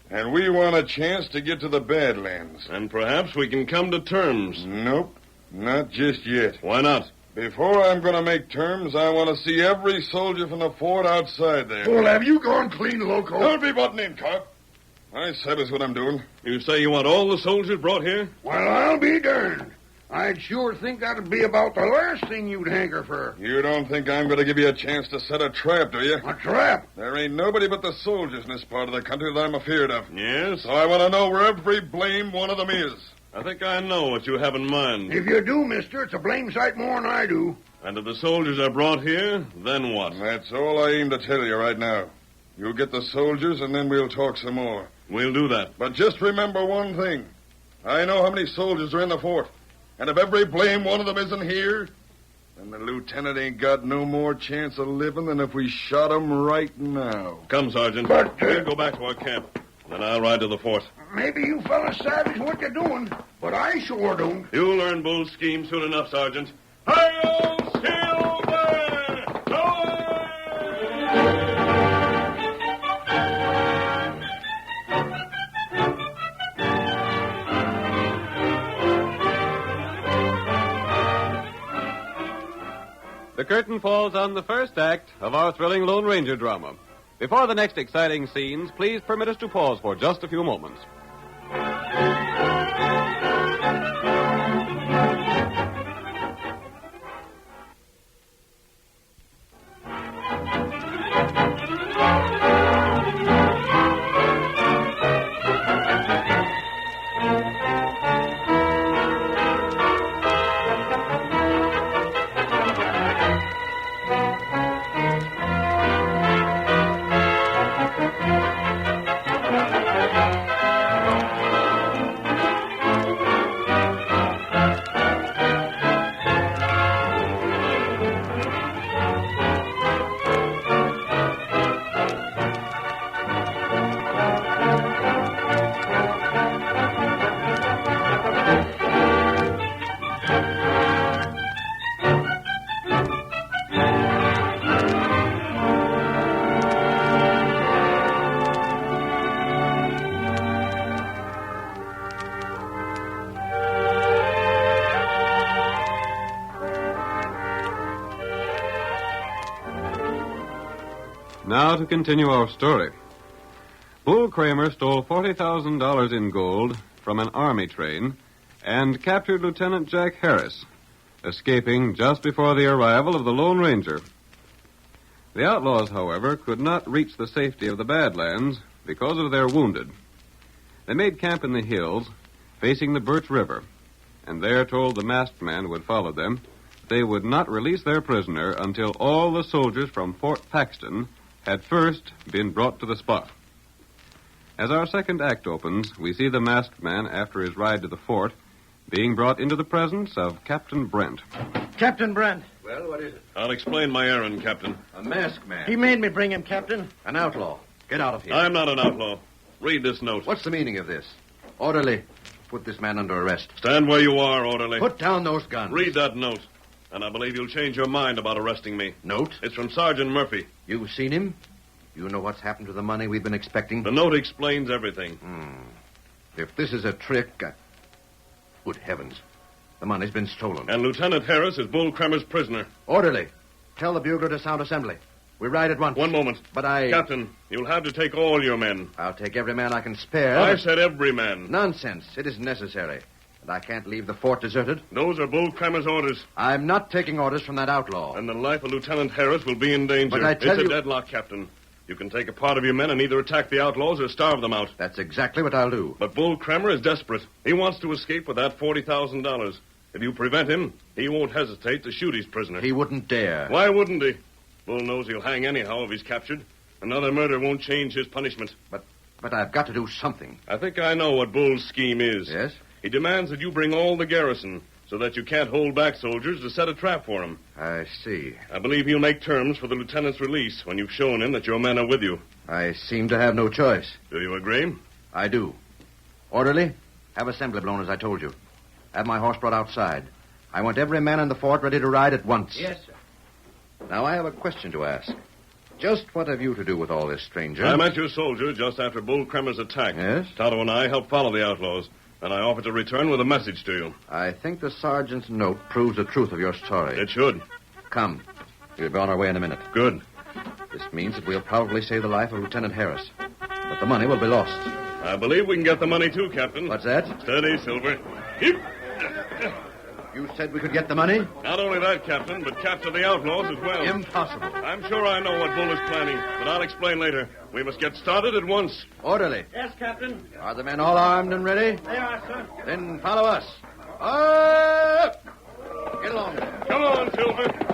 And we want a chance to get to the Badlands. And perhaps we can come to terms. Nope, not just yet. Why not? Before I'm going to make terms, I want to see every soldier from the fort outside there. Well, have you gone clean loco? Don't be butting in, Carp. I says what I'm doing. You say you want all the soldiers brought here? Well, I'll be darned. I'd sure think that'd be about the last thing you'd hanker for. You don't think I'm going to give you a chance to set a trap, do you? A trap? There ain't nobody but the soldiers in this part of the country that I'm afeard of. Yes? So I want to know where every blame one of them is. I think I know what you have in mind. If you do, mister, it's a blame sight more than I do. And if the soldiers are brought here, then what? That's all I aim to tell you right now. You'll get the soldiers, and then we'll talk some more. We'll do that. But just remember one thing. I know how many soldiers are in the fort. And if every blame one of them isn't here, then the lieutenant ain't got no more chance of living than if we shot him right now. Come, Sergeant. But, we'll go back to our camp. Then I'll ride to the fort. Maybe you fellas savage what you're doing, but I sure don't. You'll learn Bull's scheme soon enough, Sergeant. Hi-yo, Silver! Go! The curtain falls on the first act of our thrilling Lone Ranger drama. Before the next exciting scenes, please permit us to pause for just a few moments. Now to continue our story. Bull Kramer stole $40,000 in gold from an army train and captured Lieutenant Jack Harris, escaping just before the arrival of the Lone Ranger. The outlaws, however, could not reach the safety of the Badlands because of their wounded. They made camp in the hills, facing the Birch River, and there told the masked man who had followed them they would not release their prisoner until all the soldiers from Fort Paxton had first been brought to the spot. As our second act opens, we see the masked man, after his ride to the fort, being brought into the presence of Captain Brent. Captain Brent. Well, what is it? I'll explain my errand, Captain. A masked man. He made me bring him, Captain. An outlaw. Get out of here. I'm not an outlaw. Read this note. What's the meaning of this? Orderly, put this man under arrest. Stand where you are, orderly. Put down those guns. Read that note. And I believe you'll change your mind about arresting me. Note? It's from Sergeant Murphy. You've seen him? You know what's happened to the money we've been expecting? The note explains everything. If this is a trick, good heavens. The money's been stolen. And Lieutenant Harris is Bull Kramer's prisoner. Orderly, tell the bugler to sound assembly. We ride at once. One moment. But I... Captain, you'll have to take all your men. I'll take every man I can spare. I said every man. Nonsense. It isn't necessary. And I can't leave the fort deserted. Those are Bull Kramer's orders. I'm not taking orders from that outlaw. And the life of Lieutenant Harris will be in danger. But I tell it's you... a deadlock, Captain. You can take a part of your men and either attack the outlaws or starve them out. That's exactly what I'll do. But Bull Kramer is desperate. He wants to escape with that $40,000. If you prevent him, he won't hesitate to shoot his prisoner. He wouldn't dare. Why wouldn't he? Bull knows he'll hang anyhow if he's captured. Another murder won't change his punishment. But I've got to do something. I think I know what Bull's scheme is. Yes? He demands that you bring all the garrison so that you can't hold back soldiers to set a trap for him. I see. I believe he'll make terms for the lieutenant's release when you've shown him that your men are with you. I seem to have no choice. Do you agree? I do. Orderly, have assembly blown as I told you. Have my horse brought outside. I want every man in the fort ready to ride at once. Yes, sir. Now, I have a question to ask. Just what have you to do with all this, stranger? I met your soldier just after Bull Kramer's attack. Yes? Tonto and I helped follow the outlaws, and I offered to return with a message to you. I think the sergeant's note proves the truth of your story. It should. Come. We'll be on our way in a minute. Good. This means that we'll probably save the life of Lieutenant Harris. But the money will be lost. I believe we can get the money, too, Captain. What's that? Steady, Silver. Keep. You said we could get the money? Not only that, Captain, but capture the outlaws as well. Impossible. I'm sure I know what Bull is planning, but I'll explain later. We must get started at once. Orderly. Yes, Captain. Are the men all armed and ready? They are, sir. Then follow us. Up! Get along there. Come on, Silver.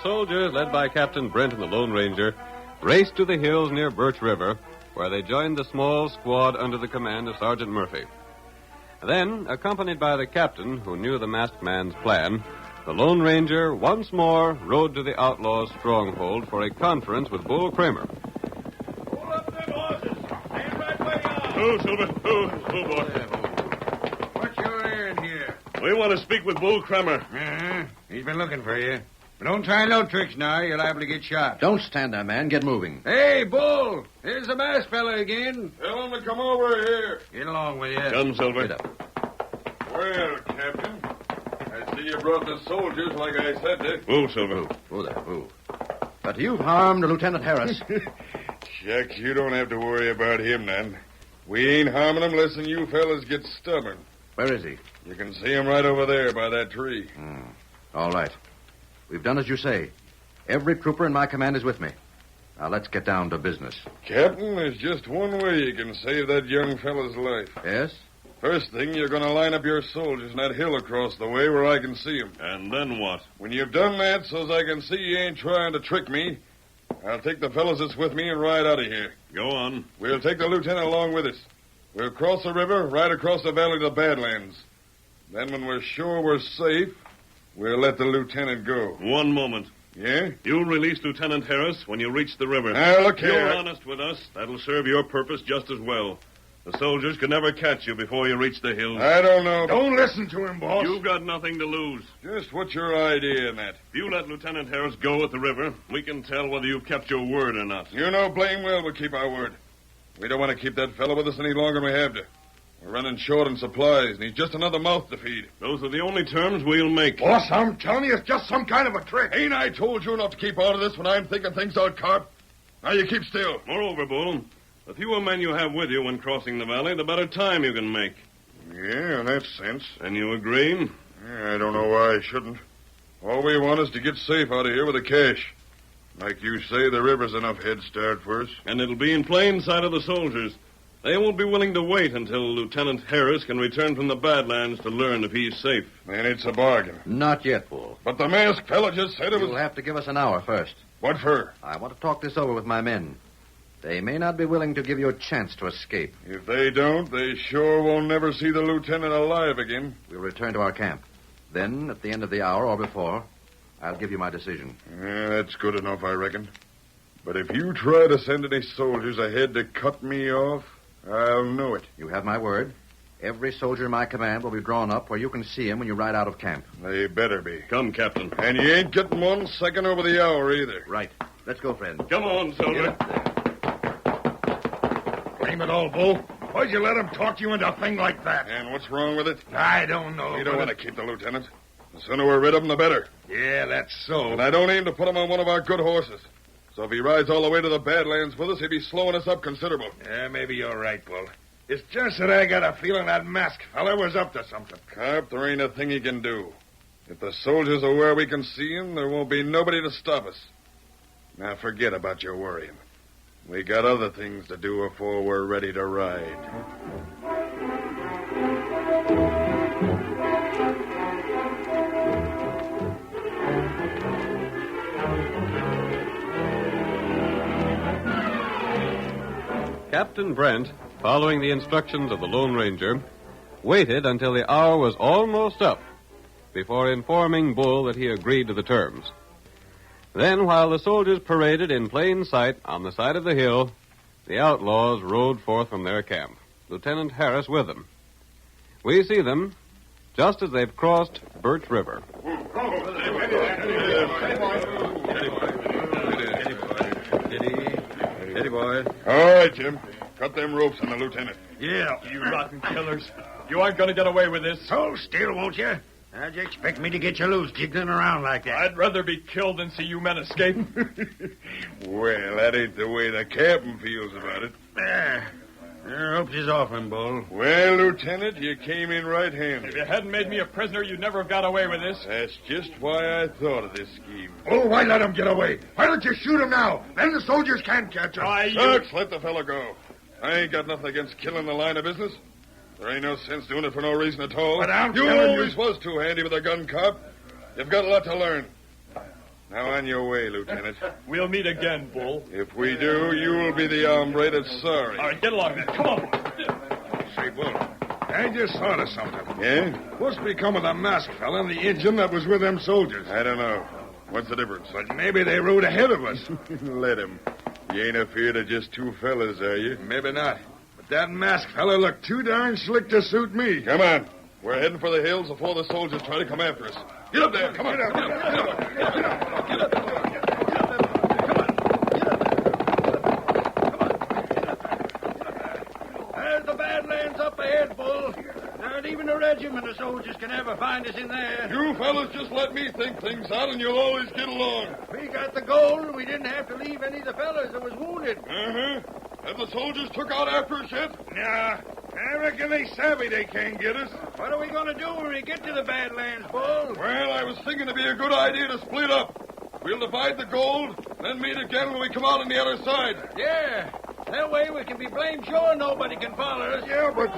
Soldiers, led by Captain Brent and the Lone Ranger, raced to the hills near Birch River, where they joined the small squad under the command of Sergeant Murphy. Then, accompanied by the captain, who knew the masked man's plan, the Lone Ranger once more rode to the outlaws' stronghold for a conference with Bull Kramer. Hold up them horses. Stand right way out. Oh, Silver. Oh, boy. What's your errand here? We want to speak with Bull Kramer. Uh-huh. He's been looking for you. But don't try no tricks now. You're liable to get shot. Don't stand there, man. Get moving. Hey, Bull. Here's the masked fella again. Tell him to come over here. Get along with you. Come, Silver. Get up. Well, Captain, I see you brought the soldiers like I said to. Move, Silver. Move there, move. But you've harmed Lieutenant Harris. Shucks, you don't have to worry about him, then. We ain't harming him unless you fellas get stubborn. Where is he? You can see him right over there by that tree. All right. We've done as you say. Every trooper in my command is with me. Now, let's get down to business. Captain, there's just one way you can save that young fella's life. Yes? First thing, you're going to line up your soldiers in that hill across the way where I can see them. And then what? When you've done that, so as I can see you ain't trying to trick me, I'll take the fellas that's with me and ride out of here. Go on. We'll take the lieutenant along with us. We'll cross the river, right across the valley to the Badlands. Then when we're sure we're safe, we'll let the lieutenant go. One moment. Yeah? You'll release Lieutenant Harris when you reach the river. Now, look If you're here. honest with us, that'll serve your purpose just as well. The soldiers can never catch you before you reach the hills. I don't know. Don't listen to him, boss. You've got nothing to lose. Just what's your idea in that? If you let Lieutenant Harris go at the river, we can tell whether you've kept your word or not. You know blame well we'll keep our word. We don't want to keep that fellow with us any longer than we have to. We're running short on supplies, and he's just another mouth to feed. Those are the only terms we'll make. Boss, I'm telling you, it's just some kind of a trick. Ain't I told you enough to keep out of this when I'm thinking things out, Carp? Now you keep still. Moreover, Bull, the fewer men you have with you when crossing the valley, the better time you can make. Yeah, that's sense. And you agree? Yeah, I don't know why I shouldn't. All we want is to get safe out of here with the cash. Like you say, the river's enough head start for us. And it'll be in plain sight of the soldiers. They won't be willing to wait until Lieutenant Harris can return from the Badlands to learn if he's safe. Then it's a bargain. Not yet, Bull. But the masked fella just said it was... You'll have to give us an hour first. What for? I want to talk this over with my men. They may not be willing to give you a chance to escape. If they don't, they sure won't never see the lieutenant alive again. We'll return to our camp. Then, at the end of the hour or before, I'll give you my decision. Yeah, that's good enough, I reckon. But if you try to send any soldiers ahead to cut me off, I'll know it. You have my word. Every soldier in my command will be drawn up where you can see him when you ride out of camp. They better be. Come, Captain. And you ain't getting 1 second over the hour either. Right. Let's go, friend. Come on, Silver. Blame it all, Bull. Why'd you let him talk you into a thing like that? And what's wrong with it? I don't know. We don't want to keep the lieutenant. The sooner we're rid of him, the better. Yeah, that's so. And I don't aim to put him on one of our good horses. So if he rides all the way to the Badlands with us, he'll be slowing us up considerable. Yeah, maybe you're right, Bull. It's just that I got a feeling that masked fella was up to something. Carp, there ain't a thing he can do. If the soldiers are where we can see him, there won't be nobody to stop us. Now forget about your worrying. We got other things to do before we're ready to ride. Captain Brent, following the instructions of the Lone Ranger, waited until the hour was almost up before informing Bull that he agreed to the terms. Then, while the soldiers paraded in plain sight on the side of the hill, the outlaws rode forth from their camp, Lieutenant Harris with them. We see them just as they've crossed Birch River. Steady, boy. All right, Jim. Cut them ropes on the lieutenant. Yeah. You rotten killers. You aren't going to get away with this. Hold still, won't you? How'd you expect me to get you loose, jiggling around like that? I'd rather be killed than see you men escape. Well, that ain't the way the captain feels about it. There. Ropes is off him, Bull. Well, Lieutenant, you came in right-handed. If you hadn't made me a prisoner, you'd never have got away with this. That's just why I thought of this scheme. Oh, why let him get away? Why don't you shoot him now? Then the soldiers can't catch him. Shucks, let the fellow go. I ain't got nothing against killing the line of business. There ain't no sense doing it for no reason at all. But I'm you telling always was too handy with a gun, Cop. You've got a lot to learn. Now on your way, Lieutenant. We'll meet again, Bull. If we do, you will be the hombre that's sorry. All right, get along then. Come on. Say, Bull, I just thought of something. Yeah? What's become of the masked fella and the Injun that was with them soldiers? I don't know. What's the difference? But maybe they rode ahead of us. Let him. You ain't afeard of just two fellas, are you? Maybe not. But that masked fella looked too darn slick to suit me. Come on. We're heading for the hills before the soldiers try to come after us. Get up there. Come on. Get up. There's the Badlands up ahead, Bull. Not even a regiment of soldiers can ever find us in there. You fellas just let me think things out and you'll always get along. We got the gold and we didn't have to leave any of the fellas that was wounded. Uh-huh. Have the soldiers took out after us yet? Nah. I reckon they savvy they can't get us. What are we going to do when we get to the Badlands, Bull? Well, I was thinking it'd be a good idea to split up. We'll divide the gold, then meet again when we come out on the other side. Yeah. That way we can be blamed sure nobody can follow us. Yeah, but...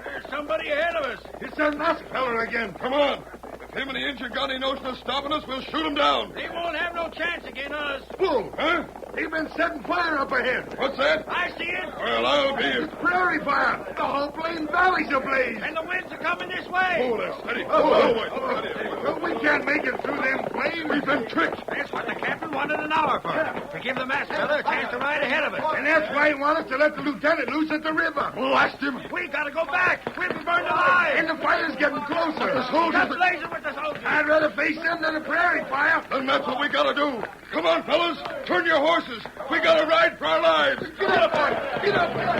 There's somebody ahead of us. It's that masked fella again. Come on. If him and the Injun got any notion of stopping us, we'll shoot him down. They won't have no chance against us. Bull, huh? They've been setting fire up ahead. What's that? I see it. Well, I'll be it. It's prairie fire. The whole plain valley's ablaze. And the winds are coming this way. Hold it. Steady. Well, we can't make it through them flames. We've been tricked. That's what the captain wanted an hour for. To give the masked fella a chance to ride ahead of us. And that's why he wanted to let the lieutenant loose at the river. Blast him. We gotta go back. We'll be burned alive. And the fire's getting closer. The soldiers... Just blazing with the soldiers. I'd rather face them than a prairie fire. Then that's what we gotta do. Come on, fellas. Turn your horses. We gotta ride for our lives. Get up, boy. Get up. Get up.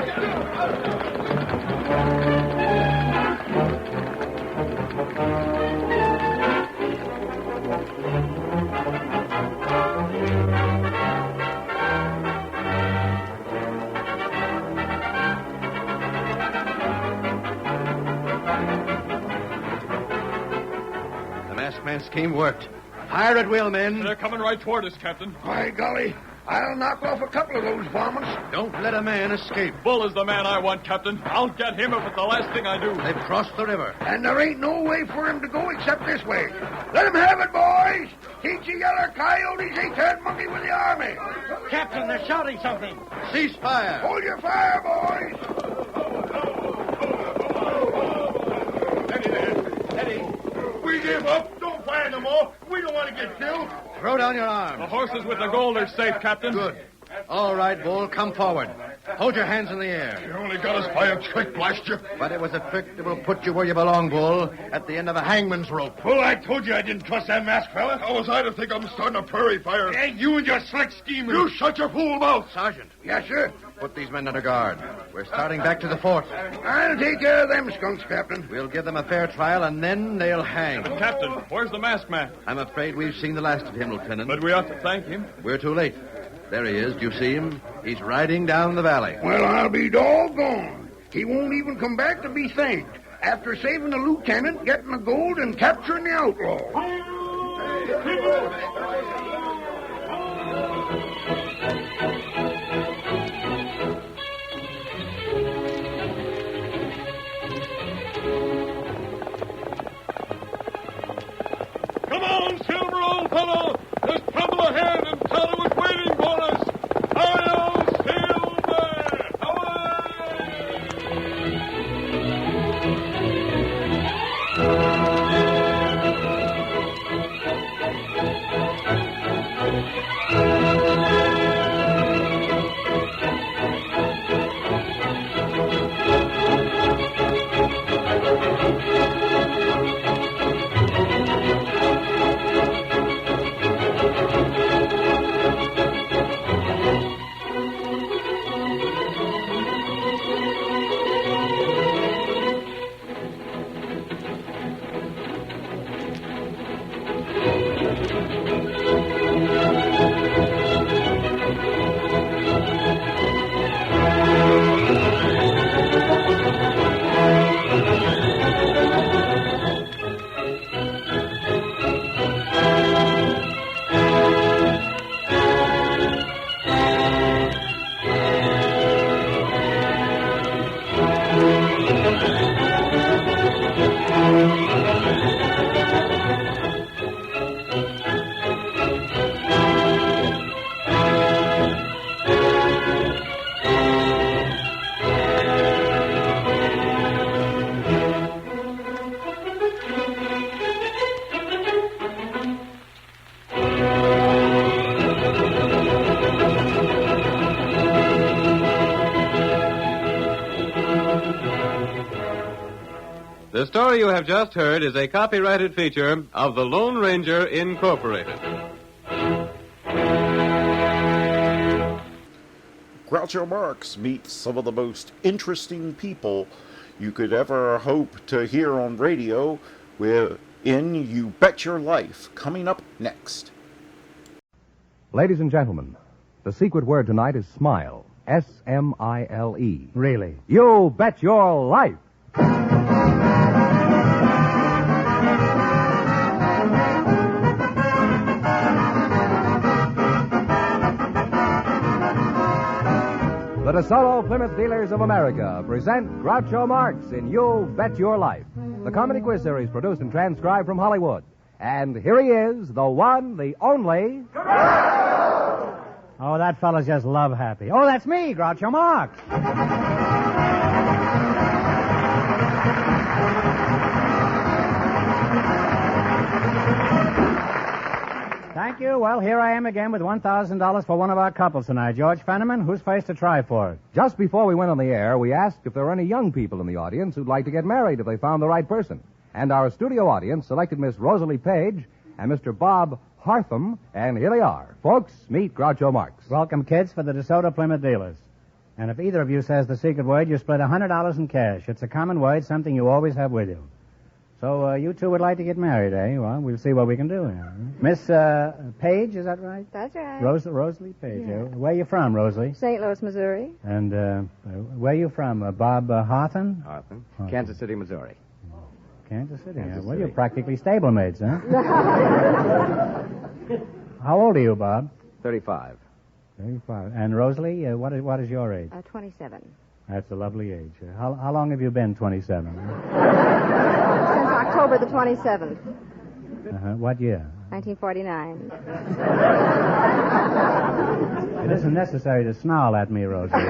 The masked man's scheme worked. Fire at will, men. They're coming right toward us, Captain. By golly, I'll knock off a couple of those varmints. Don't let a man escape. Bull is the man I want, Captain. I'll get him if it's the last thing I do. They've crossed the river. And there ain't no way for him to go except this way. Let him have it, boys. Teach you yeller coyotes ain't turned monkey with the army. Captain, they're shouting something. Cease fire. Hold your fire, boys. Eddie. We give up. Don't fire no more. We don't want to get killed. Throw down your arms. The horses with the gold are safe, Captain. Good. All right, Bull, come forward. Hold your hands in the air. You only got us by a trick, blast you. But it was a trick that will put you where you belong, Bull, at the end of a hangman's rope. Well, I told you I didn't trust that masked fella. How was I to think I'm starting a prairie fire? Hey, you and your slick scheming. You shut your fool mouth. Sergeant. Yes, sir. Put these men under guard. We're starting back to the fort. I'll take care of them skunks, Captain. We'll give them a fair trial, and then they'll hang. Captain, where's the masked man? I'm afraid we've seen the last of him, Lieutenant. But we ought to thank him. We're too late. There he is. Do you see him? He's riding down the valley. Well, I'll be doggone. He won't even come back to be thanked after saving the lieutenant, getting the gold, and capturing the outlaw. Come on, Silver, old fellow. There's trouble ahead, and Tyler was waiting for us. Hi-yo, Silver! The story you have just heard is a copyrighted feature of the Lone Ranger Incorporated. Groucho Marx meets some of the most interesting people you could ever hope to hear on radio in You Bet Your Life, coming up next. Ladies and gentlemen, the secret word tonight is smile. S-M-I-L-E. Really? You bet your life. The DeSoto Plymouth Dealers of America present Groucho Marx in You Bet Your Life, the comedy quiz series produced and transcribed from Hollywood. And here he is, the one, the only... Oh, that fellow's just love happy. Oh, that's me, Groucho Marx. Thank you. Well, here I am again with $1,000 for one of our couples tonight. George Fenneman, who's first to try for it? Just before we went on the air, we asked if there were any young people in the audience who'd like to get married if they found the right person. And our studio audience selected Miss Rosalie Page and Mr. Bob Hartham, and here they are. Folks, meet Groucho Marx. Welcome, kids, for the DeSoto Plymouth Dealers. And if either of you says the secret word, you split $100 in cash. It's a common word, something you always have with you. So you two would like to get married, eh? Well, we'll see what we can do here. Miss Page, is that right? That's right. Rosalie Page. Yeah. Where you from, Rosalie? St. Louis, Missouri. And where you from? Bob Hartham? Hartham. Kansas City, Missouri. Kansas City. Kansas Well, City. you're practically stablemates, huh? How old are you, Bob? 35. 35. And Rosalie, what is your age? 27. That's a lovely age. How long have you been 27? Since October the 27th, What year? 1949. It isn't necessary to snarl at me, Rosalie.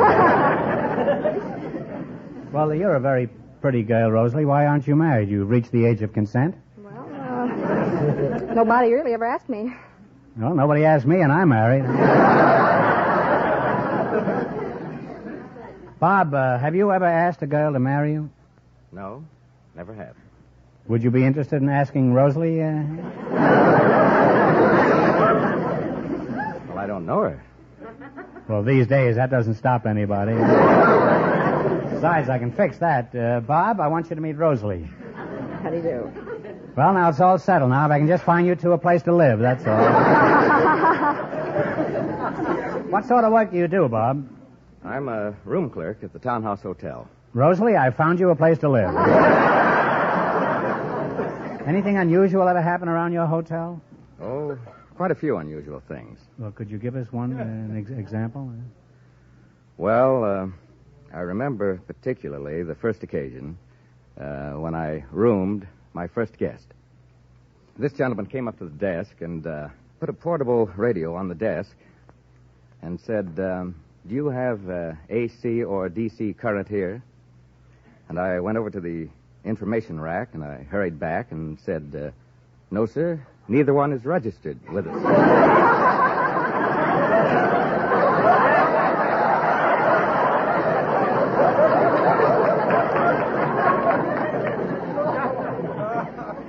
Well, you're a very pretty girl, Rosalie. Why aren't you married? You've reached the age of consent? Well, nobody really ever asked me. Well, nobody asked me, and I'm married. Bob, have you ever asked a girl to marry you? No, never have. Would you be interested in asking Rosalie? Well, I don't know her. Well, these days, that doesn't stop anybody. Besides, I can fix that. Bob, I want you to meet Rosalie. How do you do? Well, now it's all settled now. If I can just find you two a place to live, that's all. What sort of work do you do, Bob? I'm a room clerk at the Townhouse Hotel. Rosalie, I found you a place to live. Anything unusual ever happen around your hotel? Oh, quite a few unusual things. Well, could you give us one, an example? Well, I remember particularly the first occasion when I roomed my first guest. This gentleman came up to the desk and put a portable radio on the desk and said, do you have AC or DC current here? And I went over to the information rack and I hurried back and said, no, sir, neither one is registered with us.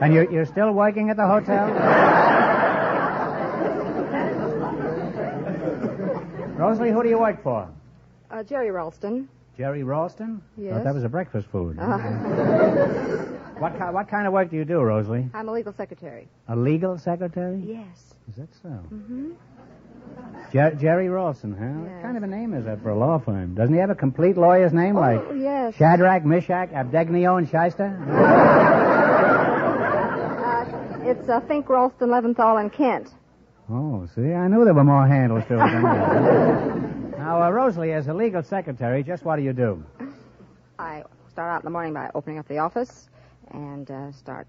And you're still working at the hotel? Rosalie, who do you work for? Jerry Ralston. Jerry Ralston? Yes. Thought that was a breakfast food. What kind of work do you do, Rosalie? I'm a legal secretary. A legal secretary? Yes. Is that so? Mm-hmm. Jerry Ralston, huh? Yes. What kind of a name is that for a law firm? Doesn't he have a complete lawyer's name like yes. Shadrach, Meshach, Abednego, and Shyster? It's Fink, Ralston, Leventhal, and Kent. Oh, see, I knew there were more handles to it than that. Now, Rosalie, as a legal secretary, just what do you do? I start out in the morning by opening up the office and start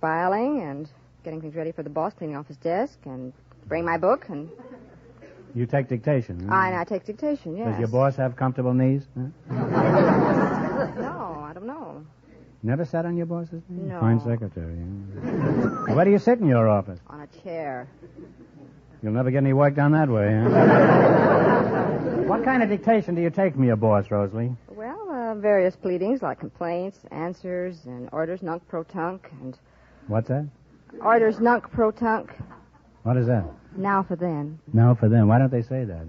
filing and getting things ready for the boss, cleaning off his desk, and bring my book. And you take dictation? Huh? I take dictation, yes. Does your boss have comfortable knees? Huh? No, I don't know. Never sat on your boss's knee? No. Fine secretary. Huh? Where do you sit in your office? On a chair. You'll never get any work done that way, huh? What kind of dictation do you take from your boss, Rosalie? Well, various pleadings like complaints, answers, and orders nunc pro tunc, and... What's that? Orders nunc pro tunc. What is that? Now for then. Now for them. Why don't they say that, huh?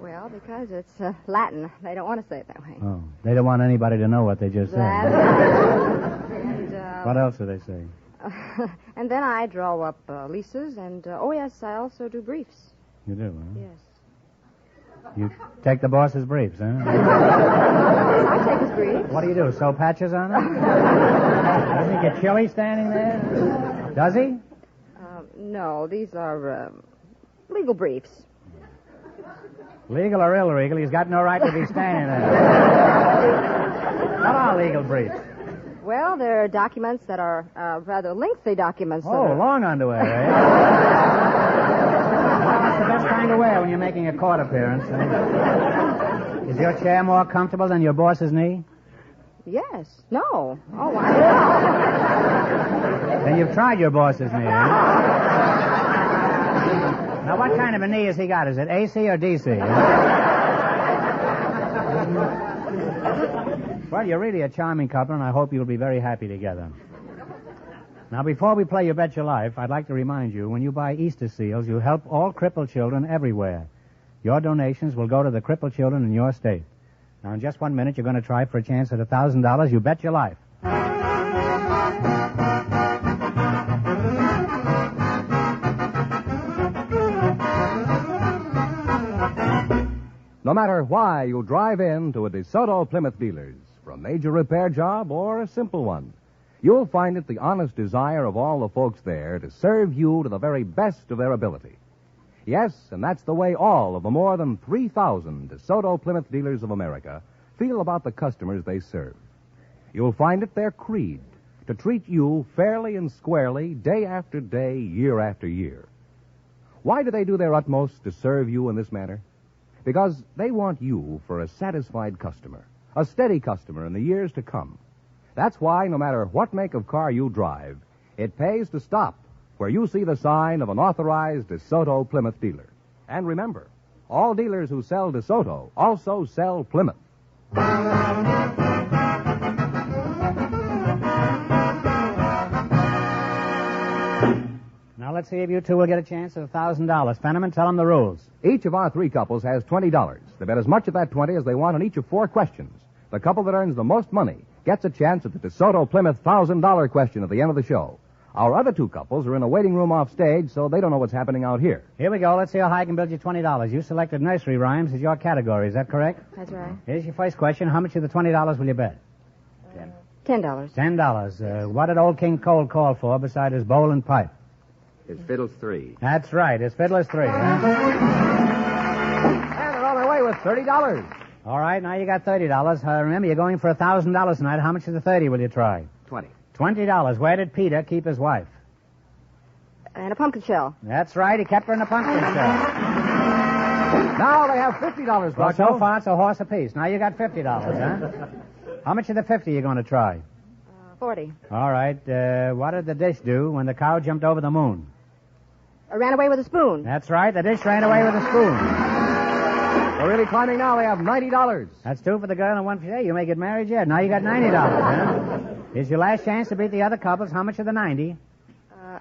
Well, because it's Latin. They don't want to say it that way. Oh, they don't want anybody to know what they just said. And, what else do they say? And then I draw up leases, and, oh, yes, I also do briefs. You do, huh? Yes. You take the boss's briefs, huh? I take his briefs. What do you do, sew patches on them? Doesn't he get chilly standing there? Does he? No, these are legal briefs. Legal or illegal, he's got no right to be standing there. What are legal briefs? Well, they're documents that are rather lengthy documents. Oh, long underwear, eh? Well, that's the best kind of wear when you're making a court appearance. Eh? Is your chair more comfortable than your boss's knee? Yes. No. Oh, wow. Then you've tried your boss's knee, eh? Now, what kind of a knee has he got? Is it AC or DC? Well, you're really a charming couple, and I hope you'll be very happy together. Now, before we play You Bet Your Life, I'd like to remind you, when you buy Easter seals, you help all crippled children everywhere. Your donations will go to the crippled children in your state. Now, in just 1 minute, you're going to try for a chance at $1,000. You bet your life. No matter why you drive in to a DeSoto Plymouth dealers, for a major repair job or a simple one, you'll find it the honest desire of all the folks there to serve you to the very best of their ability. Yes, and that's the way all of the more than 3,000 DeSoto Plymouth dealers of America feel about the customers they serve. You'll find it their creed to treat you fairly and squarely day after day, year after year. Why do they do their utmost to serve you in this manner? Because they want you for a satisfied customer, a steady customer in the years to come. That's why, no matter what make of car you drive, it pays to stop where you see the sign of an authorized DeSoto Plymouth dealer. And remember, all dealers who sell DeSoto also sell Plymouth. Now let's see if you two will get a chance at $1,000. Fenneman, tell them the rules. Each of our three couples has $20. They bet as much of that 20 as they want on each of 4 questions. The couple that earns the most money gets a chance at the DeSoto Plymouth $1,000 question at the end of the show. Our other 2 couples are in a waiting room off stage, so they don't know what's happening out here. Here we go. Let's see how high I can build you $20. You selected nursery rhymes as your category. Is that correct? That's right. Here's your first question. How much of the $20 will you bet? $10. $10. What did Old King Cole call for beside his bowl and pipe? His fiddle's 3. That's right. His fiddle is 3. Huh? And they're on their way with $30. All right, now you got $30. Remember, you're going for $1,000 tonight. How much of the 30 will you try? 20. $20. Where did Peter keep his wife? And a pumpkin shell. That's right. He kept her in a pumpkin shell. Now they have $50, Well, so Groucho. far, it's a horse apiece. Now you got $50, huh? How much of the 50 are you going to try? 40. All right. What did the dish do when the cow jumped over the moon? I ran away with a spoon. That's right. The dish ran away with a spoon. They're really climbing now. They have $90. That's 2 for the girl and 1 for you. You may get married yet. Now you got $90, huh? Here's your last chance to beat the other couples. How much of the 90?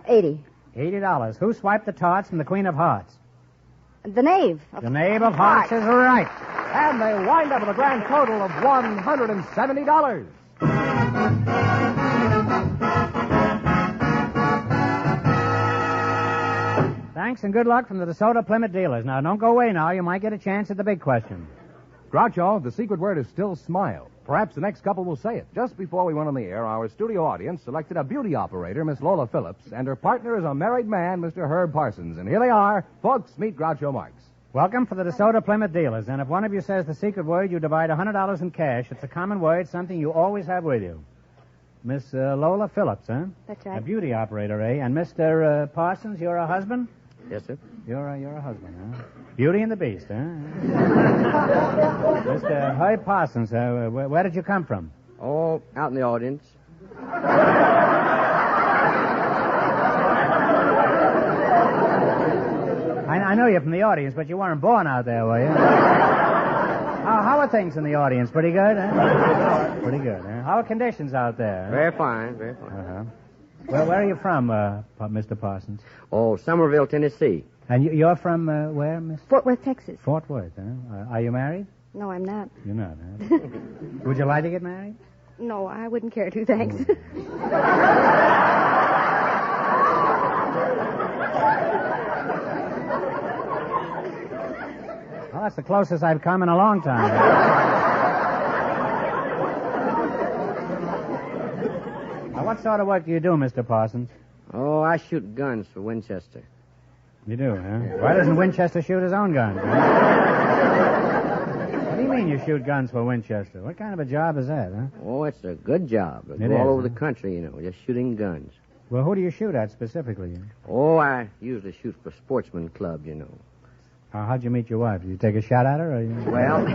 80. $80. Who swiped the tarts from the Queen of Hearts? The knave. The knave of hearts is right. And they wind up with a grand total of $170. Thanks and good luck from the DeSoto Plymouth dealers. Now, don't go away now. You might get a chance at the big question. Groucho, the secret word is still smile. Perhaps the next couple will say it. Just before we went on the air, our studio audience selected a beauty operator, Miss Lola Phillips, and her partner is a married man, Mr. Herb Parsons. And here they are. Folks, meet Groucho Marx. Welcome for the DeSoto Plymouth dealers. And if one of you says the secret word, you divide $100 in cash. It's a common word, something you always have with you. Miss Lola Phillips, huh? That's right. A beauty operator, eh? And Mr. Parsons, you're a husband? Yes, sir. You're a husband, huh? Beauty and the Beast, huh? Mr. Herb Parsons, where did you come from? Oh, out in the audience. I know you're from the audience, but you weren't born out there, were you? How are things in the audience? Pretty good, huh? Pretty good, huh? How are conditions out there? Very fine, very fine. Uh-huh. Well, where are you from, Mr. Parsons? Oh, Somerville, Tennessee. And you're from where, Miss? Fort Worth, Texas. Fort Worth, huh? Are you married? No, I'm not. You're not, huh? Would you like to get married? No, I wouldn't care to, thanks. Well, that's the closest I've come in a long time. Now, what sort of work do you do, Mr. Parsons? Oh, I shoot guns for Winchester. You do, huh? Why doesn't Winchester shoot his own guns? What do you mean you shoot guns for Winchester? What kind of a job is that, huh? Oh, it's a good job. I It go all is, over huh? the country, you know, just shooting guns. Well, who do you shoot at specifically? Oh, I usually shoot for sportsman club, you know. How'd you meet your wife? Did you take a shot at her? Or Well...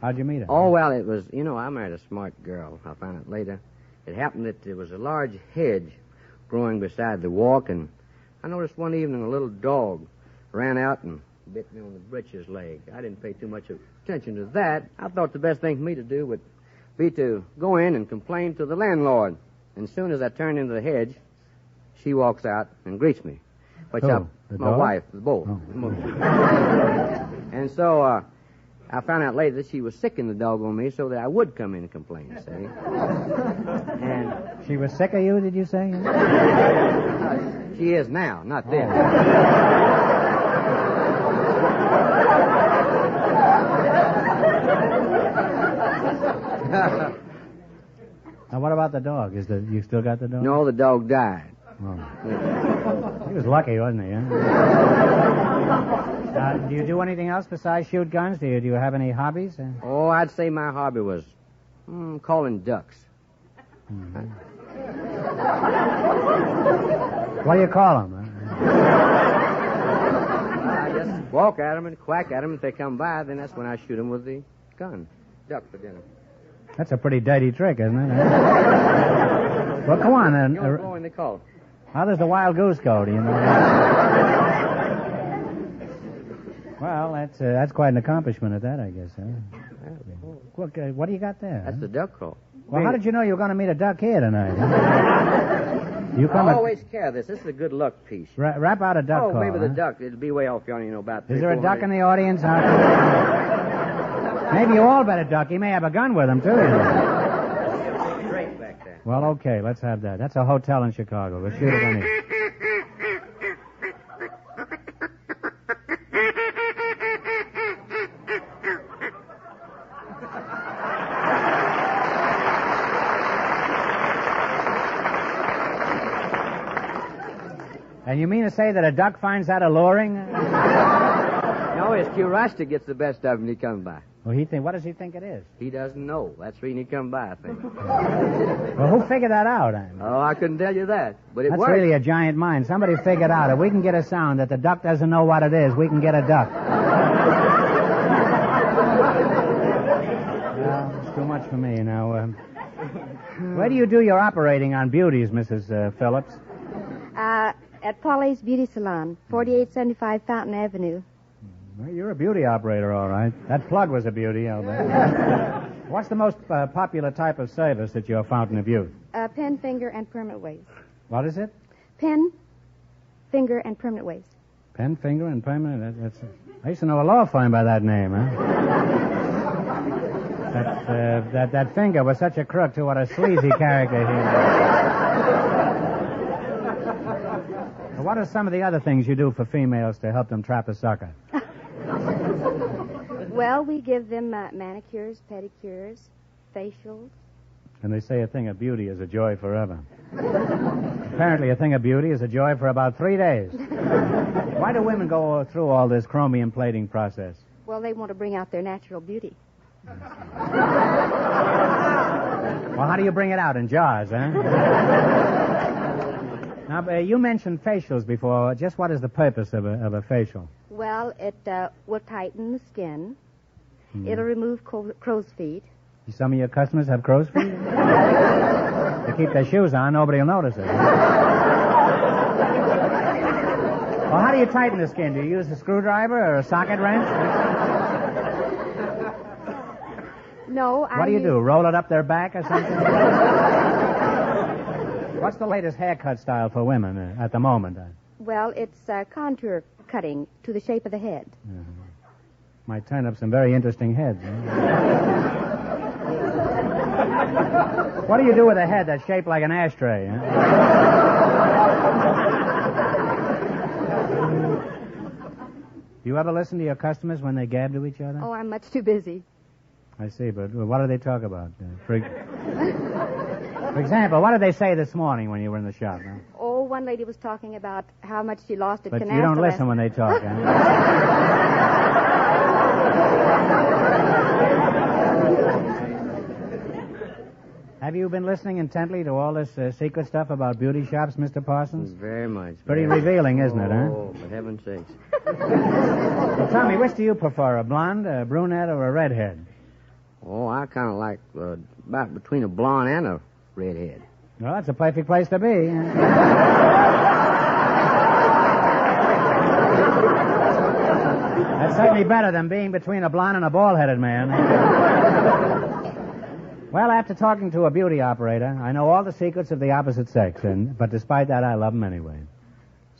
How'd you meet her? Oh, well, it was, you know, I married a smart girl. I found out later. It happened that there was a large hedge growing beside the walk, and I noticed one evening a little dog ran out and bit me on the breeches leg. I didn't pay too much attention to that. I thought the best thing for me to do would be to go in and complain to the landlord. And as soon as I turned into the hedge, she walks out and greets me. Which Who? my The dog? wife, both. Oh. And so I found out later that she was sicking the dog on me so that I would come in and complain, see? And she was sick of you, did you say? she is now, not then. Now, what about the dog? You still got the dog? No, the dog died. Oh. He was lucky, wasn't he? Huh? Do you do anything else besides shoot guns? Do you have any hobbies? Oh, I'd say my hobby was calling ducks. Mm-hmm. What do you call them? I just walk at them and quack at them. If they come by, then that's when I shoot them with the gun. Duck for dinner. That's a pretty dirty trick, isn't it? Well, come on then. Blowing, they call it. How does the wild goose go, do you know? That's quite an accomplishment at that, I guess, huh? Look, what do you got there? That's the duck call. Well, how did you know you were going to meet a duck here tonight? I always care this. This is a good luck piece. Rap out a duck call. Oh, maybe the huh? duck. It'll be way off, you know, about... Is there a duck in the audience? Maybe you all bet a duck. He may have a gun with him, too. Straight back there. Well, okay, let's have that. That's a hotel in Chicago. We'll shoot it on it. And you mean to say that a duck finds that alluring? No, his curiosity gets the best of him when he comes by. Well, what does he think it is? He doesn't know. That's the reason he comes by, I think. Well, who figured that out? Oh, I couldn't tell you that. But That's works. really a giant mind. Somebody figured out if we can get a sound that the duck doesn't know what it is, we can get a duck. Well, it's too much for me now. Where do you do your operating on beauties, Mrs. Phillips? At Polly's Beauty Salon, 4875 Fountain Avenue. Well, you're a beauty operator, all right. That plug was a beauty, I'll bet. What's the most popular type of service at your Fountain of Youth? Pen, finger, and permanent waves. What is it? Pen, finger, and permanent waves. Pen, finger, and permanent? I used to know a law firm by that name, huh? That finger was such a crook, too. What a sleazy character he was. What are some of the other things you do for females to help them trap a sucker? Well, we give them manicures, pedicures, facials. And they say a thing of beauty is a joy forever. Apparently a thing of beauty is a joy for about 3 days. Why do women go through all this chromium plating process? Well, they want to bring out their natural beauty. Well, how do you bring it out? In jars, huh? Now, you mentioned facials before. Just what is the purpose of a facial? Well, it will tighten the skin. It'll remove crow's feet. Some of your customers have crow's feet? They keep their shoes on, nobody will notice it. Well, how do you tighten the skin? Do you use a screwdriver or a socket wrench? No, What do you do? Roll it up their back or something? What's the latest haircut style for women at the moment? Well, it's contour cutting to the shape of the head. Might turn up some very interesting heads. What do you do with a head that's shaped like an ashtray? Do you ever listen to your customers when they gab to each other? Oh, I'm much too busy. I see, but what do they talk about? For example, what did they say this morning when you were in the shop? Huh? Oh, one lady was talking about how much she lost at But Canasta. you don't listen when they talk, huh? Have you been listening intently to all this secret stuff about beauty shops, Mr. Parsons? Very much. Pretty revealing, isn't it, huh? Oh, for heaven's sakes. Well, tell me, which do you prefer, a blonde, a brunette, or a redhead? Oh, I kind of like about between a blonde and a redhead. Well, that's a perfect place to be. That's certainly better than being between a blonde and a bald-headed man. Well, after talking to a beauty operator, I know all the secrets of the opposite sex, but despite that, I love them anyway.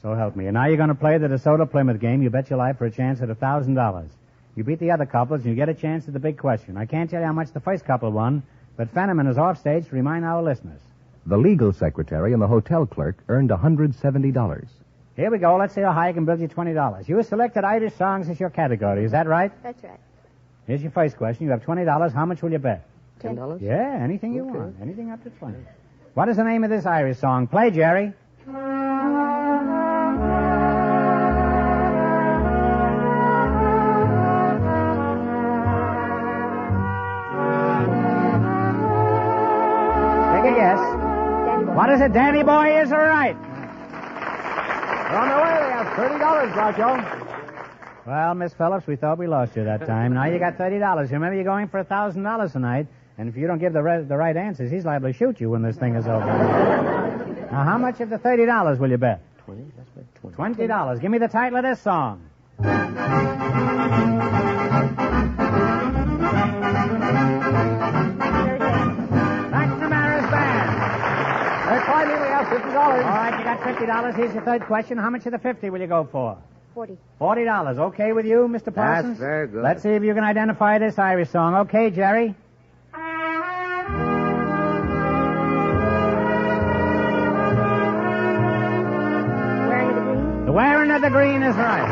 So help me. And now you're going to play the DeSoto Plymouth game. You bet your life for a chance at $1,000. You beat the other couples, and you get a chance at the big question. I can't tell you how much the first couple won, but Fenneman is off stage to remind our listeners. The legal secretary and the hotel clerk earned $170. Here we go. Let's see how high I can build you $20. You selected Irish songs as your category. Is that right? That's right. Here's your first question. You have $20. How much will you bet? $10? Yeah, anything you want. Anything up to 20. What is the name of this Irish song? Play, Jerry. Take a guess. What is it? Danny Boy is right. We're on the way. We have $30, Groucho. Well, Miss Phillips, we thought we lost you that time. Now you got $30. Remember, you're going for $1,000 tonight. And if you don't give the right answers, he's liable to shoot you when this thing is over. Now, how much of the $30 will you bet? 20. Let's bet 20. $20. Give me the title of this song. All right, you got $50. Here's your third question. How much of the 50 will you go for? 40. $40. Okay with you, Mr. Parsons? That's very good. Let's see if you can identify this Irish song. Okay, Jerry? The Wearing of the Green is right.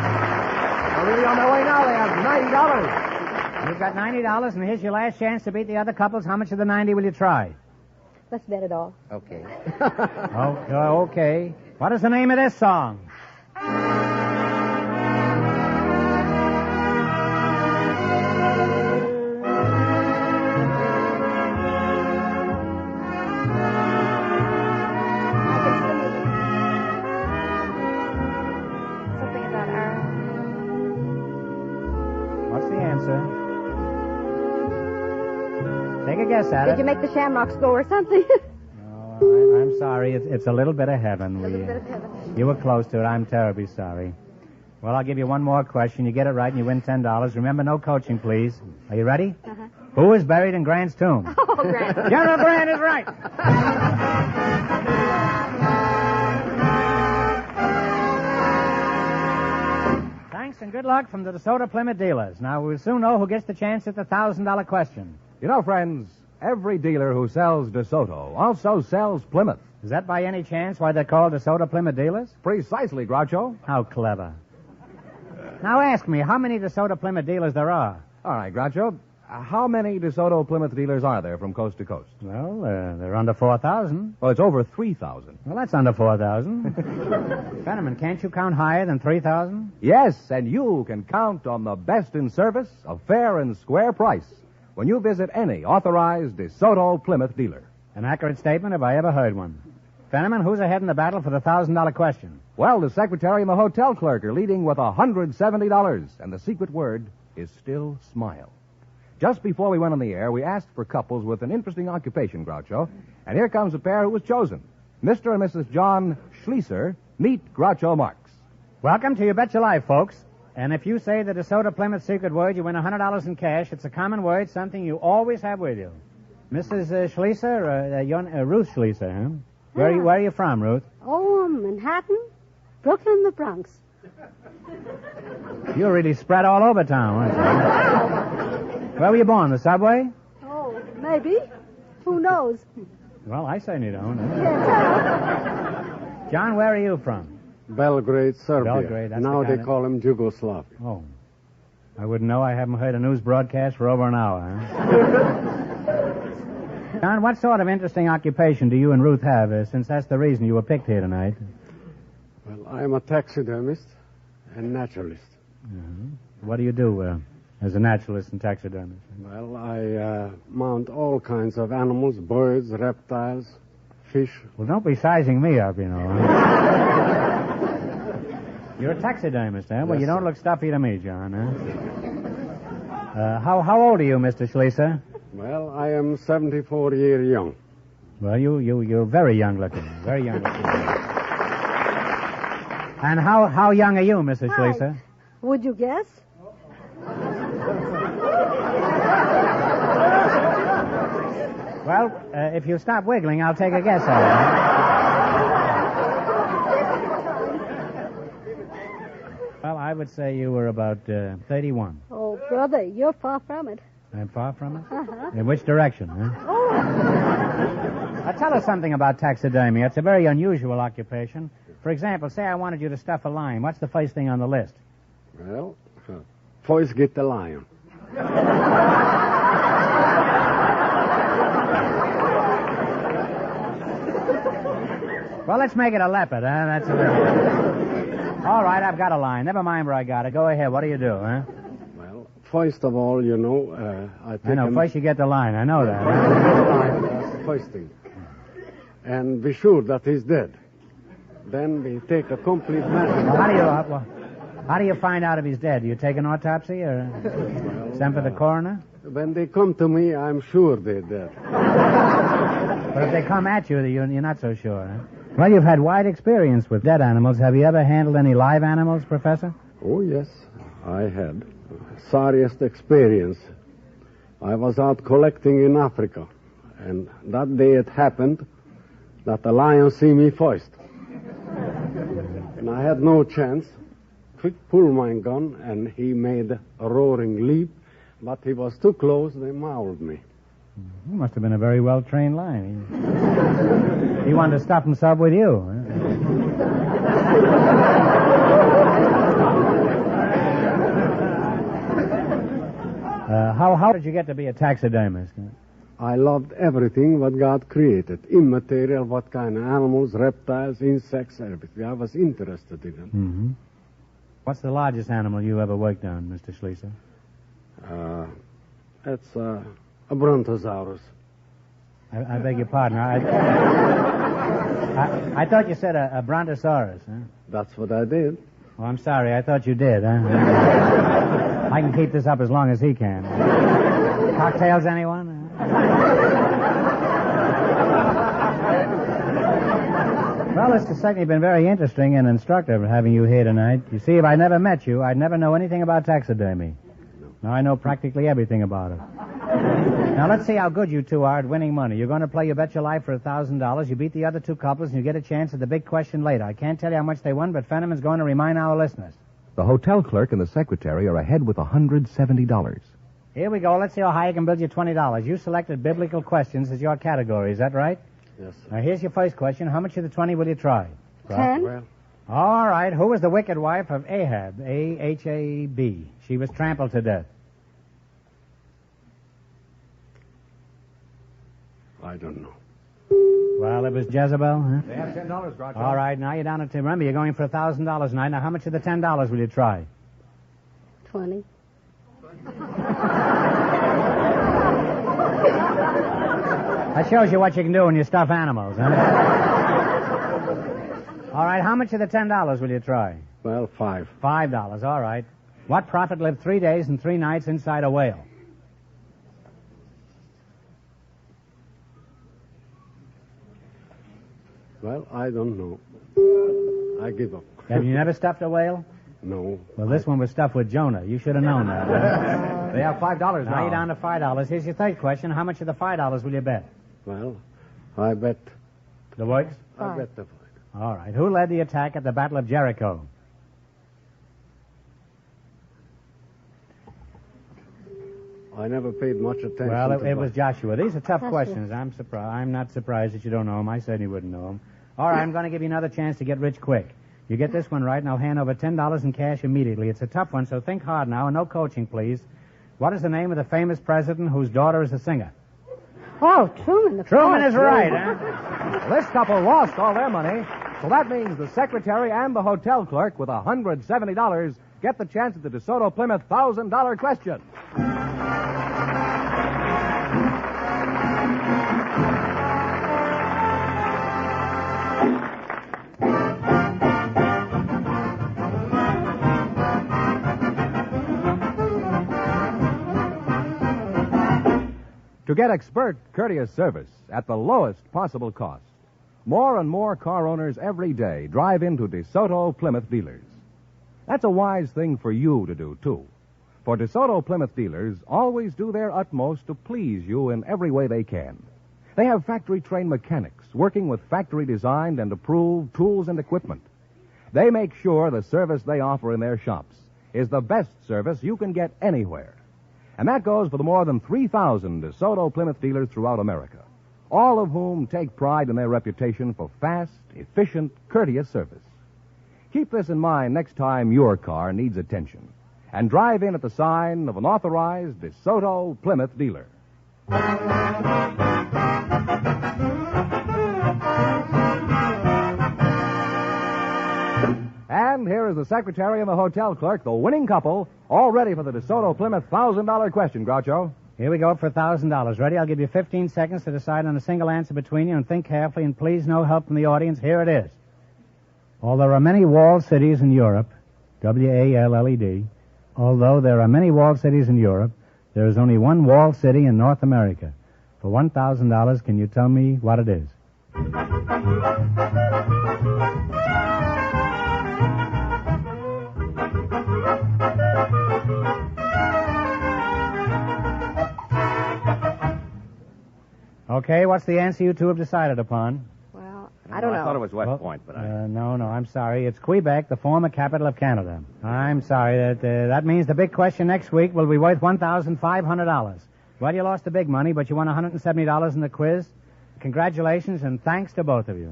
They're really on their way now. They have $90. You've got $90, and here's your last chance to beat the other couples. How much of the 90 will you try? Let's bet it all. Okay. Okay. What is the name of this song? Something about our... What's the answer? Take a guess at it. Did you make the Shamrocks go or something? I'm sorry. It's a little bit of heaven. A little bit of heaven. You were close to it. I'm terribly sorry. Well, I'll give you one more question. You get it right and you win $10. Remember, no coaching, please. Are you ready? Uh-huh. Who is buried in Grant's tomb? Oh, Grant. General Grant is right. Thanks and good luck from the DeSoto Plymouth dealers. Now, we'll soon know who gets the chance at the $1,000 question. You know, friends, every dealer who sells DeSoto also sells Plymouth. Is that by any chance why they're called DeSoto Plymouth dealers? Precisely, Groucho. How clever. Now ask me, how many DeSoto Plymouth dealers there are? All right, Groucho. How many DeSoto Plymouth dealers are there from coast to coast? Well, they're under 4,000. Well, it's over 3,000. Well, that's under 4,000. Fenneman, can't you count higher than 3,000? Yes, and you can count on the best in service, a fair and square price, when you visit any authorized DeSoto Plymouth dealer. An accurate statement if I ever heard one. Fenneman, who's ahead in the battle for the $1,000 question? Well, the secretary and the hotel clerk are leading with $170, and the secret word is still smile. Just before we went on the air, we asked for couples with an interesting occupation, Groucho, and here comes a pair who was chosen. Mr. and Mrs. John Schlieser, meet Groucho Marx. Welcome to You Bet Your Life, folks. And if you say the DeSoto Plymouth secret word, you win $100 in cash. It's a common word, something you always have with you. Mrs. Schlieser, Ruth Schlieser, huh? Where are you from, Ruth? Oh, Manhattan, Brooklyn, the Bronx. You're really spread all over town, aren't you? Where were you born, the subway? Oh, maybe. Who knows? Well, I certainly don't. Yes, John, where are you from? Belgrade, Serbia. Belgrade, that's now the they kind call him Yugoslavia. Oh. I wouldn't know. I haven't heard a news broadcast for over an hour, huh? John, what sort of interesting occupation do you and Ruth have, since that's the reason you were picked here tonight? Well, I'm a taxidermist and naturalist. Mm-hmm. What do you do as a naturalist and taxidermist? Well, I mount all kinds of animals, birds, reptiles, fish. Well, don't be sizing me up, you know. You're a taxidermist, huh? Well, Yes, you don't sir. look stuffy to me, John, huh? How old are you, Mr. Schlieser? Well, I am 74 years young. Well, you're very young looking. Very young looking. And how young are you, Mrs. Hi. Schlieser? Would you guess? Well, if you stop wiggling, I'll take a guess at it. Well, I would say you were about 31. Oh, brother, you're far from it. I'm far from it? Uh-huh. In which direction, huh? Oh, Now, tell us something about taxidermy. It's a very unusual occupation. For example, say I wanted you to stuff a lion. What's the first thing on the list? Well, first get the lion. Well, let's make it a leopard, huh? That's a... All right, I've got a lion. Never mind where I got it. Go ahead. What do you do, huh? Well, first of all, you know, I take I know. him... First you get the lion. I know that. That's the first thing. And be sure that he's dead. Then we take a complete measure. Well, how do you find out if he's dead? Do you take an autopsy or send for the coroner? When they come to me, I'm sure they're dead. But if they come at you, you're not so sure, huh? Well, you've had wide experience with dead animals. Have you ever handled any live animals, Professor? Oh, yes, I had. Sorriest experience. I was out collecting in Africa, and that day it happened that the lion see me first. And I had no chance. Quick pulled my gun, and he made a roaring leap. But he was too close, they mauled me. You must have been a very well-trained lion. He wanted to stop himself with you. How did you get to be a taxidermist? I loved everything what God created. Immaterial, what kind of animals, reptiles, insects, everything. I was interested in them. Mm-hmm. What's the largest animal you ever worked on, Mr. Schlieser? It's a brontosaurus. I beg your pardon. I thought you said a brontosaurus. Huh? That's what I did. Oh, I'm sorry. I thought you did. Huh? I can keep this up as long as he can. Cocktails, anyone? Well, this has certainly been very interesting and instructive having you here tonight. You see, if I never met you, I'd never know anything about taxidermy. Now I know practically everything about it. Now, let's see how good you two are at winning money. You're going to play You Bet Your Life for $1,000. You beat the other two couples, and you get a chance at the big question later. I can't tell you how much they won, but Fenneman's going to remind our listeners. The hotel clerk and the secretary are ahead with $170. Here we go. Let's see how high I can build you $20. You selected biblical questions as your category. Is that right? Yes, sir. Now, here's your first question. How much of the 20 will you try? 10. Well, All right. Who was the wicked wife of Ahab? A-H-A-B. She was trampled to death. I don't know. Well, it was Jezebel, huh? They have $10, Groucho. All right. Now you're down to... Remember, you're going for $1,000 tonight. Now, how much of the $10 will you try? 20. That shows you what you can do when you stuff animals, huh? All right, how much of the $10 will you try? Well, 5. $5, all right. What prophet lived 3 days and 3 nights inside a whale? Well, I don't know. I give up. Have you never stuffed a whale? No. Well, this one was stuffed with Jonah. You should have known that. They have $5 Now you're down to $5. Here's your third question. How much of the $5 will you bet? Well, I bet. The what? I bet the 5. All right. Who led the attack at the Battle of Jericho? I never paid much attention Well, to it was Joshua. These are tough Joshua. questions. I'm not surprised that you don't know them. I certainly wouldn't know them. All right, I'm going to give you another chance to get rich quick. You get this one right, and I'll hand over $10 in cash immediately. It's a tough one, so think hard now, and no coaching, please. What is the name of the famous president whose daughter is a singer? Oh, Truman. Truman is right, huh? This couple lost all their money, so that means the secretary and the hotel clerk with $170 get the chance at the DeSoto Plymouth $1,000 question. To get expert, courteous service at the lowest possible cost, more and more car owners every day drive into DeSoto Plymouth dealers. That's a wise thing for you to do, too. For DeSoto Plymouth dealers always do their utmost to please you in every way they can. They have factory-trained mechanics working with factory-designed and approved tools and equipment. They make sure the service they offer in their shops is the best service you can get anywhere. And that goes for the more than 3,000 DeSoto Plymouth dealers throughout America, all of whom take pride in their reputation for fast, efficient, courteous service. Keep this in mind next time your car needs attention, and drive in at the sign of an authorized DeSoto Plymouth dealer. And here is the secretary and the hotel clerk, the winning couple, all ready for the DeSoto Plymouth $1,000 question, Groucho. Here we go for $1,000. Ready? I'll give you 15 seconds to decide on a single answer between you, and think carefully, and please no help from the audience. Here it is. Although there are many walled cities in Europe, W-A-L-L-E-D, although there are many walled cities in Europe, there is only one walled city in North America. For $1,000, can you tell me what it is? Okay, what's the answer you two have decided upon? Well, I don't know. I thought it was West Point, but No, I'm sorry. It's Quebec, the former capital of Canada. I'm sorry. That means the big question next week will be worth $1,500. Well, you lost the big money, but you won $170 in the quiz. Congratulations, and thanks to both of you.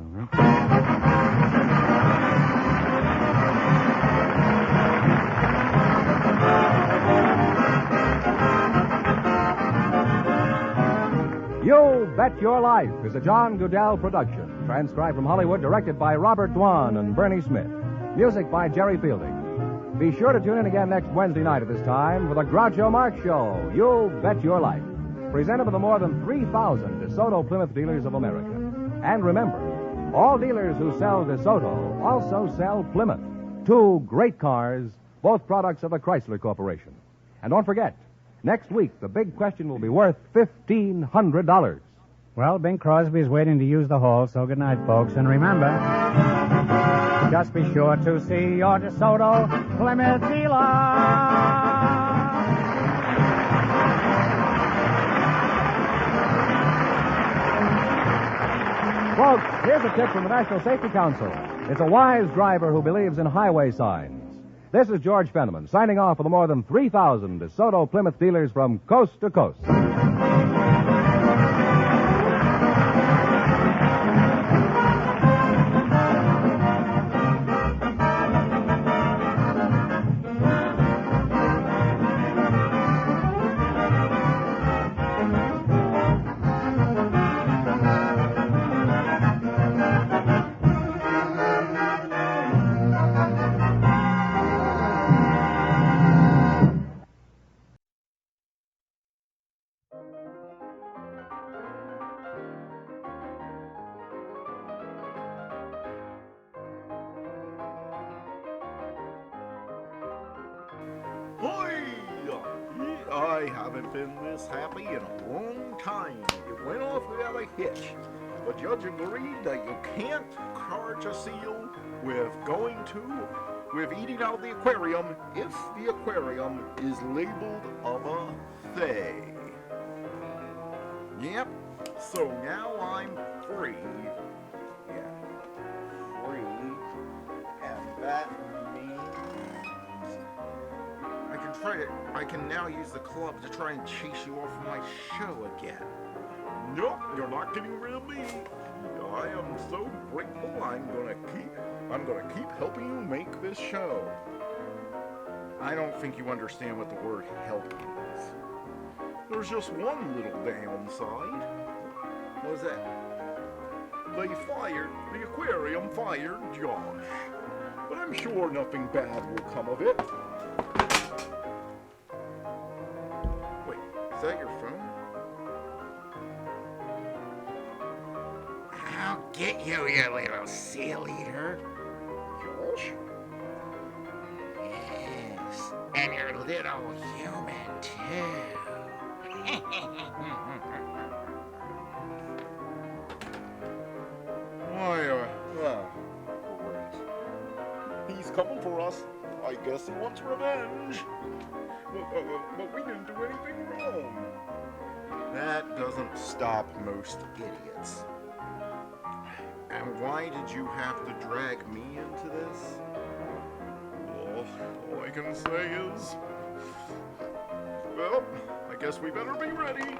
You Bet Your Life is a John Goodell production, transcribed from Hollywood, directed by Robert Dwan and Bernie Smith. Music by Jerry Fielding. Be sure to tune in again next Wednesday night at this time for the Groucho Marx Show, You Bet Your Life, presented by the more than 3,000 DeSoto Plymouth dealers of America. And remember, all dealers who sell DeSoto also sell Plymouth, two great cars, both products of the Chrysler Corporation. And don't forget, next week, the big question will be worth $1,500. Well, Bing Crosby's waiting to use the hall, so good night, folks. And remember, just be sure to see your DeSoto Plymouth dealer. Folks, here's a tip from the National Safety Council. It's a wise driver who believes in highway signs. This is George Fenneman, signing off for the more than 3,000 DeSoto Plymouth dealers from coast to coast. I haven't been this happy in a long time. It went off without a hitch. The judge agreed that you can't charge a seal with eating out of the aquarium if the aquarium is labeled of a they. Yep, so now I'm free. Yeah, free. And that I can now use the club to try and chase you off my show again. Nope, you're not getting rid of me. I am so grateful. I'm gonna keep helping you make this show. I don't think you understand what the word help means. There's just one little downside. What was that? The aquarium fired Josh. But I'm sure nothing bad will come of it. Is that your phone? I'll get you, you little seal eater. Josh? Yes, and your little human, too. Great. He's coming for us. I guess he wants revenge. But we didn't do anything wrong. That doesn't stop most idiots. And why did you have to drag me into this? Well, all I can say is, well, I guess we better be ready.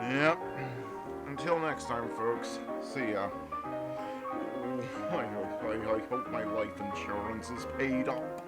Yep. Until next time, folks. See ya. I hope my life insurance is paid up.